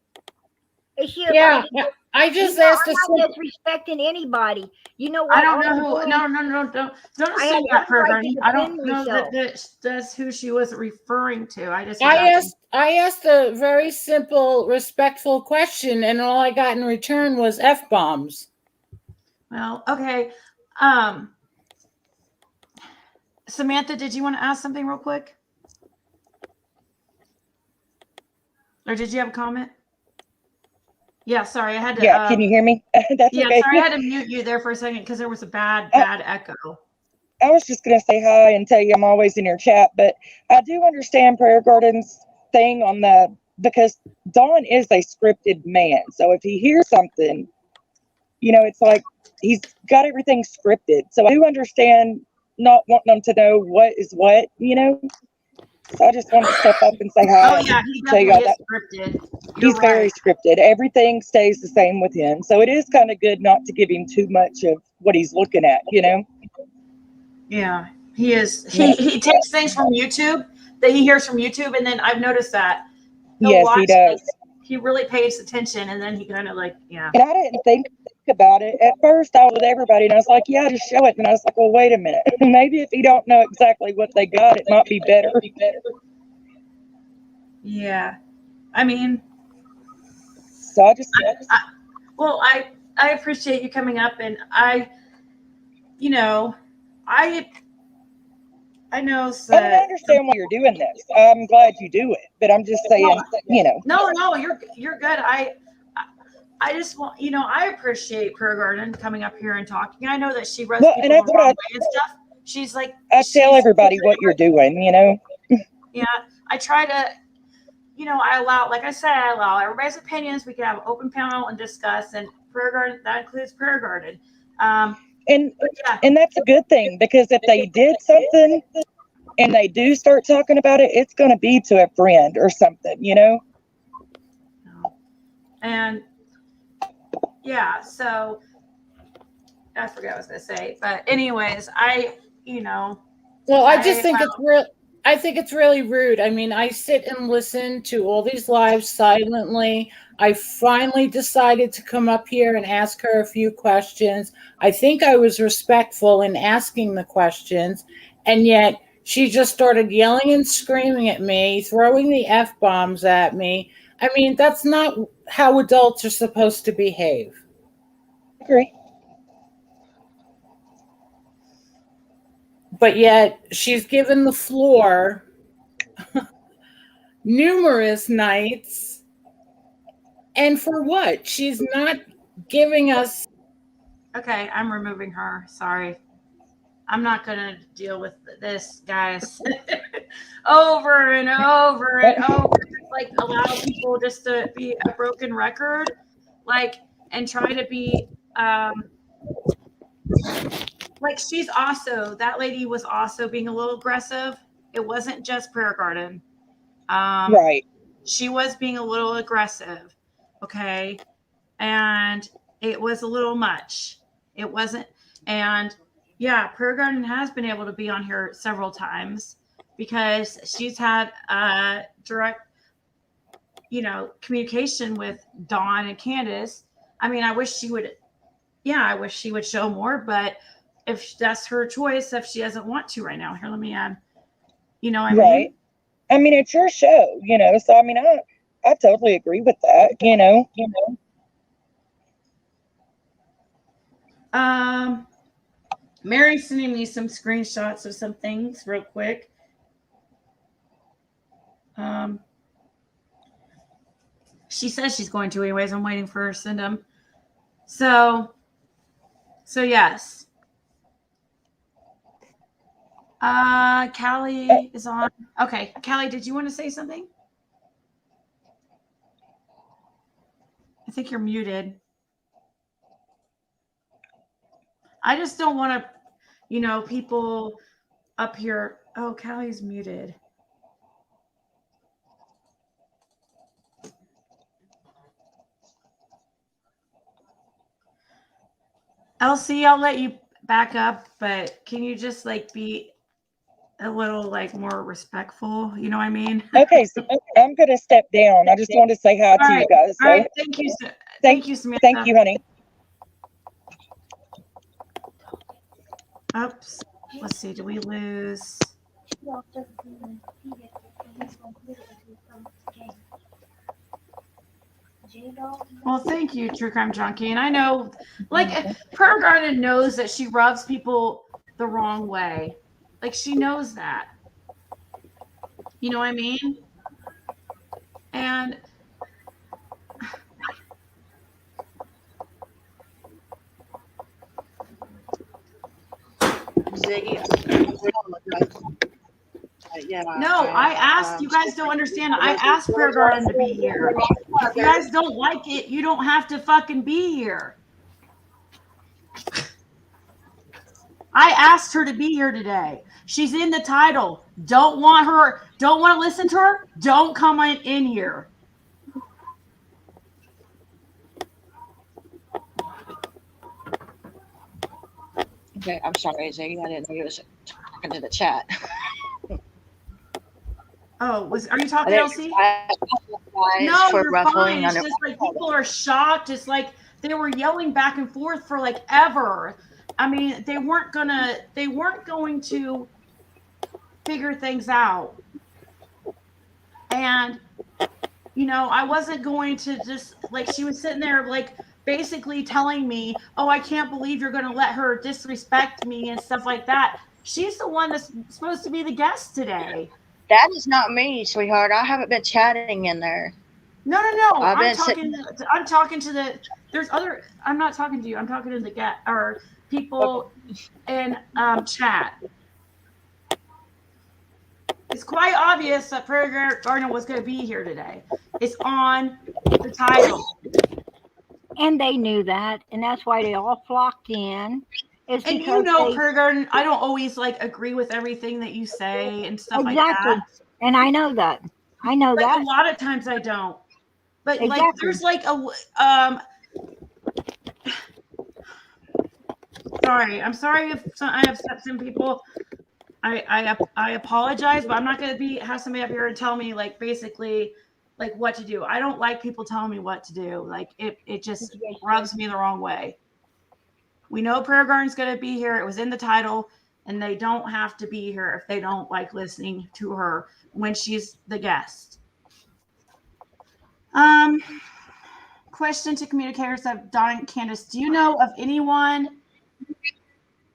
Is she Yeah, allowed to? I just You know, asked a I'm not simple. disrespecting anybody. You know what? I don't All know I'm who. doing, No, don't I have assume that, every right Bernie. to I don't defend know myself. that's who she was referring to. I just was asking. I asked a very simple, respectful question, and all I got in return was F bombs. Well, okay. Samantha, did you want to ask something real quick? Or did you have a comment? Yeah, sorry, I had to. Yeah, can you hear me? That's Yeah, okay. sorry, I had to mute you there for a second because there was a bad echo. I was just going to say hi and tell you I'm always in your chat, but I do understand Prayer Garden's thing on because Don is a scripted man. So if he hears something, it's like he's got everything scripted. So I do understand not wanting them to know what is what. So I just wanted to step up and say hi. Oh yeah, he and tell y'all definitely is that scripted. You're he's very scripted. Everything stays the same with him. So it is kind of good not to give him too much of what he's looking at, Yeah, he is. He takes things from YouTube that he hears from YouTube, and then I've noticed that he'll Yes, watch he does. he really pays attention, and then he kind of yeah. And I didn't think about it. At first, I was with everybody, and I was like, yeah, just show it. And I was like, well, wait a minute. Maybe if you don't know exactly what they got, it might be better. Yeah, I mean, so I just well, I appreciate you coming up, and I know that. I understand why you're doing this. I'm glad you do it, but I'm just saying, No, you're good. I just want I appreciate Prayer Garden coming up here and talking. I know that she rubs people and the that's wrong what way and stuff. She's like I tell everybody what you're doing, Yeah, I try to, I allow, like I said, I allow everybody's opinions. We can have an open panel and discuss, and Prayer Garden, that includes Prayer Garden. And that's a good thing, because if they did something and they do start talking about it, it's going to be to a friend or something, And yeah, so I forgot what I was going to say, but anyways, Well, I just think it's real. I think it's really rude. I mean, I sit and listen to all these lives silently. I finally decided to come up here and ask her a few questions. I think I was respectful in asking the questions, and yet she just started yelling and screaming at me, throwing the F-bombs at me. I mean, that's not how adults are supposed to behave. I agree. But yet she's given the floor numerous nights. And for what? She's not giving us. Okay, I'm removing her. Sorry. I'm not going to deal with this, guys. Over and over and over. Like, allow people just to be a broken record. And try to be, that lady was also being a little aggressive. It wasn't just Prayer Garden. Right. She was being a little aggressive. Okay. And it was a little much. It wasn't. And yeah, Prayer Garden has been able to be on here several times because she's had direct, communication with Dawn and Candace. I mean, I wish she would show more, but if that's her choice, if she doesn't want to right now, here, let me add, what I mean? I mean, it's your show, so I mean, I totally agree with that, Mary's sending me some screenshots of some things real quick. She says she's going to anyways. I'm waiting for her to send them. So yes. Callie is on. Okay. Callie, did you want to say something? I think you're muted. I just don't want to, people up here. Oh, Callie's muted. Elsie, I'll let you back up, but can you just be a little like more respectful. You know what I mean? Okay, so I'm gonna step down. I just wanted to say hi All to you right. guys. All So right. Thank you. Thank you, Samantha. thank you, honey. Oops. Let's see. Do we lose? Well, thank you, True Crime Junkie. And I know, like, Prayer Garden knows that she rubs people the wrong way. Like, she knows that. You know what I mean? And Ziggy. Yeah. no, I asked. You guys don't understand. I asked Prayer Garden to be here. If you guys don't like it, you don't have to fucking be here. I asked her to be here today. She's in the title. Don't want to listen to her? Don't come in here. Okay, I'm sorry, Ziggy. I didn't know you was talking to the chat. Oh, are you talking, Elsie? No, you're fine. It's just like people are shocked. It's like they were yelling back and forth for like ever. I mean, they weren't going to figure things out. And you know, I wasn't going to just like, she was sitting there like basically telling me, oh, I can't believe you're going to let her disrespect me and stuff like that. She's the one that's supposed to be the guest today. That is not me, sweetheart. I haven't been chatting in there. No. I'm talking to the. There's other. I'm not talking to you. I'm talking to the guest or people in chat. It's quite obvious that Prayer Garden was going to be here today. It's on the title. And they knew that, and that's why they all flocked in. It's and you know, Prayer Garden, I don't always like agree with everything that you say and stuff like that. And I know that. I know like, that. A lot of times I don't. But exactly. like, there's like a sorry. I'm sorry if I upset some people. I apologize, but I'm not going to have somebody up here and tell me like basically like what to do. I don't like people telling me what to do. Like it just rubs me the wrong way. We know Prayer Garden's going to be here. It was in the title, and they don't have to be here if they don't like listening to her when she's the guest. Question to communicators of Don and Candace. Do you know of anyone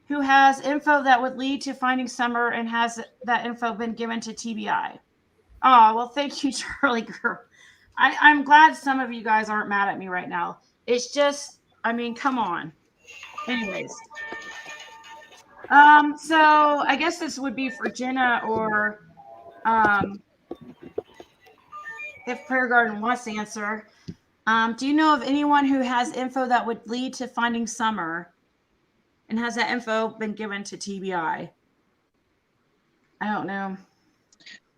who has info that would lead to finding Summer, and has that info been given to TBI? Oh, well, thank you, Charlie girl. I'm glad some of you guys aren't mad at me right now. It's just, I mean, come on. Anyways. So I guess this would be for Jenna or if Prayer Garden wants to answer. Do you know of anyone who has info that would lead to finding Summer? And has that info been given to TBI? I don't know.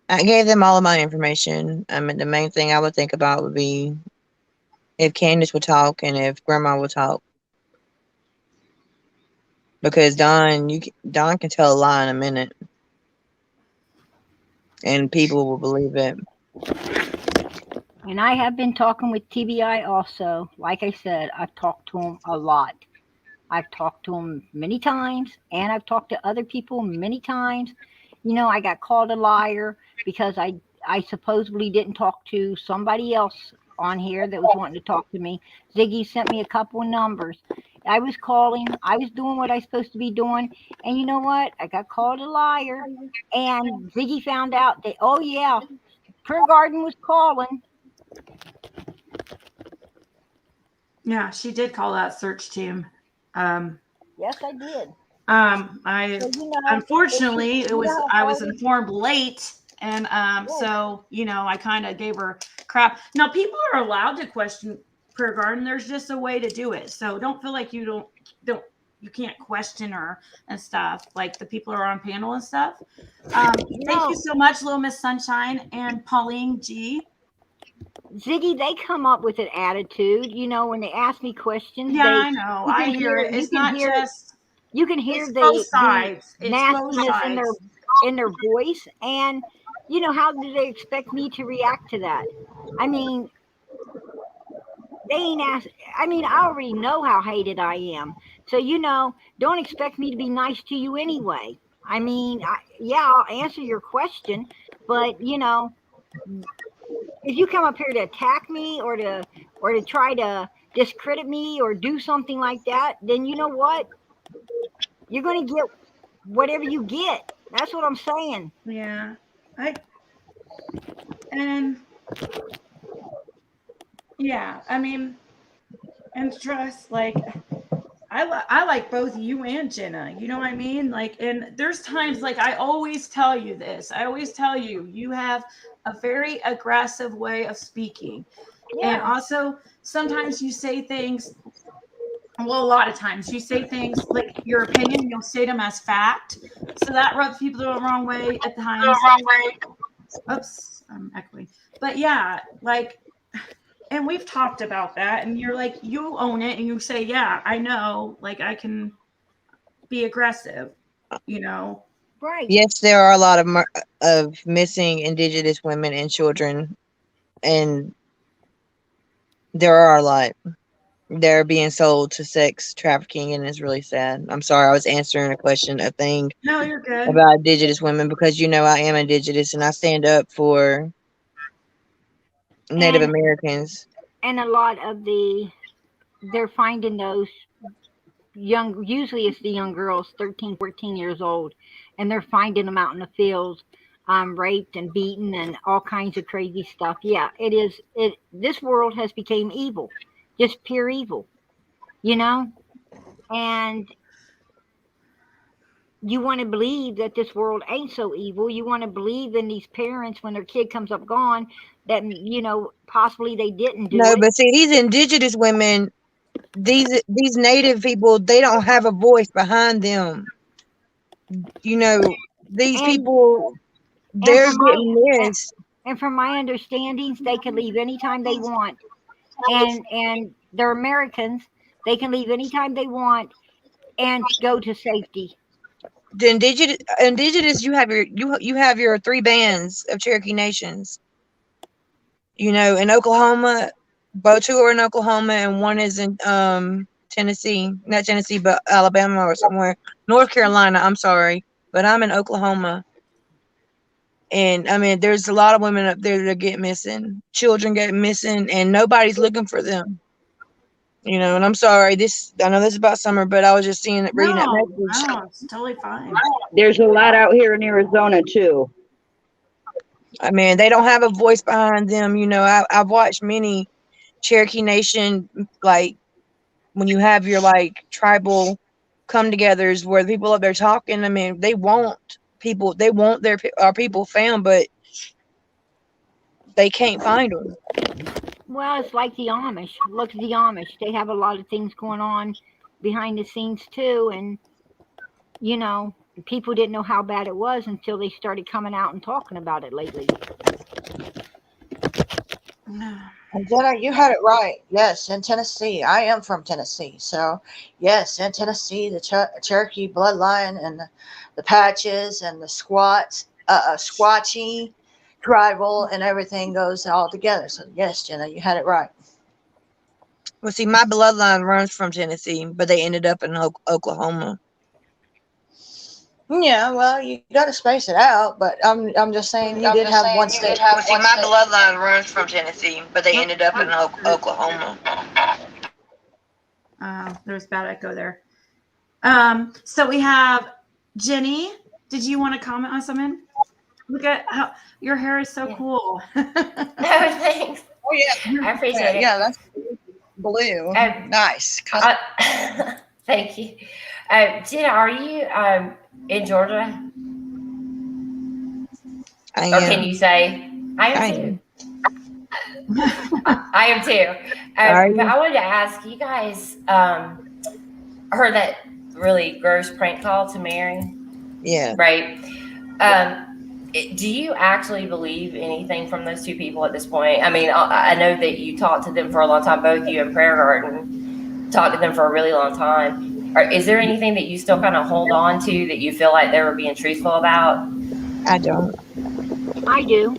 I gave them all of my information. I mean, the main thing I would think about would be if Candace would talk and if Grandma would talk. Because Don can tell a lie in a minute. And people will believe it. And I have been talking with TBI also. Like I said, I've talked to them a lot. I've talked to them many times, and I've talked to other people many times. You know, I got called a liar because I supposedly didn't talk to somebody else on here that was wanting to talk to me. Ziggy sent me a couple of numbers. I was calling. I was doing what I was supposed to be doing. And you know what? I got called a liar. And Ziggy found out that, oh, yeah, Prayer Garden was calling. Yeah, she did call that search team. Yes, I did. Unfortunately, I was informed late, and so you know, I kind of gave her crap. Now, people are allowed to question Prayer Garden. There's just a way to do it. So don't feel like you can't question her and stuff. Like the people are on panel and stuff. Thank you so much, Little Miss Sunshine and Pauline G. Ziggy, they come up with an attitude, you know, when they ask me questions. Yeah, I know. I hear it. It's not just. You can hear both sides. The nastiness in their in their voice, and how do they expect me to react to that? I mean, they ain't asked. I mean, I already know how hated I am, so don't expect me to be nice to you anyway. I mean, I'll answer your question, but if you come up here to attack me or to try to discredit me or do something like that, then you know what? You're going to get whatever you get. That's what I'm saying. Yeah. I mean, and trust, like, I like both you and Jenna, you know what I mean? Like, and there's times, like, I always tell you this. I always tell you, you have a very aggressive way of speaking. Yeah. And also, sometimes you say things, well, a lot of times you say things like your opinion, you'll say them as fact. So that rubs people the wrong way at times. Oops, I'm echoing. But yeah, like, and we've talked about that, and you're like, you own it, and you say, yeah, I know, like, I can be aggressive, Right. Yes, there are a lot of missing Indigenous women and children, and there are a lot. They're being sold to sex trafficking, and it's really sad. I'm sorry, I was answering a thing No, you're good. about Indigenous women, because I am Indigenous and I stand up for Native Americans. And a lot of they're finding those usually it's the young girls, 13, 14 years old, and they're finding them out in the fields, raped and beaten and all kinds of crazy stuff. Yeah, it is. This world has become evil, just pure evil, and you want to believe that this world ain't so evil. You want to believe in these parents when their kid comes up gone that possibly they didn't do No, it. but see, these Indigenous women, these Native people, they don't have a voice behind them. These people, they're getting this. And from my understandings, they can leave anytime they want. And they're Americans. They can leave anytime they want and go to safety. The indigenous, you have your 3 bands of Cherokee nations. In Oklahoma, both 2 are in Oklahoma, and 1 is in Tennessee, not Tennessee, but Alabama or somewhere, North Carolina. I'm sorry, but I'm in Oklahoma, and I mean, there's a lot of women up there that get missing, children get missing, and nobody's looking for them. And I'm sorry. I know this is about Summer, but I was just reading that message. No, it's totally fine. There's a lot out here in Arizona too. I mean, they don't have a voice behind them. I've watched many Cherokee Nation, like, when you have your, like, tribal come-togethers where the people up there talking. I mean, they want our people found, but they can't find them. Well, it's like the Amish. Look at the Amish. They have a lot of things going on behind the scenes too, and people didn't know how bad it was until they started coming out and talking about it lately. And Jenna, you had it right. Yes, in Tennessee. I am from Tennessee. So, yes, in Tennessee, the Cherokee bloodline and the Patches and the Squatchy tribal and everything goes all together. So, yes, Jenna, you had it right. Well, see, my bloodline runs from Tennessee, but they ended up in Oklahoma. Yeah, well, you got to space it out, but I'm just saying you did have one state. Well, see, my bloodline runs from Tennessee, but they ended up in Oklahoma. There's bad echo there. So we have Jenny. Did you want to comment on something? Look at how your hair is so cool. Thanks. Oh yeah, I appreciate it. Yeah, that's blue. Nice. Thank you. Jenna, are you in Georgia? I am. Or can you say, I am too? I am too. But I wanted to ask you guys, heard that really gross prank call to Mary? Yeah. Right. Do you actually believe anything from those 2 people at this point? I mean, I know that you talked to them for a long time, both you and Prayer Garden talked to them for a really long time. Is there anything that you still kind of hold on to that you feel like they were being truthful about? I don't. I do.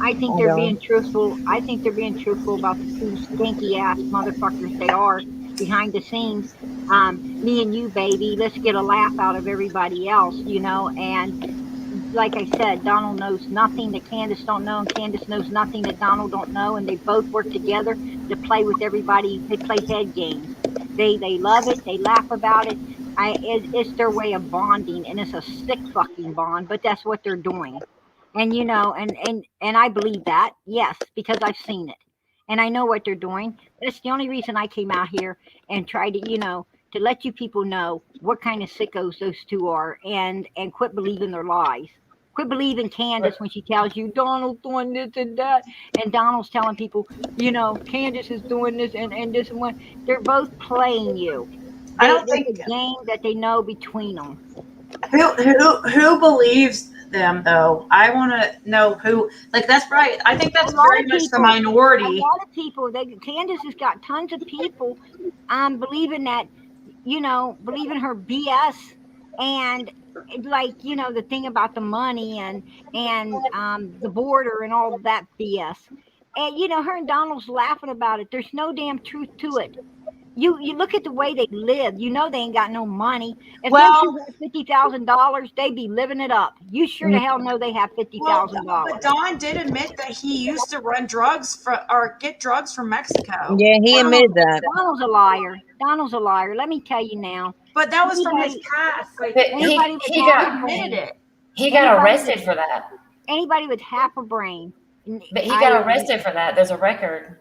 I think I they're don't. being truthful. I think they're being truthful about the two stinky ass motherfuckers they are behind the scenes. Me and you, baby, let's get a laugh out of everybody else, and like I said, Donald knows nothing that Candace don't know, and Candace knows nothing that Donald don't know, and they both work together to play with everybody. They play head games. They love it. They laugh about it. It's their way of bonding, and it's a sick fucking bond, but that's what they're doing. And and I believe that, yes, because I've seen it, and I know what they're doing. That's the only reason I came out here and tried to, to let you people know what kind of sickos those two are, and quit believing their lies. Quit believing Candace when she tells you Donald's doing this and that, and Donald's telling people, Candace is doing this and this and one. They're both playing you. I don't There's think a game that they know between them. who believes them though. I want to know who. Like that's right. I think that's very much the minority. A lot of people. Candace has got tons of people believing that, believing her BS, and like the thing about the money and the border and all that BS, and her and Donald's laughing about it. There's no damn truth to it. You look at the way they live. They ain't got no money. If them two had $50,000, they'd be living it up. You sure the hell know they have $50,000. But Don did admit that he used to run drugs or get drugs from Mexico. Yeah, he admitted that. Donald's a liar. Donald's a liar. Let me tell you now. But that was from his past. Like But anybody he would got admitted it. He got arrested for that. Anybody with half a brain. But he got arrested for that. There's a record.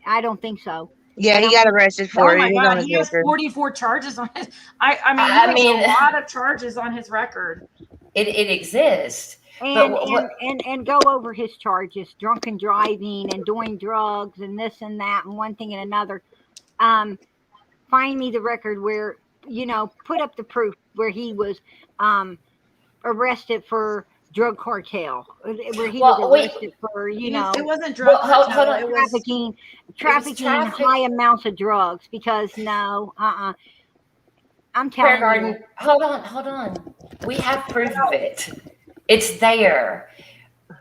I don't think so. Yeah, he got arrested for it. Oh my It was on God, his he has record. 44 charges on his. I mean, a lot of charges on his record. It exists. And go over his charges: drunken driving and doing drugs and this and that and one thing and another. Find me the record where put up the proof where he was arrested for drug cartel, where he was arrested for it wasn't drug cartel. It was trafficking high amounts of drugs. Because I'm telling you. Hold on. We have proof of it. It's there.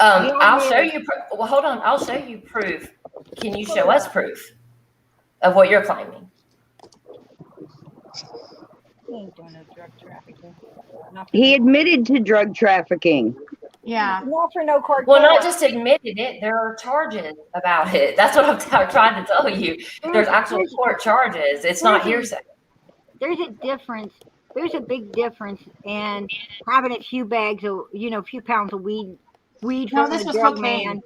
I'll show you. Well, hold on. I'll show you proof. Can you show us proof of what you're claiming? He ain't doing no drug trafficking. He admitted to drug trafficking. Yeah. Not for no cartel. Well, not just admitted it. There are charges about it. That's what I'm trying to tell you. There's actual court charges. It's not hearsay. There's a difference. There's a big difference in having a few bags of, a few pounds of weed from the drug man,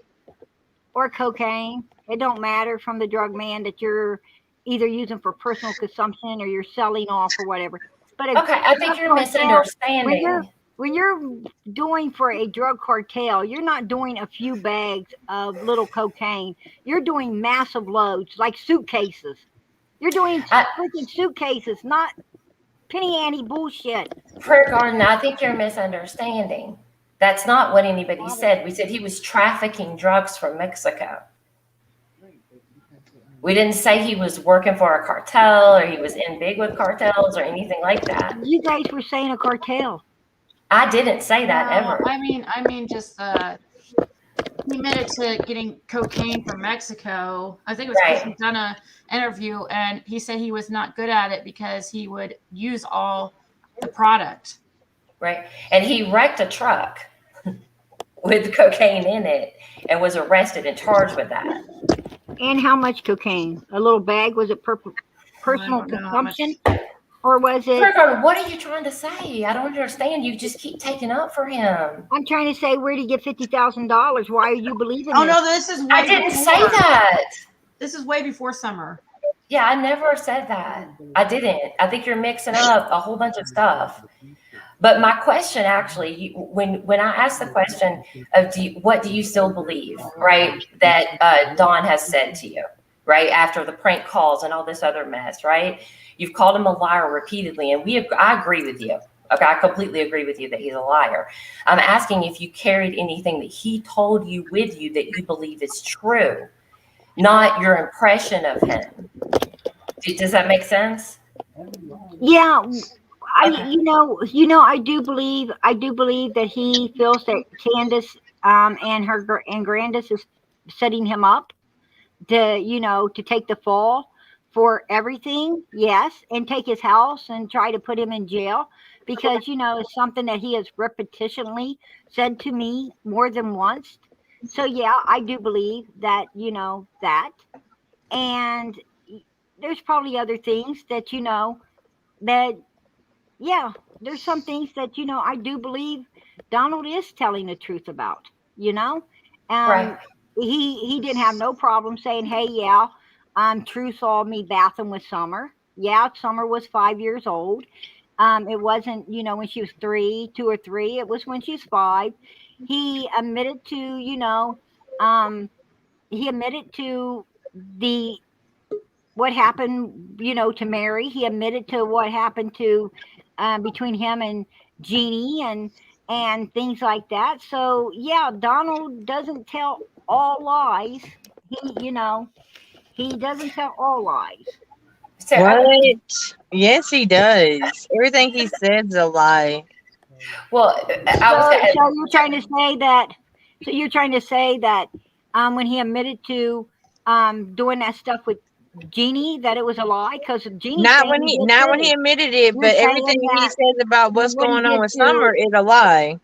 or cocaine. It don't matter, from the drug man that you're either using for personal consumption or you're selling off or whatever. But okay, I think you're misunderstanding. When you're doing for a drug cartel, you're not doing a few bags of little cocaine. You're doing massive loads, like suitcases. You're doing freaking suitcases, not penny ante bullshit. Prayer Garden, I think you're misunderstanding. That's not what anybody said. We said he was trafficking drugs from Mexico. We didn't say he was working for a cartel or he was in big with cartels or anything like that. You guys were saying a cartel. I didn't say that ever. I mean, just he admitted to getting cocaine from Mexico. I think it was because he'd done an interview, and he said he was not good at it because he would use all the product. Right, and he wrecked a truck with cocaine in it and was arrested and charged with that. And how much cocaine? A little bag? Was it personal consumption? Or was it? What are you trying to say? I don't understand. You just keep taking up for him. I'm trying to say, where did he get $50,000? Why are you believing Oh, this? no, this is way I didn't before. say that. This is way before summer. Yeah, I never said that. I didn't. I think you're mixing up a whole bunch of stuff. But my question, actually, when I asked the question of what do you still believe, right, that Dawn has said to you, right, after the prank calls and all this other mess, right? You've called him a liar repeatedly, and I agree with you. Okay, I completely agree with you that he's a liar. I'm asking if you carried anything that he told you with you that you believe is true, not your impression of him. Does that make sense? Yeah, I do believe that he feels that Candace and Grandis is setting him up to take the fall for everything, yes, and take his house and try to put him in jail because it's something that he has repetitionally said to me more than once. So yeah, I do believe that that, and there's probably other things that that yeah, there's some things that I do believe Donald is telling the truth about. You know, Right. he didn't have no problem saying, "Hey, yeah, True saw me bathing with Summer. Yeah, Summer was 5 years old. It wasn't when she was 2 or 3. It was when she was 5." He admitted to the what happened, to Mary. He admitted to what happened to between him and Jeannie and things like that. So yeah, Donald doesn't tell all lies. He doesn't tell all lies. So What? Yes, he does. Everything he says is a lie. well, I was So, gonna, so you're trying to say that? So you're trying to say that when he admitted to doing that stuff with Jeannie, that it was a lie because Jeannie's Not saying when he he did not when he too. admitted it, You're but saying everything he that says about what's what he going on did with Summer to. is a lie.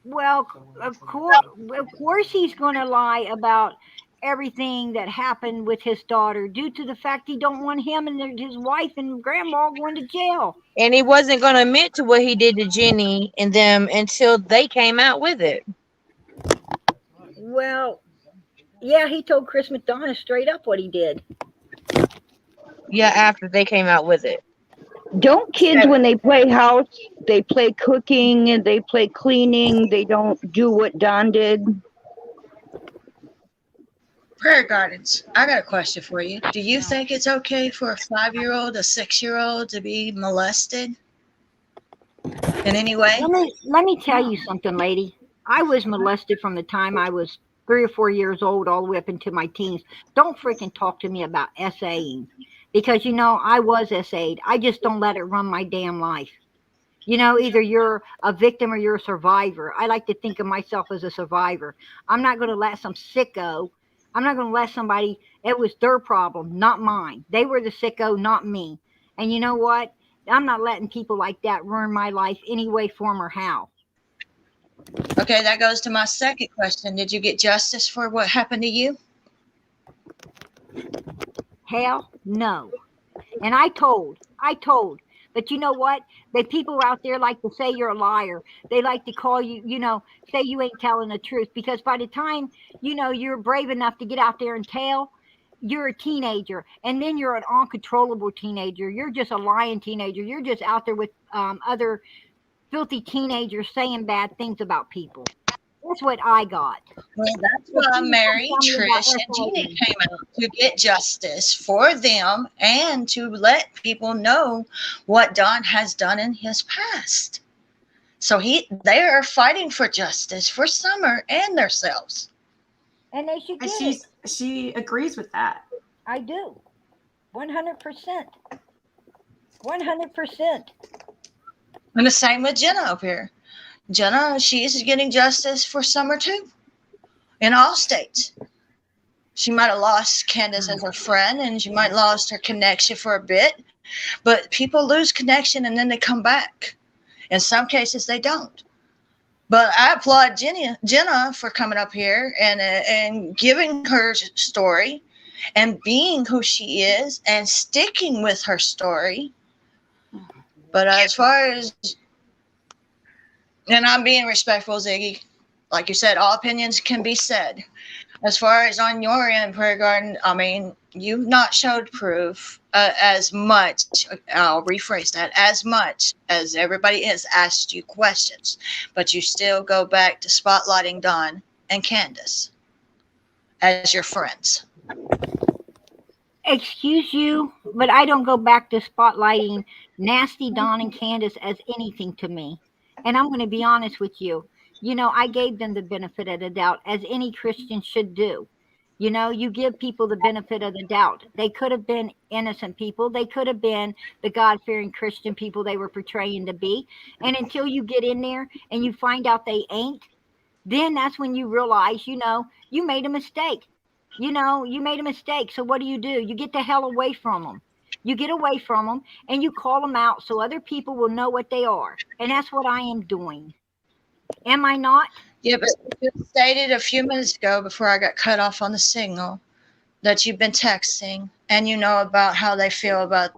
Well, of course, he's going to lie about everything that happened with his daughter due to the fact he don't want him and his wife and grandma going to jail. And he wasn't going to admit to what he did to Jenny and them until they came out with it. Well, yeah, he told Chris McDonough straight up what he did. Yeah, after they came out with it. Don't kids, when they play house, they play cooking and they play cleaning, they don't do what Don did? Prayer Gardens, I got a question for you. Do you think it's okay for a 5-year-old, a 6-year-old to be molested in any way? Let me tell you something, lady. I was molested from the time I was 3 or 4 years old all the way up into my teens. Don't freaking talk to me about SAing because I was SA'd. I just don't let it run my damn life. Either you're a victim or you're a survivor. I like to think of myself as a survivor. I'm not going to let some sicko. I'm not going to let somebody. It was their problem, not mine. They were the sicko, not me. And you know what? I'm not letting people like that ruin my life any way, form, or how. Okay, that goes to my second question. Did you get justice for what happened to you? Hell no. And I told. But you know what? The people out there like to say you're a liar. They like to call you, say you ain't telling the truth. Because by the time, you're brave enough to get out there and tell, you're a teenager. And then you're an uncontrollable teenager. You're just a lying teenager. You're just out there with other filthy teenagers saying bad things about people. That's what I got. Well, that's why Mary, Trish, and Jeannie came out to get justice for them and to let people know what Don has done in his past. So they are fighting for justice for Summer and themselves. And they should get it. She agrees with that. I do. 100%. 100%. And the same with Jenna up here. Jenna, she's getting justice for Summer too. In all states. She might have lost Candace as her friend and she might have lost her connection for a bit. But people lose connection and then they come back. In some cases, they don't. But I applaud Jenna for coming up here and giving her story and being who she is and sticking with her story. But as far as, and I'm being respectful, Ziggy, like you said, all opinions can be said. As far as on your end, Prayer Garden, I mean, you've not showed proof as much, I'll rephrase that, as much as everybody has asked you questions. But you still go back to spotlighting Don and Candace as your friends. Excuse you, but I don't go back to spotlighting nasty Don and Candace as anything to me. And I'm going to be honest with you. I gave them the benefit of the doubt, as any Christian should do. You know, you give people the benefit of the doubt. They could have been innocent people. They could have been the God-fearing Christian people they were portraying to be. And until you get in there and you find out they ain't, then that's when you realize, you know, you made a mistake. You know, you made a mistake. So what do? You get the hell away from them. You get away from them and you call them out so other people will know what they are. And that's what I am doing. Am I not? Yeah, but you stated a few minutes ago before I got cut off on the signal that you've been texting and you know about how they feel about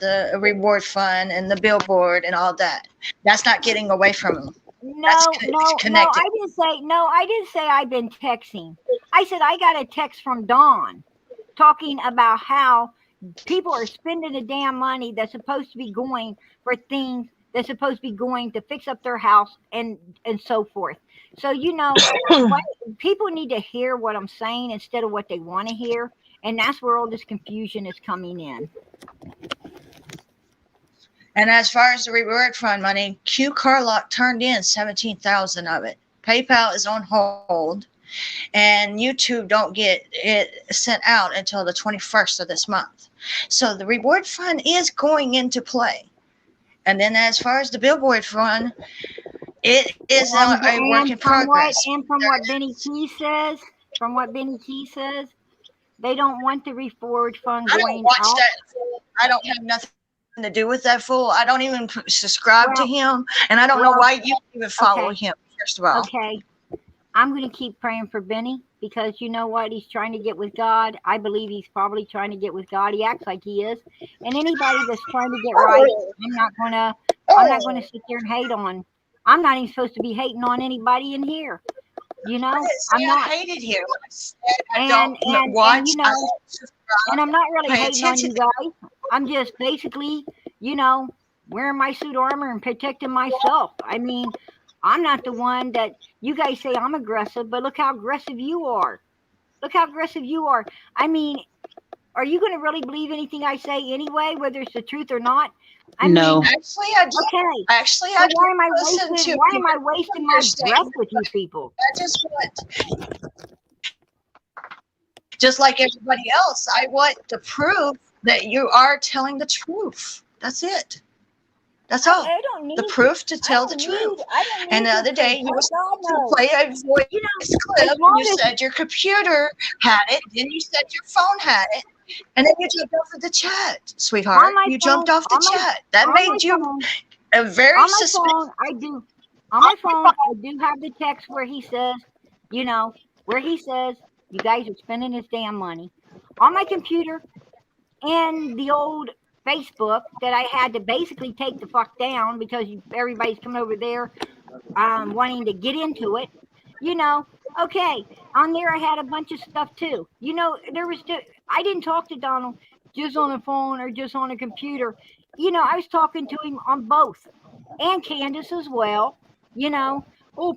the reward fund and the billboard and all that. That's not getting away from them. No, I didn't say I've been texting. I said I got a text from Dawn talking about how people are spending the damn money that's supposed to be going for things that's supposed to be going to fix up their house and so forth. So, you know, people need to hear what I'm saying instead of what they want to hear. And that's where all this confusion is coming in. And as far as the reward fund money, Q Carlock turned in 17,000 of it. PayPal is on hold, and YouTube don't get it sent out until the 21st of this month. So the reward fund is going into play. And then as far as the billboard fund, it is a work in progress. And from what Benny Key says, they don't want the reward fund I going don't watch out. that fool. I don't have nothing to do with that fool. I don't even subscribe to him, and I don't know why you even follow him, first of all. Okay. I'm going to keep praying for Benny because you know what? He's trying to get with God. I believe he's probably trying to get with God. He acts like he is. And anybody that's trying to get right, I'm not going to sit there and hate on. I'm not even supposed to be hating on anybody in here. You know, I'm not hated here. And you know, and I'm not really hating on you guys. I'm just basically, you know, wearing my suit armor and protecting myself. I mean, I'm not the one that you guys say I'm aggressive, but look how aggressive you are. Look how aggressive you are. I mean, are you going to really believe anything I say anyway, whether it's the truth or not? I mean, actually, I do. Okay. Actually, So I why am I listen wasting? to Why am I people wasting my breath with you people? I just want, just like everybody else, I want to prove that you are telling the truth. That's it. That's all. I don't need the proof to tell the truth. And the other day, you were supposed to play a voice clip, and you said your computer had it, then you said your phone had it, and then you jumped off of the chat, sweetheart. You jumped off the chat. That made you a very suspicious. On my phone, I do have the text where he says, you know, you guys are spending this damn money. On my computer and the old Facebook that I had to basically take the fuck down because everybody's coming over there wanting to get into it. You know, okay, on there I had a bunch of stuff too. You know, I didn't talk to Donald just on the phone or just on a computer. You know, I was talking to him on both. And Candace as well. You know,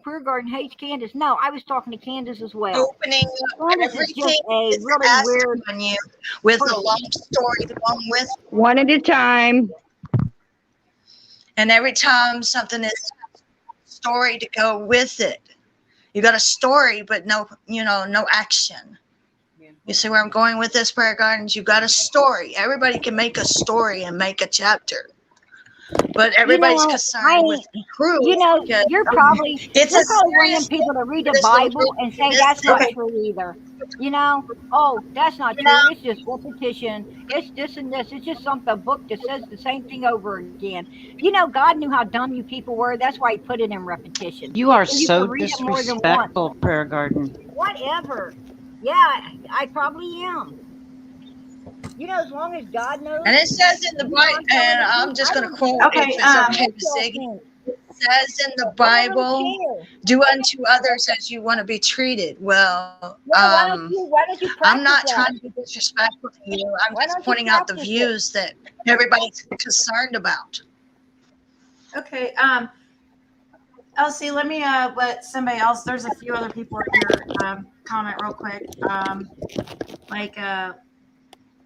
Prayer Garden hates Candace. No, I was talking to Candace as well. Opening everything is really asked weird on you with a long story along with. One at a time. And every time something is story to go with it. You got a story, but no action. You see where I'm going with this, Prayer Gardens? You got a story. Everybody can make a story and make a chapter. But everybody's concerned with proof. You know, you're probably wanting people to read the Bible and say that's not true either. You know, that's not true. It's just repetition. It's this and this. It's just a book that says the same thing over again. You know, God knew how dumb you people were. That's why He put it in repetition. You are so you so can read it more than once. disrespectful, Prayer Garden. Whatever. Yeah, I probably am. You know, as long as God knows. And it says in the Bible, and I'm just going to quote if it's okay to say. It says in the Bible, do unto others as you want to be treated. Well, why don't you I'm not practice trying to be disrespectful to you. I'm just pointing out the views that everybody's concerned about. Okay. Elsie, let me let somebody else. There's a few other people up here comment real quick.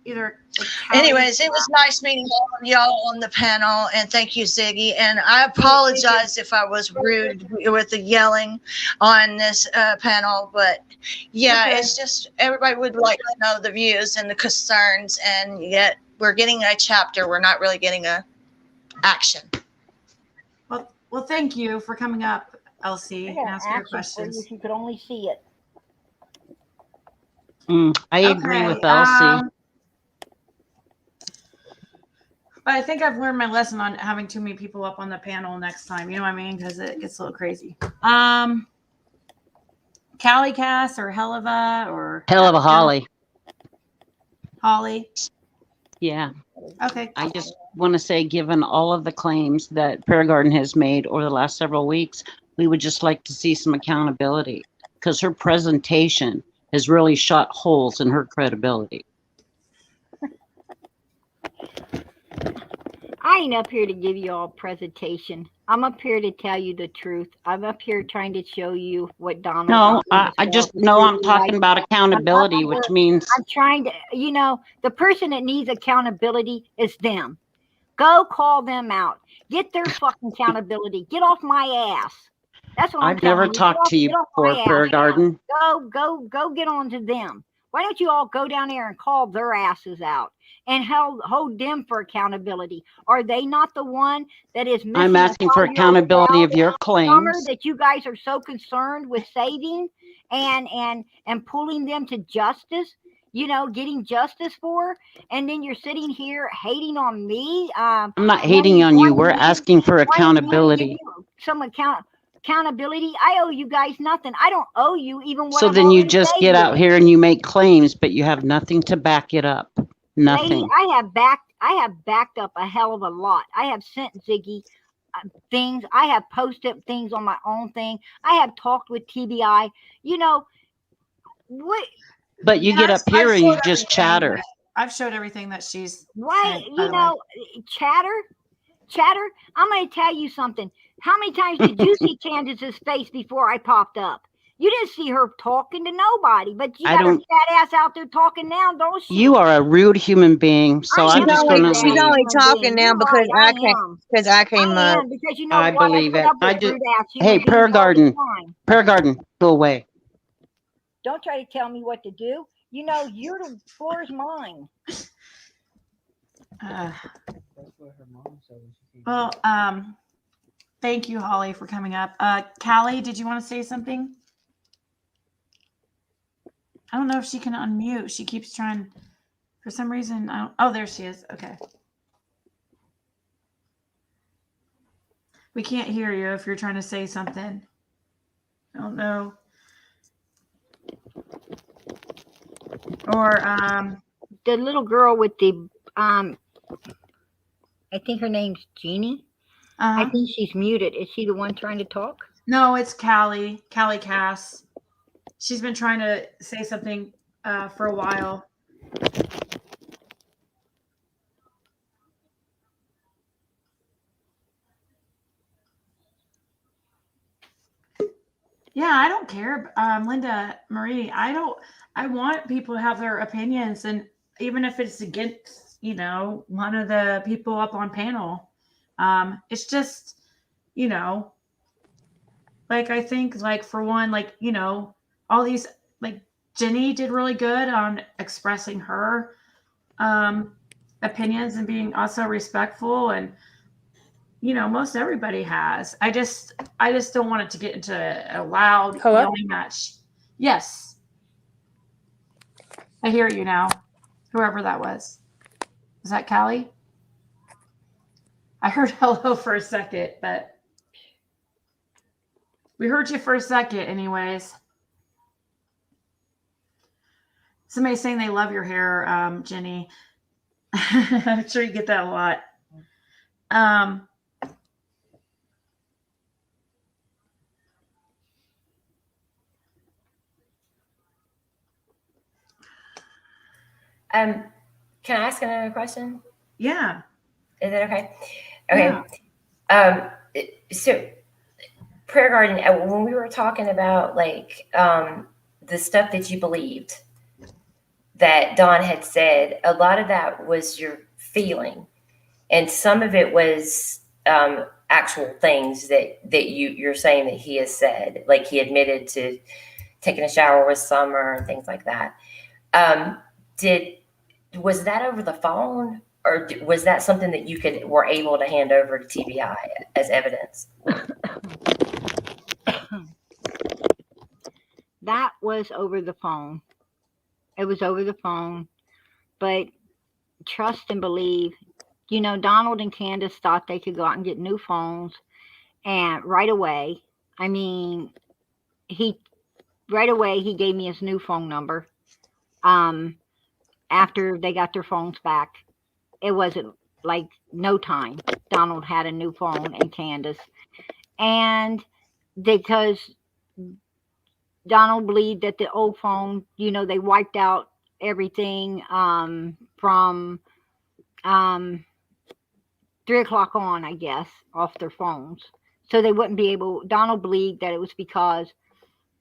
either. Anyways, it was nice meeting all of y'all on the panel, and thank you, Ziggy. And I apologize if I was rude with the yelling on this panel, but yeah, Okay. it's just everybody would like to know the views and the concerns, and yet we're getting a chapter. We're not really getting a action. Well, thank you for coming up, Elsie, and asking your For you questions. if you could only see it. I agree with Okay, Elsie. But I think I've learned my lesson on having too many people up on the panel next time. You know what I mean? Because it gets a little crazy. Callie Cass or Helava or Hell of a Holly. Holly. Yeah. Okay. I just want to say, given all of the claims that Prayer Garden has made over the last several weeks, we would just like to see some accountability, because her presentation has really shot holes in her credibility. I ain't up here to give you all a presentation. I'm up here to tell you the truth. I'm up here trying to show you what Donald. No, I just know I'm talking about accountability, which means I'm trying to, the person that needs accountability is them. Go call them out. Get their fucking accountability. Get off my ass. That's what I'm I've never telling you. talked to you Get off before, my Prayer ass. Garden. Go get on to them. Why don't you all go down there and call their asses out and hold them for accountability? Are they not the one that is missing? I'm asking for accountability of your Summer claims. that you guys are so concerned with saving and pulling them to justice, getting justice for, and then you're sitting here hating on me. I'm not hating on you. We're asking for accountability. Some accountability. I owe you guys nothing. I don't owe you even what So I've then you already just paid get you. out here and you make claims, but you have nothing to back it up. Nothing. Lady, I have backed up a hell of a lot. I have sent Ziggy things. I have posted things on my own thing. I have talked with TBI. What? But you get up here and you just chatter. I've showed everything that she's. Why? Sent, by the way. Chatter. I'm going to tell you something. How many times did you see Candace's face before I popped up? You didn't see her talking to nobody, but you got her fat ass out there talking now, don't you? You are a rude human being, so I'm just going to She's leave. only talking now because I came up. Because you know I what? believe I it. put up I with just, rude ass human hey, beings Prayer all the Garden, time. Prayer Garden, go away. Don't try to tell me what to do. The floor is mine. Well, thank you, Holly, for coming up. Callie, did you want to say something? I don't know if she can unmute. She keeps trying. For some reason, oh, there she is. Okay. We can't hear you if you're trying to say something. I don't know. Or the little girl with the I think her name's Jeannie. I think she's muted. Is she the one trying to talk? No, it's Callie Cass. She's been trying to say something for a while. Yeah, I don't care, Linda Marie. I want people to have their opinions, and even if it's against, one of the people up on panel, it's just, like I think, like for one, like all these, like Jenny did really good on expressing her opinions and being also respectful, and most everybody has. I just don't want it to get into a loud yelling match. Yes. I hear you now. Whoever that was. Was that Callie? I heard hello for a second, but we heard you for a second anyways. Somebody's saying they love your hair, Jenny. I'm sure you get that a lot. Can I ask another question? Yeah. Is that okay? Okay. Yeah. So Prayer Garden, when we were talking about like the stuff that you believed, that Dawn had said, a lot of that was your feeling, and some of it was actual things that you're saying that he has said, like he admitted to taking a shower with Summer and things like that. Was that over the phone, or was that something that you were able to hand over to TBI as evidence? That was over the phone. It was over the phone. But trust and believe, Donald and Candace thought they could go out and get new phones, and right away, he gave me his new phone number. After they got their phones back, it wasn't like no time. Donald had a new phone and Candace, and because Donald believed that the old phone, they wiped out everything from 3 o'clock on, I guess, off their phones. So they wouldn't be able, Donald believed that it was because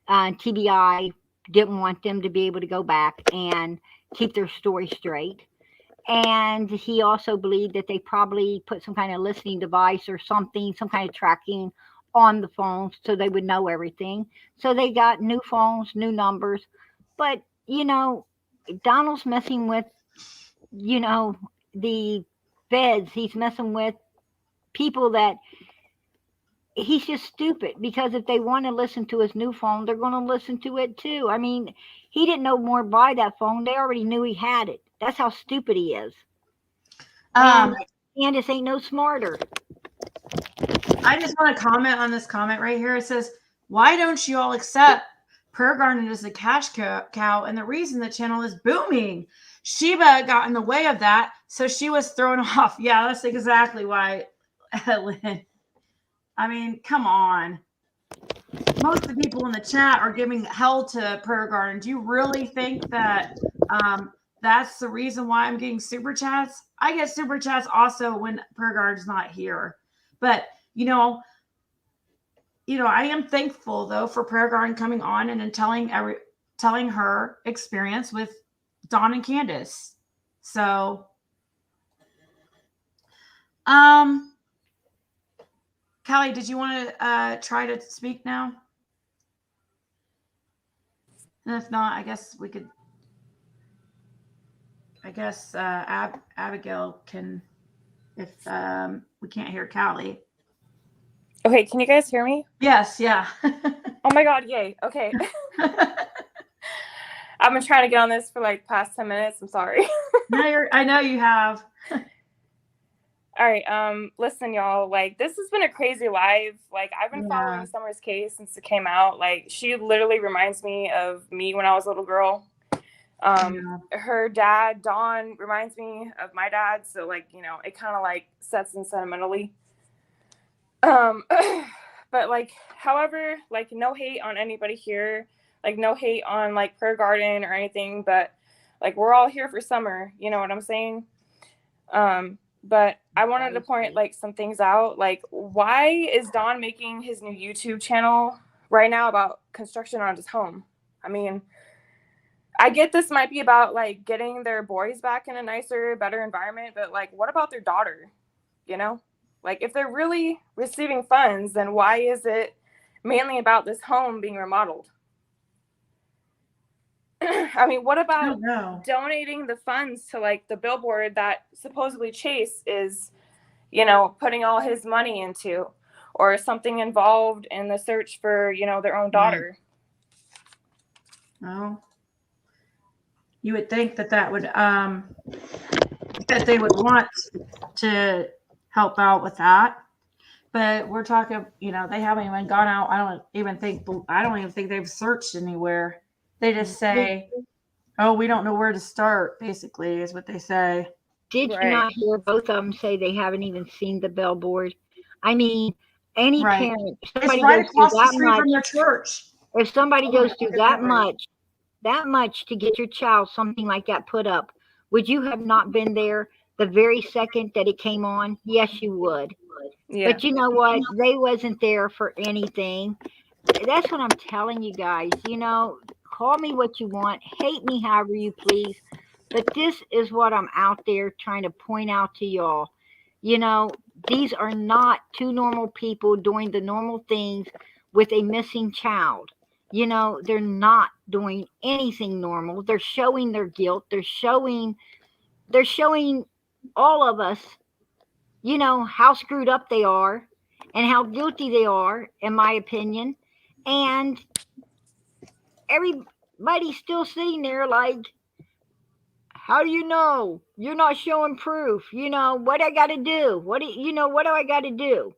TBI didn't want them to be able to go back and keep their story straight. And he also believed that they probably put some kind of listening device or something, some kind of tracking on the phones so they would know everything. So they got new phones, new numbers. But, Donald's messing with, the feds. He's messing with people that he's just stupid, because if they want to listen to his new phone, they're going to listen to it too. I mean, he didn't know more by that phone. They already knew he had it. That's how stupid he is. Candace ain't no smarter. I just want to comment on this comment right here. It says, why don't you all accept Prayer Garden as the cash cow and the reason the channel is booming? Sheba got in the way of that, so she was thrown off. Yeah, that's exactly why, Lynn. I mean, come on. Most of the people in the chat are giving hell to Prayer Garden. Do you really think that that's the reason why I'm getting super chats? I get super chats also when Prayer Garden's not here. But, I am thankful, though, for Prayer Garden coming on and then telling her experience with Dawn and Candace. So, Callie, did you want to try to speak now? And if not, I guess we could. I guess Abigail can, if we can't hear Callie. Okay, can you guys hear me? Yes, yeah. Oh my God, yay. Okay. I've been trying to get on this for like past 10 minutes. I'm sorry. No, I know you have. All right. Listen, y'all, like this has been a crazy live. Like I've been following Summer's case since it came out. Like she literally reminds me of me when I was a little girl. Her dad, Dawn, reminds me of my dad. So like, it kind of like sets in sentimentally. But like, however, like no hate on anybody here, like no hate on like Prayer Garden or anything, but like we're all here for Summer, you know what I'm saying? But I wanted to point like some things out. Like, why is Don making his new YouTube channel right now about construction on his home? I mean, I get this might be about like getting their boys back in a nicer, better environment, but like, what about their daughter? Like if they're really receiving funds, then why is it mainly about this home being remodeled? I mean, what about donating the funds to like the billboard that supposedly Chase is, putting all his money into, or something involved in the search for, their own daughter? Well, you would think that would, that they would want to help out with that. But we're talking, they haven't even gone out. I don't even think they've searched anywhere. They just say, oh, we don't know where to start, basically, is what they say. Did you not hear both of them say they haven't even seen the billboard? I mean, any parent, it's right across the street from their church. If somebody goes through that much to get your child something like that put up, would you have not been there the very second that it came on? Yes, you would. Yeah. But you know what? They wasn't there for anything. That's what I'm telling you guys. Call me what you want. Hate me however you please. But this is what I'm out there trying to point out to y'all. You know, these are not two normal people doing the normal things with a missing child. You know, they're not doing anything normal. They're showing their guilt. They're showing all of us, you know, how screwed up they are and how guilty they are, in my opinion. And everybody's still sitting there like, how do you know? You're not showing proof. You know, what I got to do? What do I got to do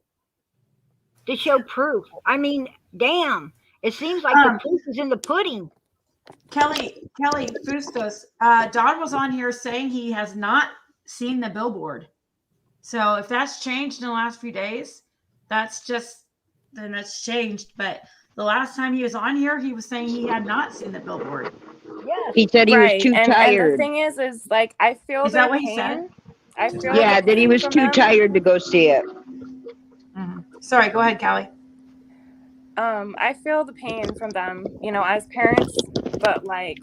to show proof? I mean, damn. It seems like the proof is in the pudding. Kelly Fustos, Don was on here saying he has not seen the billboard. So if that's changed in the last few days, then it's changed. But the last time he was on here, he was saying he had not seen the billboard. Yes. He said he was too And the tired. thing is like I feel Is that their what he said? pain. I feel Yeah, the that he pain was from too them. tired to go see it. Sorry, go ahead, Callie. I feel the pain from them, you know, as parents, but like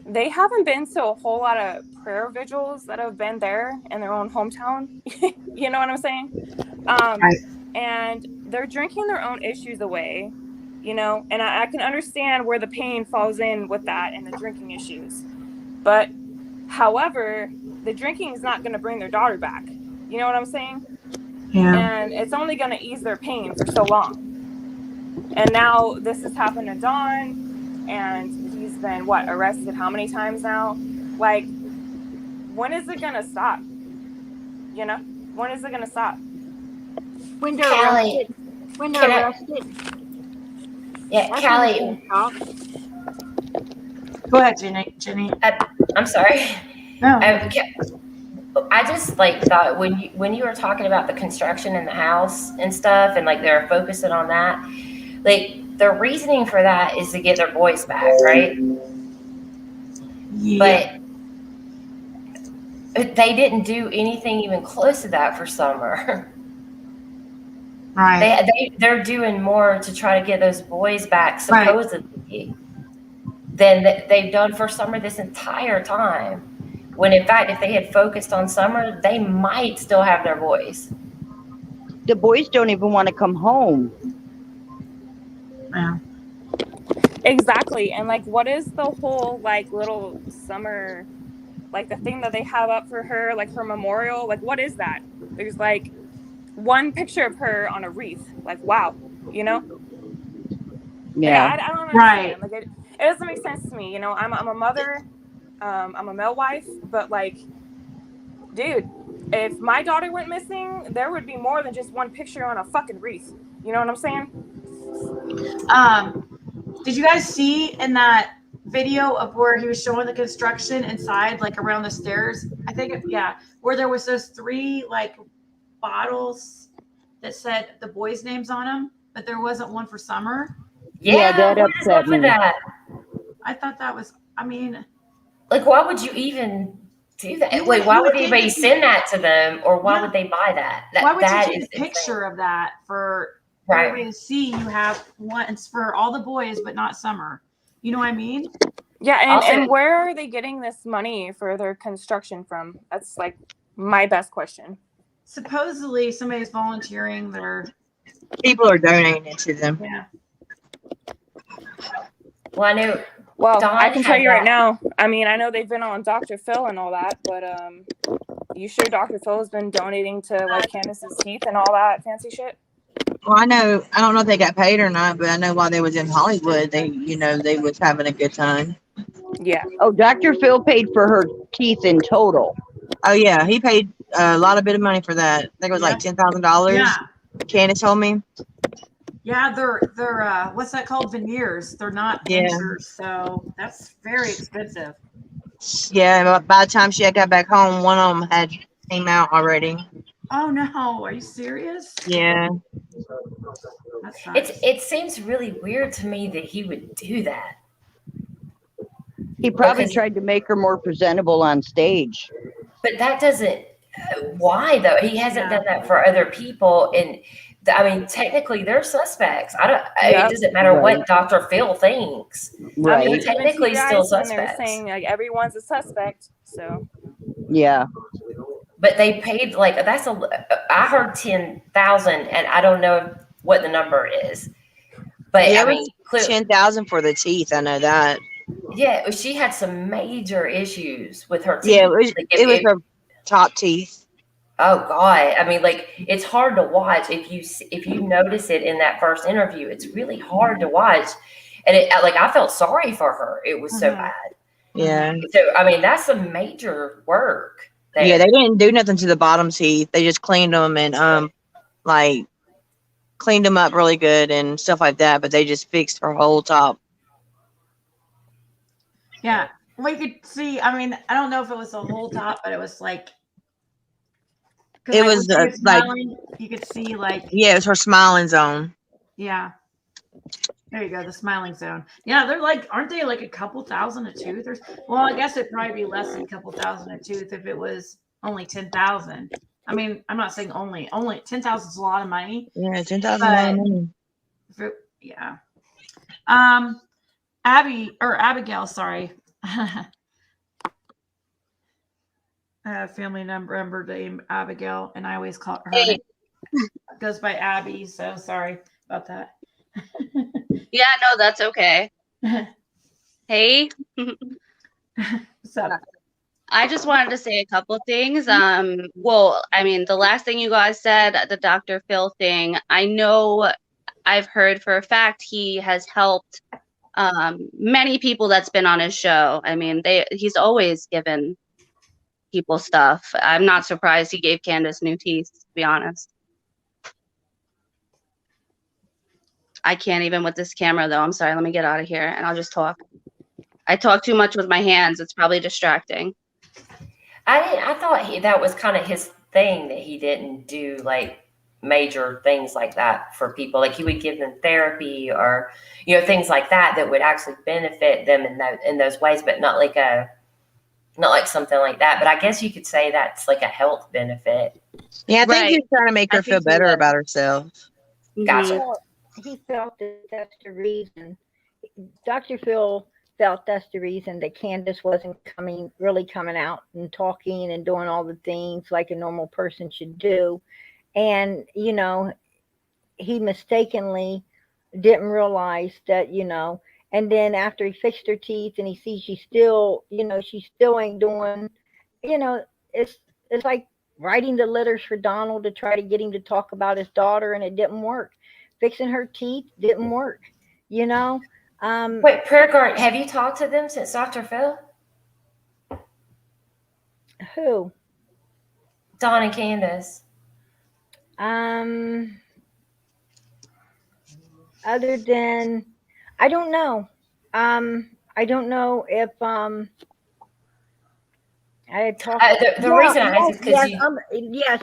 they haven't been to a whole lot of prayer vigils that have been there in their own hometown. You know what I'm saying? And they're drinking their own issues away, you know, and I can understand where the pain falls in with that and the drinking issues. But however, the drinking is not going to bring their daughter back. You know what I'm saying? Yeah. And it's only going to ease their pain for so long. And now this has happened to Don, and he's been arrested how many times now? Like, when is it gonna stop? You know, when is it gonna stop? When they're Callie, arrested. When they're can I- arrested. Yeah, That's when it's Callie. gonna stop. Go ahead, Jenny. I'm sorry. No. I just thought when you were talking about the construction in the house and stuff, and they're focusing on that, the reasoning for that is to get their boys back, right? Yeah. But they didn't do anything even close to that for Summer. Right. They're doing more to try to get those boys back, supposedly, than they've done for Summer this entire time. When in fact, if they had focused on Summer, they might still have their boys. The boys don't even want to come home. Yeah. Exactly. And what is the whole little Summer, the thing that they have up for her, her memorial? What is that? There's one picture of her on a wreath. Wow, you know? Yeah. I don't understand. It doesn't make sense to me. You know, I'm a mother, I'm a male wife, but dude, if my daughter went missing, there would be more than just one picture on a fucking wreath. You know what I'm saying? Did you guys see in that video of where he was showing the construction inside, around the stairs? I think, where there was those 3 bottles that said the boys' names on them, but there wasn't one for Summer. Yeah, that upset me. I thought that was, why would you even do that? Why would anybody send that to them, or why would they buy that? Why would that you take is a picture of that for Right. everybody to see? You have once for all the boys, but not Summer. You know what I mean? Yeah, and where are they getting this money for their construction from? That's my best question. Supposedly somebody's volunteering their People are donating it to them. Yeah. Well, I know. Well, Dawn I can tell had you right that. now. I mean, I know they've been on Dr. Phil and all that, but you sure Dr. Phil has been donating to Candace's teeth and all that fancy shit? Well, I don't know if they got paid or not, but I know while they was in Hollywood, they was having a good time. Yeah. Oh, Dr. Phil paid for her teeth in total. Oh yeah, he paid a bit of money for that. I think it was $10,000. Yeah. Candace told me. Yeah, they're what's that called? Veneers. They're not dentures, so that's very expensive. Yeah, but by the time she got back home, one of them had came out already. Oh no, are you serious? Yeah. That sucks. It seems really weird to me that he would do that. He probably tried to make her more presentable on stage. But that doesn't. Why though? He hasn't done that for other people, and I mean, technically, they're suspects. I don't. It doesn't matter what Dr. Phil thinks. I mean, They're even technically TBI still is in there suspects. saying like everyone's a suspect. So Yeah. But they paid like that's a. I heard 10,000, and I don't know what the number is. But Yeah, I it mean, was 10,000 for the teeth. I know that. yeah, she had some major issues with her teeth. Yeah, it was, Like, it was her top teeth. Oh God! I mean, like it's hard to watch if you notice it in that first interview. It's really hard to watch, and like I felt sorry for her. It was so bad. Yeah. So I mean, that's some major work. There. Yeah, they didn't do nothing to the bottom teeth. They just cleaned them and like cleaned them up really good and stuff like that. But they just fixed her whole top. Yeah, we could see. I mean, I don't know if it was the whole top, but it was like. It was like you could see like. Yeah, it was her smiling zone. Yeah. There you go, the smiling zone. Yeah, they're like, aren't they like a couple thousand a tooth? Well, I guess it'd probably be less than a couple thousand a tooth if it was only 10,000. I mean, I'm not saying only 10,000 is a lot of money. Yeah, 10,000 is a lot of money. Yeah. Abigail, sorry. Family member named Abigail, and I always call her. Hey. Goes by Abby, so sorry about that. Yeah, no, that's okay. Hey. What's up? I just wanted to say a couple things. Well, I mean, the last thing you guys said, the Dr. Phil thing, I know I've heard for a fact he has helped many people that's been on his show. I mean, he's always given people stuff. I'm not surprised he gave Candace new teeth, to be honest. I can't even with this camera though. I'm sorry. Let me get out of here and I'll just talk. I talk too much with my hands. It's probably distracting. I thought that was kind of his thing, that he didn't do like major things like that for people. Like he would give them therapy or, things like that would actually benefit them in those ways, but not like something like that. But I guess you could say that's like a health benefit. Yeah, I think he's trying to make her feel better about herself. Gotcha. He felt that that's the reason. Dr. Phil felt that's the reason that Candace wasn't really coming out and talking and doing all the things like a normal person should do. And, he mistakenly didn't realize that, and then after he fixed her teeth and he sees she still ain't doing, it's like writing the letters for Donald to try to get him to talk about his daughter, and it didn't work. Fixing her teeth didn't work, Wait, Prayer Garden, have you talked to them since Dr. Phil? Who? Dawn and Candace. Other than, I don't know. I don't know if I had talked. The reason I asked is because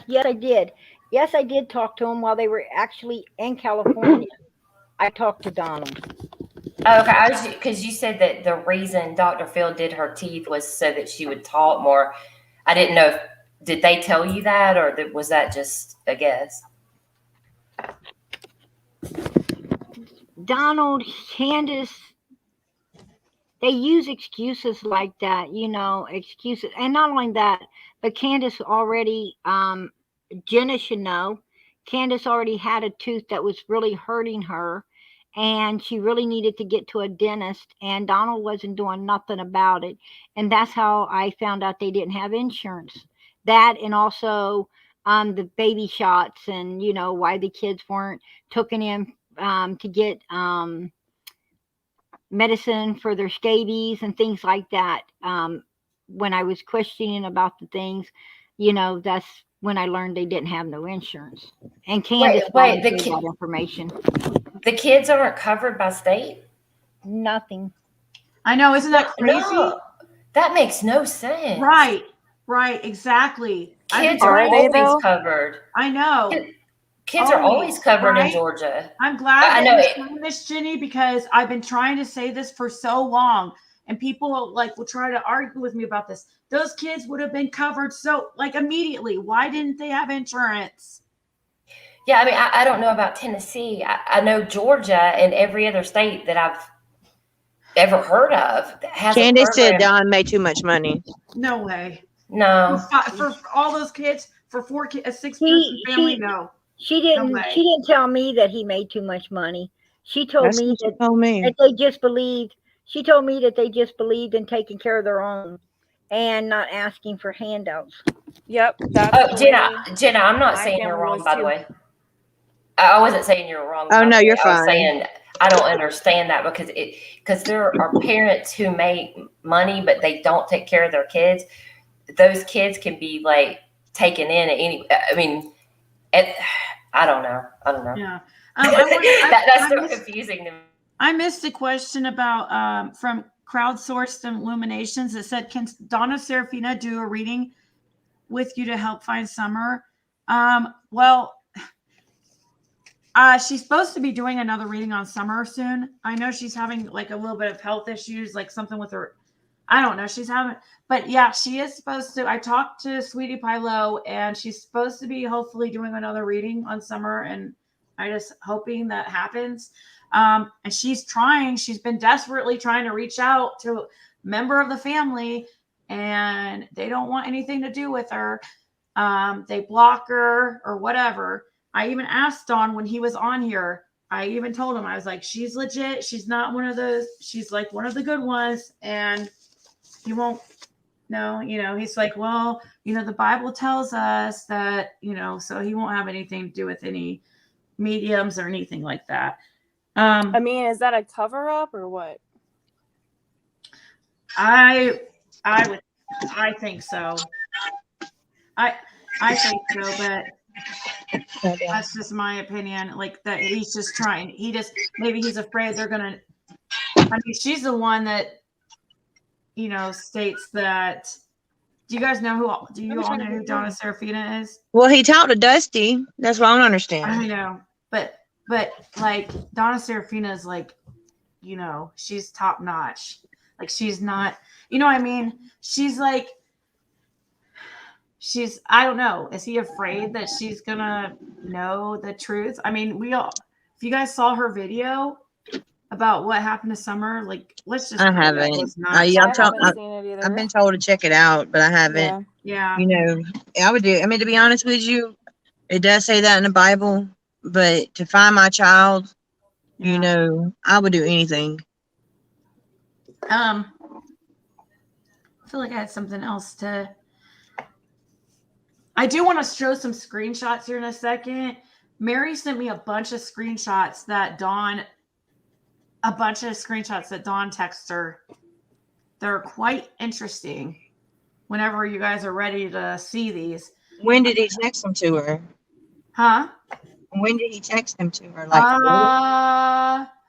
yes, I did. Yes, I did talk to him while they were actually in California. I talked to Donald. Okay, because you said that the reason Dr. Phil did her teeth was so that she would talk more. I didn't know did they tell you that, or was that just a guess? Donald, Candace, they use excuses like that, excuses. And not only that, but Candace already, Jenna should know, Candace already had a tooth that was really hurting her, and she really needed to get to a dentist, and Donald wasn't doing nothing about it. And that's how I found out they didn't have insurance. That, and also the baby shots, and why the kids weren't taken in to get medicine for their scabies and things like that. When I was questioning about the things, that's when I learned they didn't have no insurance. And Candace wait, that information. The kids aren't covered by state? Nothing. I know, isn't that crazy? No, that makes no sense. Right, exactly. Kids are always covered. I know. Kids are always covered in Georgia. I'm glad I know you're saying this, Jenny, because I've been trying to say this for so long. and people like will try to argue with me about this. Those kids would have been covered so like immediately. Why didn't they have insurance? Yeah, I mean, I don't know about Tennessee. I know Georgia and every other state that I've ever heard of has Candace a said program. Don made too much money. No way. No. For all those kids, for four kids, a 6-person family, no. She No didn't. way. She didn't tell me that he made too much money. She told That's me what she that, told me. that they just believed. She told me that they just believed in taking care of their own and not asking for handouts. Yep. That's the way Jenna, I'm not my saying you're family wrong, was by the too. way. I wasn't saying you're wrong. Oh by no, the way. you're I was fine. saying I don't understand that because there are parents who make money but they don't take care of their kids. Those kids can be like taken in at any. I mean, I don't know. Yeah. That's so confusing to me. I missed a question about from crowdsourced illuminations that said, can Donna Serafina do a reading with you to help find Summer? Well, she's supposed to be doing another reading on Summer soon. I know she's having like a little bit of health issues, like something with her. I don't know. She's having, but yeah, she is supposed to. I talked to Sweetie Pie Low, and she's supposed to be hopefully doing another reading on Summer, and I just hoping that happens. And she's trying. She's been desperately trying to reach out to a member of the family, and they don't want anything to do with her. They block her or whatever. I even asked Don when he was on here. I even told him, I was like, she's legit. She's not one of those. She's like one of the good ones, and he won't. No, he's like, well, the Bible tells us that, so he won't have anything to do with any mediums or anything like that. I mean, is that a cover up or what? I think so. I think so, but that's just my opinion. Like that he's just trying. Maybe he's afraid they're gonna. I mean, she's the one that states that. Do you guys know do you all know who Donna Serafina is? Well, he talked to Dusty. That's what I don't understand. I know, but like Donna Serafina is like, she's top notch. Like she's not, what I mean? She's like, I don't know. Is he afraid that she's gonna know the truth? I mean, if you guys saw her video about what happened to Summer, like, let's just. I haven't. I've been told to check it out, but I haven't. Yeah. I would do. I mean, to be honest with you, it does say that in the Bible, but to find my child, I would do anything. I feel like I had something else to. I do want to show some screenshots here in a second. Mary sent me a bunch of screenshots that Dawn texted her. They're quite interesting. Whenever you guys are ready to see these. When did he text them to her? Huh? When did he text them to her?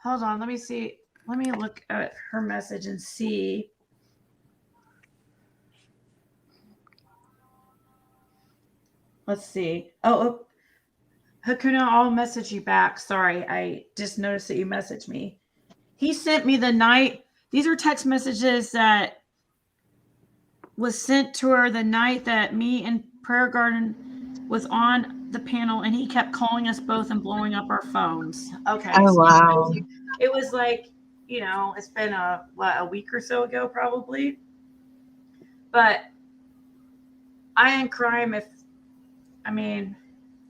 Hold on. Let me see. Let me look at her message and see. Let's see. Oh, Hakuna, I'll message you back. Sorry, I just noticed that you messaged me. He sent me the night. These are text messages that was sent to her the night that me and Prayer Garden was on the panel, and he kept calling us both and blowing up our phones. Okay. Oh, wow. It was like, it's been a week or so ago, probably. But I ain't crime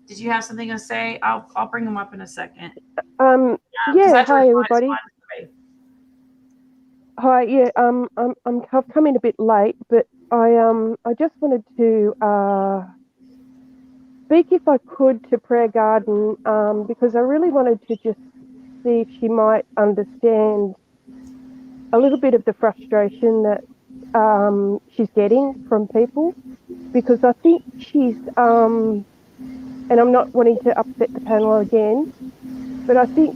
did you have something to say? I'll bring them up in a second. Yeah. Hi, everybody. Hi. Yeah. I've come in a bit late, but I just wanted to speak, if I could, to Prayer Garden because I really wanted to just see if she might understand a little bit of the frustration that she's getting from people, because I think she's and I'm not wanting to upset the panel again, but I think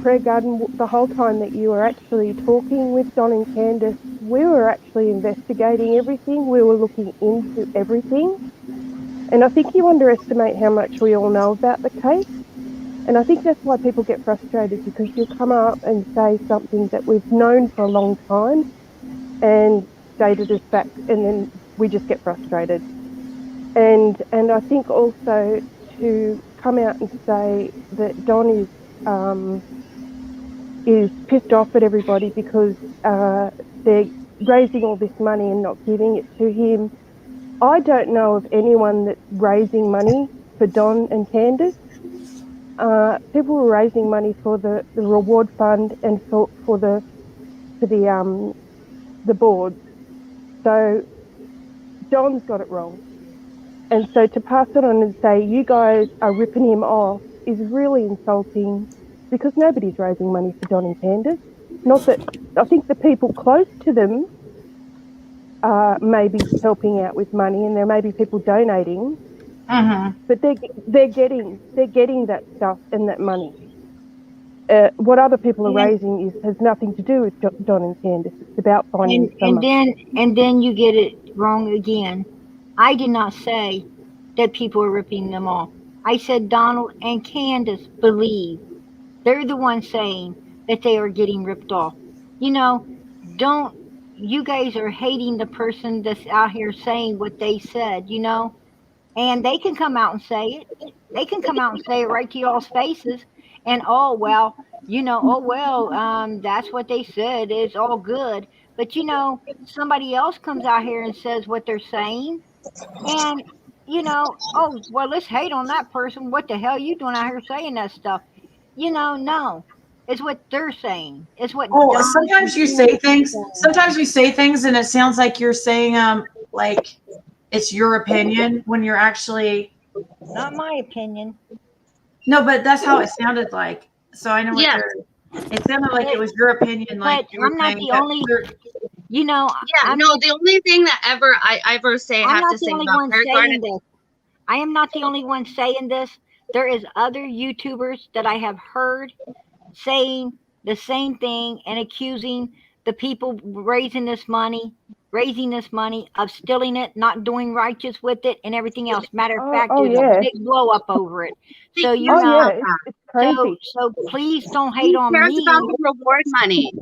Prayer Garden, the whole time that you were actually talking with Don and Candace, we were actually investigating everything. We were looking into everything. And I think you underestimate how much we all know about the case. And I think that's why people get frustrated, because you come up and say something that we've known for a long time and stated as fact, and then we just get frustrated. And I think also to come out and say that Don is pissed off at everybody because they're raising all this money and not giving it to him. I don't know of anyone that's raising money for Don and Candace. People were raising money for the reward fund and for the boards. So Don's got it wrong. And so to pass it on and say you guys are ripping him off is really insulting, because nobody's raising money for Don and Candace. Not that I think the people close to them may be helping out with money, and there may be people donating, but they're getting that stuff and that money. What other people are raising has nothing to do with Don and Candace. It's about finding Summer. And then you get it wrong again. I did not say that people are ripping them off. I said Donald and Candace believe. They're the ones saying that they are getting ripped off. You know, you guys are hating the person that's out here saying what they said, you know, and they can come out and say it. They can come out and say it right to y'all's faces. And that's what they said. It's all good. But you know, somebody else comes out here and says what they're saying, and you know, oh well, let's hate on that person. What the hell you doing out here saying that stuff? You know, no, it's what they're saying. It's what. Oh, sometimes you say things. Sometimes we say things, and it sounds like you're saying like it's your opinion when you're actually Not my opinion. No, but that's how it sounded like. So I know what Yes. it sounded like it was your opinion. Like But I'm not the only. You know. Yeah, no, the only thing that I ever say I'm have not to the say only about one Prayer saying Garden. this. I am not the only one saying this. There is other YouTubers that I have heard saying the same thing and accusing the people raising this money of stealing it, not doing righteous with it, and everything else. Matter of fact, there's a big blow up over it. So you know, it's crazy. So please don't hate on cares me. about the reward money?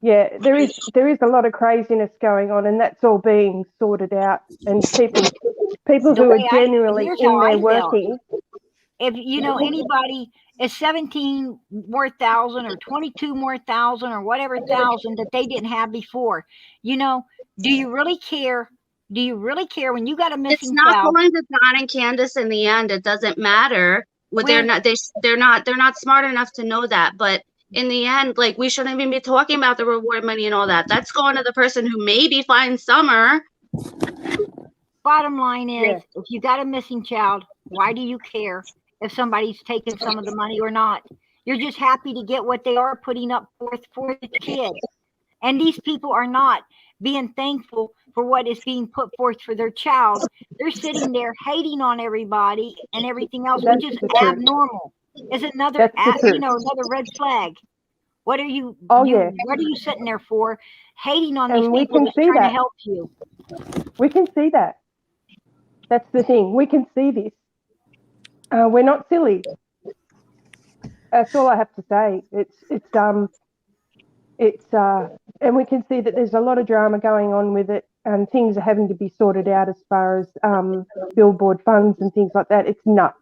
Yeah, there is a lot of craziness going on, and that's all being sorted out. And people who are genuinely here's in how there I felt. working. If you know anybody is 17 more thousand or 22 more thousand or whatever thousand that they didn't have before, you know, do you really care? Do you really care when you got a missing It's not child? going to Don and Candace in the end. It doesn't matter. They're not smart enough to know that. But in the end, like, we shouldn't even be talking about the reward money and all that. That's going to the person who maybe finds Summer. Bottom line is, if you got a missing child, why do you care if somebody's taking some of the money or not? You're just happy to get what they are putting up forth for the kids. And these people are not being thankful for what is being put forth for their child. They're sitting there hating on everybody and everything else, which is abnormal. Is another, another red flag. What are you? What are you sitting there for, hating on these people that's trying to help you? We can see that. That's the thing. We can see this. We're not silly. That's all I have to say. And we can see that there's a lot of drama going on with it, and things are having to be sorted out as far as billboard funds and things like that. It's nuts.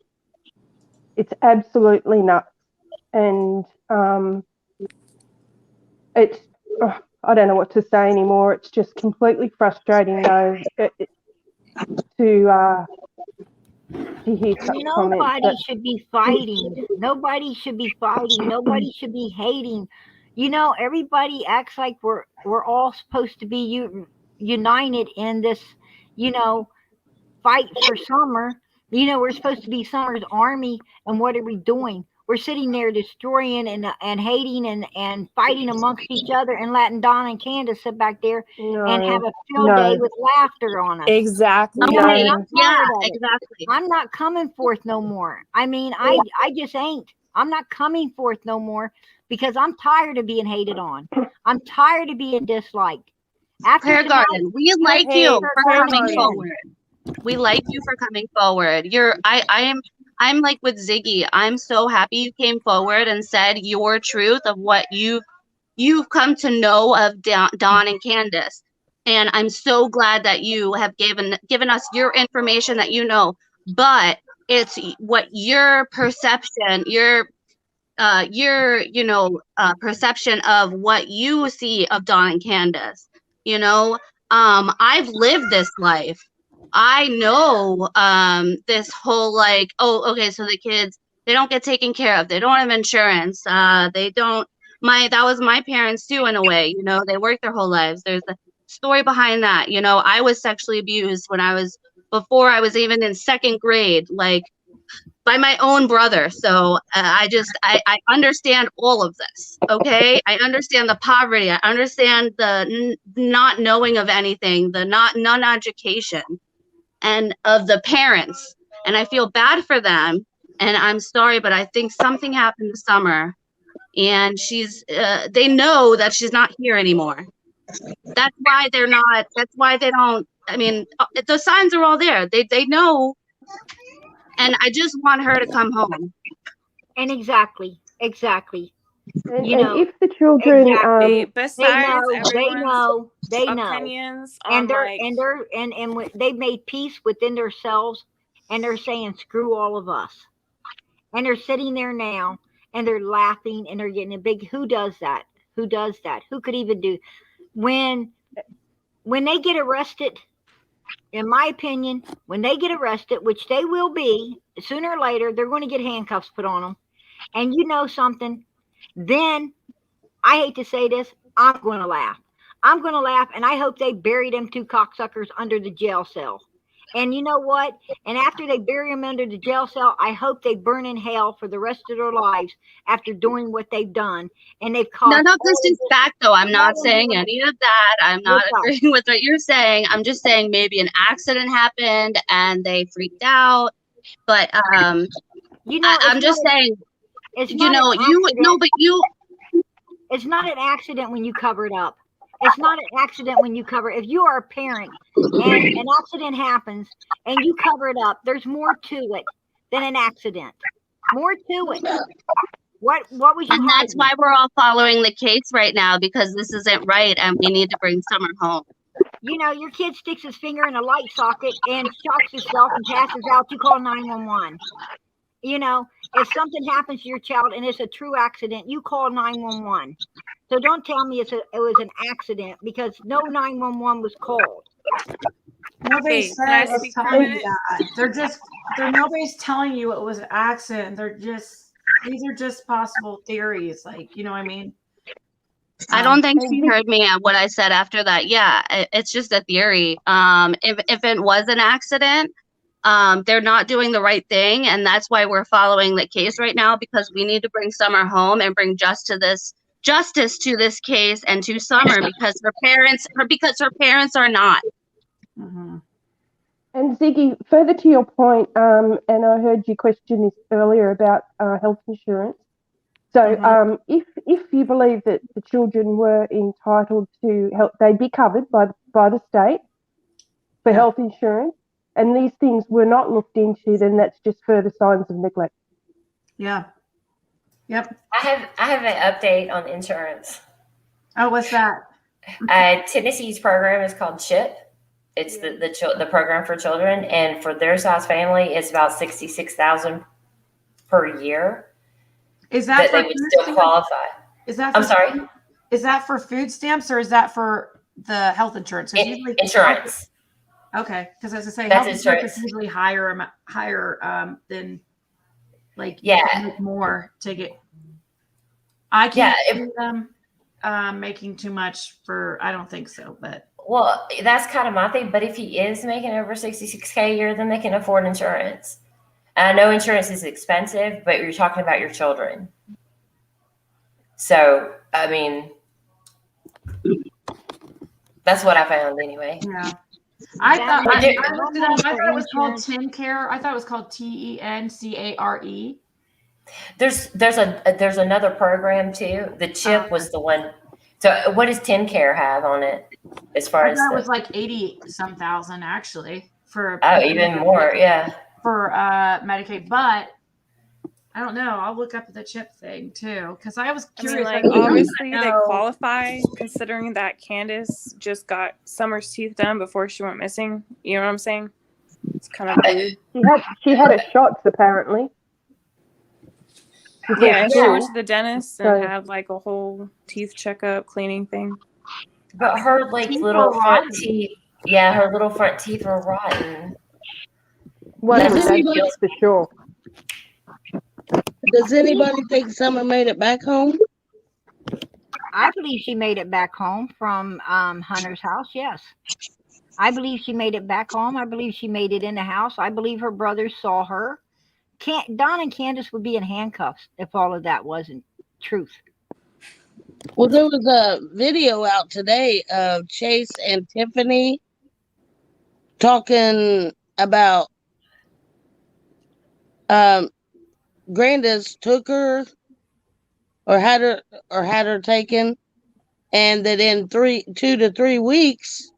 It's absolutely nuts. And I don't know what to say anymore. It's just completely frustrating, though, to hear such comments. Nobody should be fighting. Nobody should be fighting. Nobody should be hating. You know, everybody acts like we're all supposed to be united in this, you know, fight for Summer. You know, we're supposed to be Summer's army, and what are we doing? We're sitting there destroying and hating and fighting amongst each other, and letting Don and Candace sit back there and have a field day with laughter on us. Exactly. You know, I'm tired of it. Exactly. I'm not coming forth no more. I mean, I just ain't. I'm not coming forth no more because I'm tired of being hated on. I'm tired of being disliked. Prayer Garden, we like you for coming forward. We like you for coming forward. I'm like with Ziggy. I'm so happy you came forward and said your truth of what you've you've come to know of Dawn and Candace. And I'm so glad that you have given us your information that you know, but it's what your perception, your perception of what you see of Dawn and Candace. I've lived this life. I know this whole like, oh, okay, so the kids, they don't get taken care of. They don't have insurance. They don't. That was my parents too, in a way. They worked their whole lives. There's a story behind that. I was sexually abused before I was even in second grade, like by my own brother. So I understand all of this. Okay, I understand the poverty. I understand the not knowing of anything, the non-education, and of the parents. And I feel bad for them. And I'm sorry, but I think something happened this summer, and they know that she's not here anymore. That's why they're not. That's why they don't. I mean, the signs are all there. They know. And I just want her to come home. And exactly. And if the children, Exactly. Besides they know, opinions and on, they've made peace within themselves, and they're saying screw all of us, and they're sitting there now, and they're laughing, and they're getting a big. Who does that? Who could even do when they get arrested? In my opinion, when they get arrested, which they will be sooner or later, they're going to get handcuffs put on them. And you know something? Then, I hate to say this, I'm going to laugh. And I hope they bury them two cocksuckers under the jail cell. And you know what? And after they bury them under the jail cell, I hope they burn in hell for the rest of their lives after doing what they've done. And they've caused None of this is fact, though. I'm not saying any of that. I'm not agreeing with what you're saying. I'm just saying maybe an accident happened and they freaked out. But I'm just saying, it's but it's not an accident when you cover it up. It's not an accident when you cover it. If you are a parent and an accident happens and you cover it up, there's more to it than an accident. More to it. What was you? And that's why we're all following the case right now, because this isn't right, and we need to bring Summer home. Your kid sticks his finger in a light socket and shocks himself and passes out. You call 911. If something happens to your child and it's a true accident, you call 911. So don't tell me it was an accident, because no 911 was called. Nobody said it's telling you that. Nobody's telling you it was an accident. These are just possible theories. Like, you know what I mean? I don't think she heard me at what I said after that. Yeah, it's just a theory. If it was an accident, they're not doing the right thing, and that's why we're following the case right now, because we need to bring Summer home and bring justice to this case and to Summer, because her parents are not. Mm-hmm. And Ziggy, further to your point, and I heard you question this earlier about health insurance. So if you believe that the children were entitled to help, they'd be covered by the state for health insurance, and these things were not looked into, then that's just further signs of neglect. Yeah. Yep. I have an update on insurance. Oh, what's that? Tennessee's program is called CHIP. It's the program for children, and for their size family, it's about $66,000 per year. Is that for they would still qualify? I'm sorry. Is that for food stamps or is that for the health insurance? Insurance. Okay, because as I say, That's health insurance is usually higher than more to get. I can't see them making too much for. I don't think so, but. Well, that's kind of my thing. But if he is making over $66K a year, then they can afford insurance. I know insurance is expensive, but you're talking about your children. So, I mean, that's what I found anyway. Yeah. I thought it was called TenCare. I thought it was called TENCARE. There's another program too. The CHIP was the one. So what does TenCare have on it as far as that was like 80-some thousand actually for even more, yeah. For Medicaid, but I don't know. I'll look up the chip thing too, because I was I mean, curious. like, obviously they qualify considering that Candace just got Summer's teeth done before she went missing. You know what I'm saying? It's kind of weird. She had her shots apparently. Yeah, she school. went to the dentist and had like a whole teeth checkup, cleaning thing. But her like Teeth little are front rotten. teeth, yeah, her little front teeth are rotten. One of That's them feels for sure. Does anybody think Summer made it back home? I believe she made it back home from Hunter's house. Yes. I believe she made it back home. I believe she made it in the house. I believe her brothers saw her. Don and Candace would be in handcuffs if all of that wasn't truth. Well, there was a video out today of Chase and Tiffany talking about Grandis took her or had her taken, and that in 2 to 3 weeks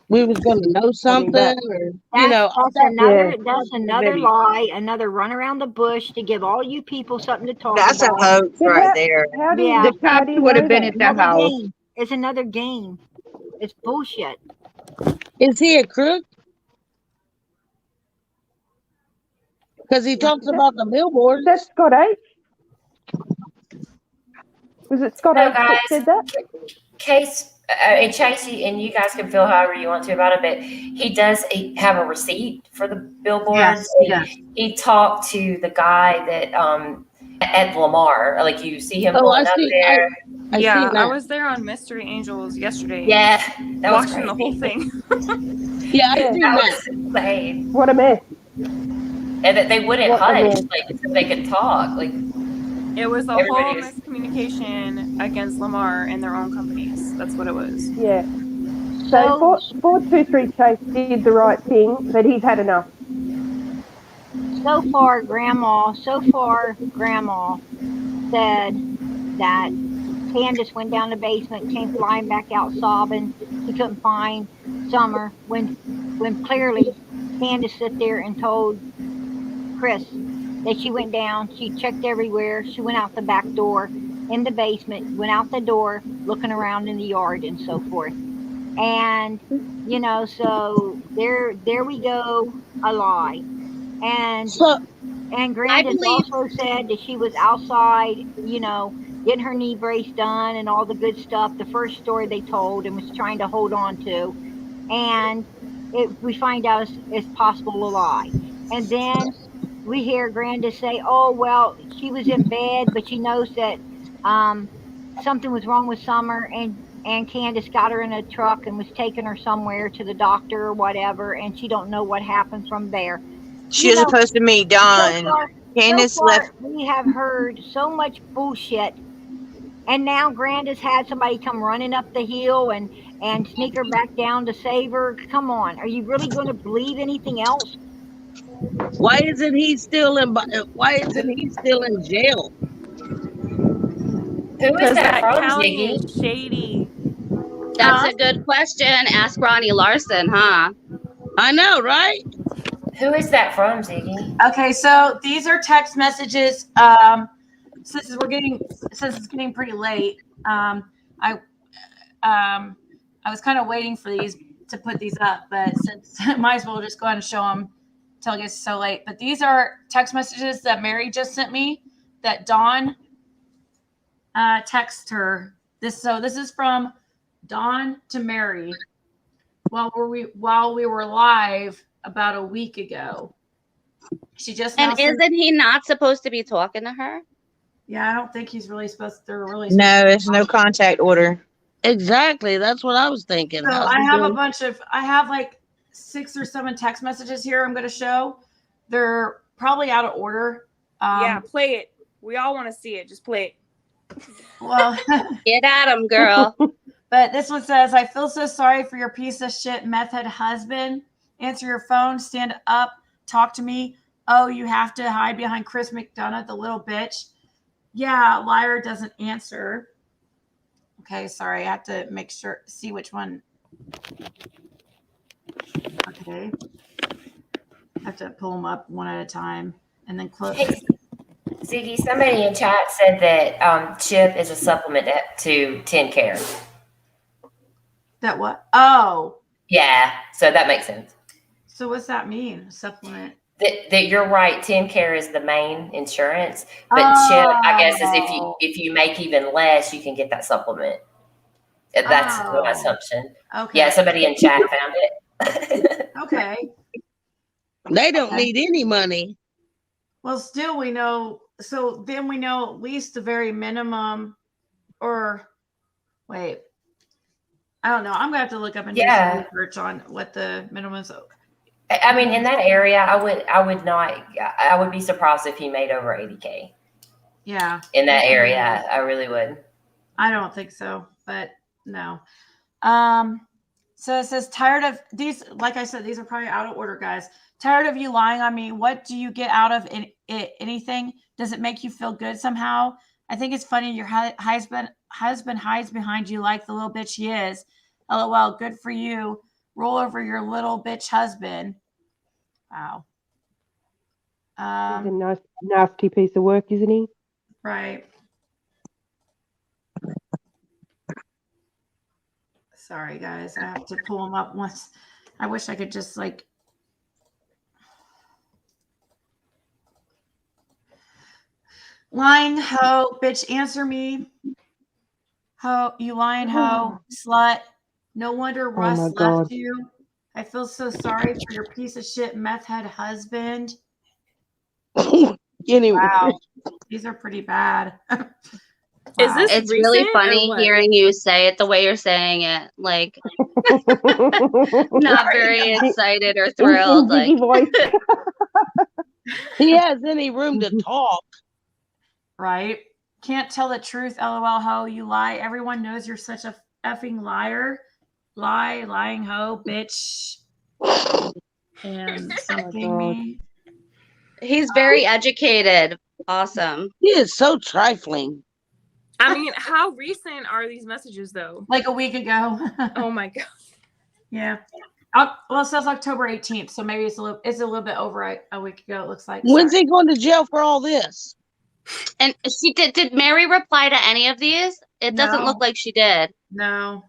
we was going to know something, or That's another lie, another run around the bush to give all you people something to talk That's a about. hoax right there. Yeah, The cops would have been at the another house. game. It's another game. It's bullshit. Is he a crook? Because he talks about the billboards. That's Scott H. Was it Scott So H that said that? Case and Chasey, and you guys can feel however you want to about it, but he does have a receipt for the billboards. He talked to the guy that at Lamar, like you see him pulling up there. I was there on Mystery Angels yesterday. Yeah, that was watching the whole thing. That was insane. What a mess. And that they wouldn't What a hush, mess. like so they could talk. Like It was a Everybody whole was- miscommunication against Lamar and their own companies. That's what it was. Yeah. So 423 Chase did the right thing, but he's had enough. So far, Grandma said that Candace went down the basement, came flying back out sobbing. She couldn't find Summer when clearly Candace sat there and told Chris that she went down. She checked everywhere. She went out the back door in the basement, went out the door looking around in the yard and so forth. And so there we go, a lie. And Grandis also said that she was outside, getting her knee brace done and all the good stuff, the first story they told, and was trying to hold on to. And we find out it's possible a lie. And then we hear Grandis say, oh, well, she was in bed, but she knows that something was wrong with Summer, and Candace got her in a truck and was taking her somewhere to the doctor or whatever, and she don't know what happened from there. She was supposed to meet Don. Candace left. We have heard so much bullshit, and now Grandis had somebody come running up the hill and sneak her back down to save her. Come on, are you really going to believe anything else? Why isn't he still in jail? Who is that from, county Ziggy? is shady. That's a good question. Ask Ronnie Larson, huh? I know, right? Who is that from, Ziggy? Okay, so these are text messages. Since it's getting pretty late, I was kind of waiting for these to put these up, but since might as well just go ahead and show them until it gets so late. But these are text messages that Mary just sent me that Dawn texted her. This is from Dawn to Mary while we were live about a week ago. She just And isn't he not supposed to be talking to her? Yeah, I don't think he's really supposed. They're really No, there's no contact order. Exactly, that's what I was thinking. So I have like 6 or 7 text messages here I'm going to show. They're probably out of order. Yeah, play it. We all want to see it. Just play it. Well, get at him, girl. But this one says, I feel so sorry for your piece of shit meth head husband. Answer your phone, stand up, talk to me. Oh, you have to hide behind Chris McDonough, the little bitch. Yeah, liar doesn't answer. Okay, sorry, I have to see which one. Okay. I have to pull them up one at a time and then close. Hey, Ziggy, somebody in chat said that Chip is a supplement to TenCare. That what? Oh. Yeah, so that makes sense. So what's that mean? Supplement? That you're right. TenCare is the main insurance, but Chip, I guess, is if you make even less, you can get that supplement. That's my assumption. Okay. Yeah, somebody in chat found it. Okay. They don't need any money. Well, still we know. So then we know at least the very minimum, or wait, I don't know. I'm gonna have to look up and do some research on what the minimum is. I mean, in that area, I would be surprised if he made over 80K. Yeah. In that area, I really would. I don't think so, but no. So it says, tired of these, like I said, these are probably out of order, guys. Tired of you lying on me. What do you get out of anything? Does it make you feel good somehow? I think it's funny your husband hides behind you like the little bitch he is. LOL, good for you. Roll over your little bitch husband. Wow. He's a nasty piece of work, isn't he? Right. Sorry, guys. I have to pull them up once. I wish I could just like. Lying hoe, bitch, answer me. Ho, you lying hoe, slut. No wonder Russ left you. I feel so sorry for your piece of shit meth head husband. Wow, these are pretty bad. Wow. Is this it's really funny hearing you say it the way you're saying it, like not very excited or thrilled. Like he has any room to talk. Right? Can't tell the truth, LOL ho, you lie. Everyone knows you're such a effing liar. Lying hoe, bitch. And something me. He's very educated. Awesome. He is so trifling. I mean, how recent are these messages though? Like a week ago. Oh my god. Yeah. Well, it says October 18th, so maybe it's a little bit over a week ago. It looks like. When's he going to jail for all this? And she did Mary reply to any of these? It doesn't look like she did. No.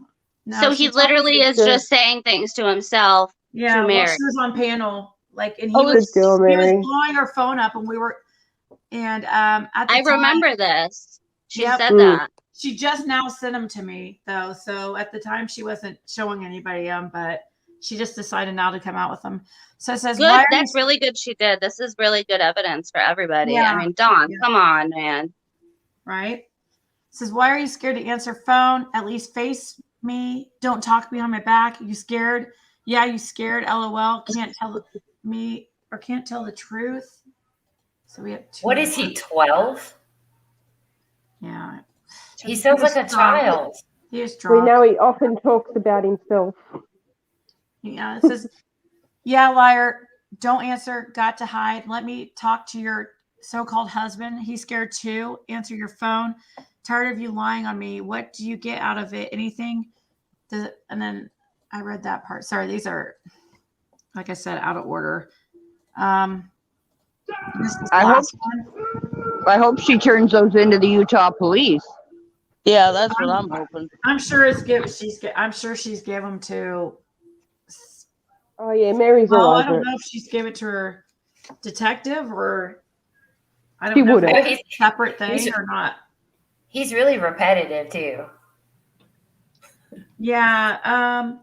So he literally is just saying things to himself. Yeah. To Mary. Well, she was on panel, like, and he was blowing her phone up, and we were, and at the I time, remember this. She said that. She just now sent them to me though, so at the time she wasn't showing anybody them, but she just decided now to come out with them. So it says, good. That's really good. She did. This is really good evidence for everybody. Yeah. I mean, Dawn, come on, man. Right. It says, why are you scared to answer phone? At least face me. Don't talk behind my back. You scared? Yeah, you scared. LOL. Can't tell me or can't tell the truth. So we have two. What is he, 12? Yeah. He sounds like a child. He is drunk. We know he often talks about himself. Yeah, it says, yeah, liar. Don't answer. Got to hide. Let me talk to your so-called husband. He's scared too. Answer your phone. Tired of you lying on me. What do you get out of it? Anything? And then I read that part. Sorry, these are, like I said, out of order. I hope she turns those into the Utah police. Yeah, that's what I'm hoping. I'm sure she's gave them to. Oh yeah, Mary's all over I don't it. know if she's gave it to her detective or I She don't know would if have. it's a separate thing or not. He's really repetitive too. Yeah.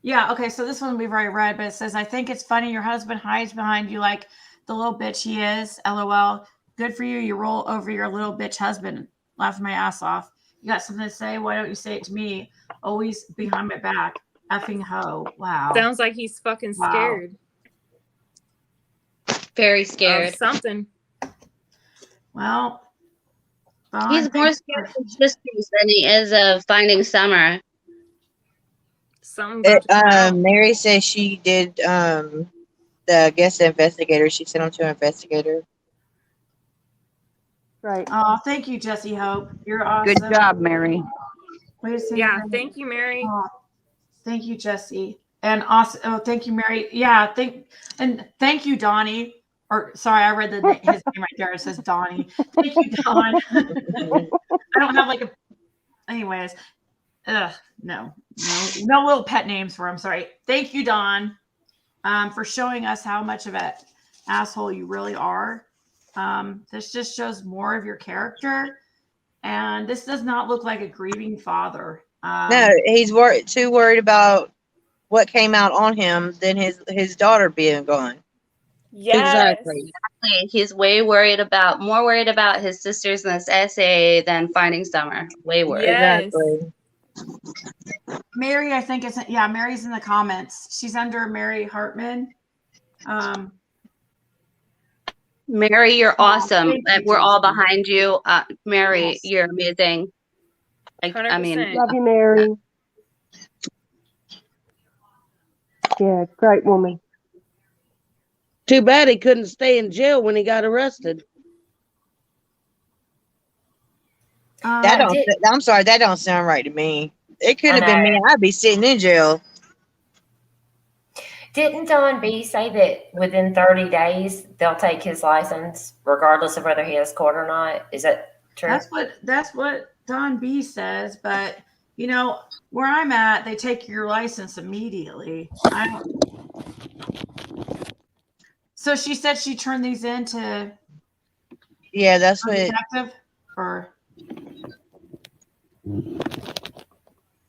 Yeah. Okay. So this one we've already read, but it says, I think it's funny your husband hides behind you like the little bitch he is. LOL. Good for you. You roll over your little bitch husband. Laughing my ass off. You got something to say? Why don't you say it to me? Always behind my back. Effing hoe. Wow. Sounds like he's fucking scared. Very scared. Of something. Well, he's more scared of his sisters than he is of finding Summer. Mary says she did the guest investigator. She sent him to an investigator. Right. Oh, thank you, Jesse Hope. You're awesome. Good job, Mary. Wait a second. Yeah, thank you, Mary. Oh, thank you, Jesse. And also, oh, thank you, Mary. Yeah, thank you, Donnie. Or sorry, I read his name right there. It says Donnie. Thank you, Don. I don't have like a. Anyways, no little pet names for him. Sorry. Thank you, Don, for showing us how much of an asshole you really are. This just shows more of your character, and this does not look like a grieving father. No, he's too worried about what came out on him than his daughter being gone. Yes. Exactly. He's more worried about his sisters in this essay than finding Summer. Way worried. Yes. Exactly. Mary, I think Mary's in the comments. She's under Mary Hartman. Mary, you're awesome. thank you, We're all Jason. behind you. Mary, Yes. you're amazing. I mean, 100%. Love you, Mary. Yeah, great woman. Too bad he couldn't stay in jail when he got arrested. I'm sorry, that don't sound right to me. It could have been me. I'd be sitting in jail. Didn't Don B say that within 30 days they'll take his license regardless of whether he has court or not? Is that true? That's what Don B says, but you know, where I'm at, they take your license immediately. So she said she turned these in to that's what detective or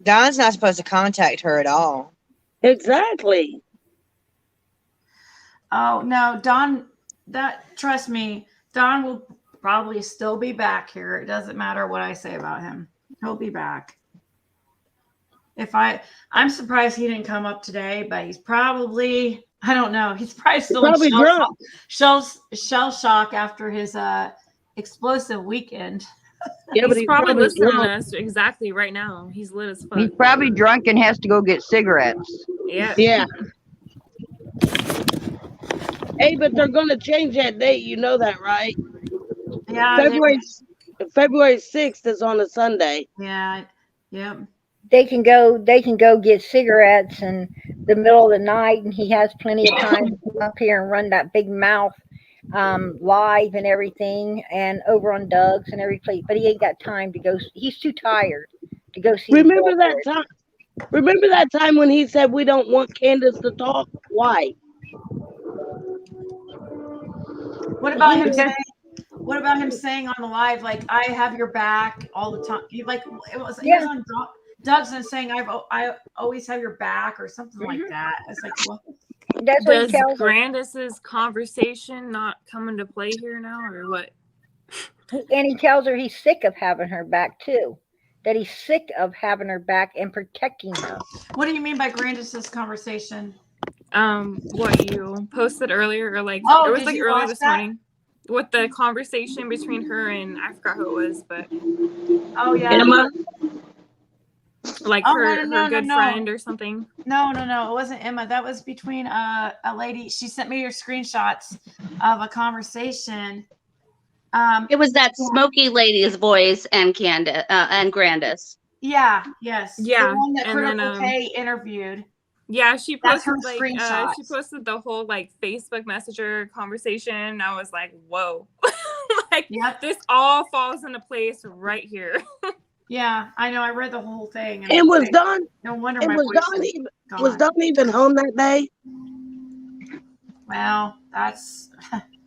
Don's not supposed to contact her at all. Exactly. Oh no, Don, trust me, Don will probably still be back here. It doesn't matter what I say about him. He'll be back. I'm surprised he didn't come up today, but he's probably, I don't know, he's probably still in shell shock after his explosive weekend. Yeah, but he's probably listening to us exactly right now. He's lit as fuck. He's probably drunk and has to go get cigarettes. Yeah. Yeah. Hey, but they're going to change that date. You know that, right? Yeah. February 6th is on a Sunday. Yeah. Yep. They can go get cigarettes in the middle of the night, and he has plenty of time to come up here and run that big mouth live and everything, and over on Doug's and everything. But he ain't got time to go. He's too tired to go see. Remember that time when he said we don't want Candace to talk? Why? What about him saying on the live, like, I have your back all the time? He was on Doug's and saying I always have your back or something like that. It's like, what? That's what he tells Grandis's conversation not come into play here now, or what? And he tells her he's sick of having her back too. That he's sick of having her back and protecting her. What do you mean by Grandis's conversation? What you posted earlier, or it was like earlier this morning, with the conversation between her and I forgot who it was, but oh yeah, Emma. Like her good friend or something. No, it wasn't Emma. That was between a lady. She sent me your screenshots of a conversation. It was that smoky lady's voice and Candace and Grandis. Yeah. Yes. Yeah. The one that and Critical then, K interviewed. Yeah, she That's posted her screenshots. she posted the whole Facebook Messenger conversation. I was like, whoa. This all falls into place right here. Yeah, I know. I read the whole thing. And was Don? No wonder Was Don even home that day? Well, that's.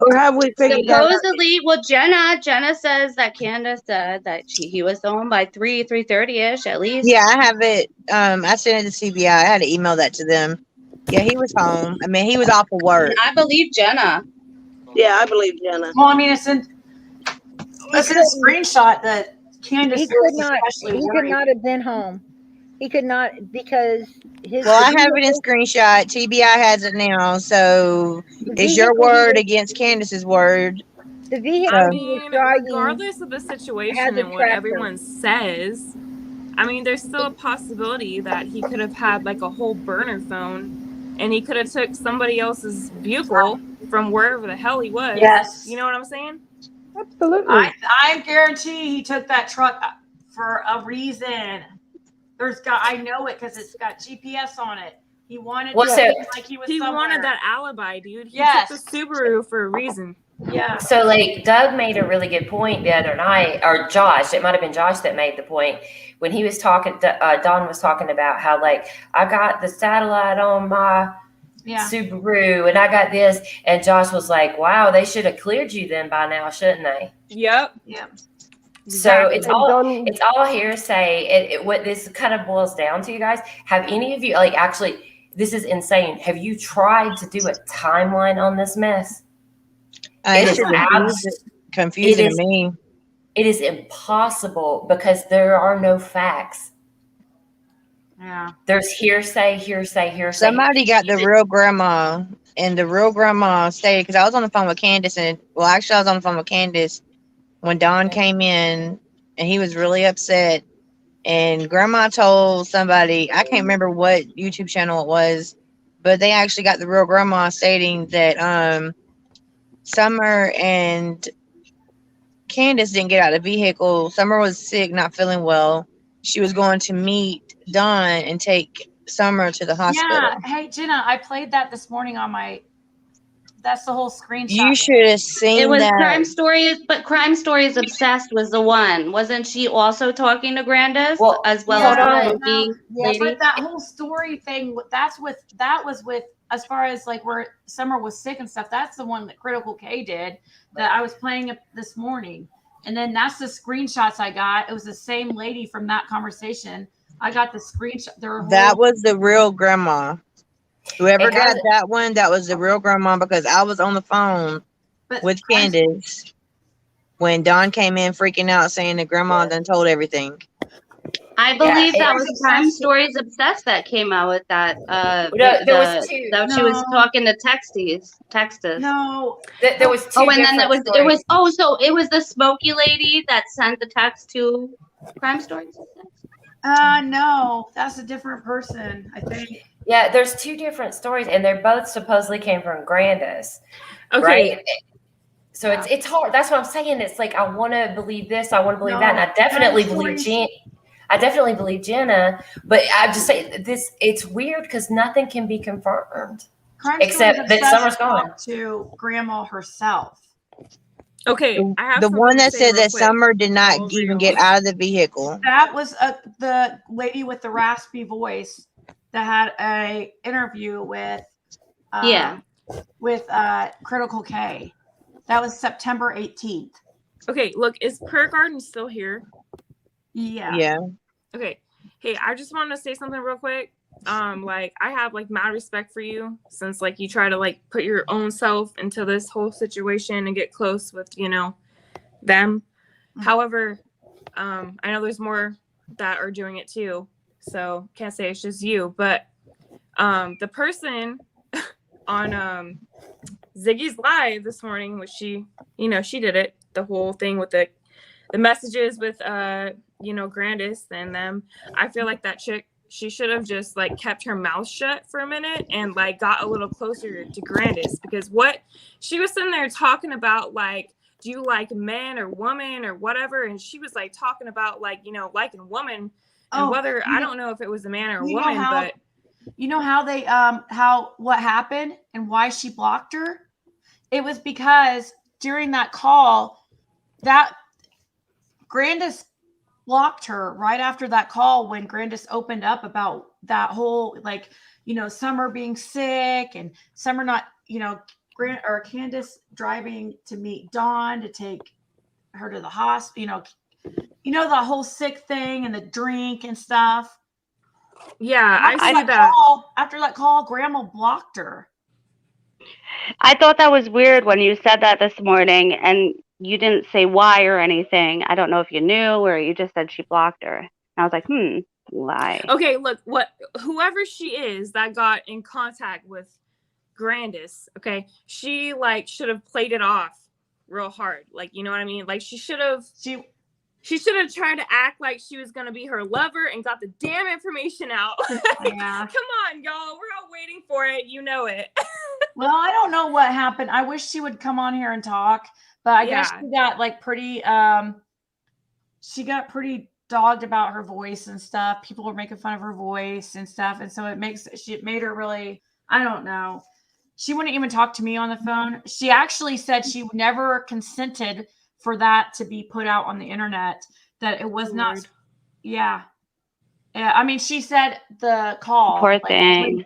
Or have we figured that out? Supposedly, well, Jenna says that Candace said that he was home by 3:30ish at least. Yeah, I have it. I sent it to CBI. I had to email that to them. Yeah, he was home. I mean, he was off of work. I believe Jenna. Yeah, I believe Jenna. Well, I mean, it's in a screenshot that Candace He could not have been home. He could not, because his. Well, I have it in screenshot. TBI has it now, so it's your word against Candace's word. The vehicle I mean, regardless of the situation and what everyone says, I mean, there's still a possibility that he could have had a whole burner phone, and he could have took somebody else's vehicle from wherever the hell he was. Yes. You know what I'm saying? Absolutely. I guarantee he took that truck for a reason. I know it because it's got GPS on it. He wanted Well, to so seem like he was He somewhere. wanted that alibi, dude. He Yes. took the Subaru for a reason. Yeah. So, like, Doug made a really good point the other night, or Josh, it might have been Josh that made the point when he was talking, Don was talking about how, like, I got the satellite on my Subaru and I got this. And Josh was like, wow, they should have cleared you then by now, shouldn't they? Yep. Yep. So Exactly. it's all hearsay. What this kind of boils down to, you guys, have any of you, like, actually, this is insane. Have you tried to do a timeline on this mess? It's just confusing to me. It is impossible because there are no facts. Yeah. There's hearsay. Somebody got the real grandma, and the real grandma stated, because I was on the phone with Candace, and well, actually, I was on the phone with Candace when Don came in, and he was really upset. And grandma told somebody, I can't remember what YouTube channel it was, but they actually got the real grandma stating that Summer and Candace didn't get out of the vehicle. Summer was sick, not feeling well. She was going to meet Don and take Summer to the hospital. Yeah. Hey, Jenna, I played that this morning on my. That's the whole screenshot. You should have seen It was that. Crime Stories, but Crime Stories Obsessed was the one. Wasn't she also talking to Grandis as well as the movie lady? But that whole story thing, that was with, as far as like where Summer was sick and stuff, that's the one that Critical K did that I was playing up this morning. And then that's the screenshots I got. It was the same lady from that conversation. I got the screenshot. That was the real grandma. Whoever got that one, that was the real grandma, because I was on the phone with Candace when Don came in freaking out saying the grandma done told everything. I believe that was Crime Stories Obsessed that came out with that. There was two. That she was talking to Texas. No, there was two. Oh, and then different it was so it was the Smoky lady that sent the text to Crime Stories. No, that's a different person, I think. Yeah, there's two different stories, and they're both supposedly came from Grandis. Okay. Right? So it's hard. That's what I'm saying. It's like I want to believe this, I want to believe that, and I definitely believe Jenna. But I just say this. It's weird because nothing can be confirmed except that Summer's gone. To Grandma herself. Okay, I have the one that said that quick. Summer did not even get out of the vehicle. That was the lady with the raspy voice that had a interview with Critical K. That was September 18th. Okay, look, is Prayer Garden still here? Yeah. Okay. Hey, I just wanted to say something real quick. Like I have like mad respect for you since like you try to like put your own self into this whole situation and get close with, you know, them. However, I know there's more that are doing it too. So can't say it's just you, but the person on Ziggy's live this morning, which she did it, the whole thing with the messages with Grandis and them. I feel like that chick, she should have just like kept her mouth shut for a minute and like got a little closer to Grandis, because what she was sitting there talking about, like, do you like men or women or whatever? And she was like talking about like, liking woman and whether, I don't know if it was a man or a woman, but you know how they what happened and why she blocked her? It was because during that call that Grandis blocked her right after that call, when Grandis opened up about that whole, like, Summer being sick and Summer not, Candace driving to meet Dawn to take her to the hospital, the whole sick thing and the drink and stuff. Yeah, I see that. After that call, Grandma blocked her. I thought that was weird when you said that this morning and you didn't say why or anything. I don't know if you knew or you just said she blocked her. And I was like, why? Okay, look, whoever she is that got in contact with Grandis, okay, she like should have played it off real hard. Like, you know what I mean? Like she should have tried to act like she was gonna be her lover and got the damn information out. Yeah. Come on, y'all. We're all waiting for it. You know it. Well, I don't know what happened. I wish she would come on here and talk, but I guess she got like pretty dogged about her voice and stuff. People were making fun of her voice and stuff. And so it made her really, I don't know. She wouldn't even talk to me on the phone. She actually said she never consented for that to be put out on the internet, that it was not. Yeah. Yeah. I mean, she said the call Poor thing.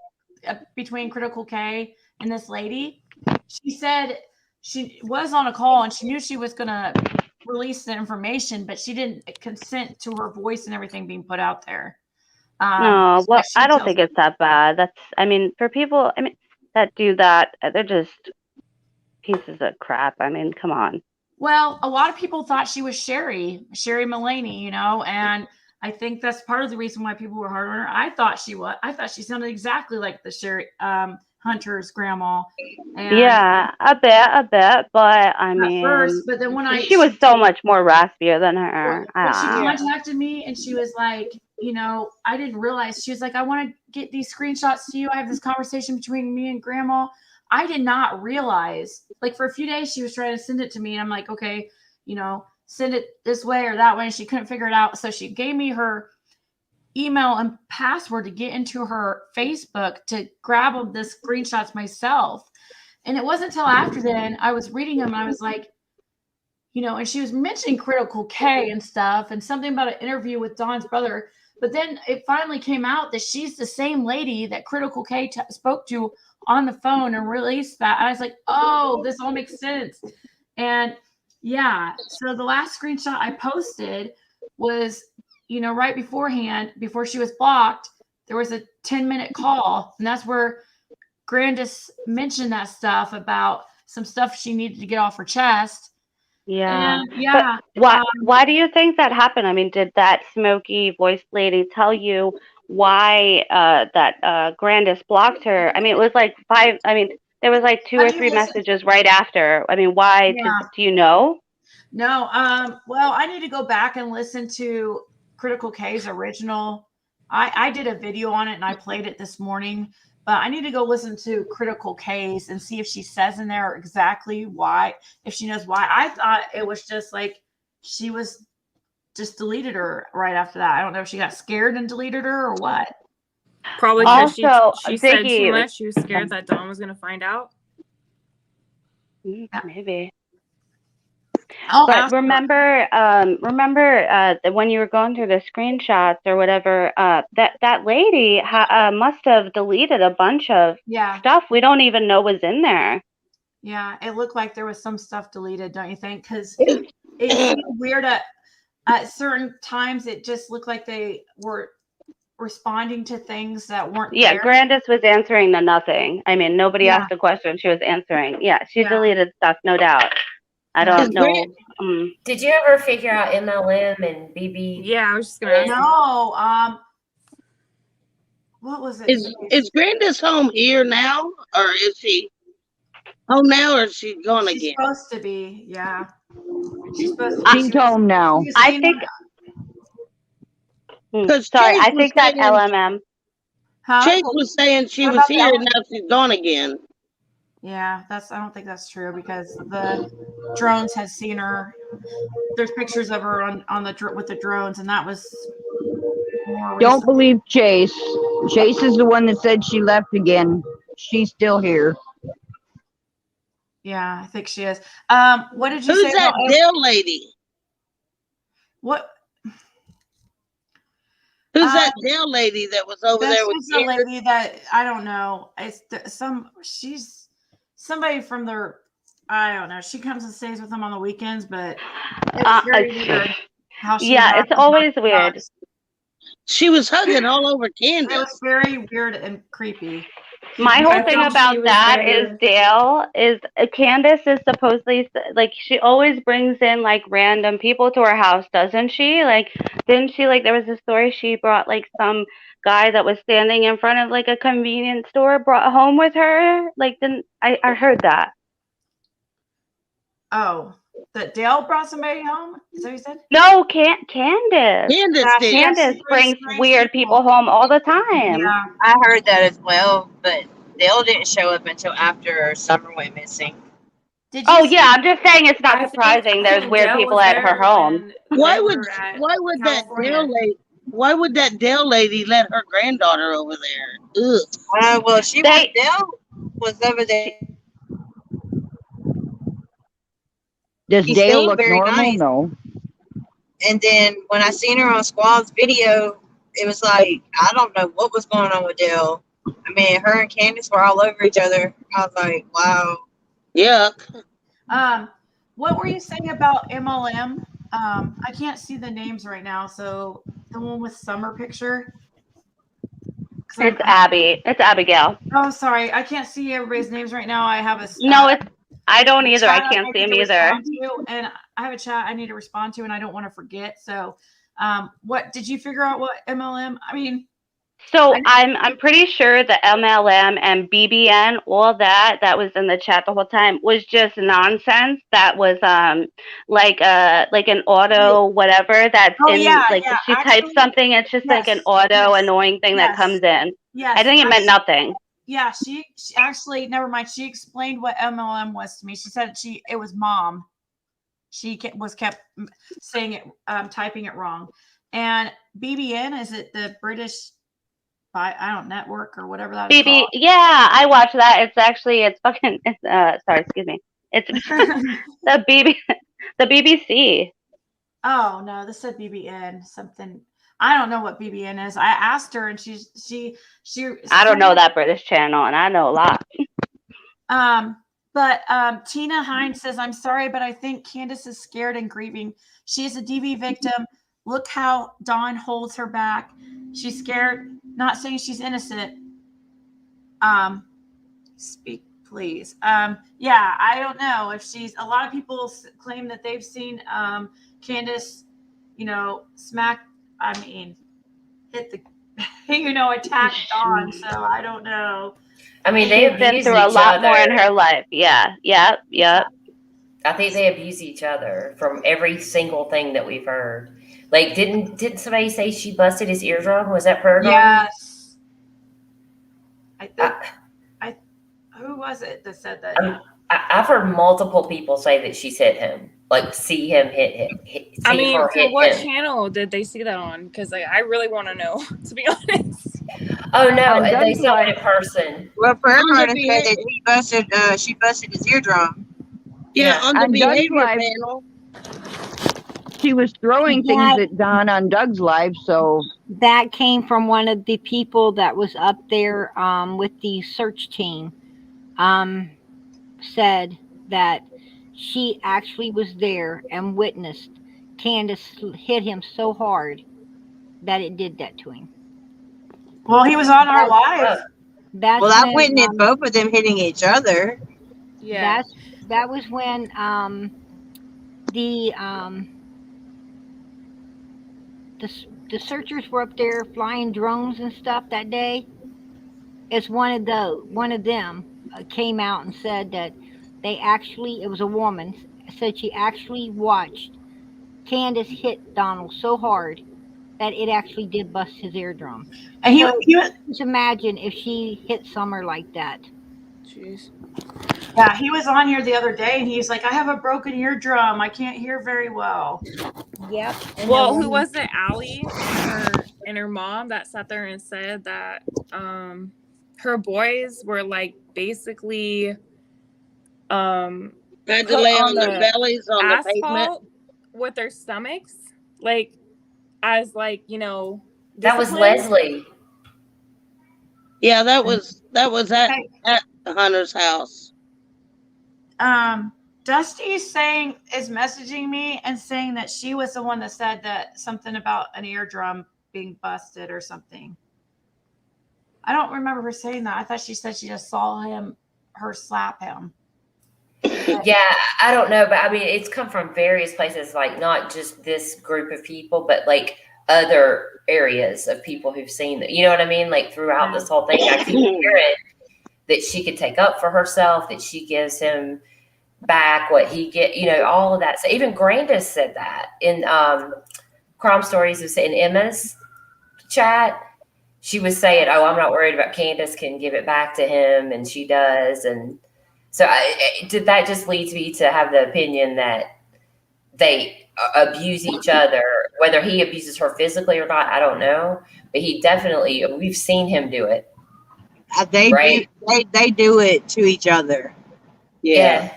between Critical K and this lady, she said she was on a call and she knew she was going to release the information, but she didn't consent to her voice and everything being put out there. No, well, I don't think it's that bad. I mean, for people, that do that, they're just pieces of crap. I mean, come on. Well, a lot of people thought she was Sherry Mullaney, and I think that's part of the reason why people were hard on her. I thought she sounded exactly like the Sherry Hunter's grandma. And Yeah, a bit, but I mean, first, but then when she was so much more raspier than her. When she contacted me and she was like, I didn't realize, she was like, I want to get these screenshots to you. I have this conversation between me and grandma. I did not realize, like, for a few days she was trying to send it to me and I'm like, okay, send it this way or that way. And she couldn't figure it out. So she gave me her email and password to get into her Facebook to grab the screenshots myself. And it wasn't until after then I was reading them and I was like, and she was mentioning Critical K and stuff and something about an interview with Dawn's brother. But then it finally came out that she's the same lady that Critical K spoke to on the phone and released that. I was like, oh, this all makes sense. And yeah, so the last screenshot I posted was, right beforehand, before she was blocked, there was a 10-minute call. And that's where Grandis mentioned that stuff about some stuff she needed to get off her chest. Yeah. And, yeah. But why do you think that happened? I mean, did that smoky voiced lady tell you why that Grandis blocked her? I mean, it was like there was like 2 or 3 messages right after. I mean, why? Yeah. Do you know? No. Well, I need to go back and listen to Critical K's original. I did a video on it and I played it this morning, but I need to go listen to Critical K's and see if she says in there exactly why, if she knows why. I thought it was just like she was just deleted her right after that. I don't know if she got scared and deleted her or what. Probably because she said Ziggy, too much. She was scared that Dawn was going to find out. Maybe. But remember that when you were going through the screenshots or whatever, that lady must have deleted a bunch of stuff we don't even know was in there. Yeah, it looked like there was some stuff deleted, don't you think? Because it seemed weird at certain times. It just looked like they were responding to things that weren't there. Grandis was answering the nothing. I mean, nobody asked a question. She was answering. Yeah, she deleted stuff, no doubt. I don't know. Did you ever figure out MLM and BB? Yeah, I was just gonna ask. No. What was it? Is Grandis home here now, or is she home now, or is she gone again? She's supposed to be. Yeah. She's supposed to be. She's home now. I think. Sorry, I think that LMM. Chase was saying she was here and now she's gone again. Yeah, I don't think that's true because the drones has seen her. There's pictures of her on with the drones, and that was more recent. Don't believe Chase. Chase is the one that said she left again. She's still here. Yeah, I think she is. What did you Who's say? that Dale lady? What? Who's that Dale lady that was over there with a lady that I don't know. It's she's somebody from their, I don't know. She comes and stays with them on the weekends, but it's very weird how she it's always weird. She was hugging all over Candace. It was very weird and creepy. My whole thing about that is Candace is supposedly, like, she always brings in like random people to her house, doesn't she? Like, didn't she, like, there was a story she brought like some guy that was standing in front of like a convenience store brought home with her? Like, I heard that. Oh, that Dale brought somebody home? Is that what you said? No, Candace. Candace brings weird people home all the time. Yeah. I heard that as well, but Dale didn't show up until after Summer went missing. Did Oh you? yeah, I'm just saying it's not I think surprising there's weird Dale people was at her there home. when Why they would were at why would that California. Dale lady let her granddaughter over there? Ugh. Well, Dell was over there. Does She Dale seemed look very normal? nice. No. And then when I seen her on Squall's video, it was like, I don't know what was going on with Dell. I mean, her and Candace were all over each other. I was like, wow. Yeah. What were you saying about MLM? I can't see the names right now. So the one with summer picture. It's Abby. It's Abigail. Oh, sorry. I can't see everybody's names right now. I have a No, I don't either. I chat can't see need him to either. respond to, and I have a chat I need to respond to, and I don't want to forget. So, what did you figure out? What MLM? I mean, So I'm pretty sure the MLM and BBN, all that was in the chat the whole time was just nonsense. That was like an auto whatever that's if she types something, it's just like an auto annoying thing that comes in. I think it meant nothing. Yeah, she actually, never mind. She explained what MLM was to me. She said it was mom. She kept saying it, typing it wrong. And BBN, is it the British? Network or whatever that is called. Yeah, I watch that. It's sorry, excuse me. It's the BBC. Oh no, this said BBN something. I don't know what BBN is. I asked her, and she. I don't know that British channel, and I know a lot. But Tina Hines says, "I'm sorry, but I think Candace is scared and grieving. She is a DV victim. Look how Dawn holds her back. She's scared. Not saying she's innocent. Speak, please. Yeah, I don't know if she's. A lot of people claim that they've seen Candace, smack. I mean, hit the, attack Dawn. So I don't know. I mean, She's been through a lot more in her life. Yeah. Yep. I think they abuse each other from every single thing that we've heard. Like, didn't somebody say she busted his eardrum? Was that Pergon? Yes. I think. Who was it that said that? I've heard multiple people say that she's hit him. Like, see him hit him. I mean, for what channel did they see that on? Because I really want to know, to be honest. Oh no, they saw it in person. Well, Pergon said that she busted his eardrum. Yeah, on the On Doug's behavior live, panel. she was throwing things at Don on Doug's live, so That came from one of the people that was up there with the search team. Said that she actually was there and witnessed Candace hit him so hard that it did that to him. Well, he was on our live. I witnessed both of them hitting each other. Yeah. That was when the searchers were up there flying drones and stuff that day. It's one of them came out and said that it was a woman, said she actually watched Candace hit Donald so hard that it actually did bust his eardrum. And just imagine if she hit Summer like that. Jeez. Yeah, he was on here the other day, and he's like, "I have a broken eardrum. I can't hear very well." Yep. Well, who was it? Allie and her mom that sat there and said that her boys were like basically had to lay on their bellies on the pavement with their stomachs, like as that was discipline. Leslie. Yeah, that was at Hunter's house. Dusty is messaging me and saying that she was the one that said that something about an eardrum being busted or something. I don't remember her saying that. I thought she said she just saw her slap him. Yeah, I don't know, but I mean, it's come from various places, like not just this group of people, but like other areas of people who've seen that. You know what I mean? Like throughout this whole thing, I keep hearing that she could take up for herself, that she gives him back what he get, all of that. So even Grandis said that in Crime Stories, in Emma's chat. She was saying, "Oh, I'm not worried about Candace can give it back to him," and she does, and So that just leads me to have the opinion that they abuse each other. Whether he abuses her physically or not, I don't know. But he definitely, we've seen him do it. They do it to each other. Yeah.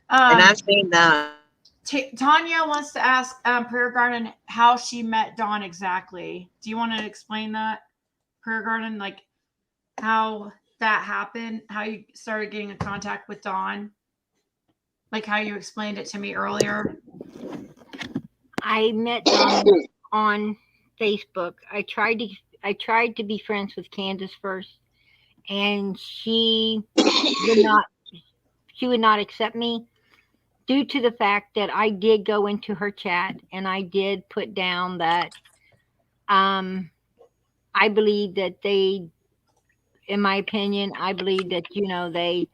And I've seen that. Tanya wants to ask Prayer Garden how she met Dawn exactly. Do you want to explain that, Prayer Garden? Like how that happened, how you started getting in contact with Dawn? Like how you explained it to me earlier. I met Dawn on Facebook. I tried to be friends with Candace first, and she would not accept me due to the fact that I did go into her chat and I did put down that I believe that they, in my opinion, I believe that, they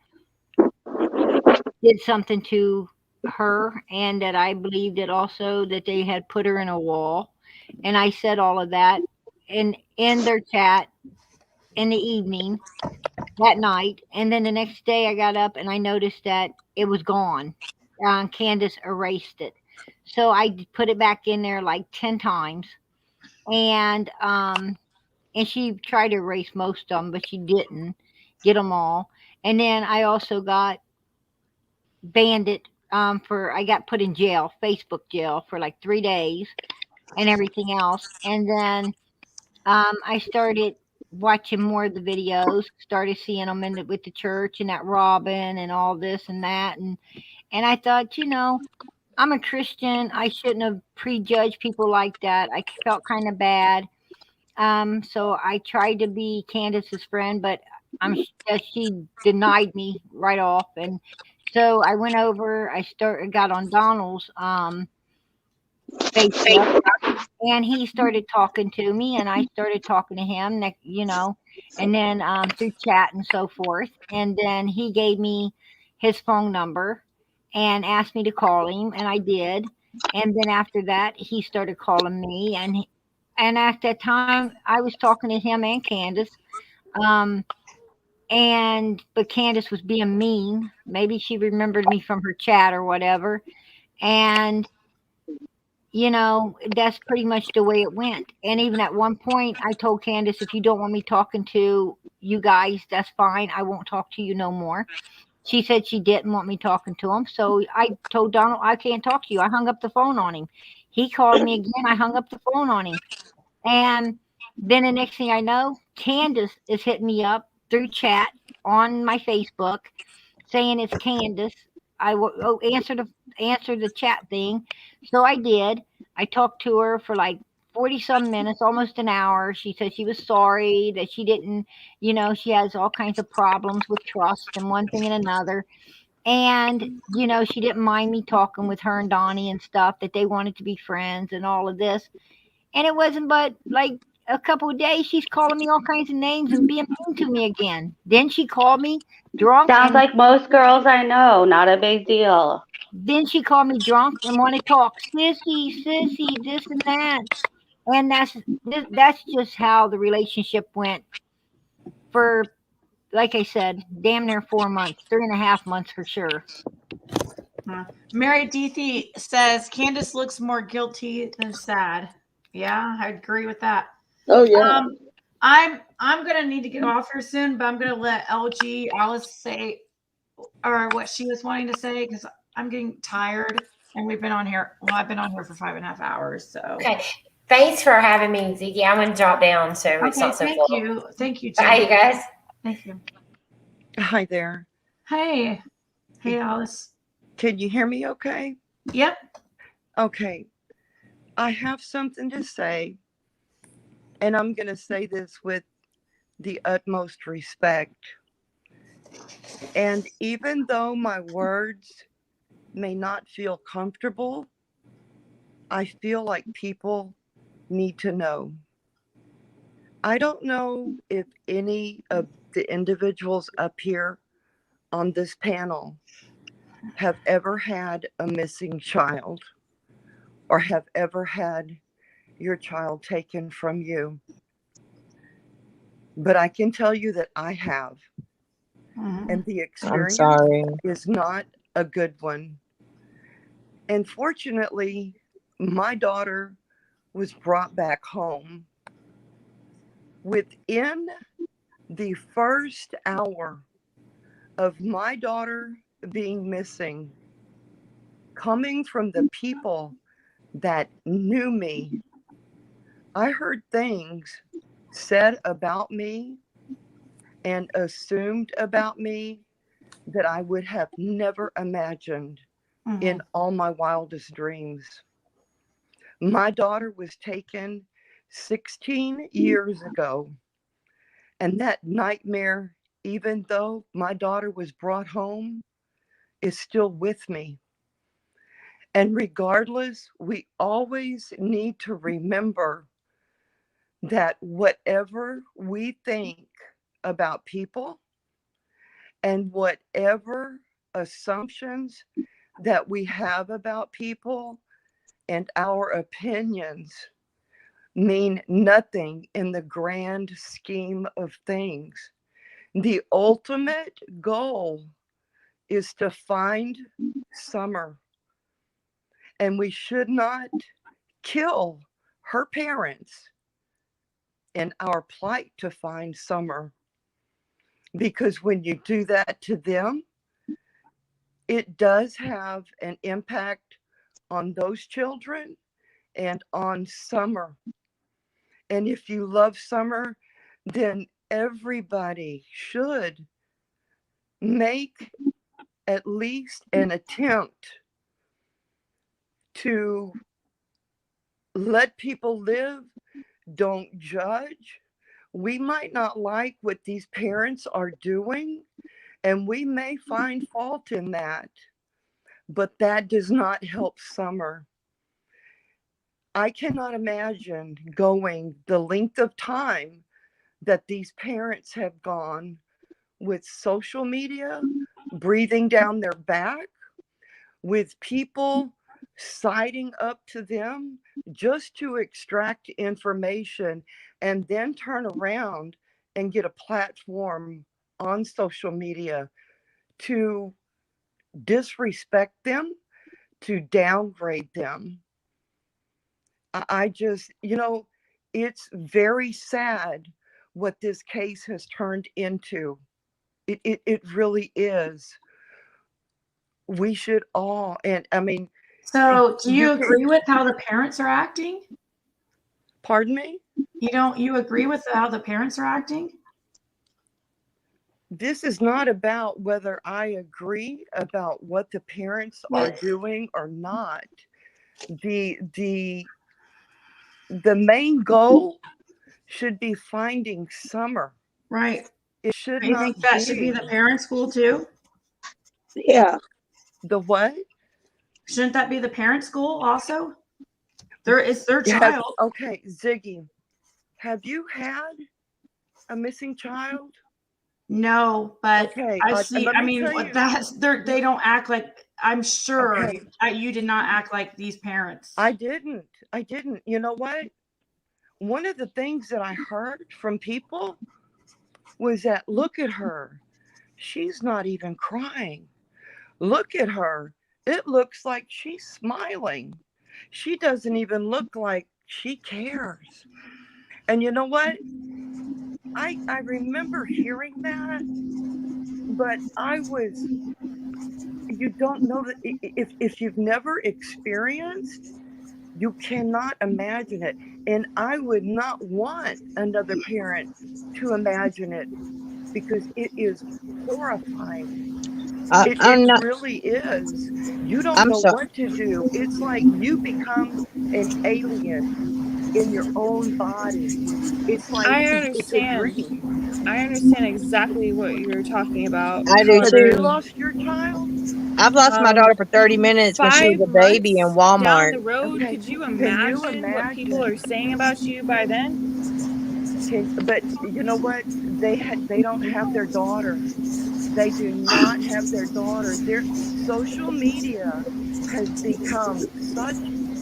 did something to her, and that I believe that also that they had put her in a wall. And I said all of that in their chat in the evening that night. And then the next day I got up and I noticed that it was gone. Candace erased it. So I put it back in there like 10 times. And she tried to erase most of them, but she didn't get them all. And then I also got banned I got put in jail, Facebook jail, for like 3 days and everything else. And then I started watching more of the videos, started seeing them with the church and that Robin and all this and that. And I thought, I'm a Christian. I shouldn't have prejudged people like that. I felt kind of bad. So I tried to be Candace's friend, but she denied me right off. And so I went over, got on Donald's Facebook, and he started talking to me, and I started talking to him, and then through chat and so forth. And then he gave me his phone number and asked me to call him, and I did. And then after that, he started calling me, and at that time, I was talking to him and Candace. But Candace was being mean. Maybe she remembered me from her chat or whatever. And, that's pretty much the way it went. And even at one point, I told Candace, if you don't want me talking to you guys, that's fine. I won't talk to you no more. She said she didn't want me talking to him. So I told Donald, I can't talk to you. I hung up the phone on him. He called me again. I hung up the phone on him. And then the next thing I know, Candace is hitting me up through chat on my Facebook saying it's Candace. I will answer the chat thing. So I did. I talked to her for like 40-some minutes, almost an hour. She said she was sorry, that she didn't, she has all kinds of problems with trust and one thing and another. And, she didn't mind me talking with her and Donnie and stuff, that they wanted to be friends and all of this. And it wasn't but like a couple of days, she's calling me all kinds of names and being mean to me again. Then she called me drunk. Sounds like most girls I know. Not a big deal. Then she called me drunk and want to talk sissy, this and that. And that's just how the relationship went for, like I said, damn near 4 months, 3.5 months for sure. Mary Deethy says Candace looks more guilty than sad. Yeah, I agree with that. Oh yeah. I'm gonna need to get off here soon, but I'm gonna let LG Alice say or what she was wanting to say, because I'm getting tired and we've been on here. Well, I've been on here for 5.5 hours. So okay. Thanks for having me, Ziggy. I'm gonna drop down so it's not so full. Thank you. Bye, you guys. Thank you. Hi there. Hey Alice. Can you hear me okay? Yep. Okay. I have something to say, and I'm going to say this with the utmost respect. And even though my words may not feel comfortable, I feel like people need to know. I don't know if any of the individuals up here on this panel have ever had a missing child or have ever had your child taken from you. But I can tell you that I have. and the I'm experience sorry. is not a good one. And fortunately, my daughter was brought back home. Within the first hour of my daughter being missing, coming from the people that knew me, I heard things said about me and assumed about me that I would have never imagined in all my wildest dreams. My daughter was taken 16 years ago, and that nightmare, even though my daughter was brought home, is still with me. And regardless, we always need to remember that whatever we think about people and whatever assumptions that we have about people and our opinions mean nothing in the grand scheme of things. The ultimate goal is to find Summer, and we should not kill her parents in our plight to find Summer, because when you do that to them, it does have an impact on those children and on Summer. And if you love Summer, then everybody should make at least an attempt to let people live. Don't judge. We might not like what these parents are doing, and we may find fault in that, but that does not help Summer. I cannot imagine going the length of time that these parents have gone with social media breathing down their back, with people siding up to them just to extract information and then turn around and get a platform on social media to disrespect them, to downgrade them. I just, it's very sad what this case has turned into. It really is. We should all, and I mean. So do you agree with how the parents are acting? Pardon me? You agree with how the parents are acting? This is not about whether I agree about what the parents are doing or not. The main goal should be finding Summer. Right. It should You not think that should be the parents' goal too? Yeah. The what? Shouldn't that be the parents' goal also? It's their child. Okay, Ziggy, have you had a missing child? No, but Okay, I see. let I me mean, tell you. they don't act like. I'm sure Okay. you did not act like these parents. I didn't. You know what? One of the things that I heard from people was that, look at her. She's not even crying. Look at her. It looks like she's smiling. She doesn't even look like she cares. And you know what? I remember hearing that, but you don't know that if you've never experienced, you cannot imagine it. And I would not want another parent to imagine it, because it is horrifying. It I'm not. really is. You don't I'm know sorry. what to do. It's like you become an alien in your own body. It's like I it's a understand. dream. I understand exactly what you're talking about. I do Have you too. lost your child? I've lost my daughter for 30 minutes when she was 5 a baby in months down Walmart. the road, Okay. could you Can you imagine what people are imagine? saying about you by then? But you know what? They don't have their daughter. They do not have their daughter. Their social media has become such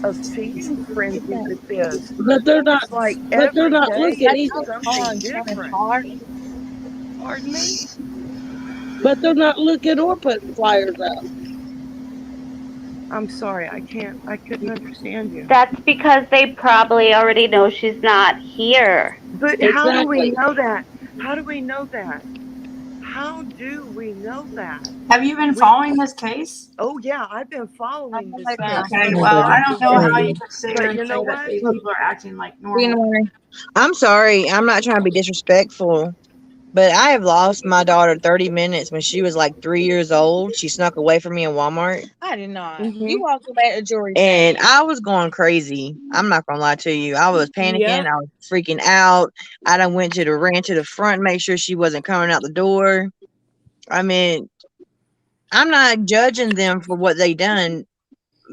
a feeding frenzy with this. But they're not. It's like But they're every not day looking it's either. something different. Pardon me? But they're not looking or putting flyers out. I'm sorry, I couldn't understand you. That's because they probably already know she's not here. But how do we Exactly. know that? How do we know that? How do we know that? Have you been following this case? Oh yeah, I've been following this case. Okay, well, I don't know how you could sit here But and you say know that what? these people are acting like You normal. know, I'm sorry. I'm not trying to be disrespectful, but I have lost my daughter 30 minutes when she was like 3 years old. She snuck away from me in Walmart. I did not. Mm-hmm. You walked away at jewelry. And I was going crazy. I'm not gonna lie to you. I was panicking. Yep. I was freaking out. I done ran to the front, make sure she wasn't coming out the door. I mean, I'm not judging them for what they done,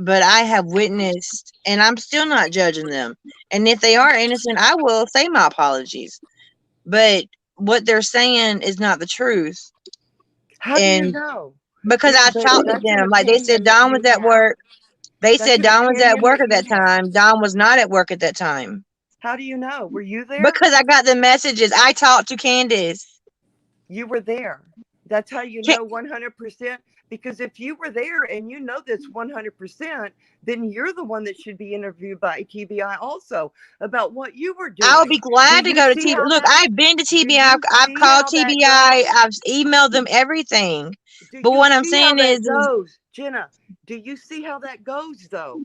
but I have witnessed, and I'm still not judging them. And if they are innocent, I will say my apologies. But what they're saying is not the truth. How do you know? Because I But talked to that's an them, like they said, opinion that Don you was at have. work. They That's said an Don was at opinion work that at that you have. time. Don was not at work at that time. How do you know? Were you there? Because I got the messages. I talked to Candace. You were there. That's how you know 100%. Because if you were there and you know this 100%, then you're the one that should be interviewed by TBI also about what you were doing. I'll be glad Do to you go to see TBI. how Look, that- I've been to do TBI. you I've see called how that TBI. goes? I've emailed them everything. Do But you what I'm see how saying that is goes, Jenna? Do you see how that goes though?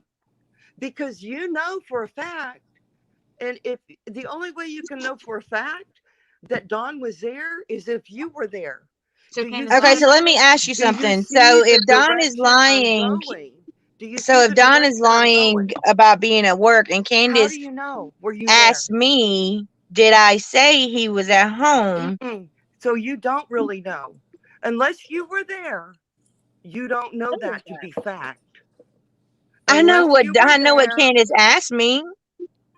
Because you know for a fact, and if the only way you can know for a fact that Dawn was there is if you were there. So let me ask you something. So if Don is lying, if Don is lying about being at work, and How Candace do you know? Were you asked me, did I say he was at home? there? So you don't really know. Unless you were there, you don't know that to be fact. I know Unless you were what there, Candace asked me,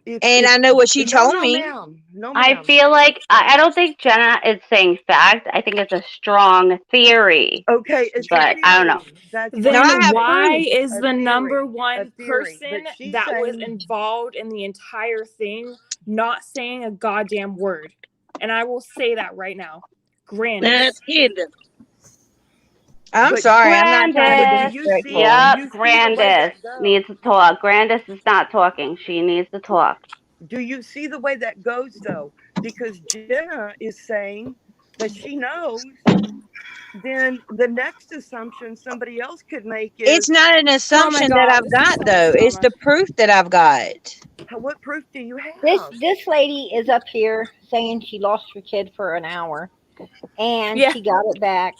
and if- I know what she told me. ma'am. No, I ma'am. feel like I don't think Jenna is saying fact. I think it's a strong theory. Okay, it's but I don't know. Then why proof. is A the theory. number A one theory. person But she's that was saying- involved in the entire thing not saying a goddamn word? And I will say that right now. Granted. That's Candace. I'm sorry, I'm not trying to be Grandis, disrespectful. yep, Grandis needs to talk. Grandis is not talking. She needs to talk. Do you see the way that goes though? Because Jenna is saying that she knows. Then the next assumption somebody else could make is It's not an assumption that I've got, though. It's the proof that I've got. What proof do you have? This lady is up here saying she lost her kid for an hour and Yeah. she got it back.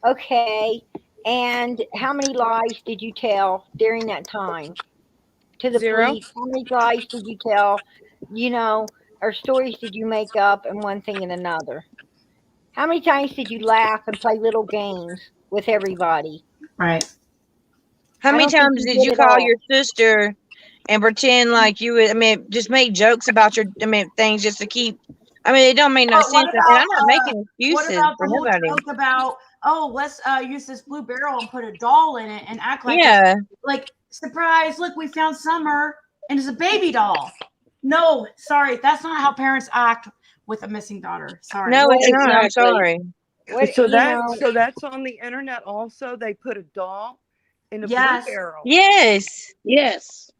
Okay. And how many lies did you tell during that time to the 0. police? How many lies did you tell? You know, or stories did you make up and one thing and another? How many times did you laugh and play little games with everybody? Right. How I many don't think times you did you it call all. your sister and pretend like you would, just make jokes about things just to keep, it don't make no What sense. about, And I'm not making what excuses about for the whole nobody. joke about, let's use this blue barrel and put a doll in it and act like Yeah. it's like, surprise, look, we found Summer and it's a baby doll. No, sorry, that's not how parents act with a missing daughter. Sorry. No, it's not. I'm sorry. So that's on the internet also. They put a doll in a blue barrel. Yes. Yes.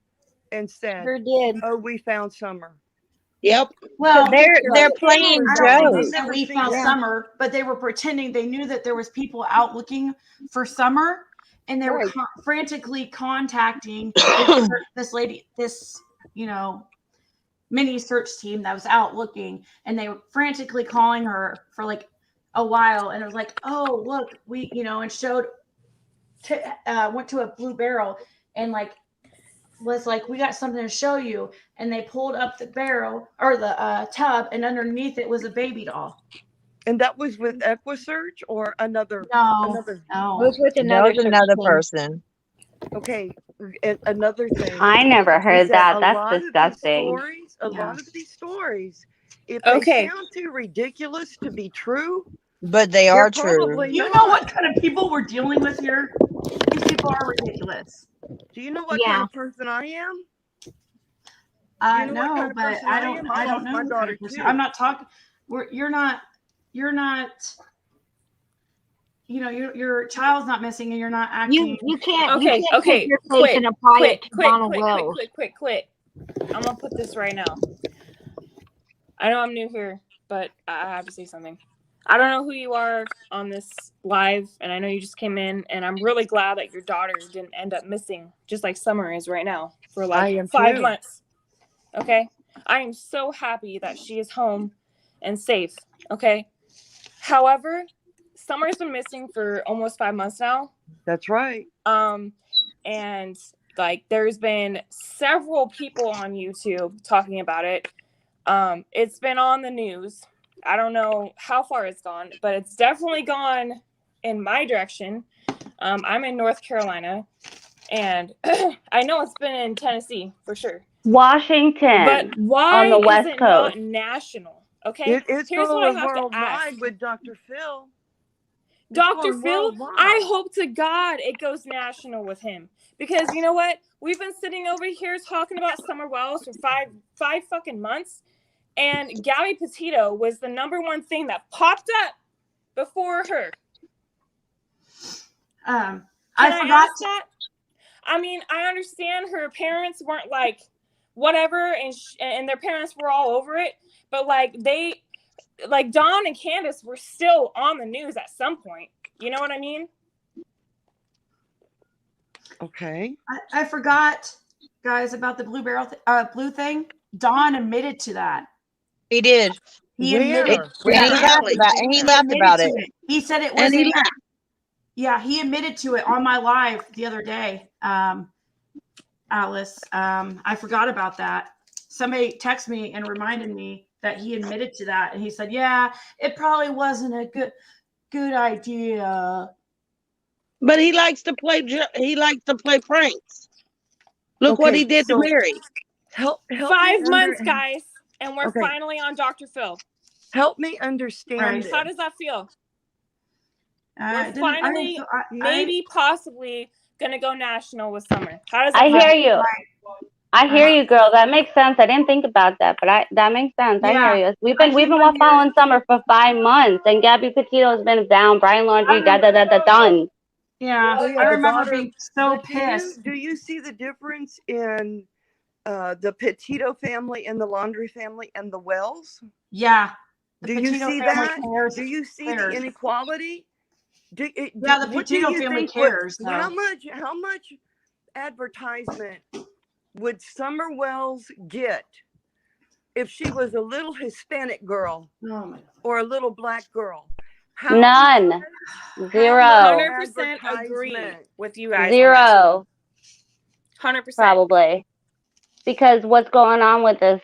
And said, Sure did. "Oh, we found Summer." Yep. Well, they're playing I don't think they jokes. said we found Summer, but they were pretending they knew that there was people out looking for Summer, and they were frantically contacting this lady, this mini search team that was out looking, and they were frantically calling her for like a while, and it was like, oh look, we and showed went to a blue barrel and was like, we got something to show you, and they pulled up the barrel or the tub, and underneath it was a baby doll. And that was with EquiSearch or another? No. It was with That another was search another team. person. Okay, another thing. I never is heard that. a That's lot of these disgusting. a lot of these stories, if Okay. they sound too ridiculous to be true, But they they're are true. probably You not. know what kind of people we're dealing with here? These people are ridiculous. Do you know what kind of person I am? I You know what know, kind of but person I I don't. am? I I don't lost know. my what daughter, kind of person- too. I'm not talking. You're not. your child's not missing and you're not acting. You can't Okay, you can't okay, take your face quit, and apply quit, it to quit, Donald quit, Wells. quit. I'm gonna put this right now. I know I'm new here, but I have to say something. I don't know who you are on this live, and I know you just came in, and I'm really glad that your daughter didn't end up missing, just like Summer is right now, for I like am 5 too. months. Okay? I am so happy that she is home and safe. Okay? However, Summer's been missing for almost 5 months now. That's right. And like there's been several people on YouTube talking about it. It's been on the news. I don't know how far it's gone, but it's definitely gone in my direction. I'm in North Carolina, and I know it's been in Tennessee for sure. Washington, But why on the is West it Coast. not national? Okay, It's here's what I going have to worldwide ask. with Dr. Phil. It's Dr. going Phil, worldwide. I hope to God it goes national with him. Because you know what? We've been sitting over here talking about Summer Wells for five fucking months. And Gabby Petito was the #1 thing that popped up before her. I Can I forgot ask that? I mean, I understand her parents weren't like whatever, and their parents were all over it. But like Dawn and Candace were still on the news at some point. You know what I mean? Okay. I forgot, guys, about the blue thing. Don admitted to that. He did. He Where? admitted. And he laughed about it. And he laughed about it. He said it And he wasn't. laughed. Yeah, he admitted to it on my live the other day. Alice, I forgot about that. Somebody texted me and reminded me that he admitted to that, and he said, "Yeah, it probably wasn't a good idea." But he likes to play. He likes to play pranks. Look what he did to Mary. Help 5 months, guys, and we're Okay. finally on Dr. Phil. Help me understand this. How does that feel? We're didn't- I finally, didn't- I- maybe, possibly gonna go national with Summer. How does that I feel? hear you. I hear you, girl. That makes sense. I didn't think about that, but that makes sense. I hear you. We've been following Summer for 5 months, and Gabby Petito has been down. Brian Laundrie, done. Yeah, Oh, yeah, I the remember daughter- being so but pissed. Do you see the difference in the Petito family and the Laundrie family and the Wells? Yeah. Do you Petito see family that? cares- Do you see cares. the inequality? Yeah, the what do Petito you family think cares, how though. much advertisement would Summer Wells get if she was a little Hispanic girl or a little black girl? None. Zero. 100% agree with you guys. Zero. 100%. Probably. Because what's going on with this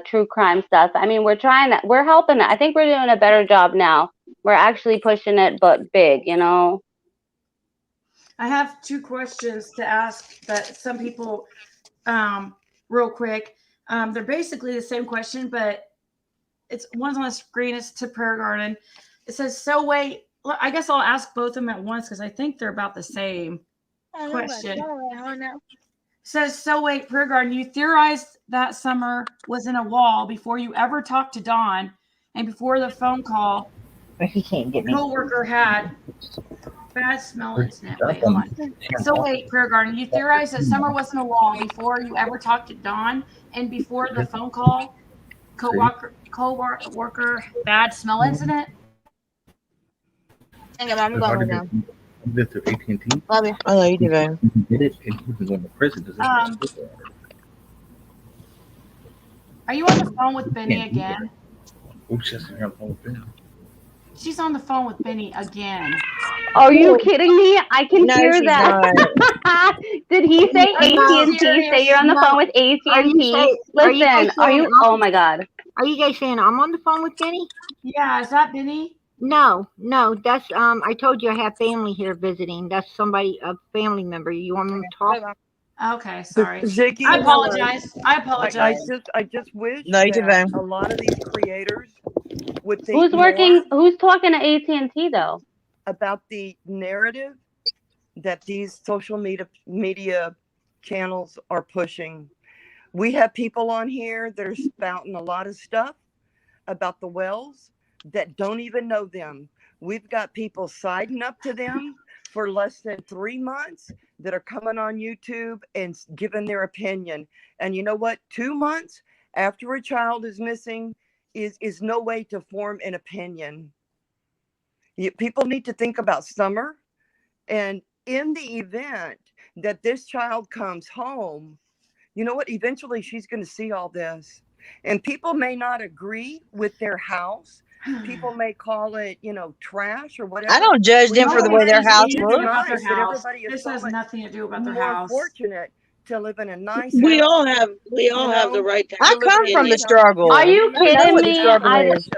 true crime stuff? I mean, we're helping it. I think we're doing a better job now. We're actually pushing it, but big, you know? I have 2 questions to ask that some people, real quick. They're basically the same question, but one's on the screen. It's to Prayer Garden. It says, "So wait." I guess I'll ask both of them at once because I think they're about the same question. It says, "So wait, Prayer Garden, you theorized that Summer was in a wall before you ever talked to Dawn and before the phone call He can't get me. co-worker had bad smell internet." Wait, hold on. "So wait, Prayer Garden, you theorized that Summer was in a wall before you ever talked to Dawn and before the phone call co-worker bad smell incident?" Hang on, I'm going now. You lived through AT&T. Love you. I know you do, babe. You did it, and he was going to prison. Does this Are you on the phone with Benny again? Oops, just here on the phone with Ben. She's on the phone with Benny again. Are you kidding me? I can No, hear she's that. Did he say AT&T? Say you're on the phone with AT&T. Listen, oh my God. Are you guys saying I'm on the phone with Benny? Yeah, is that Benny? No, that's I told you I have family here visiting. That's a family member. You want me to talk? Okay, sorry. Ziggy, I apologize. I just wish No, you did, that babe. a lot of these creators would think Who's talking to AT&T though? about the narrative that these social media channels are pushing. We have people on here that are spouting a lot of stuff about the Wells that don't even know them. We've got people siding up to them for less than 3 months that are coming on YouTube and giving their opinion. And you know what? 2 months after a child is missing is no way to form an opinion. People need to think about Summer. And in the event that this child comes home, you know what? Eventually she's going to see all this. And people may not agree with their house. People may call it, you know, trash or whatever. I don't judge them for the way their house looks. This has nothing to do about their house. More fortunate to live in a nice We house. all have the right to. I come from the struggle. Are you I know kidding what the me? struggle is.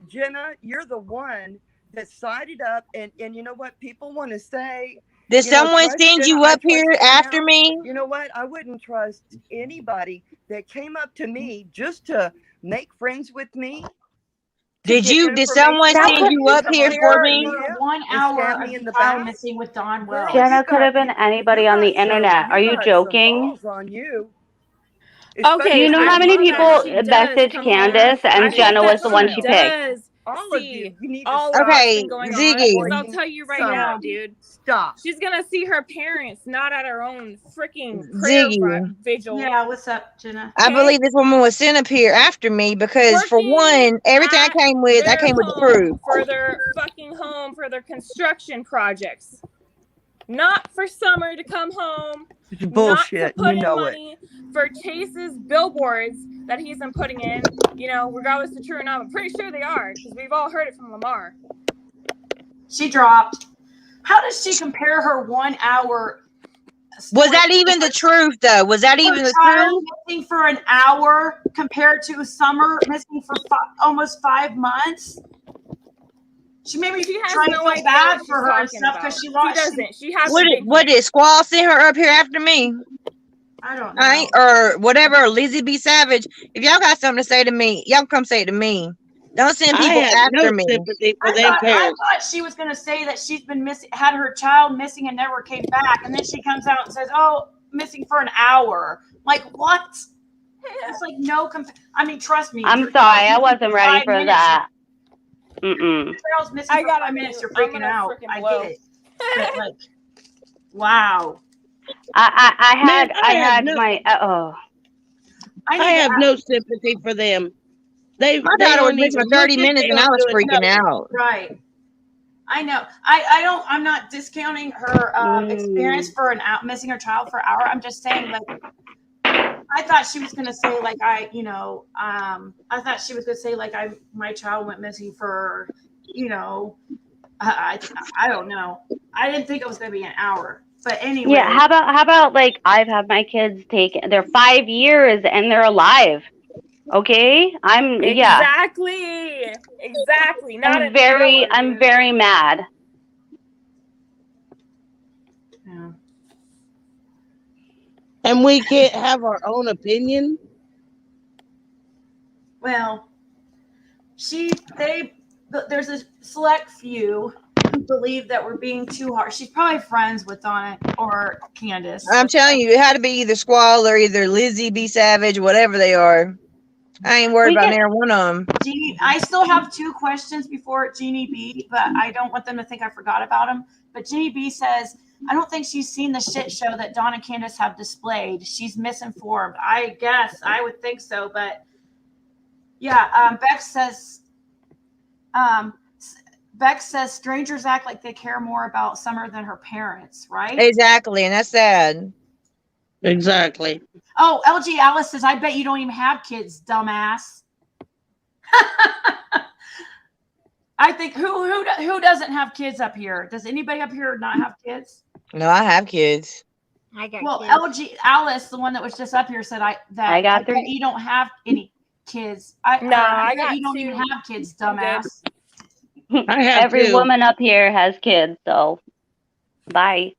Jenna, you're the one that sided up, and you know what people want to say. Did you know, someone trust send Jenna, you I up trust here Jenna after now. me? You know what? I wouldn't trust anybody that came up to me just to make friends with me. Did someone send you up here for me? 1 hour of the child missing with Don Wells. Jenna could have been anybody on the internet. Are you joking? On you. Okay, You know how many people messaged Candace and Jenna was the one she picked? All of you need to all stop. of what's been going on. Ziggy. Because I'll tell you right now, dude. Stop. She's gonna see her parents, not at her own freaking prayer Ziggy. vigil. Yeah, what's up, Jenna? I believe this woman was sent up here after me because, for one, everything I came with the proof. For their fucking home, for their construction projects. Not for Summer to come home. It's bullshit. Not to put You in know money for Chase's billboards that he's been putting in. You know, regardless of true or not. I'm pretty sure they are because we've all heard it from Lamar. She dropped. How does she compare her 1 hour? Was that even the truth, though? Was that even the truth? Missing for an hour compared to Summer missing for almost 5 months. She maybe has trying no to feel idea bad what for she's herself talking because she about. lost. She doesn't. She has. What did Squall send her up here after me? I don't know. Right? Or whatever, Lizzie B. Savage. If y'all got something to say to me, y'all come say it to me. Don't send people after me. I thought she was going to say that she's been missing, had her child missing and never came back. And then she comes out and says, oh, missing for an hour. Like, what? It's like no, I mean, trust me. I'm sorry, I wasn't ready for that. Your child's missing for 5 minutes, you're freaking out. I get it. But like, wow. I have no sympathy for them. My daughter was missing for 30 minutes and I was freaking out. Right. I know. I'm not discounting her experience for missing her child for an hour. I'm just saying, like, I thought she was going to say, like, I thought she was going to say, like, my child went missing for, you know, I don't know. I didn't think it was going to be an hour. But anyway. Yeah, how about like I've had my kids taken. They're 5 years and they're alive. Okay, exactly. Not I'm very mad. Yeah. And we can't have our own opinion. Well, there's a select few who believe that we're being too hard. She's probably friends with Donna or Candace. I'm telling you, it had to be either Squall or either Lizzie B. Savage, whatever they are. I ain't worried about neither one of them. Jeannie, I still have 2 questions before Jeannie B, but I don't want them to think I forgot about them. But Jeannie B says, I don't think she's seen the shit show that Dawn and Candace have displayed. She's misinformed. I guess I would think so, but yeah. Beck says strangers act like they care more about Summer than her parents, right? Exactly, and that's sad. Exactly. Oh, LG Alice says, I bet you don't even have kids, dumbass. I think who doesn't have kids up here? Does anybody up here not have kids? No, I have kids. I got well, kids. LG Alice, the one that was just up here, said I got 3. You don't have any kids. I bet you don't even have kids, dumbass. I have Every 2. woman up here has kids, so bye.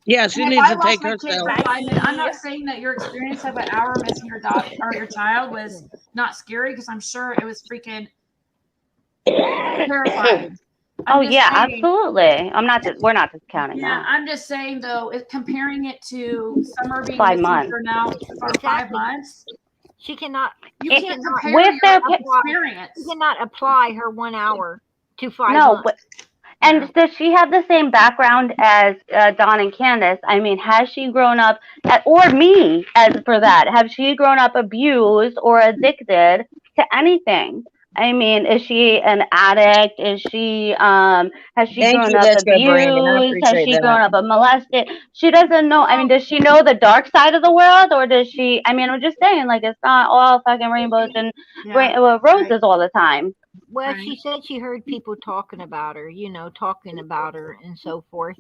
Yeah, she needs to take herself. I'm not saying that your experience of an hour missing your daughter or your child was not scary, because I'm sure it was freaking terrifying. Absolutely. We're not discounting that. I'm just saying though, comparing it to Summer being 5 missing months. for 5 months. She cannot. You can't compare with your their experience. She cannot apply her 1 hour to 5 No, months. and does she have the same background as Dawn and Candace? I mean, has she grown up, or me, as for that, have she grown up abused or addicted to anything? I mean, is she an addict? Is she has she Thank grown you, up Jessica Brandon. I abused? Has appreciate she that. grown up molested? She doesn't know. I mean, does she know the dark side of the world, or does she? I mean, I'm just saying, like, it's not all fucking rainbows and roses all the time. Well, she said she heard people talking about her, and so forth.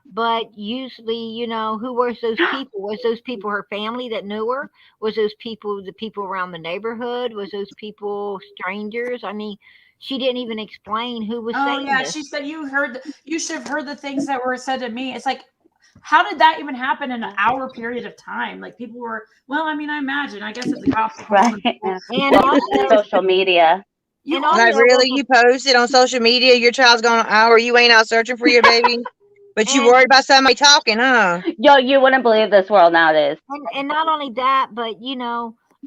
But usually, who was those people? Was those people her family that knew her? Was those people the people around the neighborhood? Was those people strangers? I mean, she didn't even explain who was Oh saying yeah, this. she said you should have heard the things that were said to me. It's like, how did that even happen in an hour period of time? Like people were, well, I mean, I imagine, I guess if the cops were home Right. And also, Social media. And Like, also, really? You posted on social media your child's gone an hour, you ain't out searching for your baby? But you worried about somebody talking, huh? Yo, you wouldn't believe this world nowadays. and not only that, but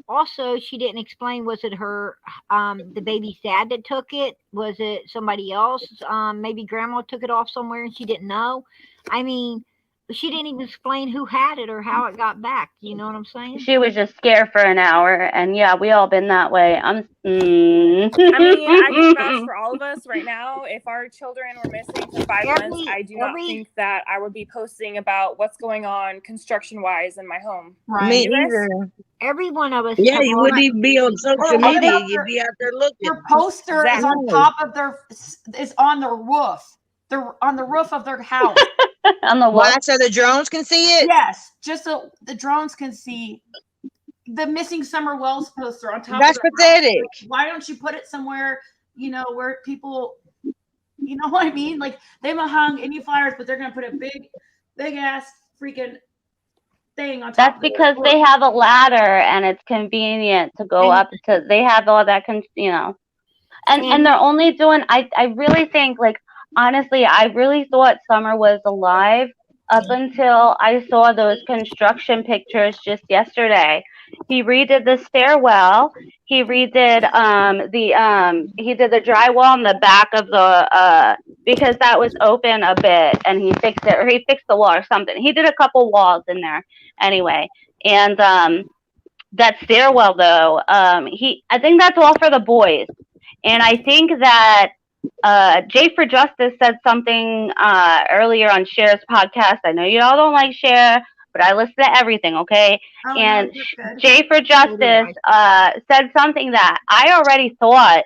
also she didn't explain, was it her the baby's dad that took it? Was it somebody else? Maybe grandma took it off somewhere and she didn't know. I mean, she didn't even explain who had it or how it got back. You know what I'm saying? She was just scared for an hour, and yeah, we all been that way. I mean, I can vouch for all of us right now. If our children were missing for 5 months, I do not think that I would be posting about what's going on construction-wise in my home. Me You guys? either. Every one of us. Yeah, have you our- wouldn't even be on social Or what media. about You'd be out there looking. Your poster is on Exactly. top of is on their roof. They're on the roof of their house. On the Why? So the drones can see it? Yes, just so the drones can see the missing Summer Wells poster on top. That's of their pathetic. house. Why don't you put it somewhere, where people, you know what I mean? Like, they haven't hung any flyers, but they're gonna put a big ass freaking thing on top. That's because they have a ladder, and it's convenient to go up to. They have all that, and they're only doing. I really think, like, honestly, I really thought Summer was alive up until I saw those construction pictures just yesterday. He redid the stairwell. He redid he did the drywall in the back of the because that was open a bit, and he fixed it, or he fixed the wall or something. He did a couple walls in there anyway. And that stairwell though, I think that's all for the boys. And I think that Jay for Justice said something earlier on Cher's podcast. I know you all don't like Cher, but I listen to everything, okay? And Jay for Justice said something that I already thought,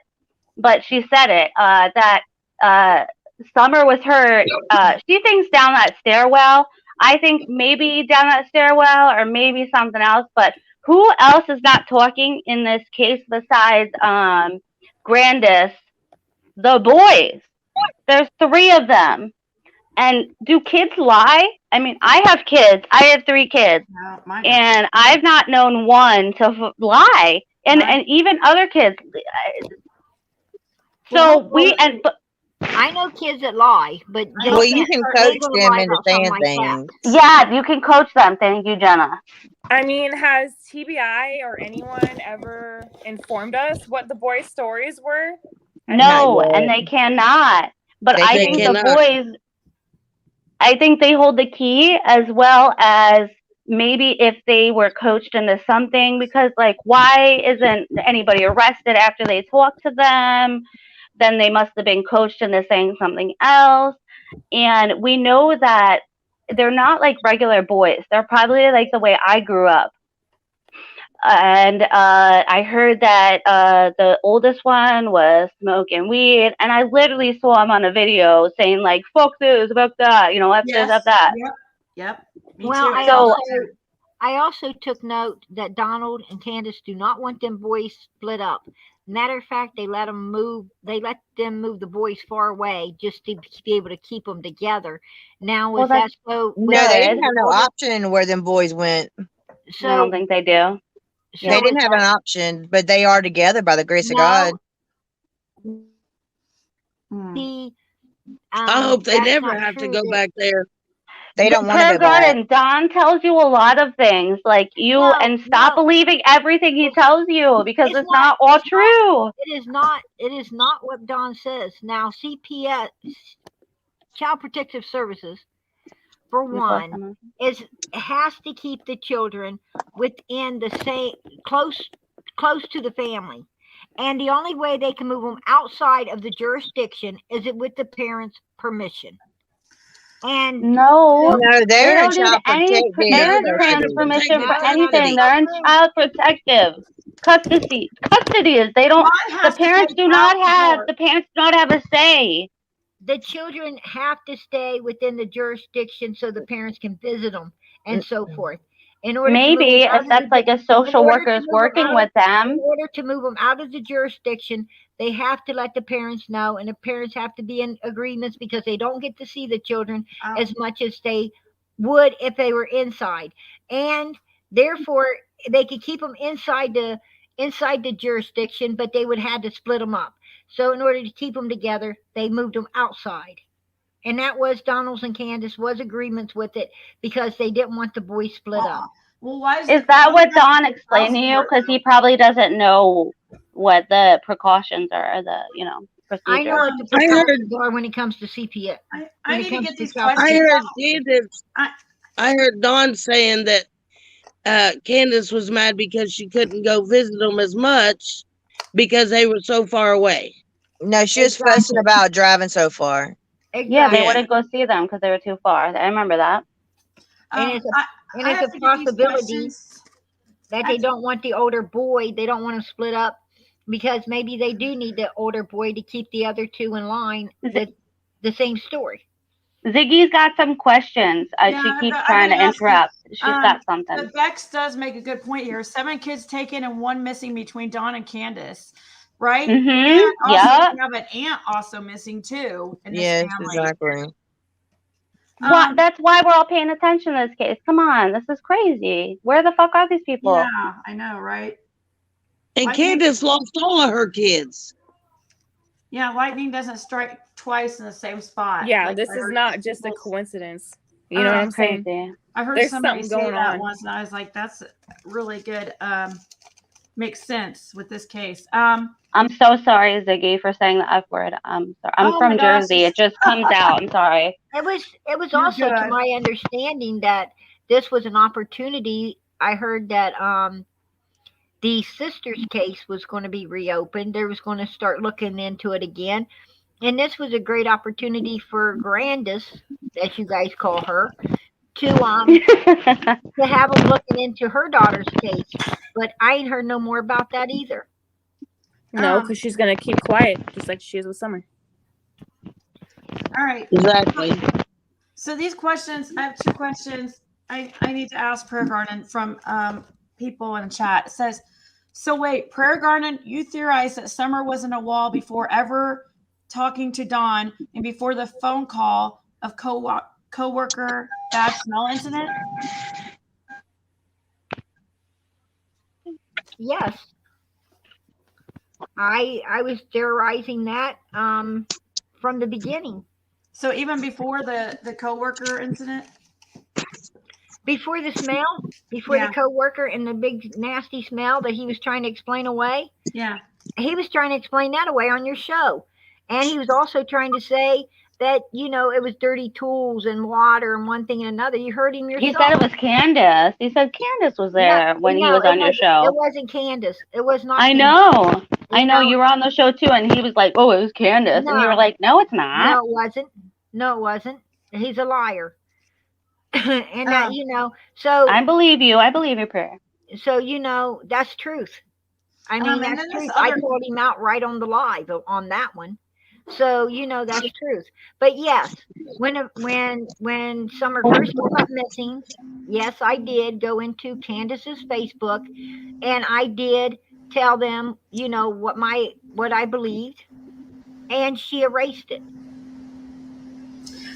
but she said it, that Summer was hurt. She thinks down that stairwell. I think maybe down that stairwell or maybe something else, but who else is not talking in this case besides Grandis? The boys. There's 3 of them. And do kids lie? I mean, I have kids. I have 3 kids. And I've not known one to lie. And even other kids. So I know kids that lie, but Well, you can coach them into saying things. Yeah, you can coach them. Thank you, Jenna. I mean, has TBI or anyone ever informed us what the boys' stories were? No, and they cannot. But I think the boys, I think they hold the key, as well as maybe if they were coached into something, because, like, why isn't anybody arrested after they talk to them? Then they must have been coached into saying something else. And we know that they're not like regular boys. They're probably like the way I grew up. And I heard that the oldest one was smoking weed, and I literally saw him on a video saying, like, fuck this, fuck that, F this, F that. Yep. Well, too. I also took note that Donald and Candace do not want them boys split up. Matter of fact, they let them move the boys far away just to be able to keep them together. Now, is that so? No, they didn't have no option where them boys went. So, I don't think they do. So they didn't have an option, but they are together by the grace of God. I hope they never have to go back there. They don't want to Prayer go back. Garden, Don tells you a lot of things, like you, No, and stop no. believing everything he tells you because it's not all true. It is not. It is not what Don says. Now, CPS, Child Protective Services, for one, has to keep the children within the same close to the family, and the only way they can move them outside of the jurisdiction is it with the parents' permission. And No, No, they they're in don't need child any protective parent custody. permission for Protective anything. custody. They're in child protective custody. They don't. The parents do not have. The parents do not have a say. The children have to stay within the jurisdiction so the parents can visit them and so forth. In order Maybe to move them out if that's like a social worker is working with them. In order to move them out of the jurisdiction, they have to let the parents know, and the parents have to be in agreements because they don't get to see the children as much as they would if they were inside, and therefore they could keep them inside the jurisdiction, but they would have to split them up. So in order to keep them together, they moved them outside. And that was Donald's and Candace was agreements with it because they didn't want the boys split up. Well, why Is that what Don explained to you? Because he probably doesn't know what the precautions are, procedures. I know what the precautions are when it comes to CPS. I need to get these I heard Candace. I heard Dawn saying that Candace was mad because she couldn't go visit them as much because they were so far away. No, she was fussing about driving so far. Yeah, they wouldn't go see them because they were too far. I remember that. And it's a possibility that they don't want the older boy. They don't want them split up because maybe they do need the older boy to keep the other two in line with the same story. Ziggy's got some questions. She keeps trying to interrupt. She's got something. But Bex does make a good point here. 7 kids taken and 1 missing between Dawn and Candace, right? Mm-hmm. And also Yeah. we have an aunt also missing too in this Yes, family. exactly. That's why we're all paying attention to this case. Come on, this is crazy. Where the fuck are these people? Yeah, I know, right? And Candace lost all of her kids. Yeah, lightning doesn't strike twice in the same spot. Yeah, Like, this I is heard not just a coincidence. You know what I'm saying? Crazy. I heard There's somebody something say going that on. once, and I was like, "That's really good. Makes sense with this case." I'm so sorry, Ziggy, for saying the F word. I'm sorry. I'm Oh from my gosh, Jersey. It just comes out. I'm sorry. It was You're also to good. my understanding that this was an opportunity. I heard that the sister's case was going to be reopened. They was going to start looking into it again. And this was a great opportunity for Grandis, as you guys call her, to have them looking into her daughter's case. But I ain't heard no more about that either. No, because she's gonna keep quiet, just like she is with Summer. All right. Exactly. So these questions, I have 2 questions I need to ask Prayer Garden from people in the chat. It says, so wait, Prayer Garden, you theorized that Summer was in a wall before ever talking to Dawn and before the phone call of co-worker bad smell incident? Yes. I was theorizing that from the beginning. So even before the co-worker incident? Before the smell, before the co-worker and the big nasty smell that he was trying to explain away. Yeah. He was trying to explain that away on your show. And he was also trying to say that, it was dirty tools and water and one thing and another. You heard him yourself. He said it was Candace. He said Candace was there when he was on your show. It wasn't Candace. It was not I Candace. know. I know. You were on the show too, and he was like, "Oh, it was Candace," and you were like, "No, it's not." No, it wasn't. No, it wasn't. He's a liar. And that, so I believe you. I believe your prayer. So that's truth. I mean, that's truth. I called him out right on the live on that one. So that's truth. But yes, when Summer first went missing, yes, I did go into Candace's Facebook, and I did tell them, what I believed, and she erased it.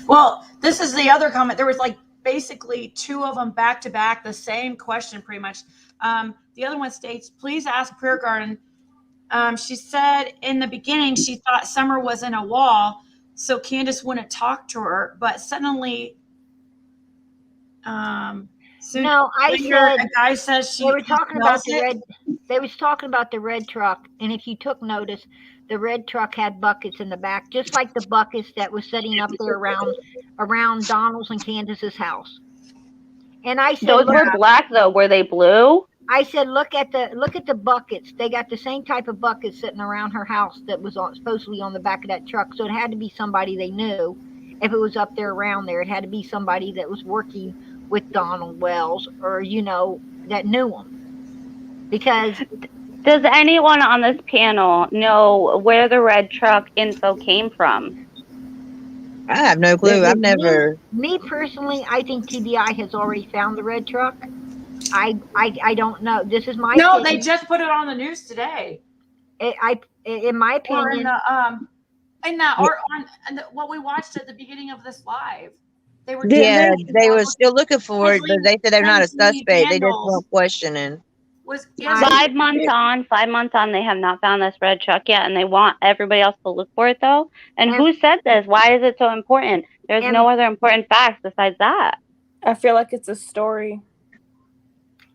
Well, this is the other comment. There was basically 2 of them back to back, the same question pretty much. The other one states, please ask Prayer Garden. She said in the beginning she thought Summer was in a wall, so Candace wouldn't talk to her, but suddenly So No, I later said a guy says they were talking about smells the it. red. They was talking about the red truck, and if you took notice, the red truck had buckets in the back, just like the buckets that was sitting up there around Donald's and Candace's house. And I said, Those look, were black though. Were they blue? I said, look at the buckets. They got the same type of buckets sitting around her house that was supposedly on the back of that truck. So it had to be somebody they knew. If it was up there around there, it had to be somebody that was working with Donald Wells, or that knew him. Because Does anyone on this panel know where the red truck info came from? I have no clue. I've never. Me personally, I think TBI has already found the red truck. I don't know. This is my No, opinion. they just put it on the news today. In my Or in opinion, what we watched at the beginning of this live. They were They were still looking for it, but they said they're not a Kensley suspect. They just Vandals weren't questioning. Was 5 months on, 5 months on, they have not found this red truck yet, and they want everybody else to look for it though. And who said this? Why is it so important? There's no other important facts besides that. I feel like it's a story.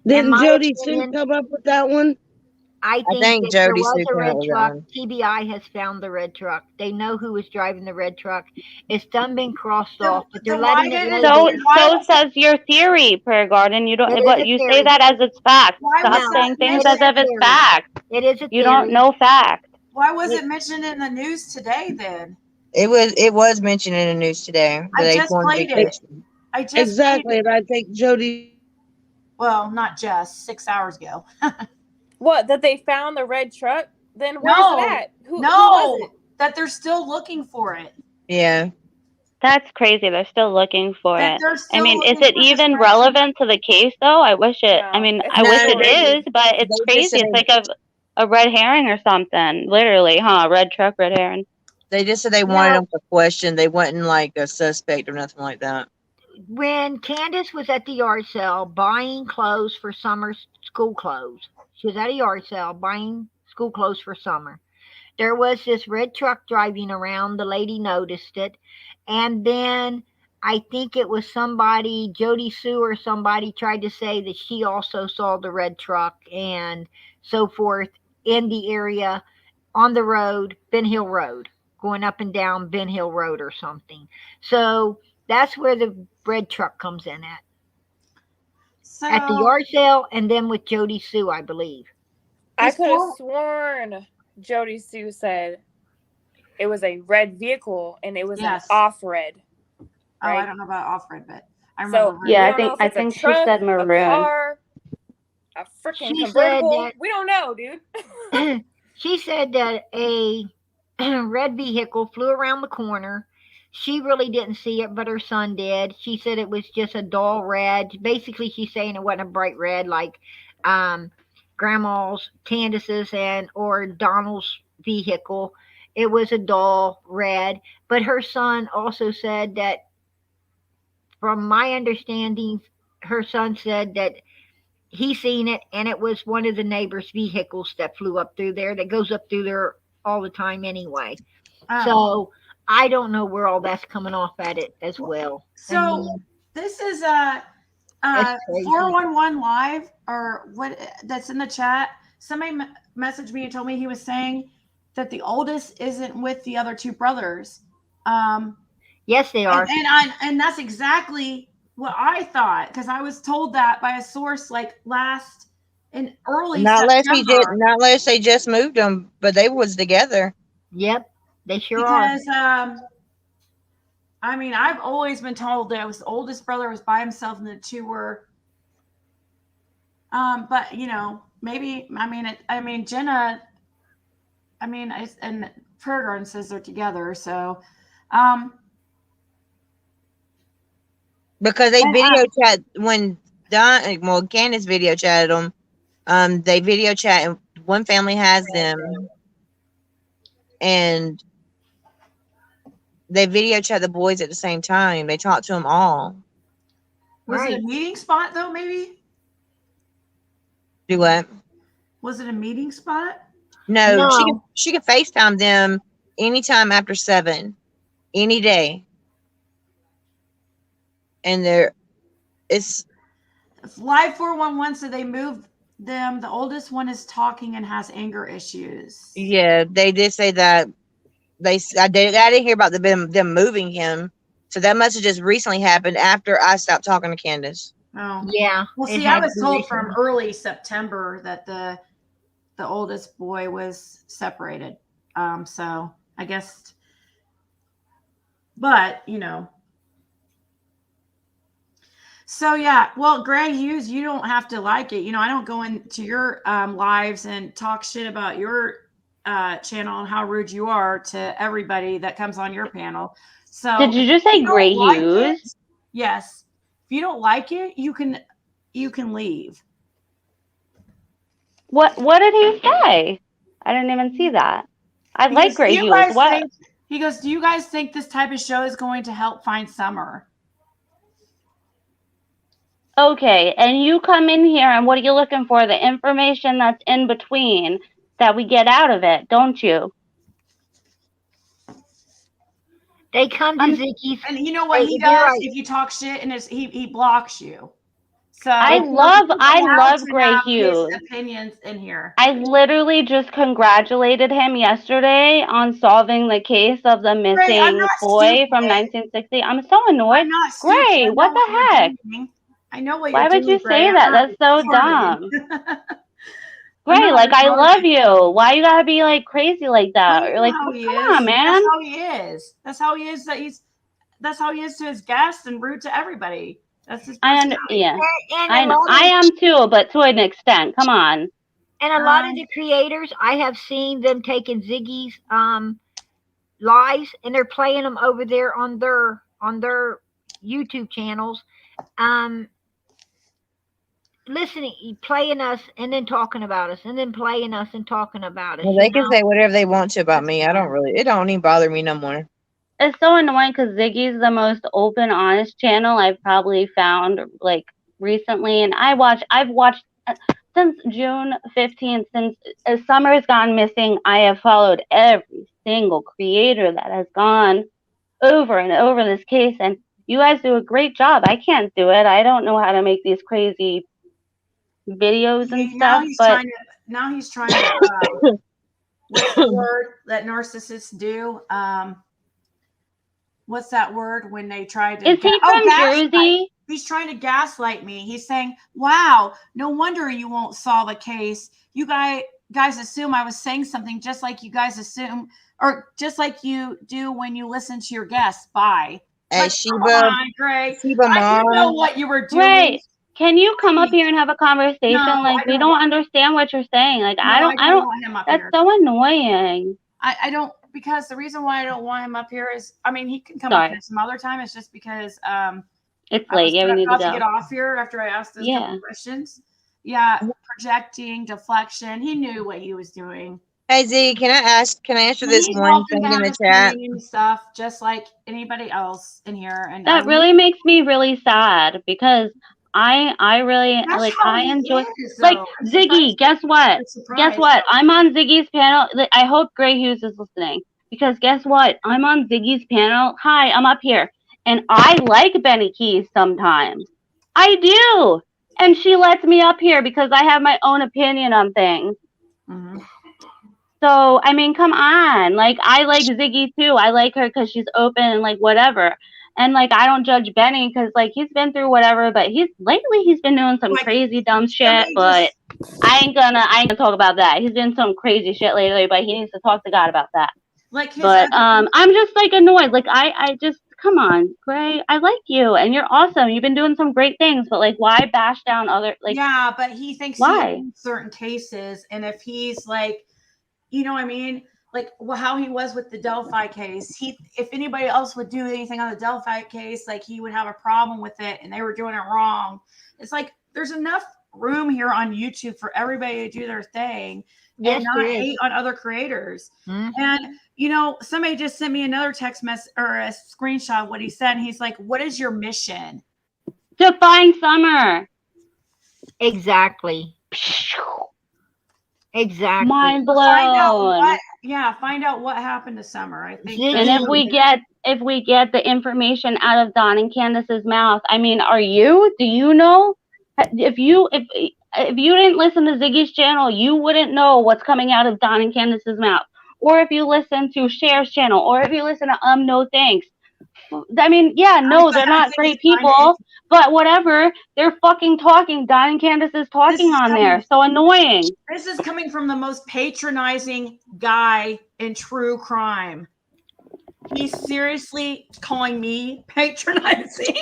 Didn't my Jody opinion- Sue come up with that one? I think think that there Jody was Sue a came up red with that truck. one. TBI has found the red truck. They know who was driving the red truck. It's done been crossed off, but they're letting it So label. says your theory, Prayer Garden. You don't. It is But a you theory. say that as it's fact. Why Stop was that saying things mentioned? as if it's fact. It is a You don't theory. know fact. Why was it mentioned in the news today then? It was mentioned in the news today. That I they just wanted to be played it. questioned. I just Exactly, played and I think Jody. Well, not just 6 hours ago. What? That they found the red truck? Then where's No, it at? Who no, was it? that they're still looking for it. Yeah. That's crazy. They're still looking for That it. they're I still mean, is looking it for this even red relevant to the case though? I wish it. I mean, I wish it No, is, but it's they just crazy. said It's like a red herring or something. Literally, huh? Red truck, red herring. they just said they wanted them for question. They wasn't like a suspect or nothing like that. When Candace was at the yard sale buying clothes for summer school clothes, she was at a yard sale buying school clothes for summer. There was this red truck driving around. The lady noticed it. And then I think it was somebody, Jody Sue or somebody, tried to say that she also saw the red truck and so forth in the area on the road, Ben Hill Road, going up and down Ben Hill Road or something. So that's where the red truck comes in at. At the yard sale and then with Jody Sue, I believe. I could have sworn Jody Sue said it was a red vehicle and it was an off red. Oh, I don't know about off red, but I So remember. Yeah, we don't know if I it's think a she truck, said a maroon. car, a freaking She said convertible. that- We don't know, dude. She said that a red vehicle flew around the corner. She really didn't see it, but her son did. She said it was just a dull red. Basically, she's saying it wasn't a bright red like Grandma's, Candace's, or Donald's vehicle. It was a dull red. But her son also said that, from my understanding, her son said that he seen it, and it was one of the neighbors' vehicles that flew up through there, that goes up through there all the time anyway. Oh. So I don't know where all that's coming off at it as well. So this is That's crazy. 411 live, or what, that's in the chat. Somebody messaged me and told me he was saying that the oldest isn't with the other two brothers. Yes, they are. And that's exactly what I thought, because I was told that by a source like early Not September. unless they just moved them, but they was together. Yep, they sure Because are. I mean, I've always been told that it was the oldest brother was by himself and the two were but maybe Jenna, and Prayer Garden says they're together, so Because they video chat when Candace video chatted them. They video chat, and one family has them, and they video chat the boys at the same time. They talk to them all. was it a meeting spot though? Maybe Do what? was it a meeting spot? No. She can FaceTime them anytime after 7, any day. And it's Live 411 said they moved them. The oldest one is talking and has anger issues. yeah, they did say that I didn't hear about them moving him. So that must have just recently happened after I stopped talking to Candace. Oh. Yeah. Well, it see, I had was to be told recently. from early September that the oldest boy was separated. So I guess, but you know. So yeah, well, Greg Hughes, you don't have to like it. You know, I don't go into your lives and talk shit about your channel and how rude you are to everybody that comes on your panel. So Did you just if say you don't Gray like Hughes? it, yes. If you don't like it, you can leave. What did he say? I didn't even see that. I He like goes, Gray Hughes. What? He goes, do you guys think this type of show is going to help find Summer? Okay, and you come in here and what are you looking for? The information that's in between that we get out of it, don't you? They come to Ziggy's. And you know what he they're does? like, If you talk shit, and he blocks you. So I he's love allowed to Gray have his Hughes. opinions in here. I literally just congratulated him yesterday on solving the case of the Gray, I'm missing not boy from stupid. 1960. I'm so annoyed. I'm not stupid. Gray, I know what the you're heck? doing. I know what Why you're would doing, you Gray. say I'm that? not That's so retarded. dumb. I'm Gray, not like I love retarded. you. Why you gotta be like crazy like Well, that? you Or know like, how he come is. on, man. That's how he is. That's how he is. That's how he is to his guests and rude to everybody. That's his personality. Yeah. And a lot I of- am too, but to an extent. Come on. And a lot of the creators, I have seen them taking Ziggy's lives and they're playing them over there on their YouTube channels. Listening, playing us, and then talking about us, and then playing us and talking about us. Well, they can say whatever they want to about me. It don't even bother me no more. It's so annoying because Ziggy's the most open, honest channel I've probably found like recently, and I've watched since June 15th, since Summer's gone missing. I have followed every single creator that has gone over and over this case, and you guys do a great job. I can't do it. I don't know how to make these crazy videos and stuff, but Now he's trying to what's the word that narcissists do? What's that word when they try to? Is he from Jersey? He's trying to gaslight me. He's saying, "Wow, no wonder you won't solve a case. You guys assume I was saying something just like you guys assume, or just like you do when you listen to your guests." Bye. Hey, Like, Sheba. come on, Greg. Sheba I didn't know Mom. what you were doing. Right. Can you come up here and have a conversation? No, like I we don't understand what you're saying. Like No, I don't want him up that's here. so annoying. I don't, because the reason why I don't want him up here is, I mean, he can come Sorry. up here some other time. It's just because It's I was late. Yeah, we need to about to go. get off here after I asked those Yeah. couple questions. Yeah, projecting, deflection. He knew what he was doing. Hey Z, can I answer this He's one welcome thing to in have the his chat? opinion and stuff, just like anybody else in here. And That really makes me really sad because I really That's like how I he enjoy is, like though. I'm Ziggy, surprised. guess what? I'm surprised. Guess what? I'm on Ziggy's panel. I hope Gray Hughes is listening because guess what? I'm on Ziggy's panel. Hi, I'm up here. And I like Benny Keys sometimes. I do. And she lets me up here because I have my own opinion on things. So, I mean, come on. Like, I like Ziggy too. I like her because she's open and like whatever. And like, I don't judge Benny because like he's been through whatever, but he's been doing some crazy dumb shit. But I ain't gonna talk about that. He's doing some crazy shit lately, but he needs to talk to God about that. Like his But I'm just like annoyed. Like I just come on, Gray. I like you and you're awesome. You've been doing some great things, but like, why bash down other like? Yeah, but he thinks why? he owns certain cases, and if he's like, you know what I mean? Like how he was with the Delphi case. If anybody else would do anything on the Delphi case, like he would have a problem with it and they were doing it wrong. It's like there's enough room here on YouTube for everybody to do their thing and not hate on other creators. And you know, somebody just sent me another text message or a screenshot of what he said. And he's like, "What is your mission?" To find Summer. Exactly. Exactly. Mind blown. Find out what? find out what happened to Summer. I think. And if we get the information out of Don and Candace's mouth, I mean, do you know? If you didn't listen to Ziggy's channel, you wouldn't know what's coming out of Don and Candace's mouth. Or if you listen to Cher's channel, or if you listen to No Thanks. I mean, they're not great people, but whatever. They're fucking talking. Don and Candace is talking on there. So annoying. This is coming from the most patronizing guy in true crime. He's seriously calling me patronizing.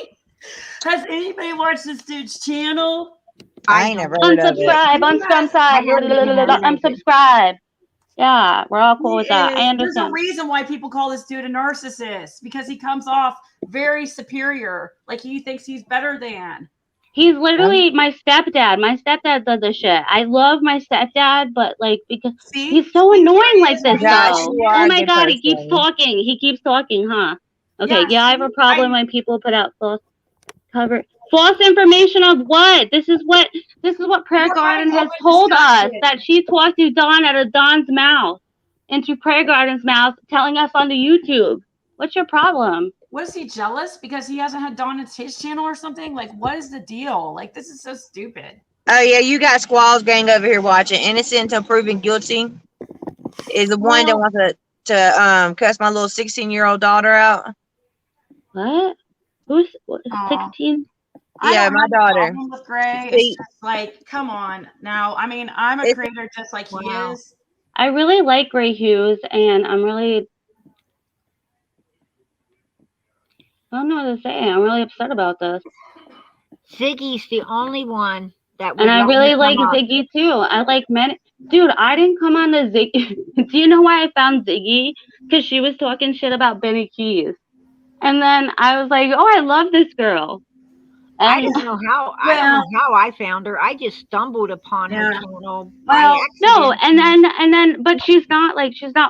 Has anybody watched this dude's channel? I ain't never heard of it. Unsubscribe. Yeah, we're all cool with that. I There's a understand. reason why people call this dude a narcissist, because he comes off very superior, like he thinks he's better than. He's literally my stepdad. My stepdad does this shit. I love my stepdad, but like because he's so annoying like this Gosh, though. you are Oh a my good god, he keeps person. talking. He keeps talking, huh? Okay, yeah, I have a problem when people put out false information of what? This is what Prayer Garden has told us, that she talked to Don out of Don's mouth into Prayer Garden's mouth, telling us on the YouTube. What's your problem? What is he jealous because he hasn't had Dawn at his channel or something? Like, what is the deal? Like, this is so stupid. Oh yeah, you got Squall's gang over here watching. Innocent until proven guilty is the one that wants to cuss my little 16-year-old daughter out. What? Who's 16? Yeah, my daughter. With Gray, it's just like, come on now. I mean, I'm a creator just like he is. I really like Gray Hughes, and I don't know what to say. I'm really upset about this. Ziggy's the only one that would And I let really me like come up. Ziggy too. I like many. Dude, I didn't come on the Ziggy. Do you know why I found Ziggy? Because she was talking shit about Benny Keys. And then I was like, oh, I love this girl. I And don't know how I found her. I just stumbled upon her channel by accident. no, and then, but she's not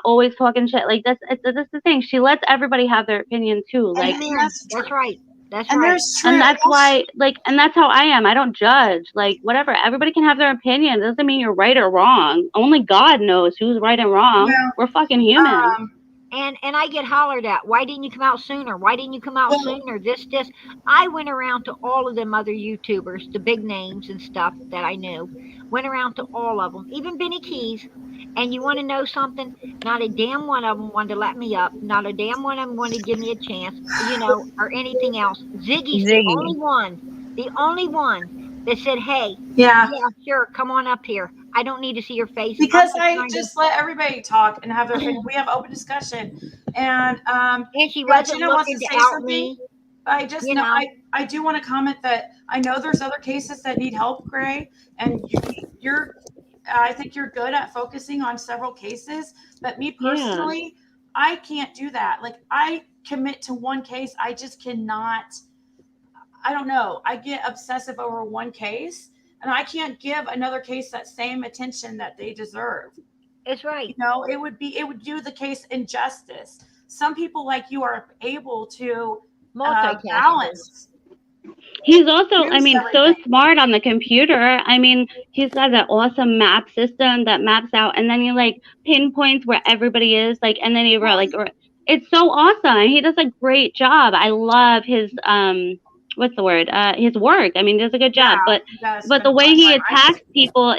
always talking shit. Like that's the thing. She lets everybody have their opinion too. Like That's right. That's And right. there's and that's why, like, and that's how I am. I don't judge. Like, whatever. Everybody can have their opinion. It doesn't mean you're right or wrong. Only God knows who's right and wrong. Yeah. We're fucking human. And I get hollered at. Why didn't you come out sooner? Why didn't you come out sooner? This. I went around to all of them other YouTubers, the big names and stuff that I knew. Went around to all of them, even Benny Keys. And you want to know something? Not a damn one of them wanted to let me up. Not a damn one of them wanted to give me a chance, or anything else. Ziggy's the only one that said, hey, yeah, sure, come on up here. I don't need to see your face. Because I just let everybody talk and have their opinion. We have open discussion. And she wasn't Gina wants looking to to say out something. me. I just I do want to comment that I know there's other cases that need help, Gray, and I think you're good at focusing on several cases, but me personally, I can't do that. Like, I commit to one case. I just cannot. I don't know. I get obsessive over one case, and I can't give another case that same attention that they deserve. It's right. It would do the case injustice. Some people like you are able to balance. He's also, so smart on the computer. I mean, he's got that awesome map system that maps out, and then he like pinpoints where everybody is, like, and then he it's so awesome. He does a great job. I love his what's the word? His work. I mean, he does a good job. But the way he attacks people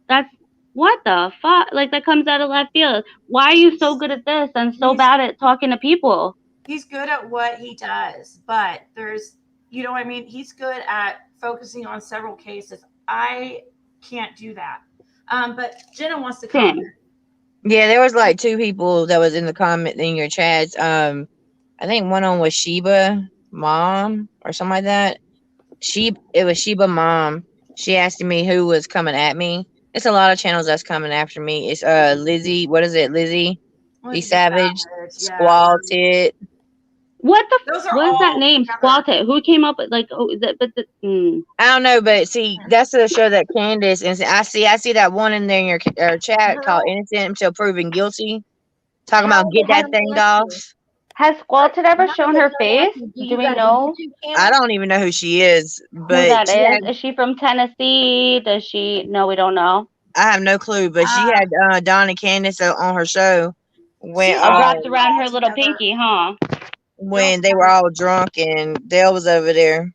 that's what the fuck? Like, that comes out of left field. Why are you so good at this and so bad at talking to people? He's good at what he does, but there's, what I mean? He's good at focusing on several cases. I can't do that. But Jenna wants to comment. Yeah, there was like two people that was in the comment in your chats. I think one of them was Sheba Mom or something like that. It was Sheba Mom. She asked me who was coming at me. It's a lot of channels that's coming after me. It's Lizzie. What is it? Lizzie the Savage, Squall Tit. What is that name? Squalted. Who came up with like? I don't know, but see, that's the show that Candace and I see that one in there in your chat called Innocent Until Proven Guilty, talking about get that thing off. Has Squalted ever shown her face? Do we know? I don't even know who she is, but who that is? Is she from Tennessee? Does she? No, we don't know. I have no clue, but she had Don and Candace on her show when Wrapped around her little pinky, huh? when they were all drunk and Dale was over there.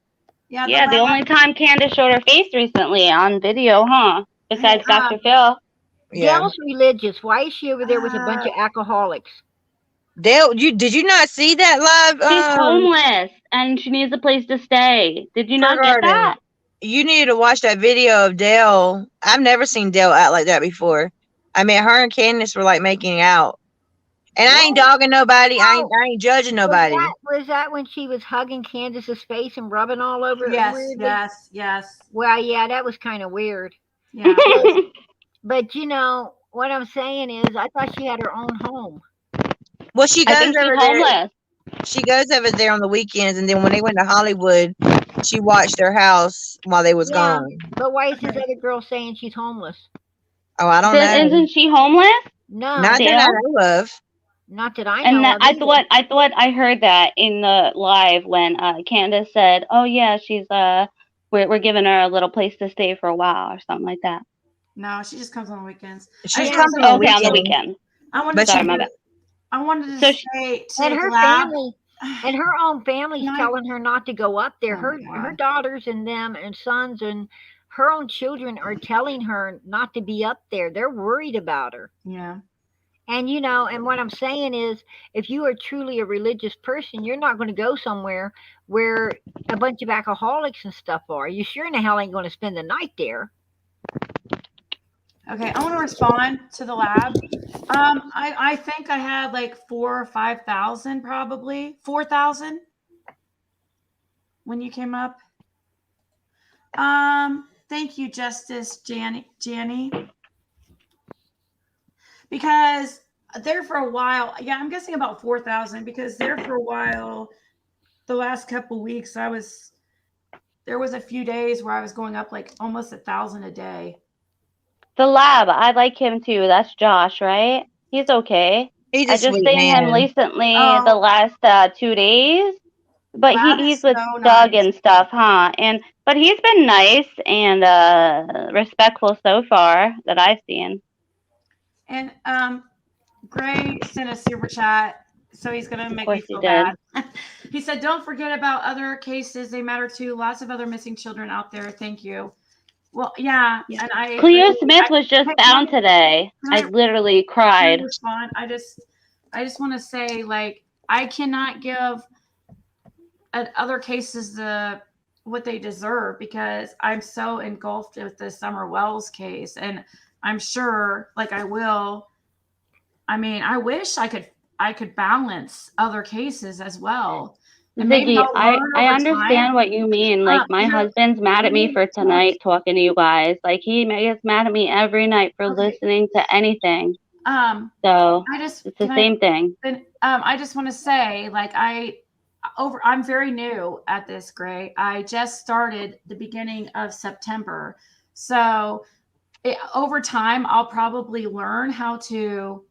Yeah, the only time Candace showed her face recently on video, huh? Besides Dr. Phil. Dale's religious. Why is she over there with a bunch of alcoholics? Dale, did you not see that live? She's homeless and she needs a place to stay. Did you not get Garden. that? You need to watch that video of Dale. I've never seen Dale act like that before. I mean, her and Candace were like making out. And I ain't dogging nobody. I ain't judging nobody. Was that when she was hugging Candace's face and rubbing all over it? Yes, weirdly? yes. Well, yeah, that was kind of weird. Yeah. But you know, what I'm saying is I thought she had her own home. Well, she I goes think she's over there. homeless. She goes over there on the weekends, and then when they went to Hollywood, she watched their house while they was gone. But why is this other girl saying she's homeless? Oh, I don't know. Isn't she homeless? No. Not that I know of. Not that I And know of. I thought I heard that in the live when Candace said, "Oh yeah, she's we're giving her a little place to stay for a while or something like that." No, she just comes on the weekends. She's coming on on the weekend. I wanted Sorry, my bad. I wanted to So say to And her Lab, family, and her own family's telling her not to go up there. Her daughters and them and sons and her own children are telling her not to be up there. They're worried about her. Yeah. And you know, and what I'm saying is, if you are truly a religious person, you're not going to go somewhere where a bunch of alcoholics and stuff are. You sure in the hell ain't going to spend the night there. Okay, I want to respond to the lab. I think I had like 4,000 or 5,000, probably 4,000 when you came up. Thank you, Justice Janny. Because there for a while, yeah, I'm guessing about 4,000 because there for a while, the last couple weeks, there was a few days where I was going up like almost 1,000 a day. The lab, I like him too. That's Josh, right? He's okay. He's a I just sweet seen man. him recently the last 2 days. But he's with Doug and stuff, huh? But he's been nice and respectful so far that I've seen. And Gray sent a super chat, so he's gonna make me course he feel did. bad. He said, "Don't forget about other cases; they matter too. Lots of other missing children out there. Thank you." Well, yeah, and I. Cleo Smith was just found today. I literally cried. Respond. I just want to say, like, I cannot give other cases what they deserve because I'm so engulfed with the Summer Wells case, and I'm sure, like, I will. I mean, I wish I could balance other cases as well. Ziggy, I understand what you mean. Like, my husband's mad at me for tonight talking to you guys. Like, he gets mad at me every night for listening to anything. So it's the same thing. I just want to say, like, I'm very new at this, Gray. I just started the beginning of September. So over time, I'll probably learn how to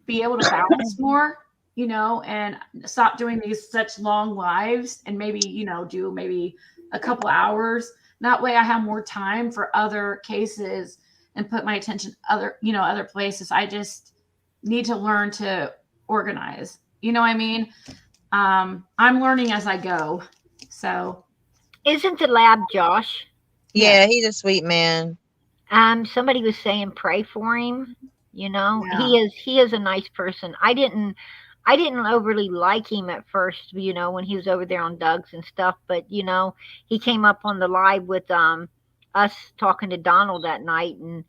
be able to balance more, you know, and stop doing these such long lives and maybe, you know, do maybe a couple hours. That way I have more time for other cases and put my attention other places. I just need to learn to organize. You know what I mean? I'm learning as I go. So isn't the lab Josh? Yeah, he's a sweet man. Somebody was saying pray for him. You know, Yeah. he is a nice person. I didn't overly like him at first, you know, when he was over there on Doug's and stuff. But, you know, he came up on the live with us talking to Donald that night, and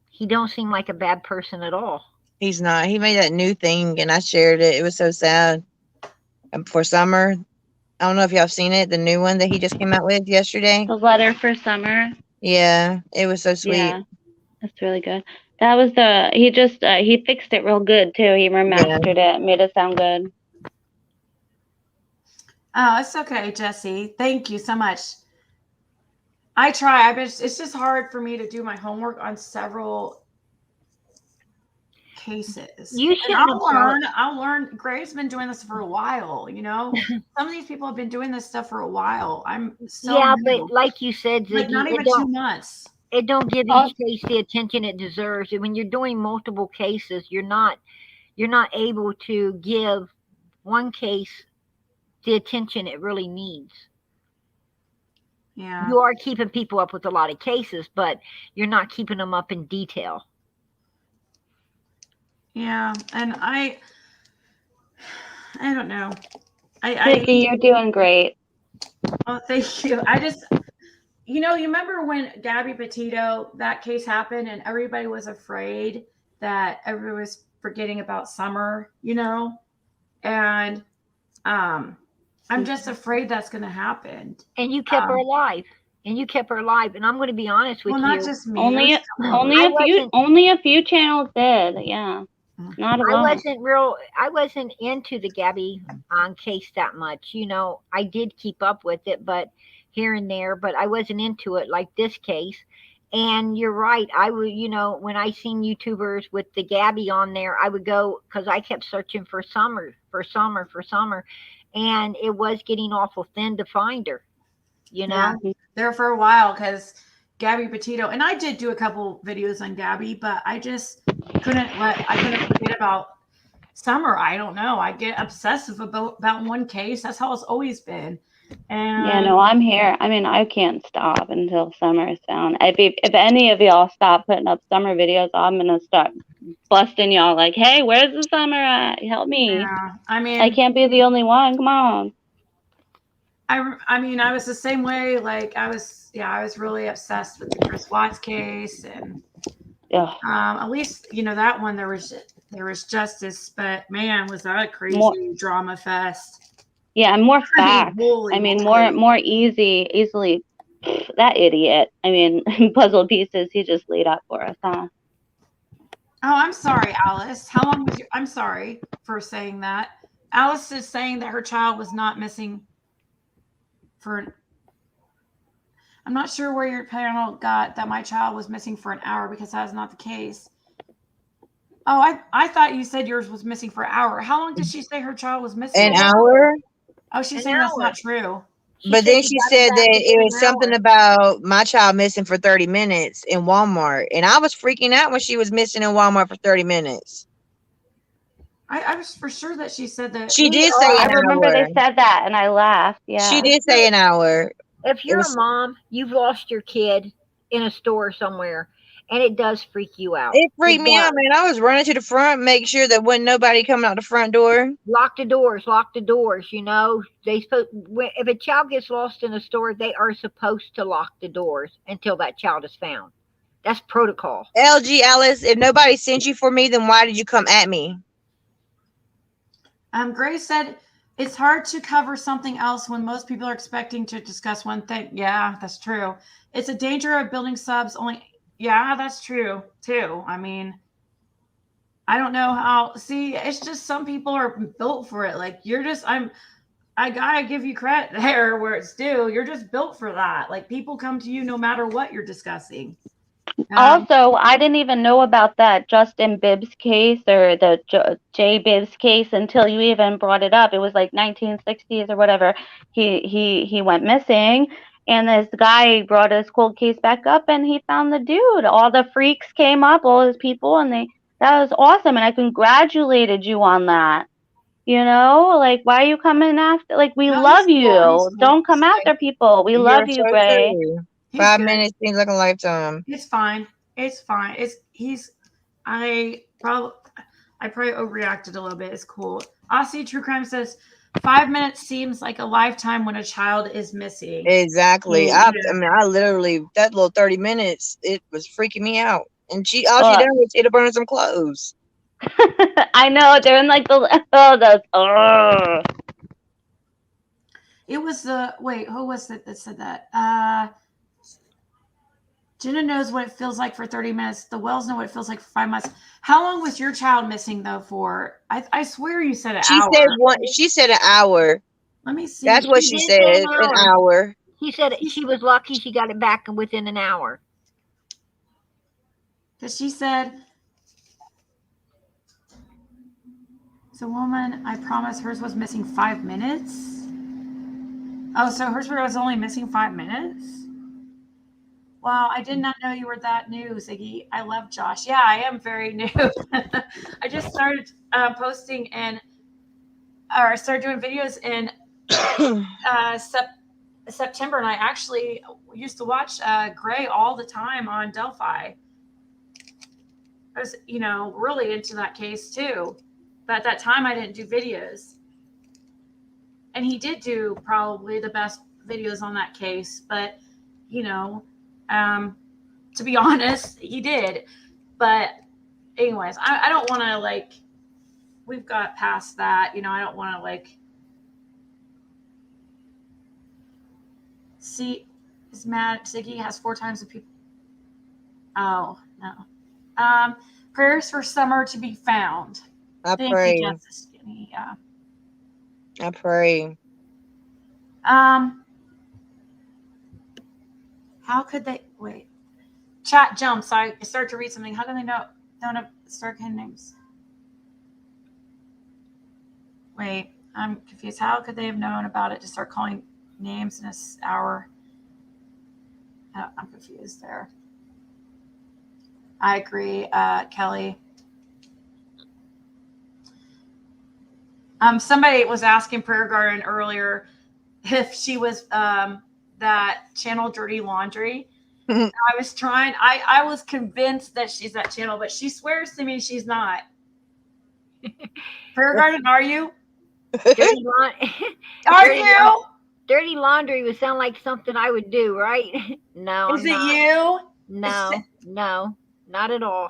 he don't seem like a bad person at all. He's not. He made that new thing, and I shared it. It was so sad. For Summer, I don't know if y'all have seen it, the new one that he just came out with yesterday. The letter for Summer. Yeah, it was so sweet. Yeah, that's really good. That was he fixed it real good too. He remastered it, made it sound good. Oh, it's okay, Jesse. Thank you so much. I try. It's just hard for me to do my homework on several cases. You should. I'll learn. Gray's been doing this for a while. You know, some of these people have been doing this stuff for a while. I'm so new. But like you said, Ziggy, like not even 2 months. It don't give each case the attention it deserves. And when you're doing multiple cases, you're not able to give one case the attention it really needs. Yeah. You are keeping people up with a lot of cases, but you're not keeping them up in detail. Yeah, and I don't know. Vicky, you're doing great. Oh, thank you. I just, you remember when Gabby Petito, that case happened and everybody was afraid that everyone was forgetting about Summer, and I'm just afraid that's going to happen. And you kept her alive. And I'm going to be honest with you. Well, not just me. Only a few channels did. Yeah. Not a lot. I wasn't into the Gabby case that much. I did keep up with it, but here and there, but I wasn't into it like this case. And you're right. I would, when I seen YouTubers with the Gabby on there, I would go, because I kept searching for Summer. And it was getting awful thin to find her, Yeah, there for a while, because Gabby Petito, and I did do a couple videos on Gabby, but I just couldn't forget about Summer. I don't know. I get obsessive about one case. That's how it's always been. And Yeah, no, I'm here. I mean, I can't stop until Summer is found. If any of y'all stop putting up Summer videos, I'm gonna start busting y'all like, hey, where's the Summer at? Help me. Yeah, I mean, I can't be the only one. Come on. I mean, I was the same way. Like I was really obsessed with the Chris Watts case, and at least that one there was justice. But man, was that a crazy drama fest? Yeah, and more facts. More easily. That idiot. I mean, puzzle pieces he just laid out for us, huh? Oh, I'm sorry, Alice. How long was I'm sorry for saying that. Alice is saying that her child was not missing for. I'm not sure where your panel got that my child was missing for an hour, because that is not the case. Oh, I thought you said yours was missing for an hour. How long did she say her child was missing? An hour. Oh, she's saying that's not true. But then she said that it was something about my child missing for 30 minutes in Walmart. And I was freaking out when she was missing in Walmart for 30 minutes. I was for sure that she said that. She did say an hour. I remember they said that and I laughed. Yeah. She did say an hour. If you're a mom, you've lost your kid in a store somewhere, and it does freak you out. It freaked me out, man. I was running to the front, make sure that wasn't nobody coming out the front door. Lock the doors. If a child gets lost in a store, they are supposed to lock the doors until that child is found. That's protocol. LG Alice, if nobody sent you for me, then why did you come at me? Grace said it's hard to cover something else when most people are expecting to discuss one thing. Yeah, that's true. It's a danger of building subs only. Yeah, that's true too. I mean, I don't know how. See, it's just some people are built for it. Like I gotta give you credit there where it's due. You're just built for that. Like people come to you no matter what you're discussing. Also, I didn't even know about that Justin Bibbs case or the Jay Bibbs case until you even brought it up. It was like 1960s or whatever. He went missing, and this guy brought his cold case back up, and he found the dude. All the freaks came up, all his people, and that was awesome, and I congratulated you on that. Like, why are you coming after? Like, we love you. Don't come after people. We love you, Gray. 5 minutes seems like a lifetime. It's fine. I probably overreacted a little bit. It's cool. Aussie True Crime says 5 minutes seems like a lifetime when a child is missing. Exactly. I literally, that little 30 minutes, it was freaking me out. And she done was to burn some clothes. I know, they're in like It was who was it that said that? Jenna knows what it feels like for 30 minutes. The Wells know what it feels like for 5 months. How long was your child missing though for? I swear you said an hour. She said an hour. Let me see. That's what she said, an hour. He said she was lucky she got it back within an hour. Because she said, it's a woman, I promise hers was missing 5 minutes. Oh, so hers was only missing 5 minutes? Wow, I did not know you were that new, Ziggy. I love Josh. Yeah, I am very new. I just started posting or started doing videos in September, and I actually used to watch Gray all the time on Delphi. I was, really into that case too. But at that time, I didn't do videos. And he did do probably the best videos on that case. But, to be honest, he did. But anyways, I don't want to, we've got past that. I don't want to, see, is mad. Ziggy has 4 times the people. Oh, no. Prayers for Summer to be found. I Thank pray. you, Justice Skinny. Yeah. I pray. How could they wait? Chat jumps. I start to read something. How can they don't start getting names? Wait, I'm confused. How could they have known about it to start calling names in this hour? I'm confused there. I agree, Kelly. Somebody was asking Prayer Garden earlier if she was that channel Dirty Laundry. I was trying. I was convinced that she's that channel, but she swears to me she's not. Prayer Garden, are you? Dirty Dirty laundry would sound like something I would do, right? No, Is I'm it not. you? No, not at all.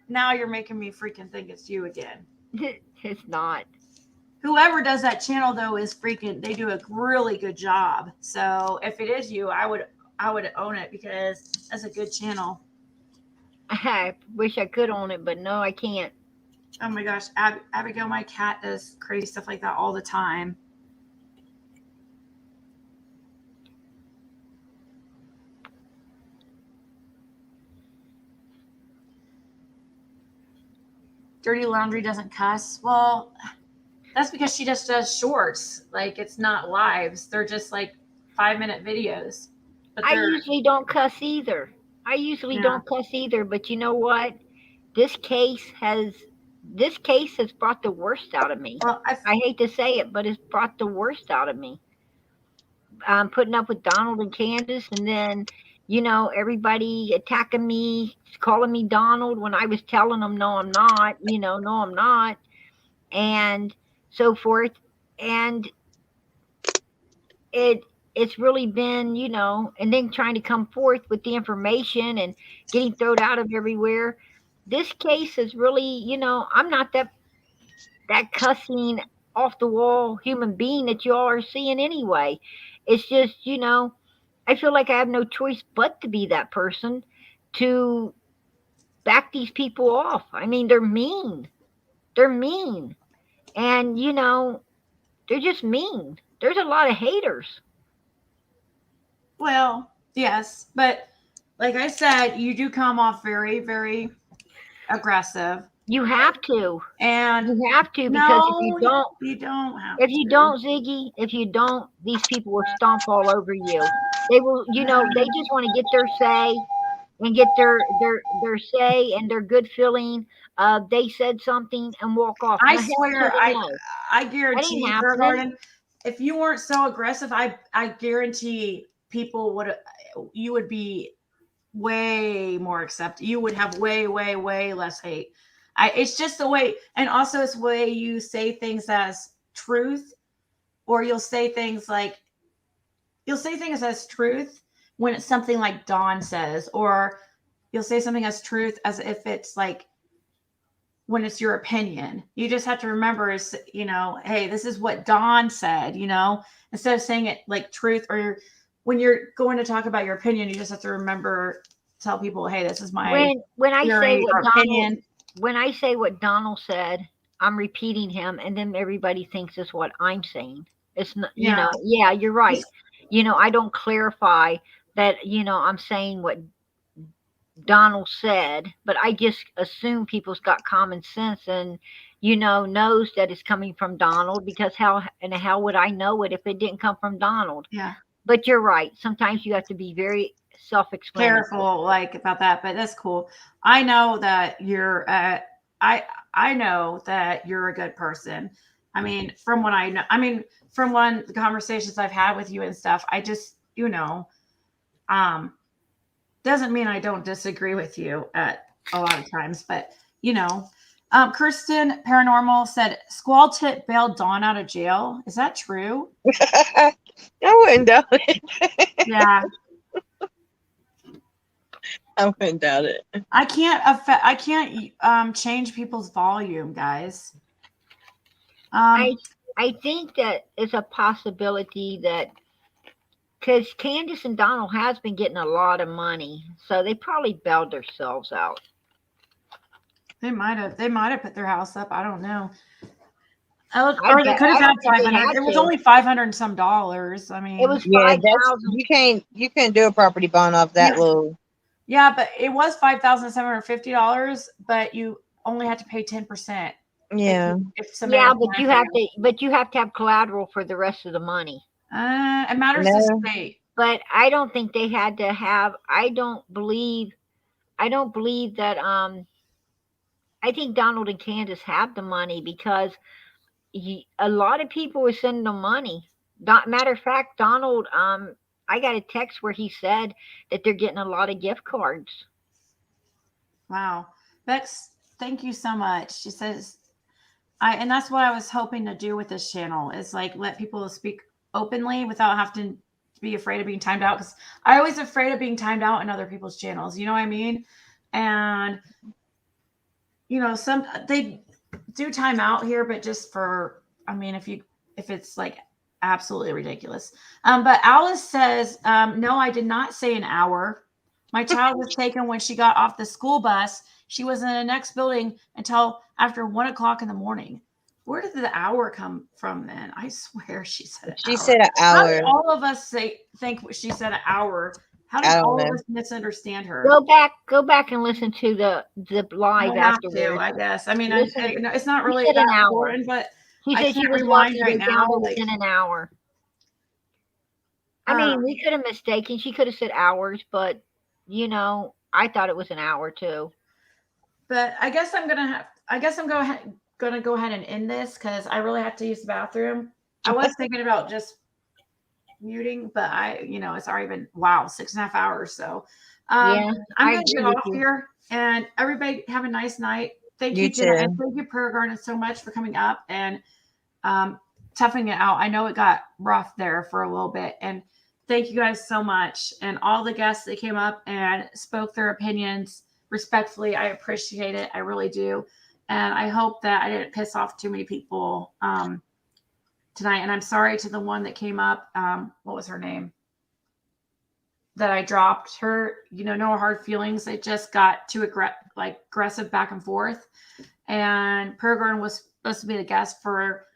Now you're making me freaking think it's you again. It's not. Whoever does that channel though is freaking. They do a really good job. So if it is you, I would own it because that's a good channel. I wish I could own it, but no, I can't. Oh my gosh, Abigail, my cat does crazy stuff like that all the time. Dirty Laundry doesn't cuss. Well, that's because she just does shorts. It's not lives. They're just 5-minute videos. But I usually don't cuss either. Don't cuss either. But you know what? This case has brought the worst out of me. Well, I hate to say it, but it's brought the worst out of me. I'm putting up with Donald and Candace, and then everybody attacking me, calling me Donald when I was telling them no, I'm not. No, I'm not, and so forth. And it's really been, and then trying to come forth with the information and getting thrown out of everywhere. This case is really, I'm not that cussing off the wall human being that you all are seeing anyway. It's just, I feel like I have no choice but to be that person to back these people off. I mean, they're mean. And, they're just mean. There's a lot of haters. Well, yes, but like I said, you do come off very, very aggressive. You have to. And you have to, because if you don't, If you don't, Ziggy, if you don't, these people will stomp all over you. They will, they just want to get their say and get their say and their good feeling. They said something and walk off. I Now, swear, I guarantee you, happening. Garden, if you weren't so aggressive, I guarantee people you would be way more accepted. You would have way, way, way less hate. It's just the way, and also it's the way you say things as truth, or you'll say things as truth when it's something like Dawn says, or you'll say something as truth as if it's when it's your opinion. You just have to remember is, hey, this is what Dawn said, instead of saying it like truth, or when you're going to talk about your opinion, you just have to remember, tell people, hey, this is my when I say what opinion. When I say what Donald said, I'm repeating him, and then everybody thinks it's what I'm saying. It's not, yeah, you're right. I don't clarify that, I'm saying what Donald said, but I just assume people's got common sense and, knows that it's coming from Donald, because how would I know it if it didn't come from Donald? Yeah. But you're right. Sometimes you have to be very self-explanatory. careful like about that, but that's cool. I know that you're I know that you're a good person. I mean, from what I know, from the conversations I've had with you and stuff, I just, doesn't mean I don't disagree with you at a lot of times, but Kirsten Paranormal said Squall Tip bailed Dawn out of jail. Is that true? I wouldn't doubt it. Yeah. I wouldn't doubt it. I can't change people's volume, guys. I think that it's a possibility that because Candace and Donald has been getting a lot of money, so they probably bailed themselves out. They might have put their house up. I don't know. Or they could have had 500. It was only $500 and some dollars. I mean, it was Yeah, you can't do a property bond off that low. Yeah, but it was $5,750, but you only had to pay 10%. Yeah. If somebody but you have to have collateral for the rest of the money. It matters to state. But I don't think they had to have. I don't believe that. I think Donald and Candace have the money because a lot of people were sending them money. Matter of fact, Donald. I got a text where he said that they're getting a lot of gift cards. Wow. Bex, thank you so much. She says, and that's what I was hoping to do with this channel is like let people speak openly without having to be afraid of being timed out. Because I always afraid of being timed out in other people's channels. You know what I mean? And, they do time out here, but just for, if it's like absolutely ridiculous. But Alice says, no, I did not say an hour. My child was taken when she got off the school bus. She was in the next building until after 1 o'clock in the morning. Where did the hour come from then? I swear she said an hour. She said an hour. How did all of us think she said an hour? How did all of us misunderstand her? Go back and listen to the live afterwards. I guess. Listen, it's not really she said that an hour. important, but She I said she can't was rewind lucky right they now. found it within an hour. We could have mistaken. She could have said hours, but I thought it was an hour too. But I guess I'm gonna go ahead and end this because I really have to use the bathroom. I was thinking about just muting, but it's already been 6.5 hours. So I'm gonna get off here, and everybody have a nice night. Thank you, Jenna, and thank you, Prayer Garden, so much for coming up and toughing it out. I know it got rough there for a little bit, and thank you guys so much, and all the guests that came up and spoke their opinions respectfully. I appreciate it. I really do. And I hope that I didn't piss off too many people tonight. And I'm sorry to the one that came up. What was her name? That I dropped her. No hard feelings. It just got too aggressive back and forth. And Prayer Garden was supposed to be the guest for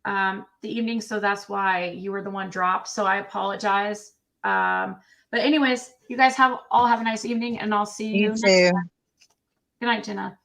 the evening. So that's why you were the one dropped. So I apologize. But anyways, you guys all have a nice evening, and I'll see you next time. Good night, Jenna.